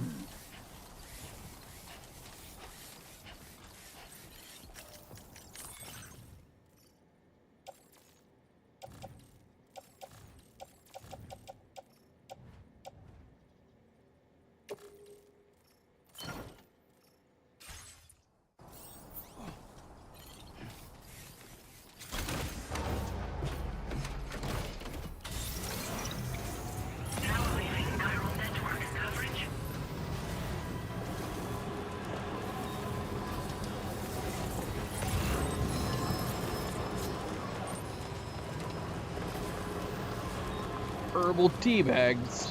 Herbal tea bags.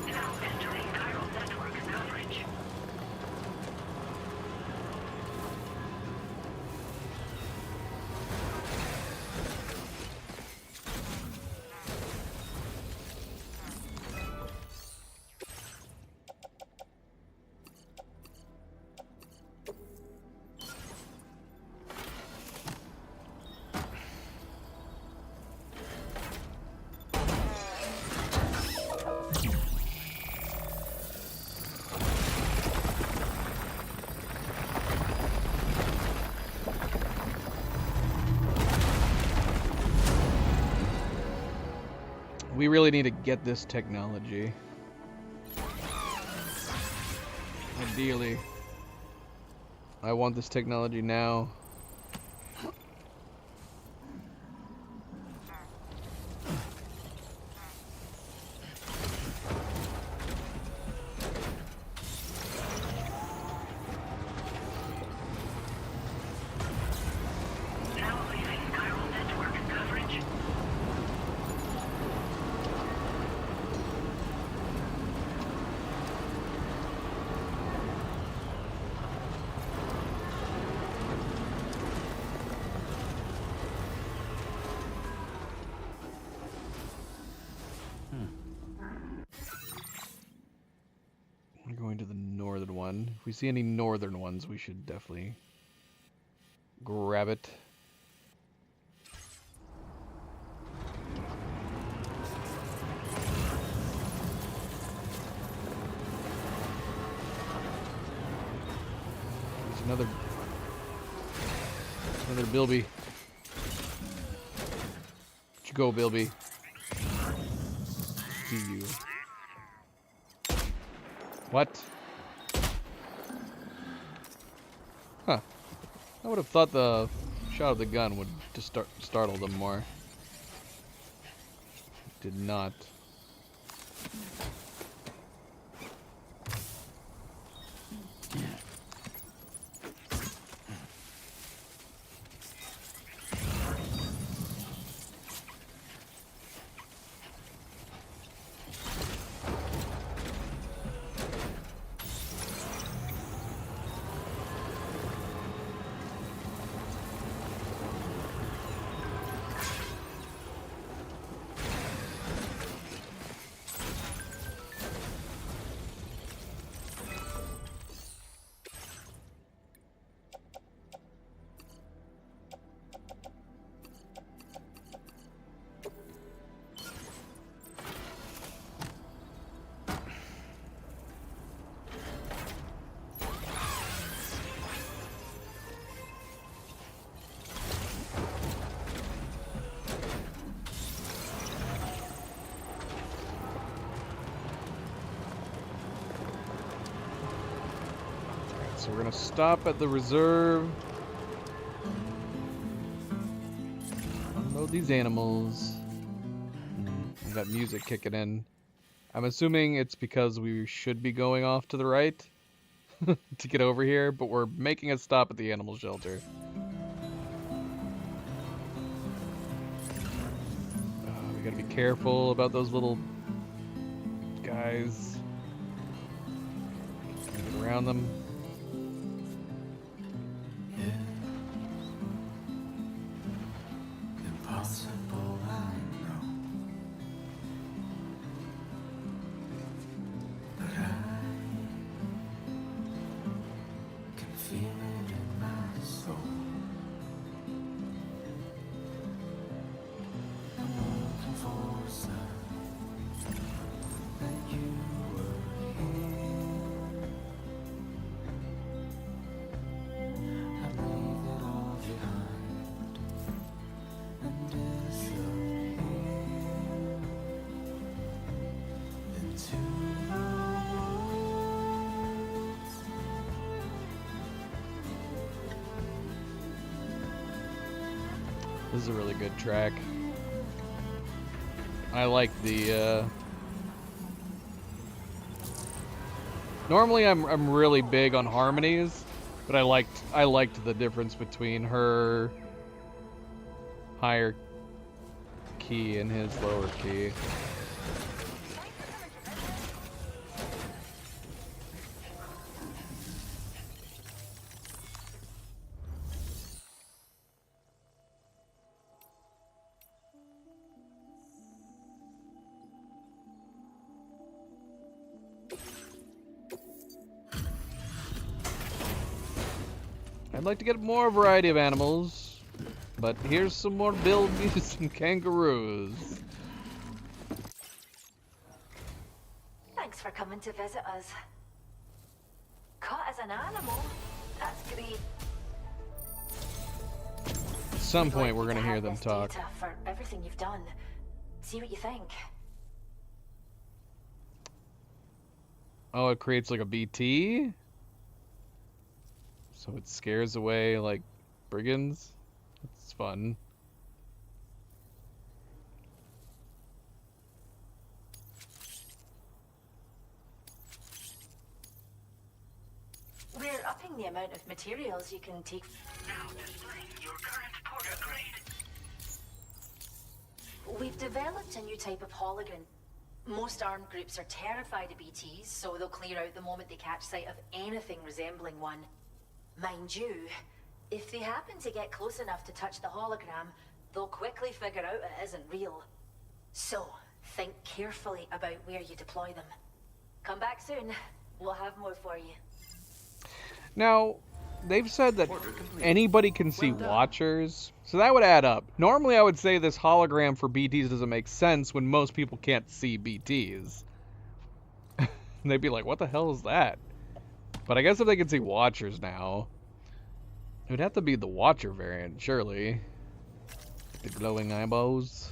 Now entering chiral network coverage. We really need to get this technology. Ideally. I want this technology now. Now leaving chiral network coverage. We're going to the northern one. If we see any northern ones, we should definitely grab it. There's another Bilby. Where'd you go, Bilby? See you. What? Huh. I would have thought the shot of the gun would just startle them more. It did not. So we're gonna stop at the reserve. Unload these animals. We got music kicking in. I'm assuming it's because we should be going off to the right to get over here, but we're making a stop at the animal shelter. We gotta be careful about those little guys. Get around them. Impossible, I know. But I can feel it in my soul. I'm looking for a sign that you were here. I leave it all behind and disappear into the woods. This is a really good track. I like the normally I'm really big on harmonies, but I liked the difference between her higher key and his lower key. I'd like to get more variety of animals, but here's some more bilbies and kangaroos. Thanks for coming to visit us. Caught as an animal? That's great. At some point, we're gonna hear them This talk. data for everything you've done. See what you think. Oh, it creates like a BT? So it scares away, like, brigands? That's fun. We're upping the amount of materials you can take. Now displaying your current Porter grade. We've developed a new type of hologram. Most armed groups are terrified of BTs, so they'll clear out the moment they catch sight of anything resembling one. Mind you, if they happen to get close enough to touch the hologram, they'll quickly figure out it isn't real. So, think carefully about where you deploy them. Come back soon. We'll have more for you. Now, they've said that anybody can see Watchers, so that would add up. Normally I would say this hologram for BTs doesn't make sense when most people can't see BTs. And they'd be like, what the hell is that? But I guess if they can see Watchers now, it would have to be the Watcher variant, surely. The glowing eyeballs.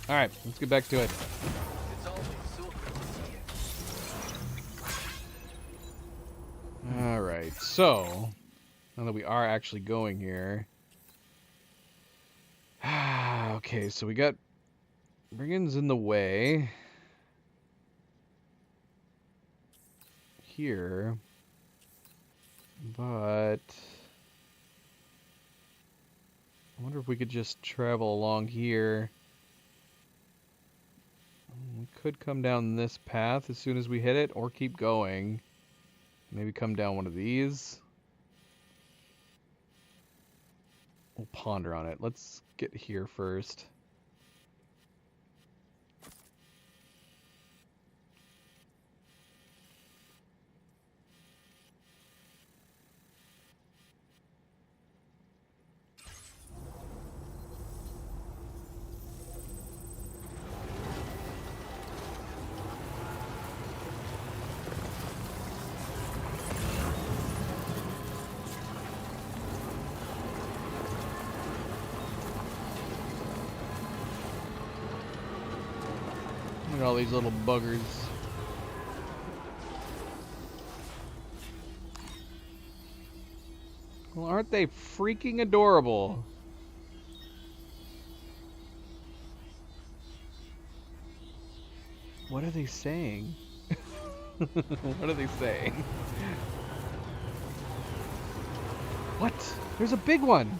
Alright, let's get back to it. Alright, so now that we are actually going here. Okay, so we got brigands in the way. Here. But I wonder if we could just travel along here. We could come down this path as soon as we hit it, or keep going. Maybe come down one of these. We'll ponder on it. Let's get here first. at all these little buggers. Well, aren't they freaking adorable? What are they saying? What are they saying? What? There's a big one.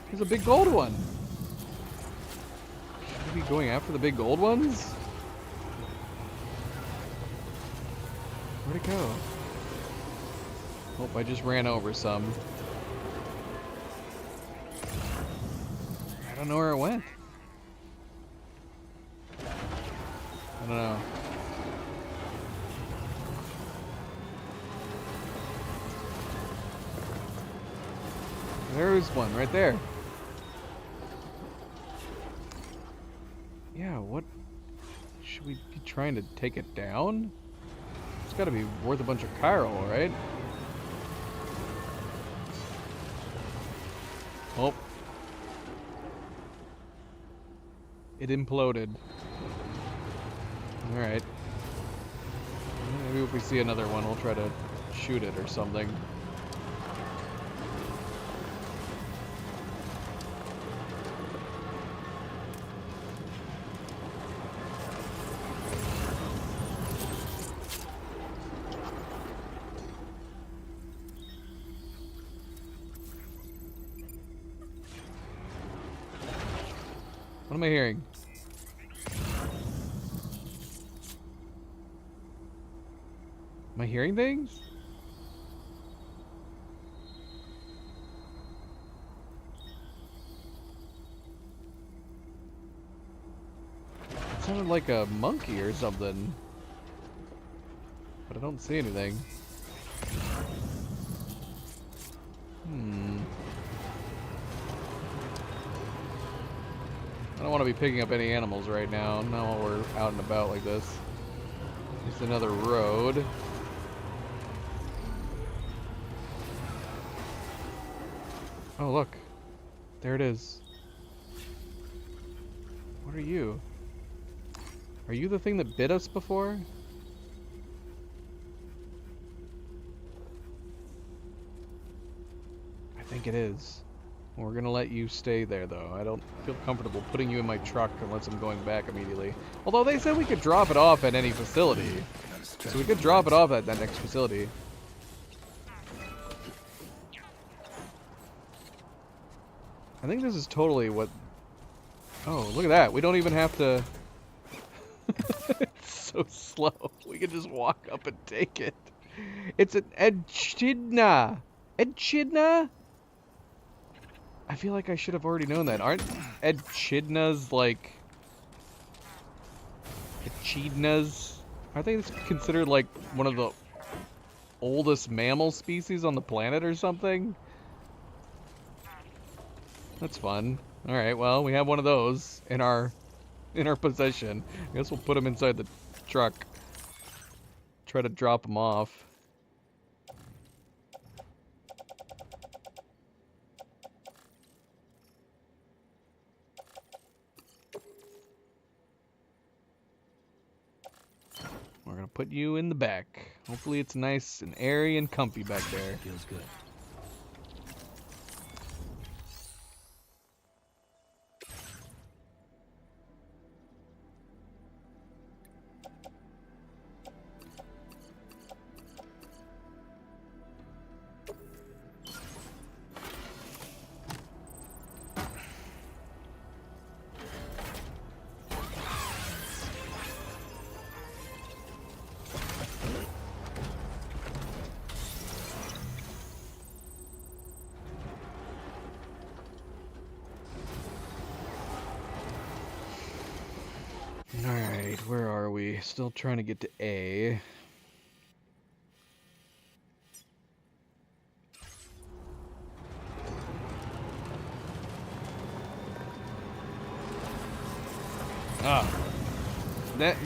There's a big gold one. Should we be going after the big gold ones? Where'd it go? Oh, I just ran over some. I don't know where it went. I don't know. There's one right there. Yeah, what? Should we be trying to take it down? It's gotta be worth a bunch of chiral, right? Oh. It imploded. Alright. Maybe if we see another one, we'll try to shoot it or something. What am I hearing? Am I hearing things? It sounded like a monkey or something. But I don't see anything. I don't want to be picking up any animals right now, not while we're out and about like this. Just another road. Oh, look. There it is. What are you? Are you the thing that bit us before? I think it is. We're gonna let you stay there, though. I don't feel comfortable putting you in my truck unless I'm going back immediately. Although they said we could drop it off at any facility. So we could drop it off at that next facility. I think this is totally what... Oh, look at that. We don't even have to... It's so slow. We can just walk up and take it. It's an echidna. Echidna? I feel like I should have already known that. Aren't echidnas like... Echidnas? Aren't they considered like one of the oldest mammal species on the planet or something? That's fun. Alright, well, we have one of those in our possession. I guess we'll put them inside the truck. Try to drop them off. We're gonna put you in the back. Hopefully it's nice and airy and comfy back there. Feels good. Alright, where are we? Still trying to get to A.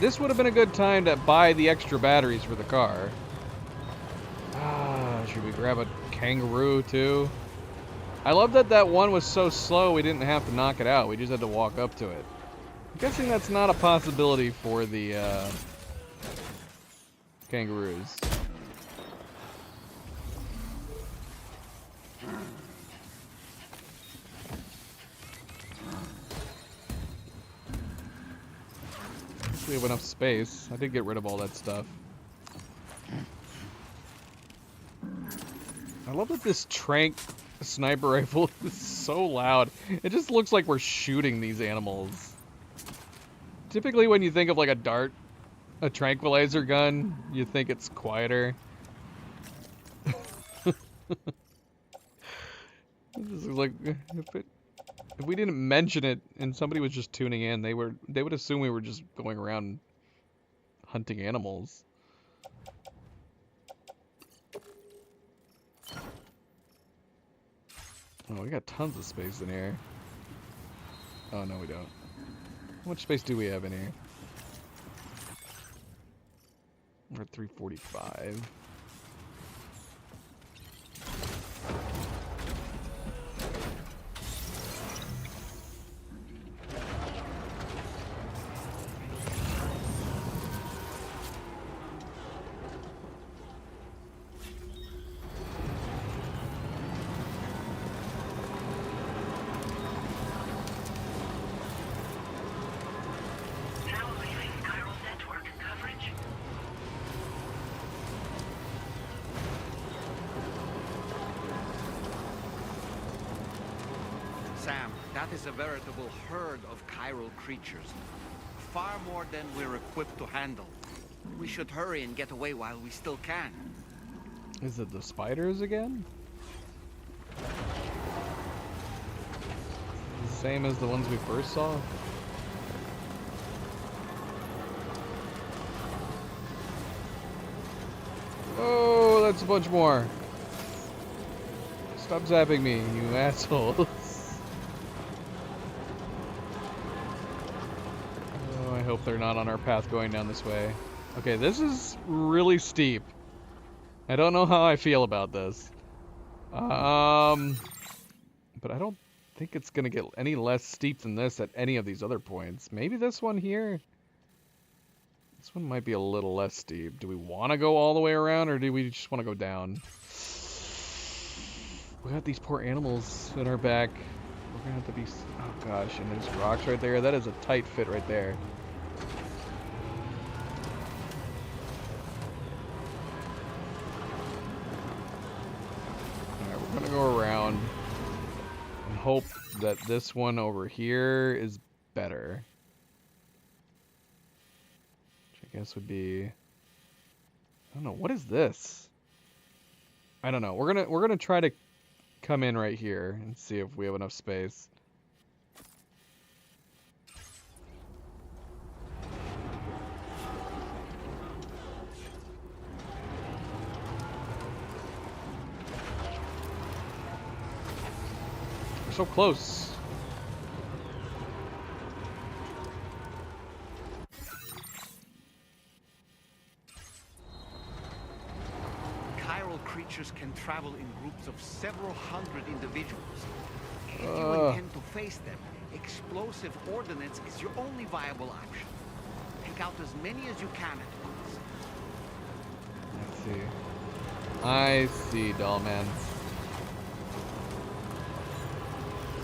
This would have been a good time to buy the extra batteries for the car. Should we grab a kangaroo too? I love that that one was so slow we didn't have to knock it out. We just had to walk up to it. I'm guessing that's not a possibility for the kangaroos. We have enough space. I did get rid of all that stuff. I love that this Trank sniper rifle is so loud. It just looks like we're shooting these animals. Typically when you think of like a dart, a tranquilizer gun, you think it's quieter. This is like if we didn't mention it and somebody was just tuning in, they would assume we were just going around hunting animals. Oh, we got tons of space in here. Oh, no, we don't. How much space do we have in here? We're at 345. Sam, that is a veritable herd of chiral creatures. Far more than we're equipped to handle. We should hurry and get away while we still can. Is it the spiders again? The same as the ones we first saw? Oh, that's a bunch more. Stop zapping me, you assholes. Oh, I hope they're not on our path going down this way. Okay, this is really steep. I don't know how I feel about this. But I don't think it's gonna get any less steep than this at any of these other points. Maybe this one here? This one might be a little less steep. Do we want to go all the way around, or do we just want to go down? We got these poor animals in our back. We're gonna have to be... Oh gosh, and there's rocks right there. That is a tight fit right there. Alright, we're gonna go around and hope that this one over here is better. Which I guess would be... I don't know, what is this? I don't know. We're gonna try to come in right here and see if we have enough space. We're so close. Creatures can travel in groups of several hundred individuals. If you intend to face them, explosive ordnance is your only viable option. Take out as many as you can at once. Let's see. I see, Dollman.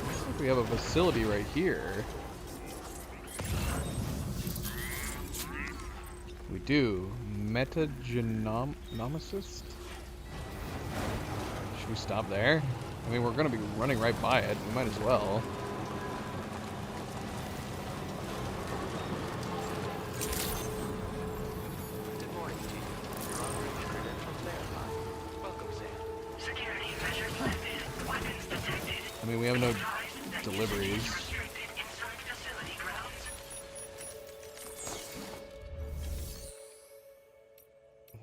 Looks like we have a facility right here. We do. Metagenomicist? Should we stop there? I mean, we're going to be running right by it. We might as well. Good morning, Chief. Your operating credentials verified. Welcome, Sam. Security measures lifted. Weapons detected. I mean, we have no deliveries.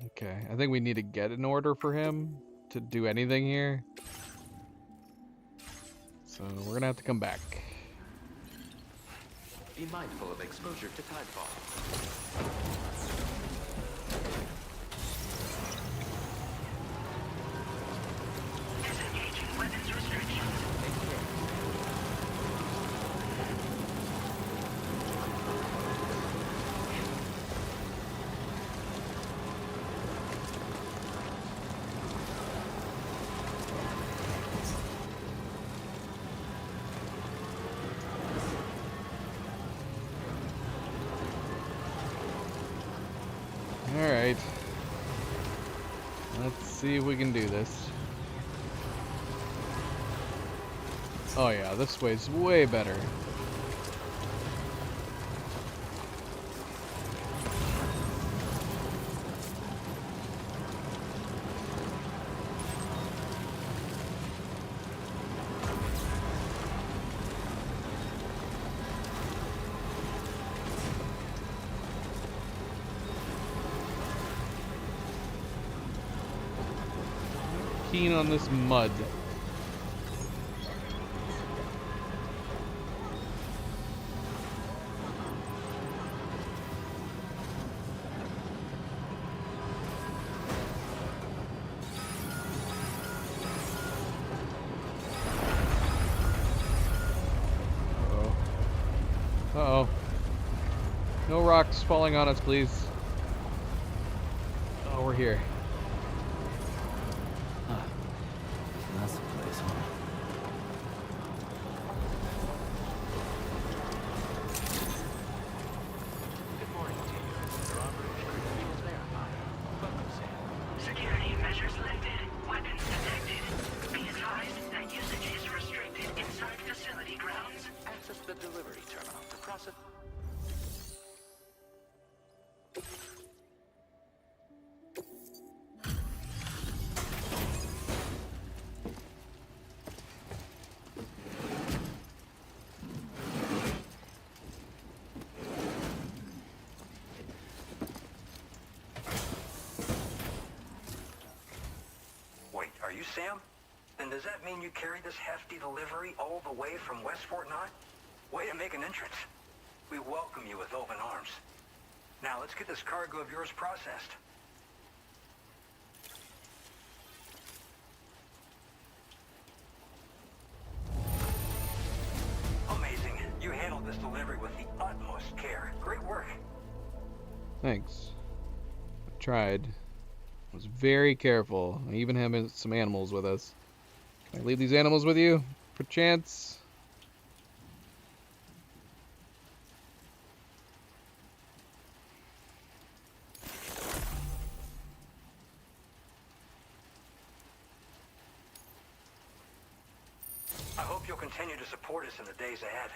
Okay, I think we need to get an order for him to do anything here. So we're gonna have to come back. Be mindful of exposure to tidefall. Disengaging weapons restrictions. see if we can do this. Oh yeah, this way's way better. Keen on this mud. Uh-oh. No rocks falling on us, please. Oh, we're here. That's the place, huh? Good morning to you. Your operation credentials verified. Welcome, Sam. Security measures lifted. Weapons detected. Be advised that usage is restricted inside facility grounds. Access the delivery terminal to process. Wait, are you Sam? Then does that mean you carried this hefty delivery all the way from West Fort Knott? Way to make an entrance. We welcome you with open arms. Now let's get this cargo of yours processed. Amazing. You handled this delivery with the utmost care. Great work. Thanks. I tried. I was very careful. I even have some animals with us. Can I leave these animals with you? Perchance? I hope you'll continue to support us in the days ahead.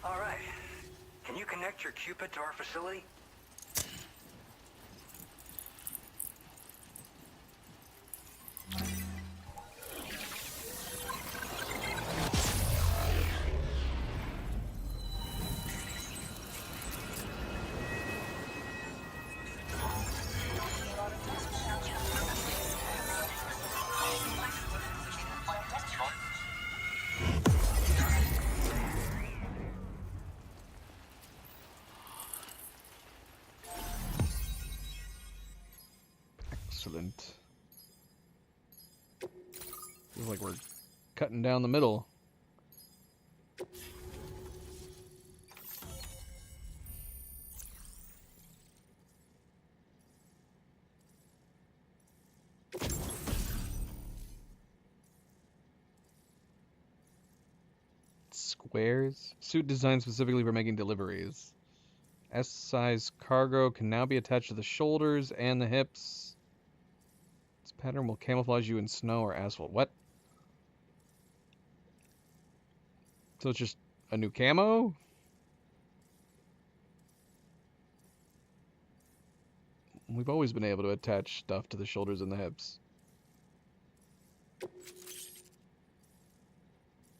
All right. Can you connect your Cupid to our facility? Excellent. Feels like we're cutting down the middle. Squares? Suit designed specifically for making deliveries. S-size cargo can now be attached to the shoulders and the hips. This pattern will camouflage you in snow or asphalt. What? So it's just a new camo? We've always been able to attach stuff to the shoulders and the hips.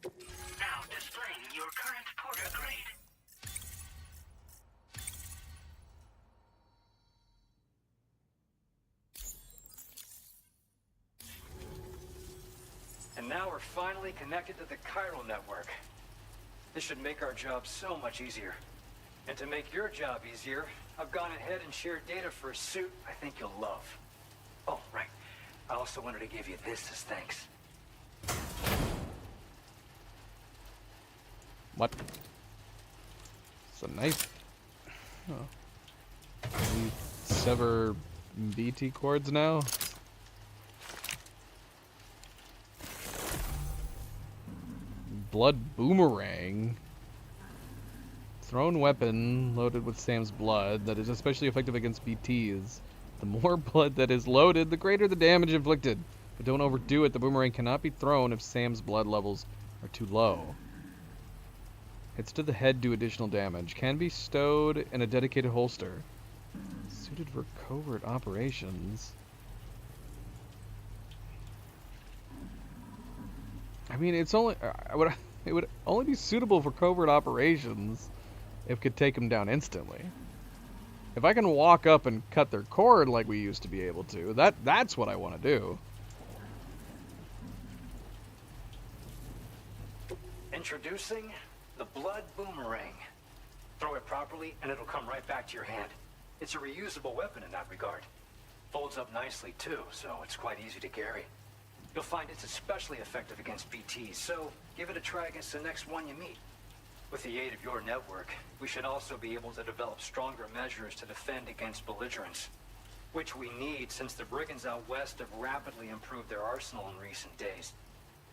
Now displaying your current Porter grade. And now we're finally connected to the chiral network. This should make our job so much easier. And to make your job easier, I've gone ahead and shared data for a suit I think you'll love. Oh, right. I also wanted to give you this as thanks. What? It's a knife. Oh. Can we sever BT cords now? Blood boomerang. Thrown weapon loaded with Sam's blood that is especially effective against BTs. The more blood that is loaded, the greater the damage inflicted. But don't overdo it. The boomerang cannot be thrown if Sam's blood levels are too low. Hits to the head do additional damage. Can be stowed in a dedicated holster. Suited for covert operations. I mean, it's only it would only be suitable for covert operations if it could take them down instantly. If I can walk up and cut their cord like we used to be able to, that's what I want to do. Introducing the Blood Boomerang. Throw it properly and it'll come right back to your hand. It's a reusable weapon in that regard. Folds up nicely too, so it's quite easy to carry. You'll find it's especially effective against BTs, so give it a try against the next one you meet. With the aid of your network, we should also be able to develop stronger measures to defend against belligerents, which we need since the brigands out west have rapidly improved their arsenal in recent days.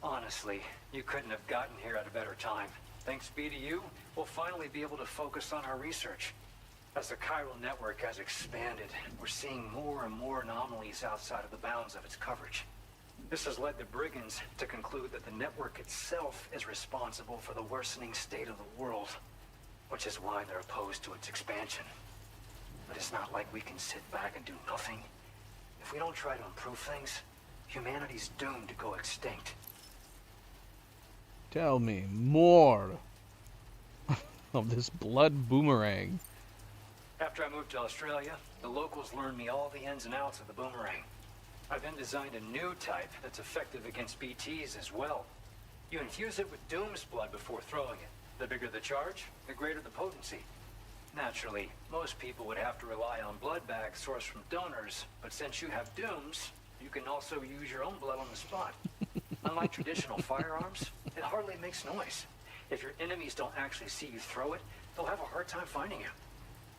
Honestly, you couldn't have gotten here at a better time. Thanks be to you, we'll finally be able to focus on our research. As the chiral network has expanded, we're seeing more and more anomalies outside of the bounds of its coverage. This has led the brigands to conclude that the network itself is responsible for the worsening state of the world, which is why they're opposed to its expansion. But it's not like we can sit back and do nothing. If we don't try to improve things, humanity's doomed to go extinct. Tell me more of this blood boomerang. After I moved to Australia, the locals learned me all the ins and outs of the boomerang. I then designed a new type that's effective against BTs as well. You infuse it with Doom's blood before throwing it. The bigger the charge, the greater the potency. Naturally, most people would have to rely on blood bags sourced from donors, but since you have Doom's, you can also use your own blood on the spot. Unlike traditional firearms, it hardly makes noise. If your enemies don't actually see you throw it, they'll have a hard time finding you.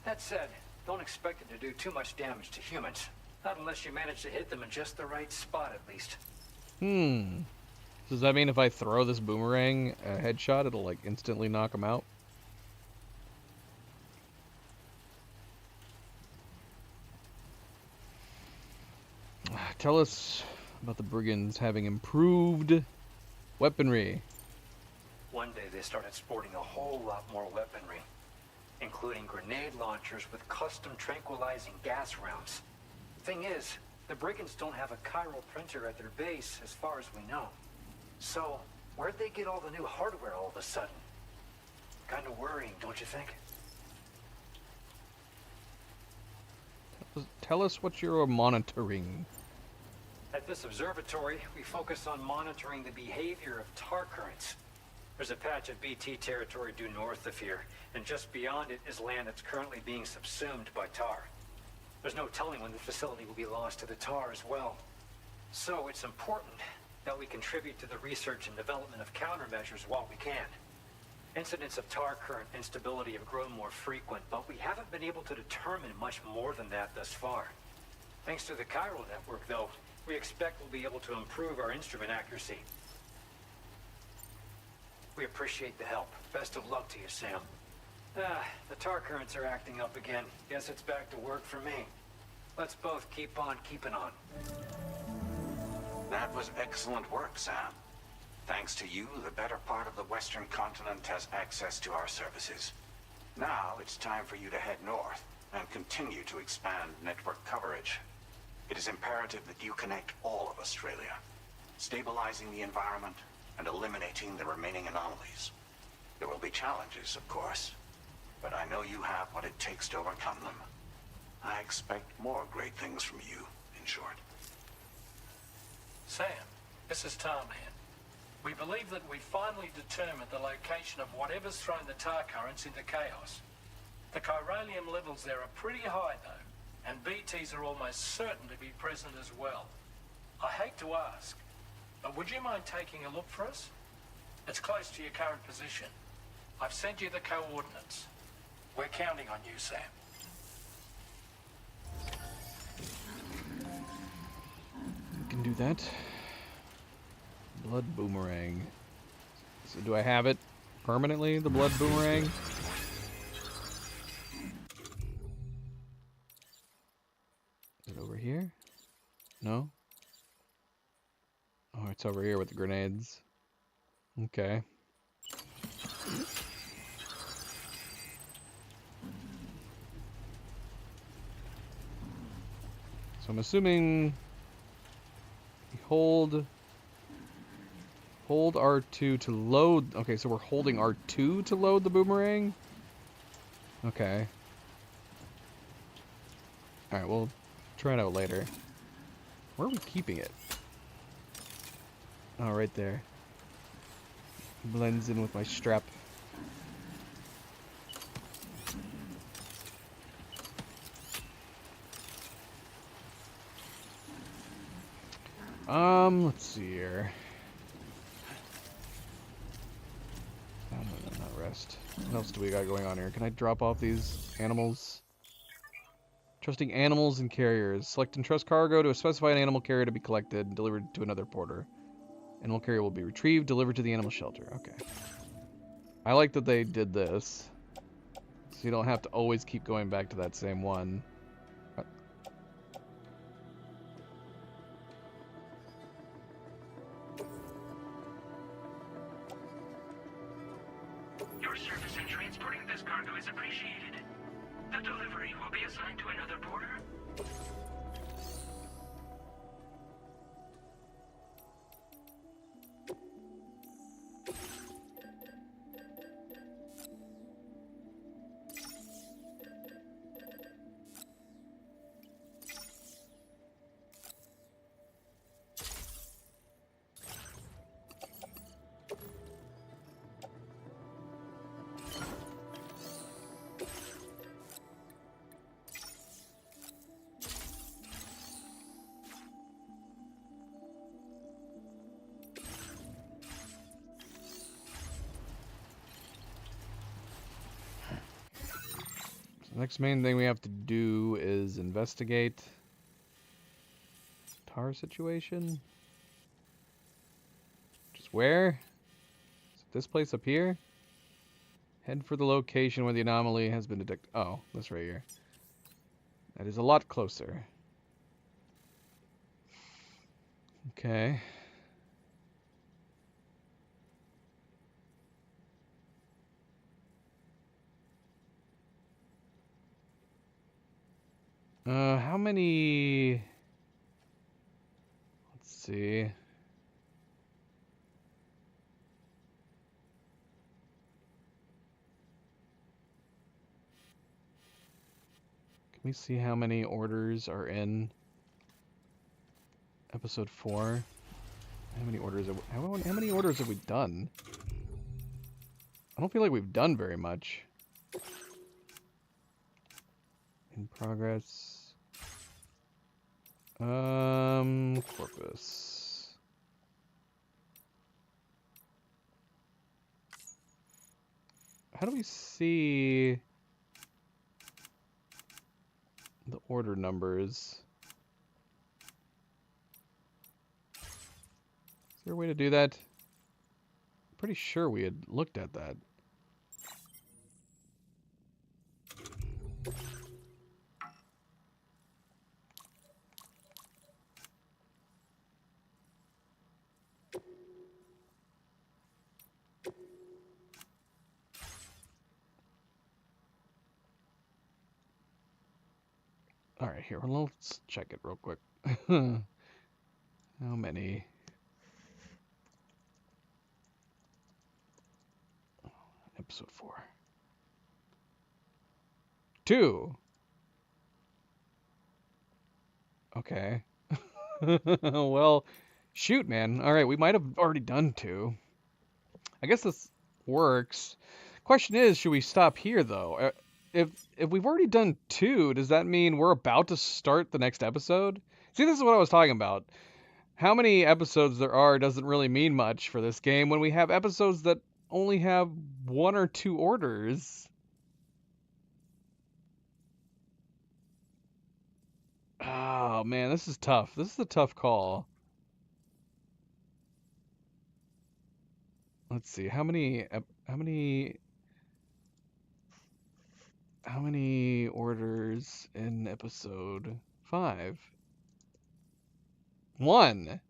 That said, don't expect it to do too much damage to humans. Not unless you manage to hit them in just the right spot, at least. Does that mean if I throw this boomerang a headshot, it'll like instantly knock them out? Tell us about the brigands having improved weaponry. One day they started sporting a whole lot more weaponry, including grenade launchers with custom tranquilizing gas rounds. Thing is, the brigands don't have a chiral printer at their base as far as we know. So, where'd they get all the new hardware all of a sudden? Kind of worrying, don't you think? Tell us what you're monitoring. At this observatory, we focus on monitoring the behavior of tar currents. There's a patch of BT territory due north of here, and just beyond it is land that's currently being subsumed by tar. There's no telling when the facility will be lost to the tar as well. So it's important that we contribute to the research and development of countermeasures while we can. Incidents of tar current instability have grown more frequent, but we haven't been able to determine much more than that thus far. Thanks to the chiral network, though, we expect we'll be able to improve our instrument accuracy. We appreciate the help. Best of luck to you, Sam. The tar currents are acting up again. Guess it's back to work for me. Let's both keep on keeping on. That was excellent work, Sam. Thanks to you, the better part of the Western continent has access to our services. Now it's time for you to head north and continue to expand network coverage. It is imperative that you connect all of Australia, stabilizing the environment and eliminating the remaining anomalies. There will be challenges, of course, but I know you have what it takes to overcome them. I expect more great things from you, in short. Sam, this is Tarman. We believe that we finally determined the location of whatever's thrown the tar currents into chaos. The chiralium levels there are pretty high, though, and BTs are almost certain to be present as well. I hate to ask, but would you mind taking a look for us? It's close to your current position. I've sent you the coordinates. We're counting on you, Sam. We can do that. Blood boomerang. So do I have it permanently, the blood boomerang? Is it It's over here with the grenades. Okay. So I'm assuming we hold R2 to load. Okay, so we're holding R2 to load the boomerang? Okay. Alright, we'll try it out later. Where are we keeping it? Oh, right there. Blends in with my strap. Let's see here. No, not rest. What else do we got going on here? Can I drop off these animals? Trusting animals and carriers. Select and trust cargo to a specified animal carrier to be collected and delivered to another porter. Animal carrier will be retrieved, delivered to the animal shelter. Okay. I like that they did this. So you don't have to always keep going back to that same one. Your service in transporting this cargo is appreciated. The delivery will be assigned to another porter. Next main thing we have to do is investigate tar situation. Just where? Is it this place up here? Head for the location where the anomaly has been detected. Oh, that's right here. That is a lot closer. Okay. How many... Let's see. Can we see how many orders are in episode 4? How many orders have we done? I don't feel like we've done very much. In progress. Corpus. How do we see the order numbers? Is there a way to do that? I'm pretty sure we had looked at that. Alright, here, let's check it real quick. How many? Episode 4. 2! Okay. Well, shoot, man. Alright, we might have already done 2. I guess this works. Question is, should we stop here, though? If we've already done 2, does that mean we're about to start the next episode? See, this is what I was talking about. How many episodes there are doesn't really mean much for this game when we have episodes that only have 1 or 2 orders. Oh, man, this is tough. This is a tough call. Let's see. How many orders in episode 5? 1.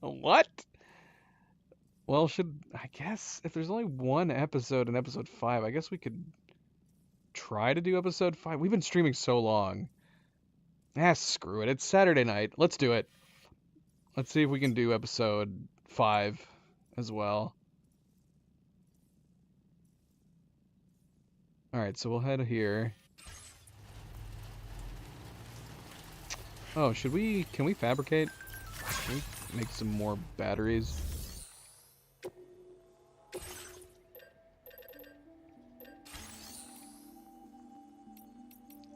What? Well, I guess if there's only one episode in episode 5, I guess we could try to do episode 5. We've been streaming so long. Screw it. It's Saturday night. Let's do it. Let's see if we can do episode 5 as well. Alright, so we'll head here. Oh, can we fabricate? Can we make some more batteries?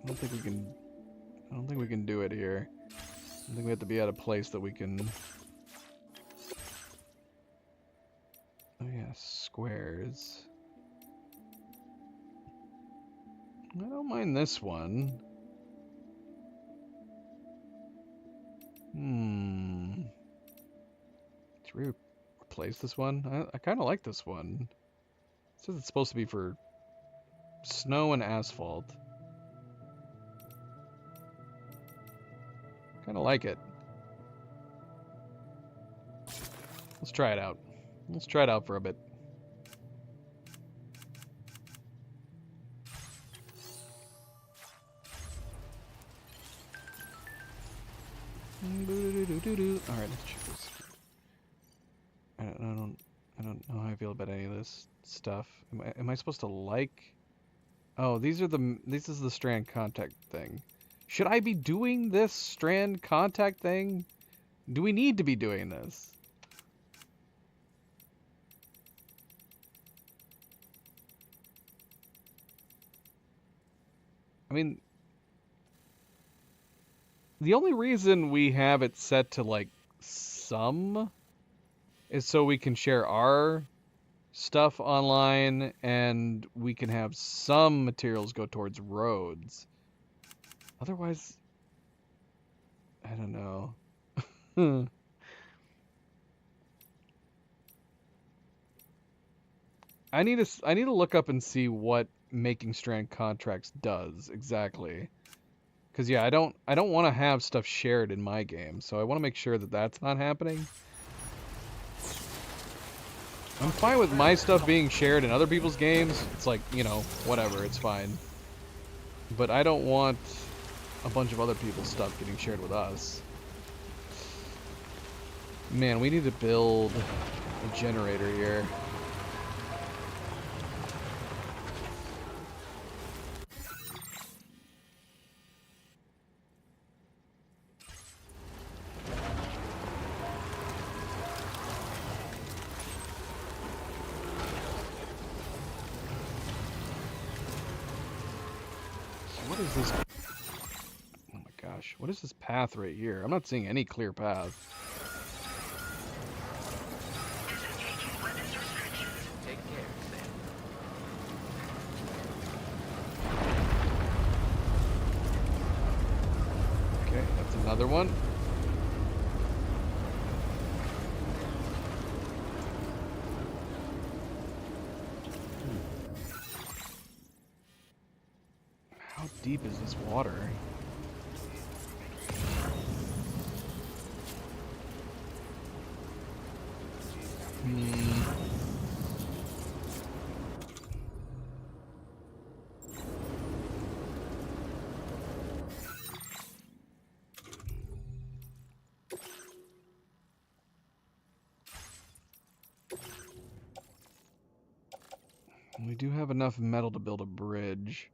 I don't think we can do it here. I think we have to be at a place that we can... Oh yeah, squares. I don't mind this one. Should we replace this one? I kind of like this one. It says it's supposed to be for snow and asphalt. Kind of like it. Let's try it out. Let's try it out for a bit. Alright, let's check this. I don't know how I feel about any of this stuff. Am I supposed to like? Oh, this is the strand contact thing. Should I be doing this strand contact thing? Do we need to be doing this? I mean, the only reason we have it set to like some is so we can share our stuff online and we can have some materials go towards roads. Otherwise, I don't know. I need to look up and see what making strand contracts does exactly. Because yeah, I don't want to have stuff shared in my game, so I want to make sure that that's not happening. I'm fine with my stuff being shared in other people's games. It's like, you know, whatever, it's fine. But I don't want a bunch of other people's stuff getting shared with us. Man, we need to build a generator here. What is this path right here? I'm not seeing any clear path. Take care, Sam. Okay, that's another one. How deep is this water? We do have enough metal to build a bridge.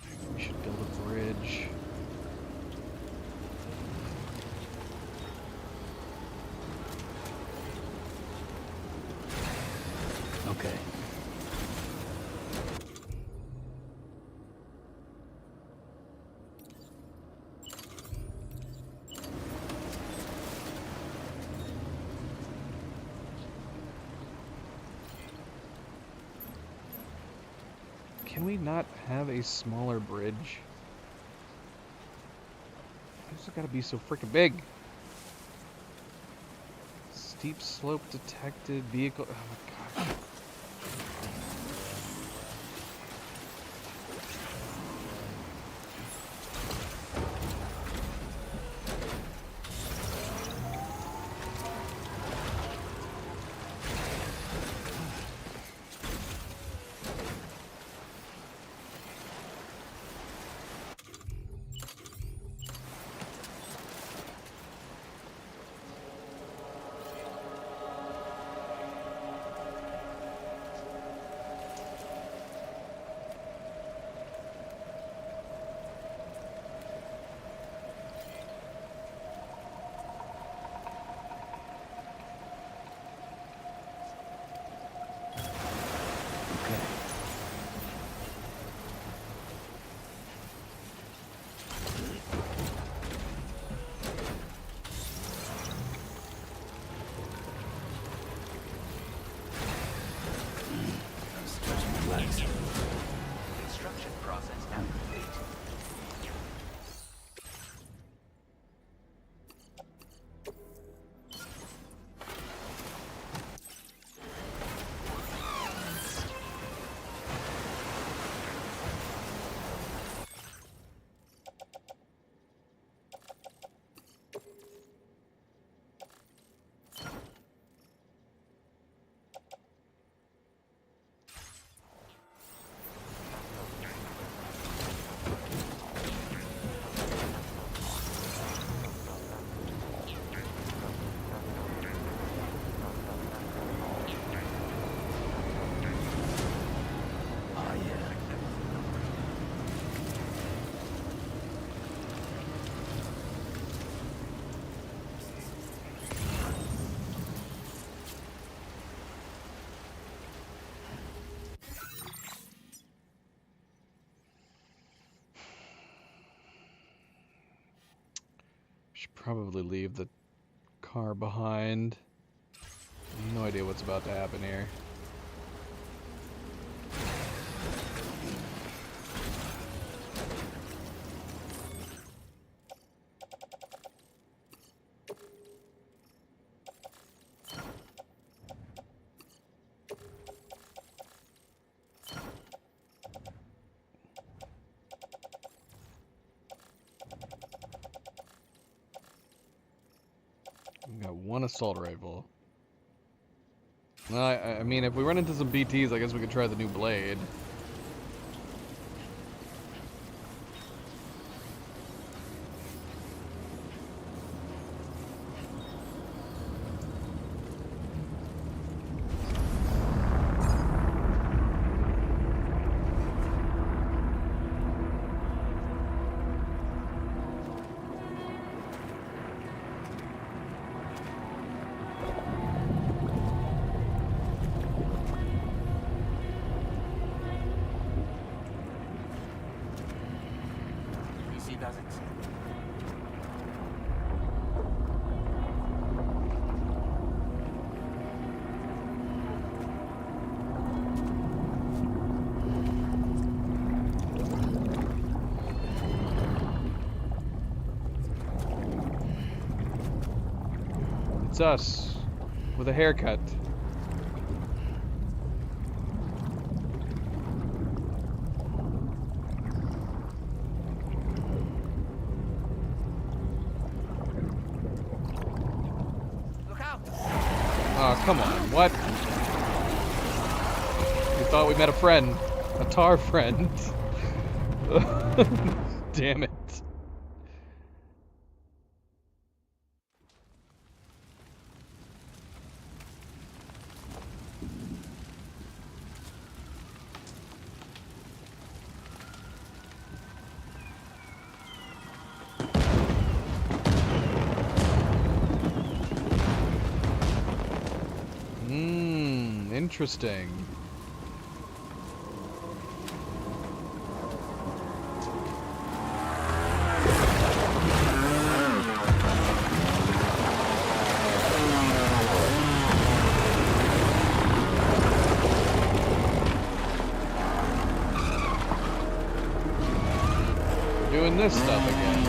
Maybe we should build a bridge. Okay. Can we not have a smaller bridge? Why does it gotta be so freaking big? Steep slope detected, vehicle... Oh my gosh. probably leave the car behind. No idea what's about to happen here. We got one assault rifle. I mean, if we run into some BTs, I guess we could try the new blade. PC doesn't. It's us, with a haircut. Look out! Oh, come on, what? We thought we met a friend. A tar friend. Damn it. Interesting. Doing this stuff again.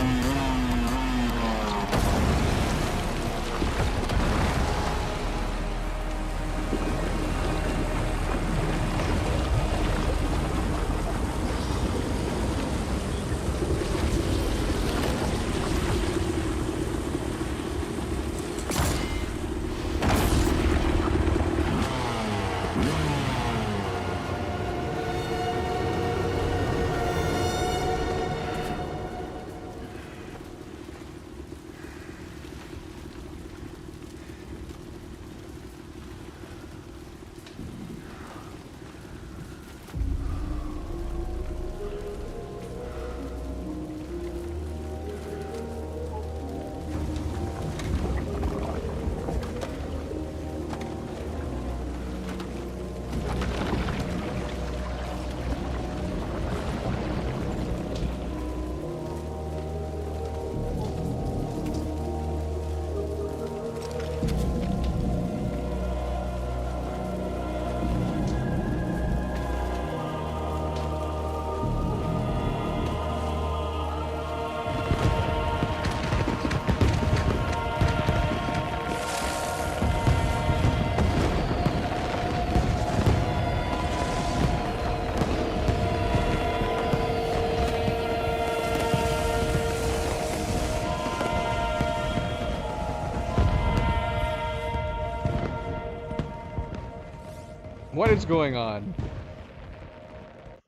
What is going on?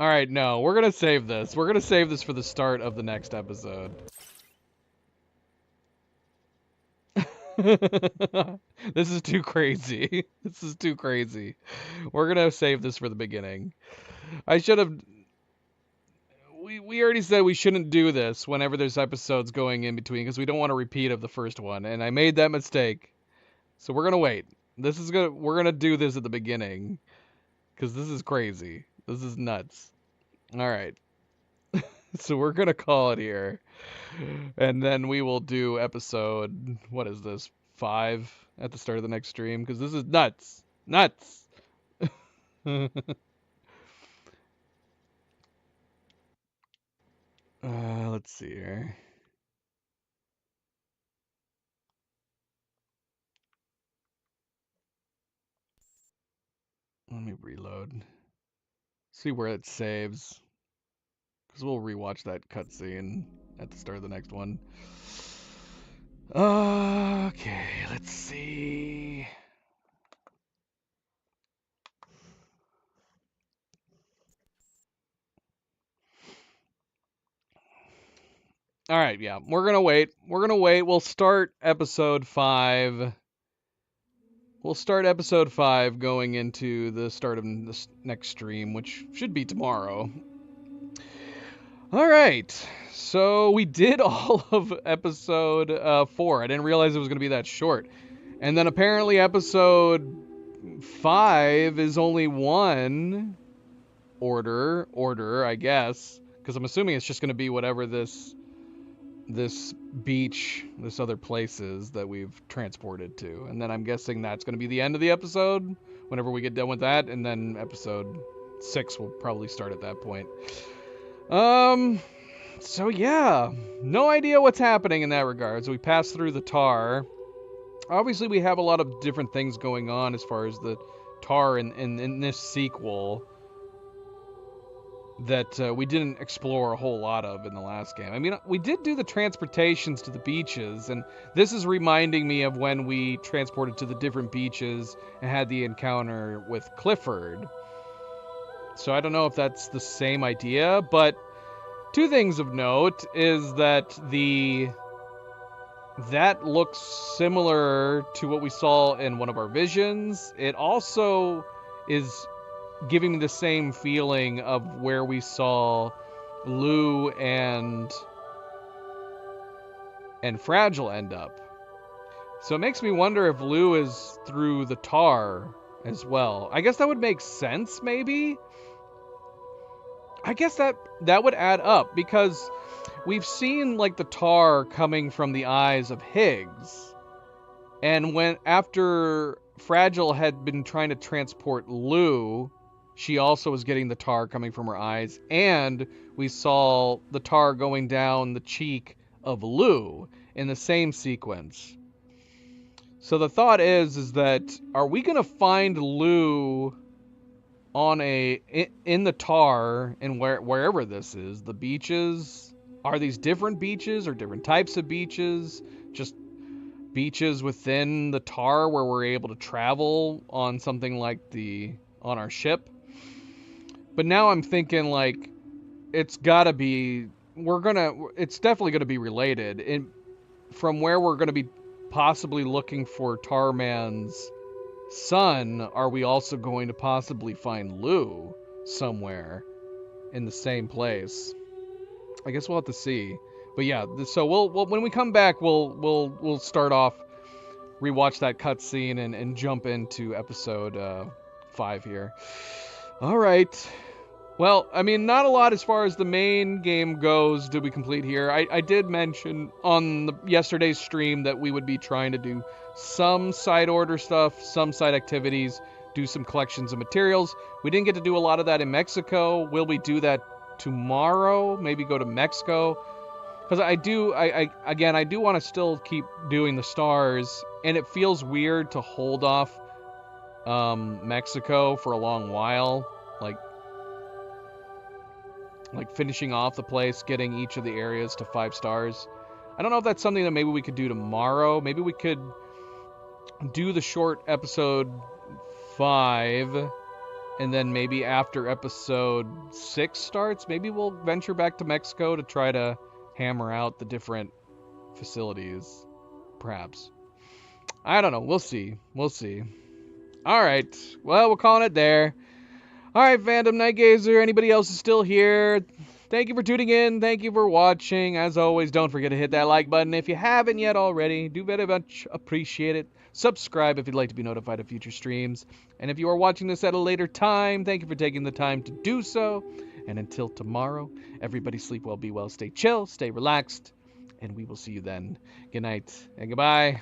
Alright, no, we're gonna save this. We're gonna save this for the start of the next episode. This is too crazy. This is too crazy. We're gonna save this for the beginning. I should have... We already said we shouldn't do this whenever there's episodes going in between because we don't want a repeat of the first one, and I made that mistake. So we're gonna wait. We're gonna do this at the beginning. Because this is crazy. This is nuts. Alright. So we're going to call it here. And then we will do episode, what is this, 5 at the start of the next stream? Because this is nuts. Nuts! Let's see here. Let me reload. See where it saves. Because we'll rewatch that cutscene at the start of the next one. Okay, let's see. Alright, yeah, we're gonna wait. We're gonna wait. We'll start episode 5. We'll start episode 5 going into the start of this next stream, which should be tomorrow. Alright, so we did all of episode 4. I didn't realize it was going to be that short. And then apparently episode 5 is only one order, I guess. Because I'm assuming it's just going to be whatever this beach, this other place is that we've transported to. And then I'm guessing that's going to be the end of the episode whenever we get done with that. And then episode 6 will probably start at that point. So yeah, no idea what's happening in that regard. So we passed through the tar. Obviously we have a lot of different things going on as far as the tar in this sequel that we didn't explore a whole lot of in the last game. I mean, we did do the transportations to the beaches, and this is reminding me of when we transported to the different beaches and had the encounter with Clifford. So I don't know if that's the same idea, but two things of note is that that looks similar to what we saw in one of our visions. It also is giving me the same feeling of where we saw Lou and Fragile end up. So it makes me wonder if Lou is through the tar as well. I guess that would make sense, maybe? I guess that would add up, because we've seen like the tar coming from the eyes of Higgs. And after Fragile had been trying to transport Lou, she also was getting the tar coming from her eyes, and we saw the tar going down the cheek of Lou in the same sequence. So the thought is that, are we going to find Lou in the tar, and wherever this is, the beaches? Are these different beaches or different types of beaches? Just beaches within the tar where we're able to travel on something like on our ship? But now I'm thinking, like, it's definitely gonna be related. And from where we're gonna be possibly looking for Tarman's son, are we also going to possibly find Lou somewhere in the same place? I guess we'll have to see. But yeah, so we'll when we come back, we'll start off, rewatch that cutscene and jump into episode 5 here. All right. Well, I mean, not a lot as far as the main game goes did we complete here. I did mention on yesterday's stream that we would be trying to do some side order stuff, some side activities, do some collections of materials. We didn't get to do a lot of that in Mexico. Will we do that tomorrow? Maybe go to Mexico? Because I do want to still keep doing the stars, and it feels weird to hold off Mexico for a long while, like finishing off the place, getting each of the areas to 5 stars. I don't know if that's something that maybe we could do tomorrow. Maybe we could do the short episode 5, and then maybe after episode 6 starts, maybe we'll venture back to Mexico to try to hammer out the different facilities, perhaps. I don't know. We'll see. All right. Well, we're calling it there. All right, Fandom Nightgazer. Anybody else is still here? Thank you for tuning in. Thank you for watching. As always, don't forget to hit that like button if you haven't yet already. Do very much appreciate it. Subscribe if you'd like to be notified of future streams. And if you are watching this at a later time, thank you for taking the time to do so. And until tomorrow, everybody sleep well, be well, stay chill, stay relaxed, and we will see you then. Good night and goodbye.